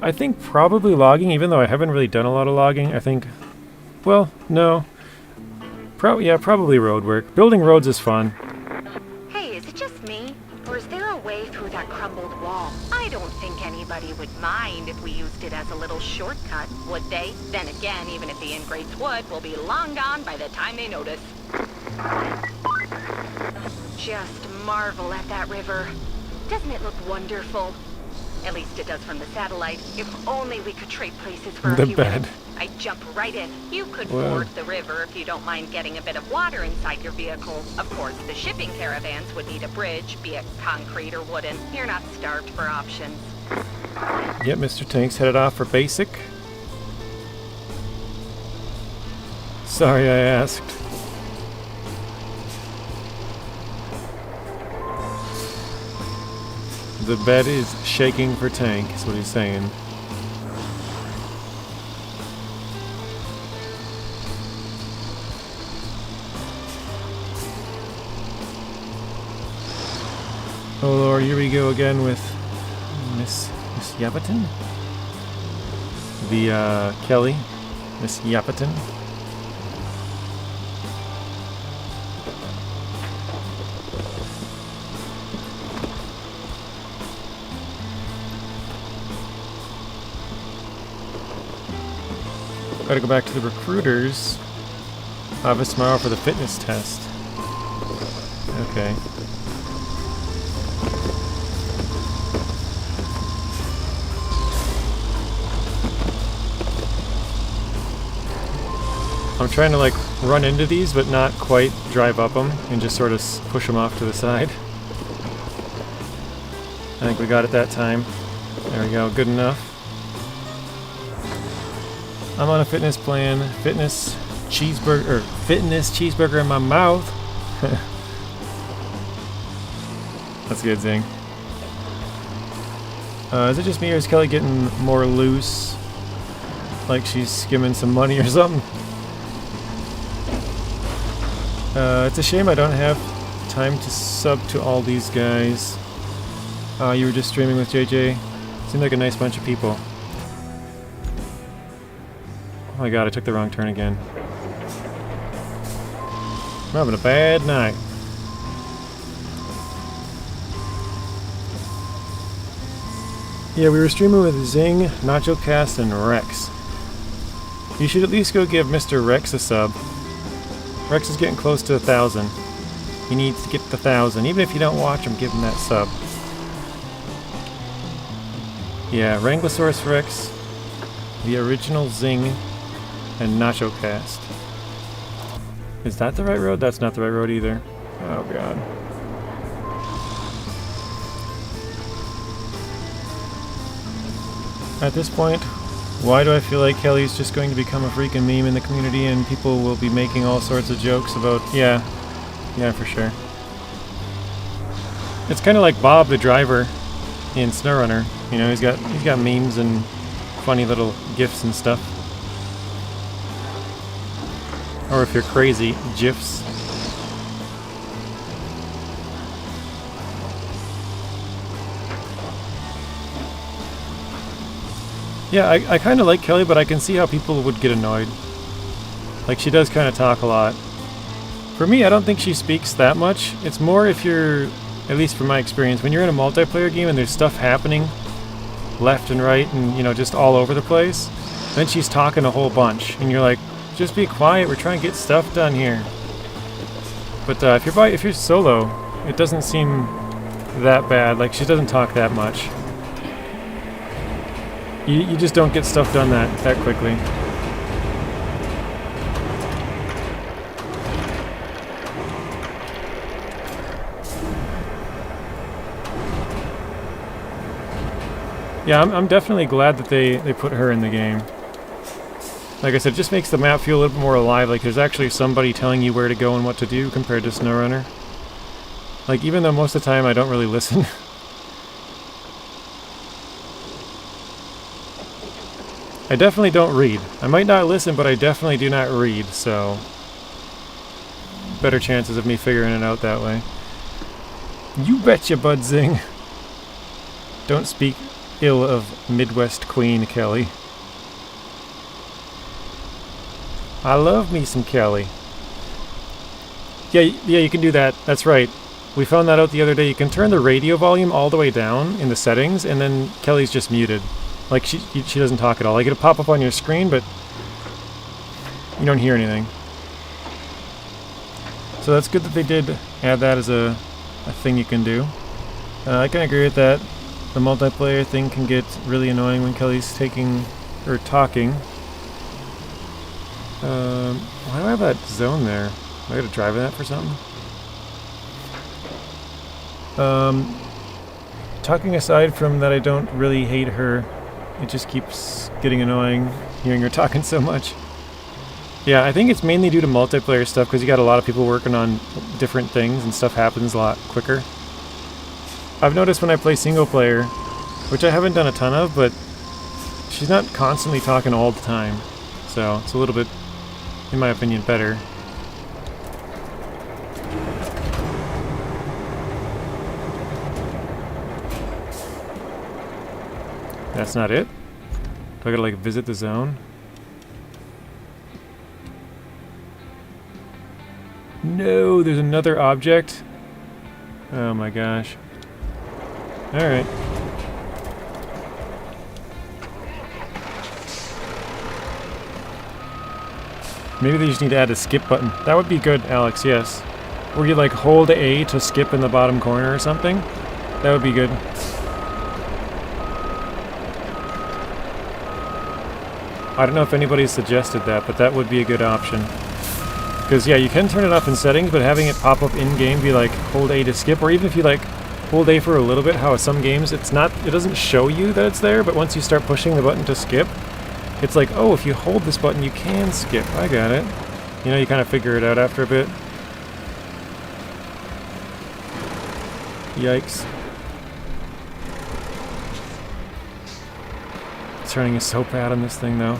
I think probably logging, even though I haven't really done a lot of logging. I think, well, no. Yeah, probably road work. Building roads is fun. Hey, is it just me? Or is there a way through that crumbled wall? I don't think anybody would mind if we used it as a little shortcut, would they? Then again, even if the ingrates would, we'll be long gone by the time they notice. Just marvel at that river. Doesn't it look wonderful? At least it does from the satellite. If only we could trade places for a few minutes. I'd jump right in. You could ford the river if you don't mind getting a bit of water inside your vehicle. Of course, the shipping caravans would need a bridge, be it concrete or wooden. You're not starved for options. Yep, Mr. Tank's headed off for basic. Sorry I asked. The bed is shaking for Tank, is what he's saying. Oh Lord, here we go again with Miss Yapatin? The, Kelly. Miss Yapatin. Gotta go back to the recruiters office tomorrow for the fitness test. Okay. I'm trying to like run into these but not quite drive up them and just sort of push them off to the side. I think we got it that time. There we go, good enough. I'm on a fitness plan. Fitness cheeseburger in my mouth. That's good, Zing. Is it just me or is Kelly getting more loose? Like she's skimming some money or something? It's a shame I don't have time to sub to all these guys. You were just streaming with JJ. Seemed like a nice bunch of people. my god, I took the wrong turn again. I'm having a bad night. Yeah, we were streaming with Zing, NachoCast, and Rex. You should at least go give Mr. Rex a sub. Rex is getting close to 1,000. He needs to get the 1,000. Even if you don't watch him, give him that sub. Yeah, Wranglosaurus Rex, the original Zing, and NachoCast. Is that the right road? That's not the right road either. Oh god. At this point, why do I feel like Kelly's just going to become a freaking meme in the community and people will be making all sorts of jokes about... Yeah, for sure. It's kind of like Bob the driver in SnowRunner. You know, he's got memes and funny little gifs and stuff. Or if you're crazy, GIFs. Yeah, I kind of like Kelly, but I can see how people would get annoyed. Like, she does kind of talk a lot. For me, I don't think she speaks that much. It's more if you're, at least from my experience, when you're in a multiplayer game and there's stuff happening left and right and, you know, just all over the place, then she's talking a whole bunch. And you're like, just be quiet, we're trying to get stuff done here. But if you're solo, it doesn't seem that bad. Like, she doesn't talk that much. You just don't get stuff done that quickly. Yeah, I'm definitely glad that they put her in the game. Like I said, it just makes the map feel a little bit more alive, like there's actually somebody telling you where to go and what to do compared to SnowRunner. Like, even though most of the time I don't really listen. I definitely don't read. I might not listen, but I definitely do not read, so... better chances of me figuring it out that way. You betcha, Bud Zing. Don't speak ill of Midwest Queen Kelly. I love me some Kelly. Yeah, you can do that. That's right. We found that out the other day. You can turn the radio volume all the way down in the settings, and then Kelly's just muted. Like, she doesn't talk at all. Like, it'll pop up on your screen, but you don't hear anything. So that's good that they did add that as a thing you can do. I can agree with that. The multiplayer thing can get really annoying when Kelly's talking. Why do I have that zone there? Am I gotta drive that for something? Talking aside from that, I don't really hate her. It just keeps getting annoying hearing her talking so much. Yeah, I think it's mainly due to multiplayer stuff because you got a lot of people working on different things and stuff happens a lot quicker. I've noticed when I play single player, which I haven't done a ton of, but she's not constantly talking all the time. So it's a little bit, in my opinion, better. That's not it? Do I gotta, like, visit the zone? No, there's another object? Oh my gosh. Alright. Maybe they just need to add a skip button. That would be good, Alex, yes. Where you, like, hold A to skip in the bottom corner or something. That would be good. I don't know if anybody's suggested that, but that would be a good option. Because, yeah, you can turn it off in settings, but having it pop up in-game, be like, hold A to skip, or even if you, like, hold A for a little bit, how some games, it doesn't show you that it's there, but once you start pushing the button to skip, it's like, oh, if you hold this button, you can skip. I got it. You know, you kind of figure it out after a bit. Yikes. Turning is so bad on this thing, though.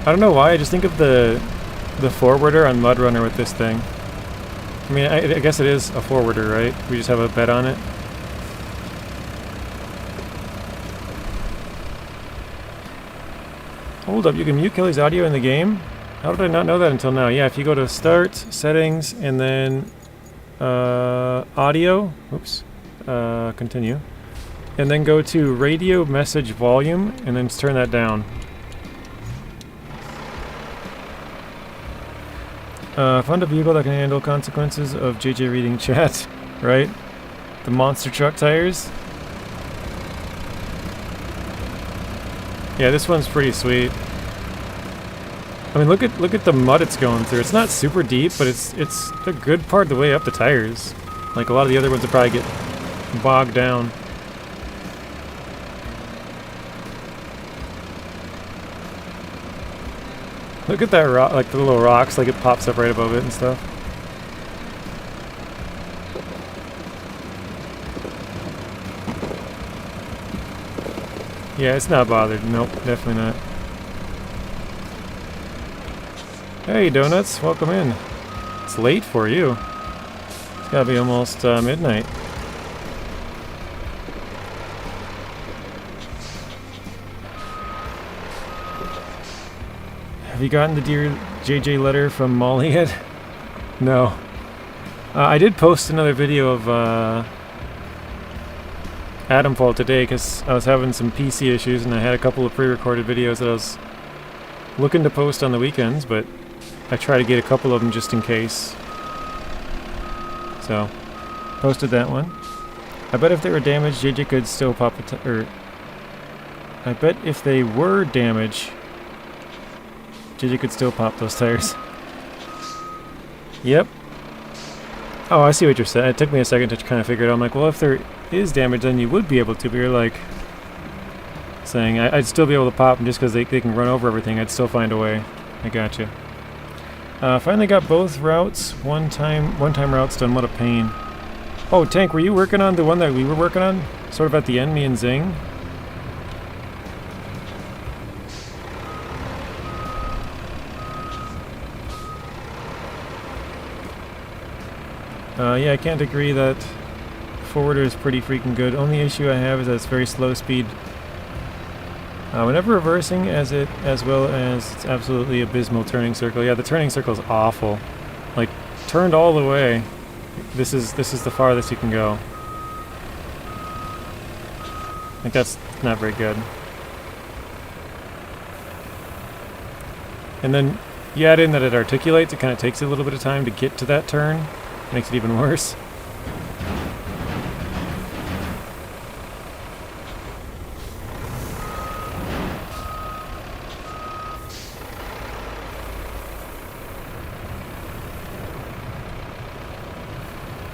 I don't know why, I just think of the forwarder on Mudrunner with this thing. I mean, I guess it is a forwarder, right? We just have a bed on it. Hold up, you can mute Kelly's audio in the game? How did I not know that until now? Yeah, if you go to Start, Settings, and then Audio, oops, continue, and then go to Radio Message Volume, and then turn that down. Found a vehicle that can handle consequences of JJ reading chat, right? The monster truck tires. Yeah, this one's pretty sweet. I mean, look at the mud it's going through. It's not super deep, but it's a good part of the way up the tires. Like a lot of the other ones would probably get bogged down. Look at that rock, like the little rocks, like it pops up right above it and stuff. Yeah, it's not bothered. Nope, definitely not. Hey, Donuts, welcome in. It's late for you. It's gotta be almost midnight. Have you gotten the Dear JJ letter from Molly yet? No. I did post another video of Adamfall today because I was having some PC issues and I had a couple of pre-recorded videos that I was looking to post on the weekends, but I try to get a couple of them just in case. So, posted that one. I bet if they were damaged, JJ could still pop a I bet if they were damaged, JJ could still pop those tires. Yep. Oh, I see what you're saying. It took me a second to kind of figure it out. I'm like, well, if there is damage, then you would be able to. But you're like saying I'd still be able to pop them just because they can run over everything. I'd still find a way. I gotcha. Finally got both routes. One time routes done. What a pain. Oh, Tank, were you working on the one that we were working on? Sort of at the end, me and Zing? Yeah, I can't agree that forwarder is pretty freaking good. Only issue I have is that it's very slow speed. Whenever reversing, as well as it's absolutely abysmal turning circle. Yeah, the turning circle is awful. Like, turned all the way. This is the farthest you can go. Like, that's not very good. And then you add in that it articulates. It kind of takes a little bit of time to get to that turn. Makes it even worse.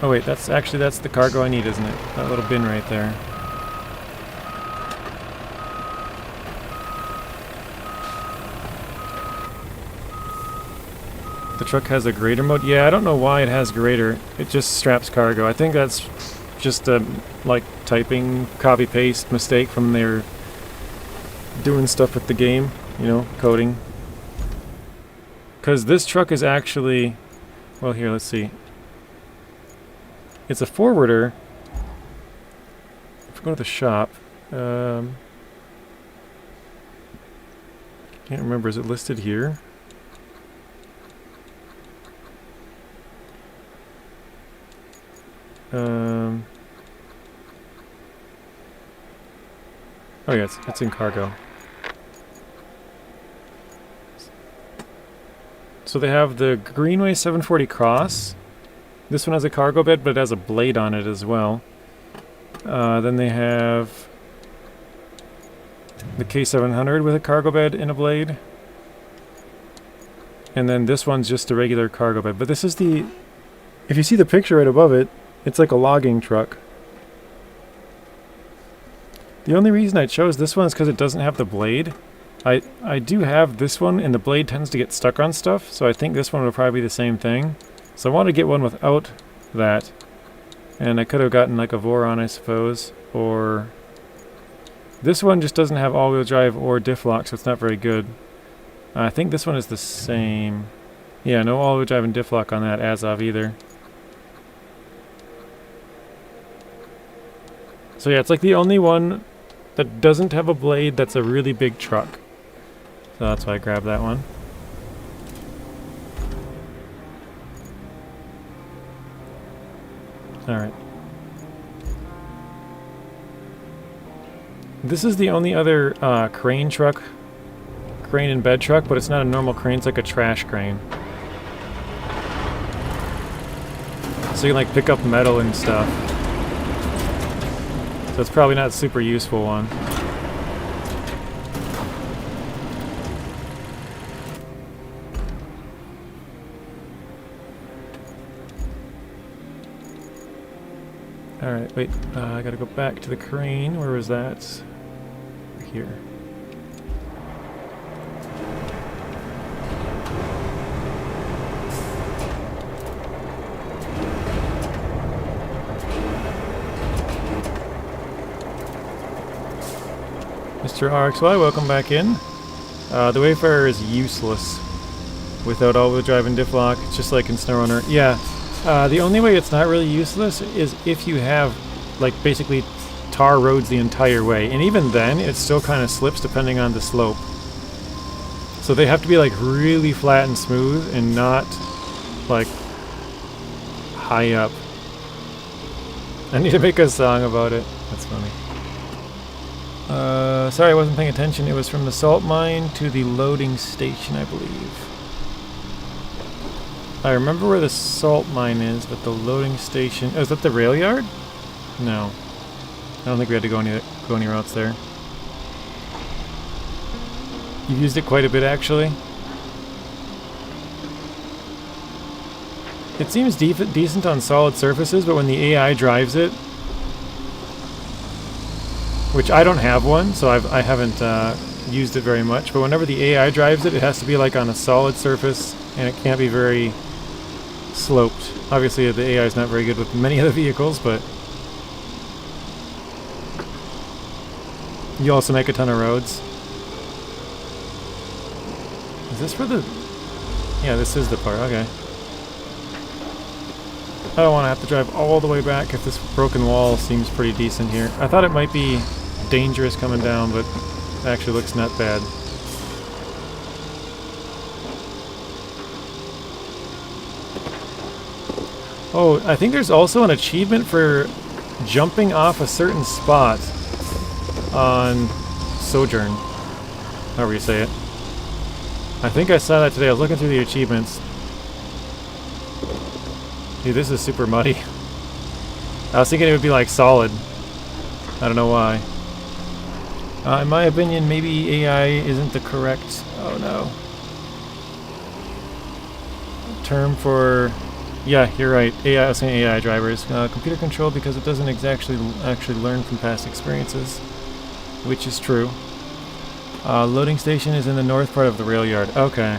Oh wait, that's the cargo I need, isn't it? That little bin right there. The truck has a grader mode? Yeah, I don't know why it has grader. It just straps cargo. I think that's just a, like, typing, copy-paste mistake from their doing stuff with the game, you know, coding. Because this truck is actually... Well, here, let's see. It's a forwarder. If we go to the shop... can't remember, is it listed here? Oh yeah, it's in cargo. So they have the Greenway 740 Cross. This one has a cargo bed, but it has a blade on it as well. Then they have the K700 with a cargo bed and a blade. And then this one's just a regular cargo bed. But this is the... If you see the picture right above it, it's like a logging truck. The only reason I chose this one is because it doesn't have the blade. I do have this one, and the blade tends to get stuck on stuff, so I think this one would probably be the same thing. So I want to get one without that. And I could have gotten like a Voron, I suppose, or... This one just doesn't have all-wheel drive or diff lock, so it's not very good. I think this one is the same. Yeah, no all-wheel drive and diff lock on that as of either. So yeah, it's like the only one that doesn't have a blade that's a really big truck. So that's why I grabbed that one. Alright. This is the only other crane and bed truck, but it's not a normal crane, it's like a trash crane. So you can like pick up metal and stuff. So it's probably not a super useful one. Alright, wait, I gotta go back to the crane. Where was that? Here. Mr. RXY, welcome back in. The Wayfarer is useless without all-wheel drive and diff lock. It's just like in SnowRunner. Yeah, the only way it's not really useless is if you have, like, basically tar roads the entire way. And even then, it still kind of slips depending on the slope. So they have to be, like, really flat and smooth and not, like, high up. I need to make a song about it. That's funny. Sorry I wasn't paying attention. It was from the salt mine to the loading station, I believe. I remember where the salt mine is, but the loading station... Oh, is that the rail yard? No. I don't think we had to go any routes there. You've used it quite a bit, actually. It seems decent on solid surfaces, but when the AI drives it... Which I don't have one, so I haven't used it very much. But whenever the AI drives it, it has to be like on a solid surface, and it can't be very sloped. Obviously, the AI is not very good with many of the vehicles, but you also make a ton of roads. Is this for the... Yeah, this is the part. Okay. I don't want to have to drive all the way back if this broken wall seems pretty decent here. I thought it might be dangerous coming down, but it actually looks not bad. Oh, I think there's also an achievement for jumping off a certain spot on Sojourn, however you say it. I think I saw that today. I was looking through the achievements. Dude, this is super muddy. I was thinking it would be like solid. I don't know why. In my opinion, maybe AI isn't the correct... Oh no. Term for... Yeah, you're right. AI, I was saying AI drivers. Computer control because it doesn't actually learn from past experiences. Which is true. Loading station is in the north part of the rail yard. Okay.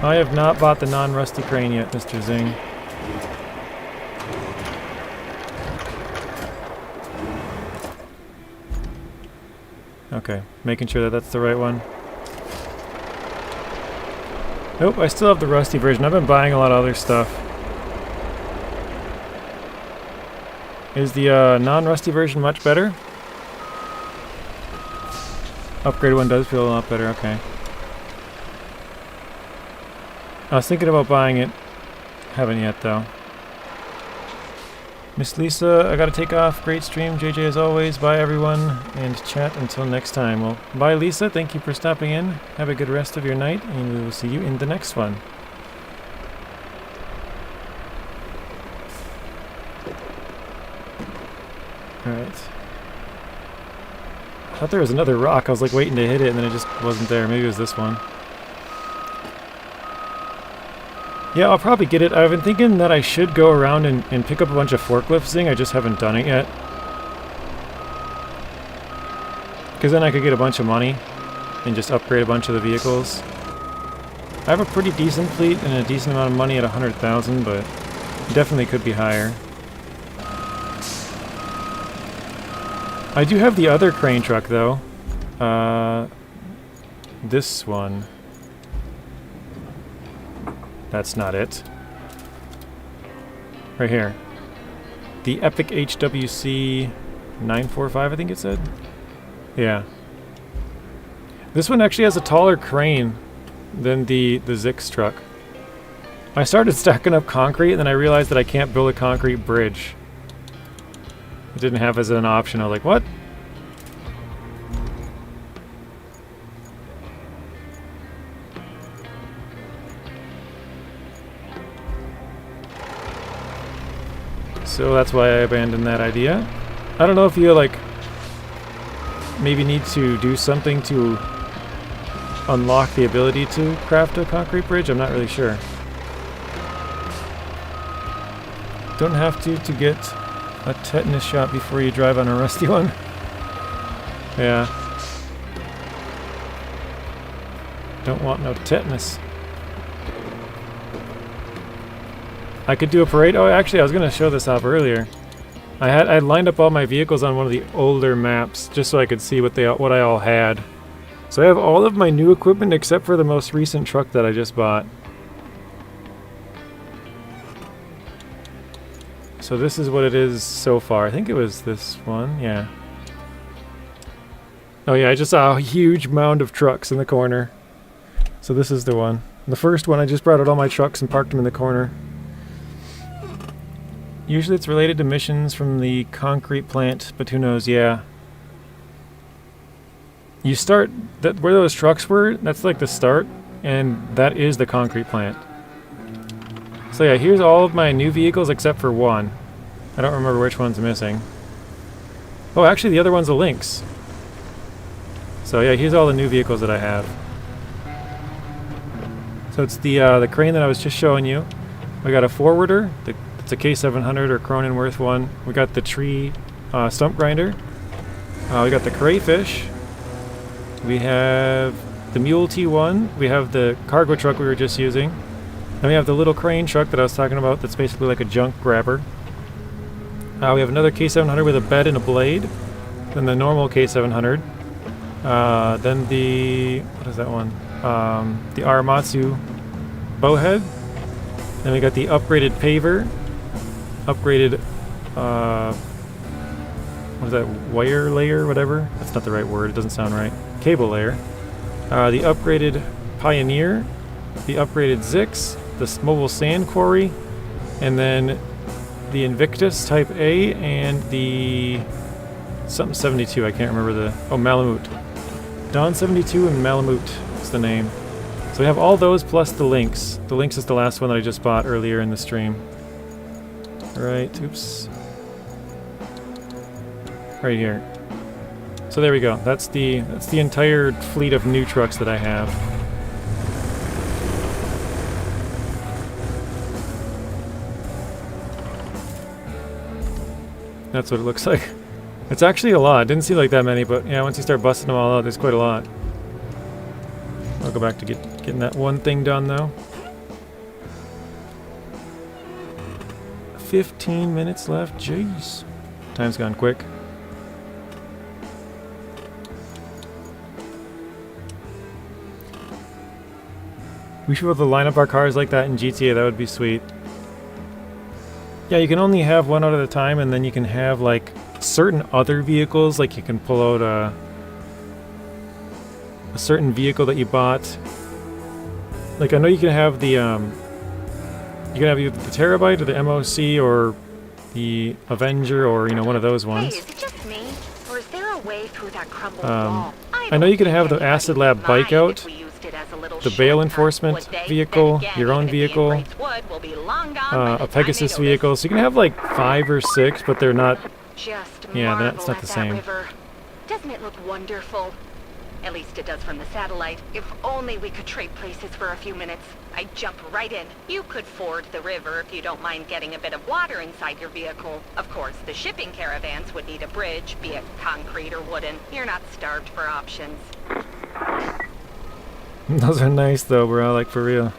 I have not bought the non-rusty crane yet, Mr. Zing. Okay, making sure that that's the right one. Nope, I still have the rusty version. I've been buying a lot of other stuff. Is the non-rusty version much better? Upgraded one does feel a lot better, okay. I was thinking about buying it. Haven't yet, though. Miss Lisa, I gotta take off. Great stream, JJ as always. Bye, everyone, and chat until next time. Well, bye, Lisa. Thank you for stopping in. Have a good rest of your night, and we will see you in the next one. Alright. I thought there was another rock. I was like waiting to hit it, and then it just wasn't there. Maybe it was this one. Yeah, I'll probably get it. I've been thinking that I should go around and pick up a bunch of forklifts thing. I just haven't done it yet. Because then I could get a bunch of money and just upgrade a bunch of the vehicles. I have a pretty decent fleet and a decent amount of money at 100,000, but definitely could be higher. I do have the other crane truck though. This one. That's not it. Right here. The Epic HWC 945, I think it said. Yeah. This one actually has a taller crane than the Zix truck. I started stacking up concrete and then I realized that I can't build a concrete bridge. It didn't have as an option. I was like, what? So that's why I abandoned that idea. I don't know if you like maybe need to do something to unlock the ability to craft a concrete bridge. I'm not really sure. Don't have to get a tetanus shot before you drive on a rusty one. Yeah. Don't want no tetanus. I could do a parade. Oh, actually, I was gonna show this off earlier. I lined up all my vehicles on one of the older maps just so I could see what I all had. So I have all of my new equipment except for the most recent truck that I just bought. So this is what it is so far. I think it was this one, yeah. Oh yeah, I just saw a huge mound of trucks in the corner. So this is the one. The first one, I just brought out all my trucks and parked them in the corner. Usually it's related to missions from the concrete plant, but who knows, yeah. You start, where those trucks were, that's like the start, and that is the concrete plant. So yeah, here's all of my new vehicles except for one. I don't remember which one's missing. Oh, actually the other one's a Lynx. So yeah, here's all the new vehicles that I have. So it's the crane that I was just showing you. We got a forwarder, it's a K700 or Cronenworth one. We got the tree stump grinder. We got the crayfish. We have the mule T1. We have the cargo truck we were just using. Then we have the little crane truck that I was talking about that's basically like a junk grabber. We have another K700 with a bed and a blade. Then the normal K700. Then the, what is that one? The Aramatsu bowhead. Then we got the upgraded paver. Upgraded, what is that, wire layer, whatever? That's not the right word, it doesn't sound right. Cable layer. The upgraded Pioneer. The upgraded Zix. The mobile sand quarry. And then the Invictus Type A and the something 72, I can't remember the, oh, Malamute. Dawn 72 and Malamute is the name. So we have all those plus the Lynx. The Lynx is the last one that I just bought earlier in the stream. Right, oops. Right here. So there we go. That's the entire fleet of new trucks that I have. That's what it looks like. It's actually a lot. Didn't seem like that many, but yeah, once you start busting them all out, there's quite a lot. I'll go back to getting that one thing done though. 15 minutes left. Jeez. Time's gone quick. We should be able to line up our cars like that in GTA. That would be sweet. Yeah, you can only have one out at a time, and then you can have like certain other vehicles. Like you can pull out a certain vehicle that you bought. Like I know you can have the you can have either the Terabyte or the MOC or the Avenger or, you know, one of those ones. Hey, is it just me? Or is there a way through that crumbled wall? I know you can have the Acid Lab bike out, the bail enforcement vehicle, your own vehicle, a Pegasus vehicle. So you can have like 5 or 6, but they're not, yeah, that's not the same. Doesn't it look wonderful? At least it does from the satellite. If only we could trade places for a few minutes. I'd jump right in. You could ford the river if you don't mind getting a bit of water inside your vehicle. Of course, the shipping caravans would need a bridge, be it concrete or wooden. You're not starved for options. Those are nice though, bro, like for real.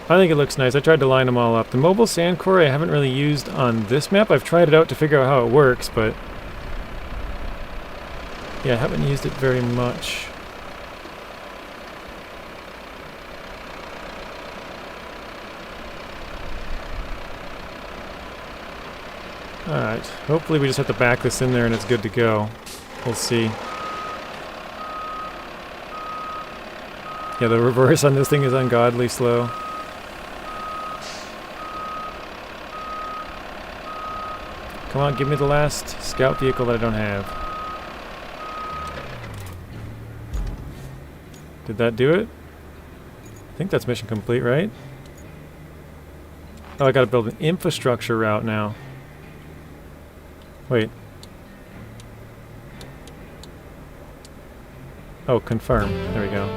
I think it looks nice. I tried to line them all up. The mobile sand quarry I haven't really used on this map. I've tried it out to figure out how it works, but Yeah, I haven't used it very much. Alright, hopefully we just have to back this in there and it's good to go. We'll see. Yeah, the reverse on this thing is ungodly slow. Come on, give me the last scout vehicle that I don't have. Did that do it? I think that's mission complete, right? Oh, I gotta build an infrastructure route now. Wait. Oh, confirm. There we go.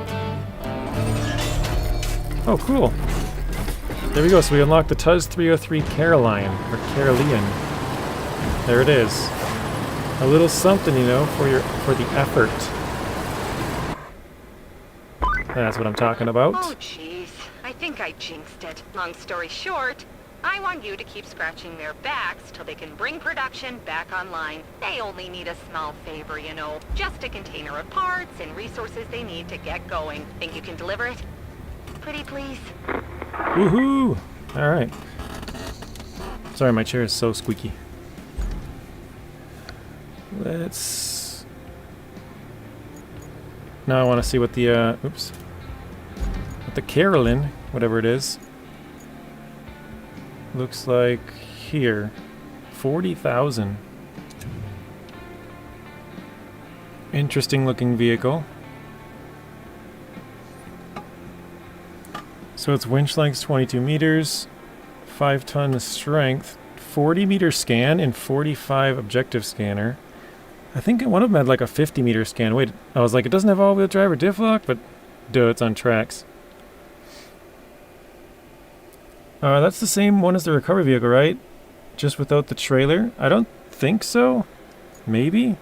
Oh, cool. There we go. So we unlocked the TUS 303 Karelian, or Karelian. There it is. A little something, you know, for the effort. That's what I'm talking about. Oh, jeez. I think I jinxed it. Long story short, I want you to keep scratching their backs till they can bring production back online. They only need a small favor, you know. Just a container of parts and resources they need to get going. Think you can deliver it? Pretty please. Woohoo! Alright. Sorry, my chair is so squeaky. Let's... Now I want to see what the, oops. What the Karelian, whatever it is, looks like here. 40,000. Interesting looking vehicle. So its winch length 22 meters, 5-ton strength, 40-meter scan, and 45 objective scanner. I think one of them had like a 50-meter scan. Wait, I was like, it doesn't have all-wheel drive or diff lock, but duh, it's on tracks. That's the same one as the recovery vehicle, right? Just without the trailer? I don't think so. Maybe?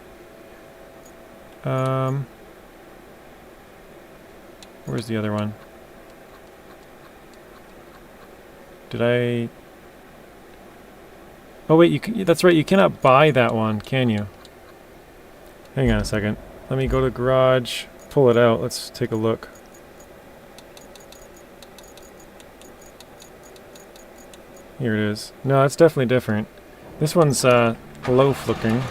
Where's the other one? Did I... Oh wait, you can, that's right, you cannot buy that one, can you? Hang on a second. Let me go to the garage, pull it out, let's take a look. Here it is. No, it's definitely different. This one's loaf looking.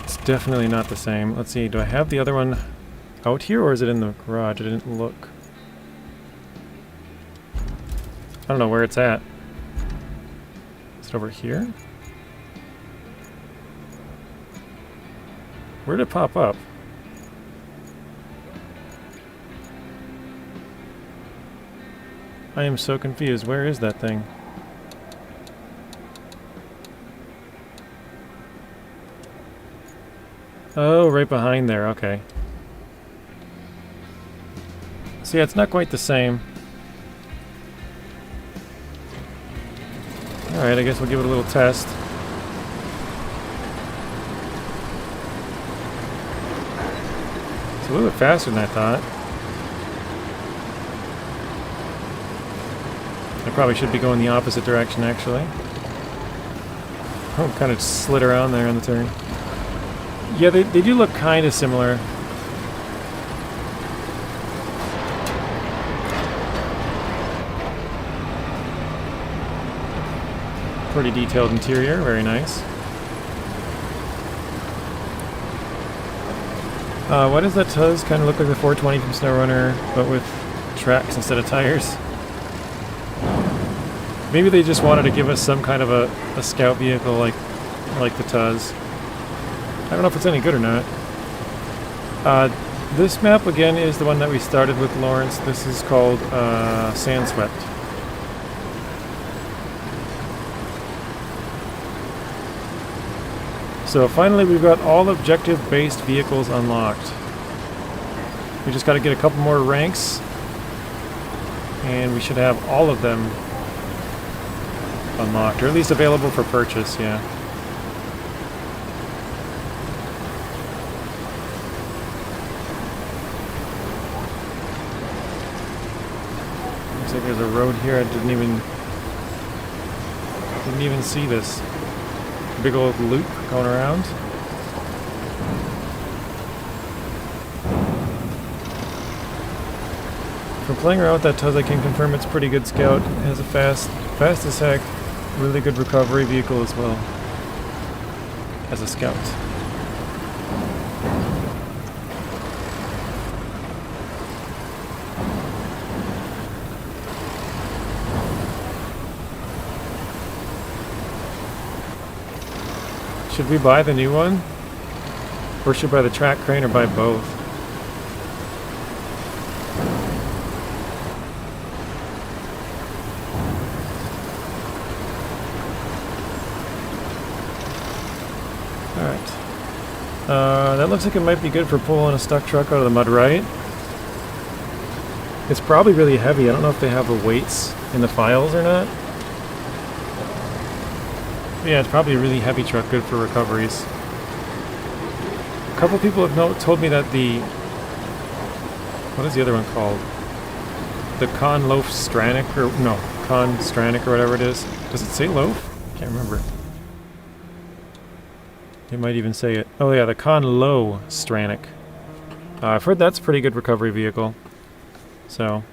It's definitely not the same. Let's see, do I have the other one out here or is it in the garage? I didn't look. I don't know where it's at. Is it over here? Where did it pop up? I am so confused. Where is that thing? Oh, right behind there. Okay. So yeah, it's not quite the same. Alright, I guess we'll give it a little test. It's a little bit faster than I thought. I probably should be going the opposite direction, actually. Oh, kind of slid around there on the turn. Yeah, they do look kind of similar. Pretty detailed interior, very nice. Why does that TUS kind of look like the 420 from SnowRunner, but with tracks instead of tires? Maybe they just wanted to give us some kind of a scout vehicle like the TUS. I don't know if it's any good or not. This map again is the one that we started with, Lawrence. This is called Sandswept. So finally we've got all objective-based vehicles unlocked. We just got to get a couple more ranks, and we should have all of them unlocked, or at least available for purchase, yeah. Looks like there's a road here. I didn't even see this big old loop going around. From playing around with that Tuz, I can confirm it's a pretty good scout. It has a fast as heck, really good recovery vehicle as well as a scout. Should we buy the new one? Or should we buy the track crane or buy both? That looks like it might be good for pulling a stuck truck out of the mud, right? It's probably really heavy. I don't know if they have the weights in the files or not. Yeah, it's probably a really heavy truck, good for recoveries. A couple people have told me that the... What is the other one called? The Con Loaf Stranic, or... No, Con Stranic or whatever it is. Does it say loaf? Can't remember. It might even say it. Oh yeah, the Con Low Stranic. I've heard that's a pretty good recovery vehicle. So...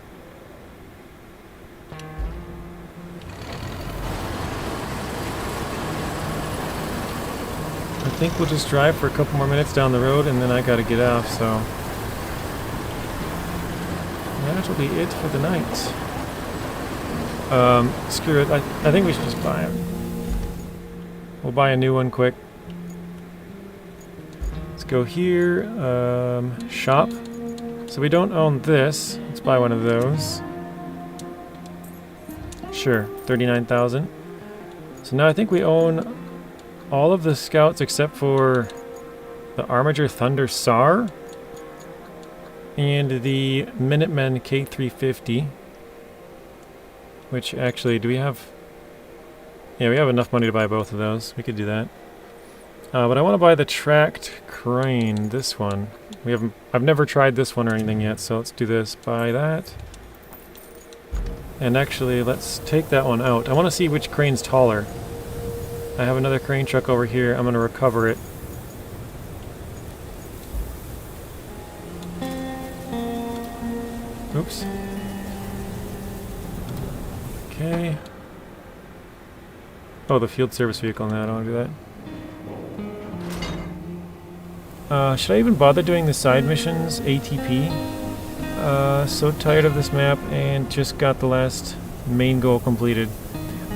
I think we'll just drive for a couple more minutes down the road and then I gotta get off, so... That'll be it for the night. Screw it. I think we should just buy it. We'll buy a new one quick. Let's go here. Shop. So we don't own this. Let's buy one of those. Sure, 39,000. So now I think we own all of the scouts except for the Armiger Thunder SAR and the Minutemen K350. Which actually, do we have... Yeah, we have enough money to buy both of those. We could do that. But I want to buy the tracked crane, this one. I've never tried this one or anything yet, so let's do this. Buy that. And actually, let's take that one out. I want to see which crane's taller. I have another crane truck over here. I'm going to recover it. Oops. Okay. Oh, the field service vehicle. No, I don't want to do that. Should I even bother doing the side missions? ATP? So tired of this map and just got the last main goal completed.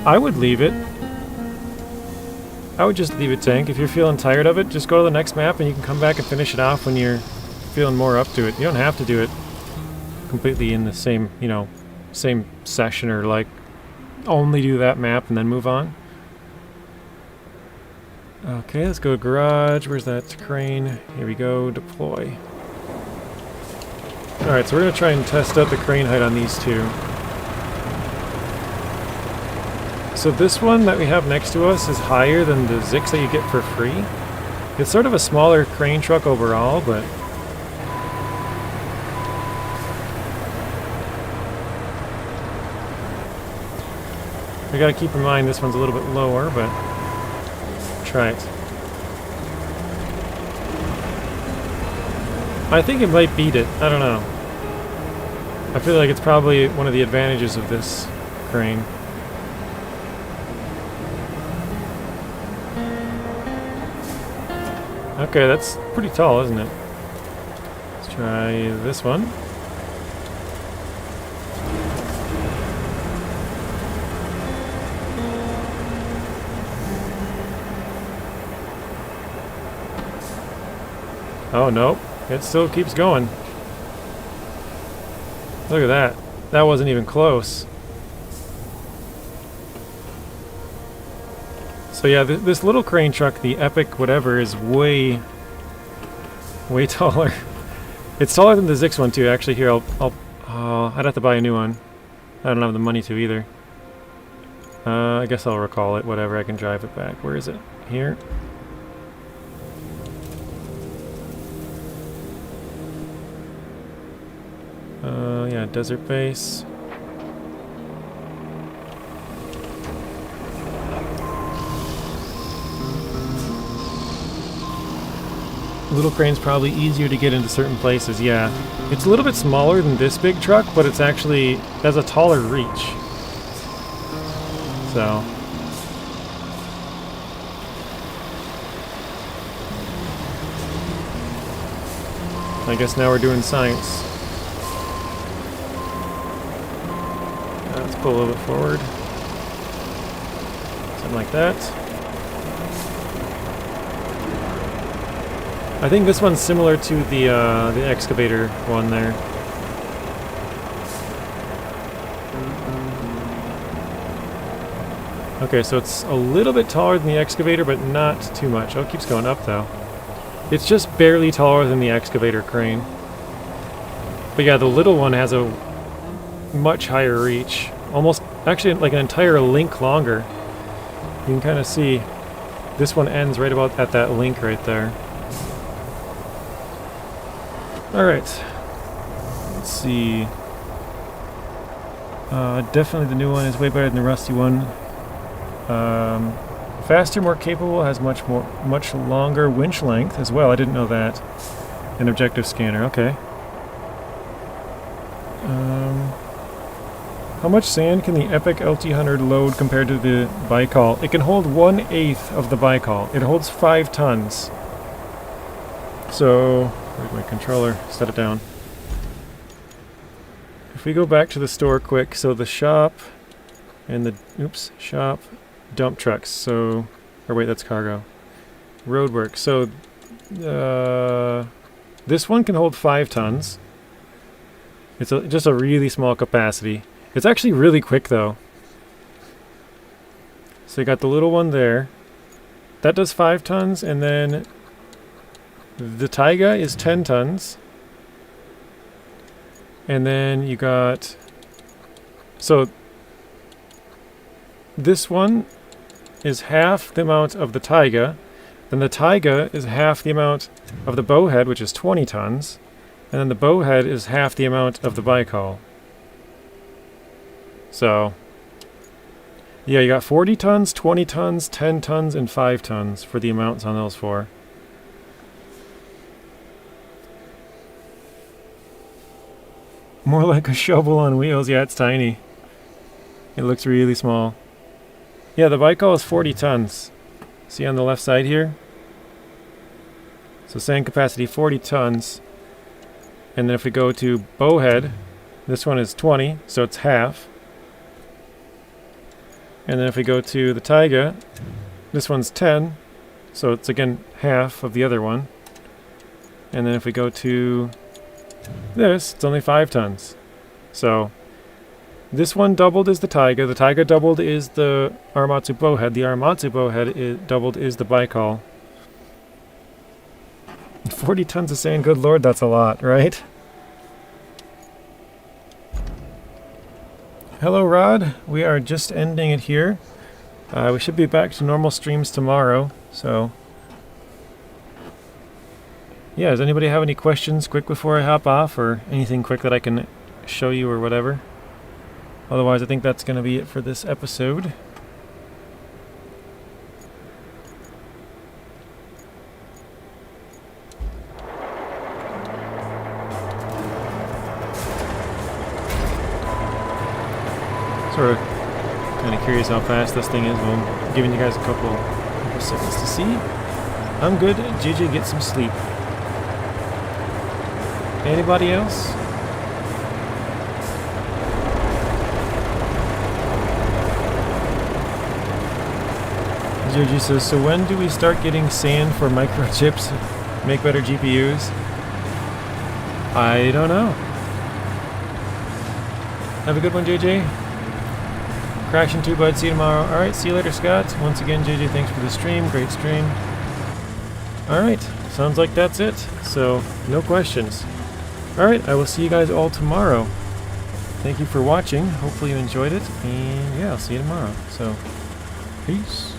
I would leave it. I would just leave it, Tank. If you're feeling tired of it, just go to the next map and you can come back and finish it off when you're feeling more up to it. You don't have to do it completely in the same, you know, same session or like only do that map and then move on. Okay, let's go to garage. Where's that crane? Here we go. Deploy. Alright, so we're going to try and test out the crane height on these two. So this one that we have next to us is higher than the Zix that you get for free. It's sort of a smaller crane truck overall, but... we got to keep in mind this one's a little bit lower, but... try it. I think it might beat it. I don't know. I feel like it's probably one of the advantages of this crane. Okay, that's pretty tall, isn't it? Let's try this one. Oh, nope. It still keeps going. Look at that. That wasn't even close. So yeah, this little crane truck, the Epic whatever, is way taller. It's taller than the Zix one too. Actually, here, I'd have to buy a new one. I don't have the money to either. I guess I'll recall it. Whatever, I can drive it back. Where is it? Here. Yeah, desert base. Little crane's probably easier to get into certain places, yeah. It's a little bit smaller than this big truck, but it's actually has a taller reach. So I guess now we're doing science. Let's pull a little bit forward. Something like that. I think this one's similar to the excavator one there. Okay, so it's a little bit taller than the excavator, but not too much. Oh, it keeps going up though. It's just barely taller than the excavator crane. But yeah, the little one has a much higher reach. Almost, actually like an entire link longer. You can kind of see this one ends right about at that link right there. Alright. Let's see. Definitely the new one is way better than the rusty one. Faster, more capable, has much longer winch length as well. I didn't know that. An objective scanner, okay. How much sand can the Epic LT100 load compared to the Baikal? It can hold 1/8 of the Baikal. It holds 5 tons. So, where's my controller? Set it down. If we go back to the store quick, so the shop and the, shop, dump trucks, so, or wait, that's cargo. Roadwork, so, this one can hold 5 tons. It's just a really small capacity. It's actually really quick though. So you got the little one there. That does 5 tons, and then the Taiga is 10 tons. And then you got... So this one is half the amount of the Taiga. Then the Taiga is half the amount of the Bowhead, which is 20 tons. And then the Bowhead is half the amount of the Baikal. So, yeah, you got 40 tons, 20 tons, 10 tons, and 5 tons for the amounts on those 4. More like a shovel on wheels. Yeah, it's tiny. It looks really small. Yeah, the Baikal is 40 tons. See on the left side here? So sand capacity 40 tons. And then if we go to Bowhead, this one is 20, so it's half. And then if we go to the Taiga, this one's 10, so it's again half of the other one. And then if we go to this, it's only 5 tons. So this one doubled is the Taiga doubled is the Aramatsu Bowhead, the Aramatsu Bowhead doubled is the Baikal. 40 tons of sand, good lord, that's a lot, right? Hello Rod, we are just ending it here. We should be back to normal streams tomorrow, so... Yeah, does anybody have any questions quick before I hop off, or anything quick that I can show you or whatever? Otherwise, I think that's going to be it for this episode. Sort of kind of curious how fast this thing is. Well, I'm giving you guys a couple seconds to see. I'm good. JJ, get some sleep. Anybody else? JJ says, so when do we start getting sand for microchips? Make better GPUs? I don't know. Have a good one, JJ. Crashing too, bud. See you tomorrow. Alright, see you later, Scott. Once again, JJ, thanks for the stream. Great stream. Alright, sounds like that's it. So, no questions. Alright, I will see you guys all tomorrow. Thank you for watching. Hopefully you enjoyed it. And yeah, I'll see you tomorrow. So, peace.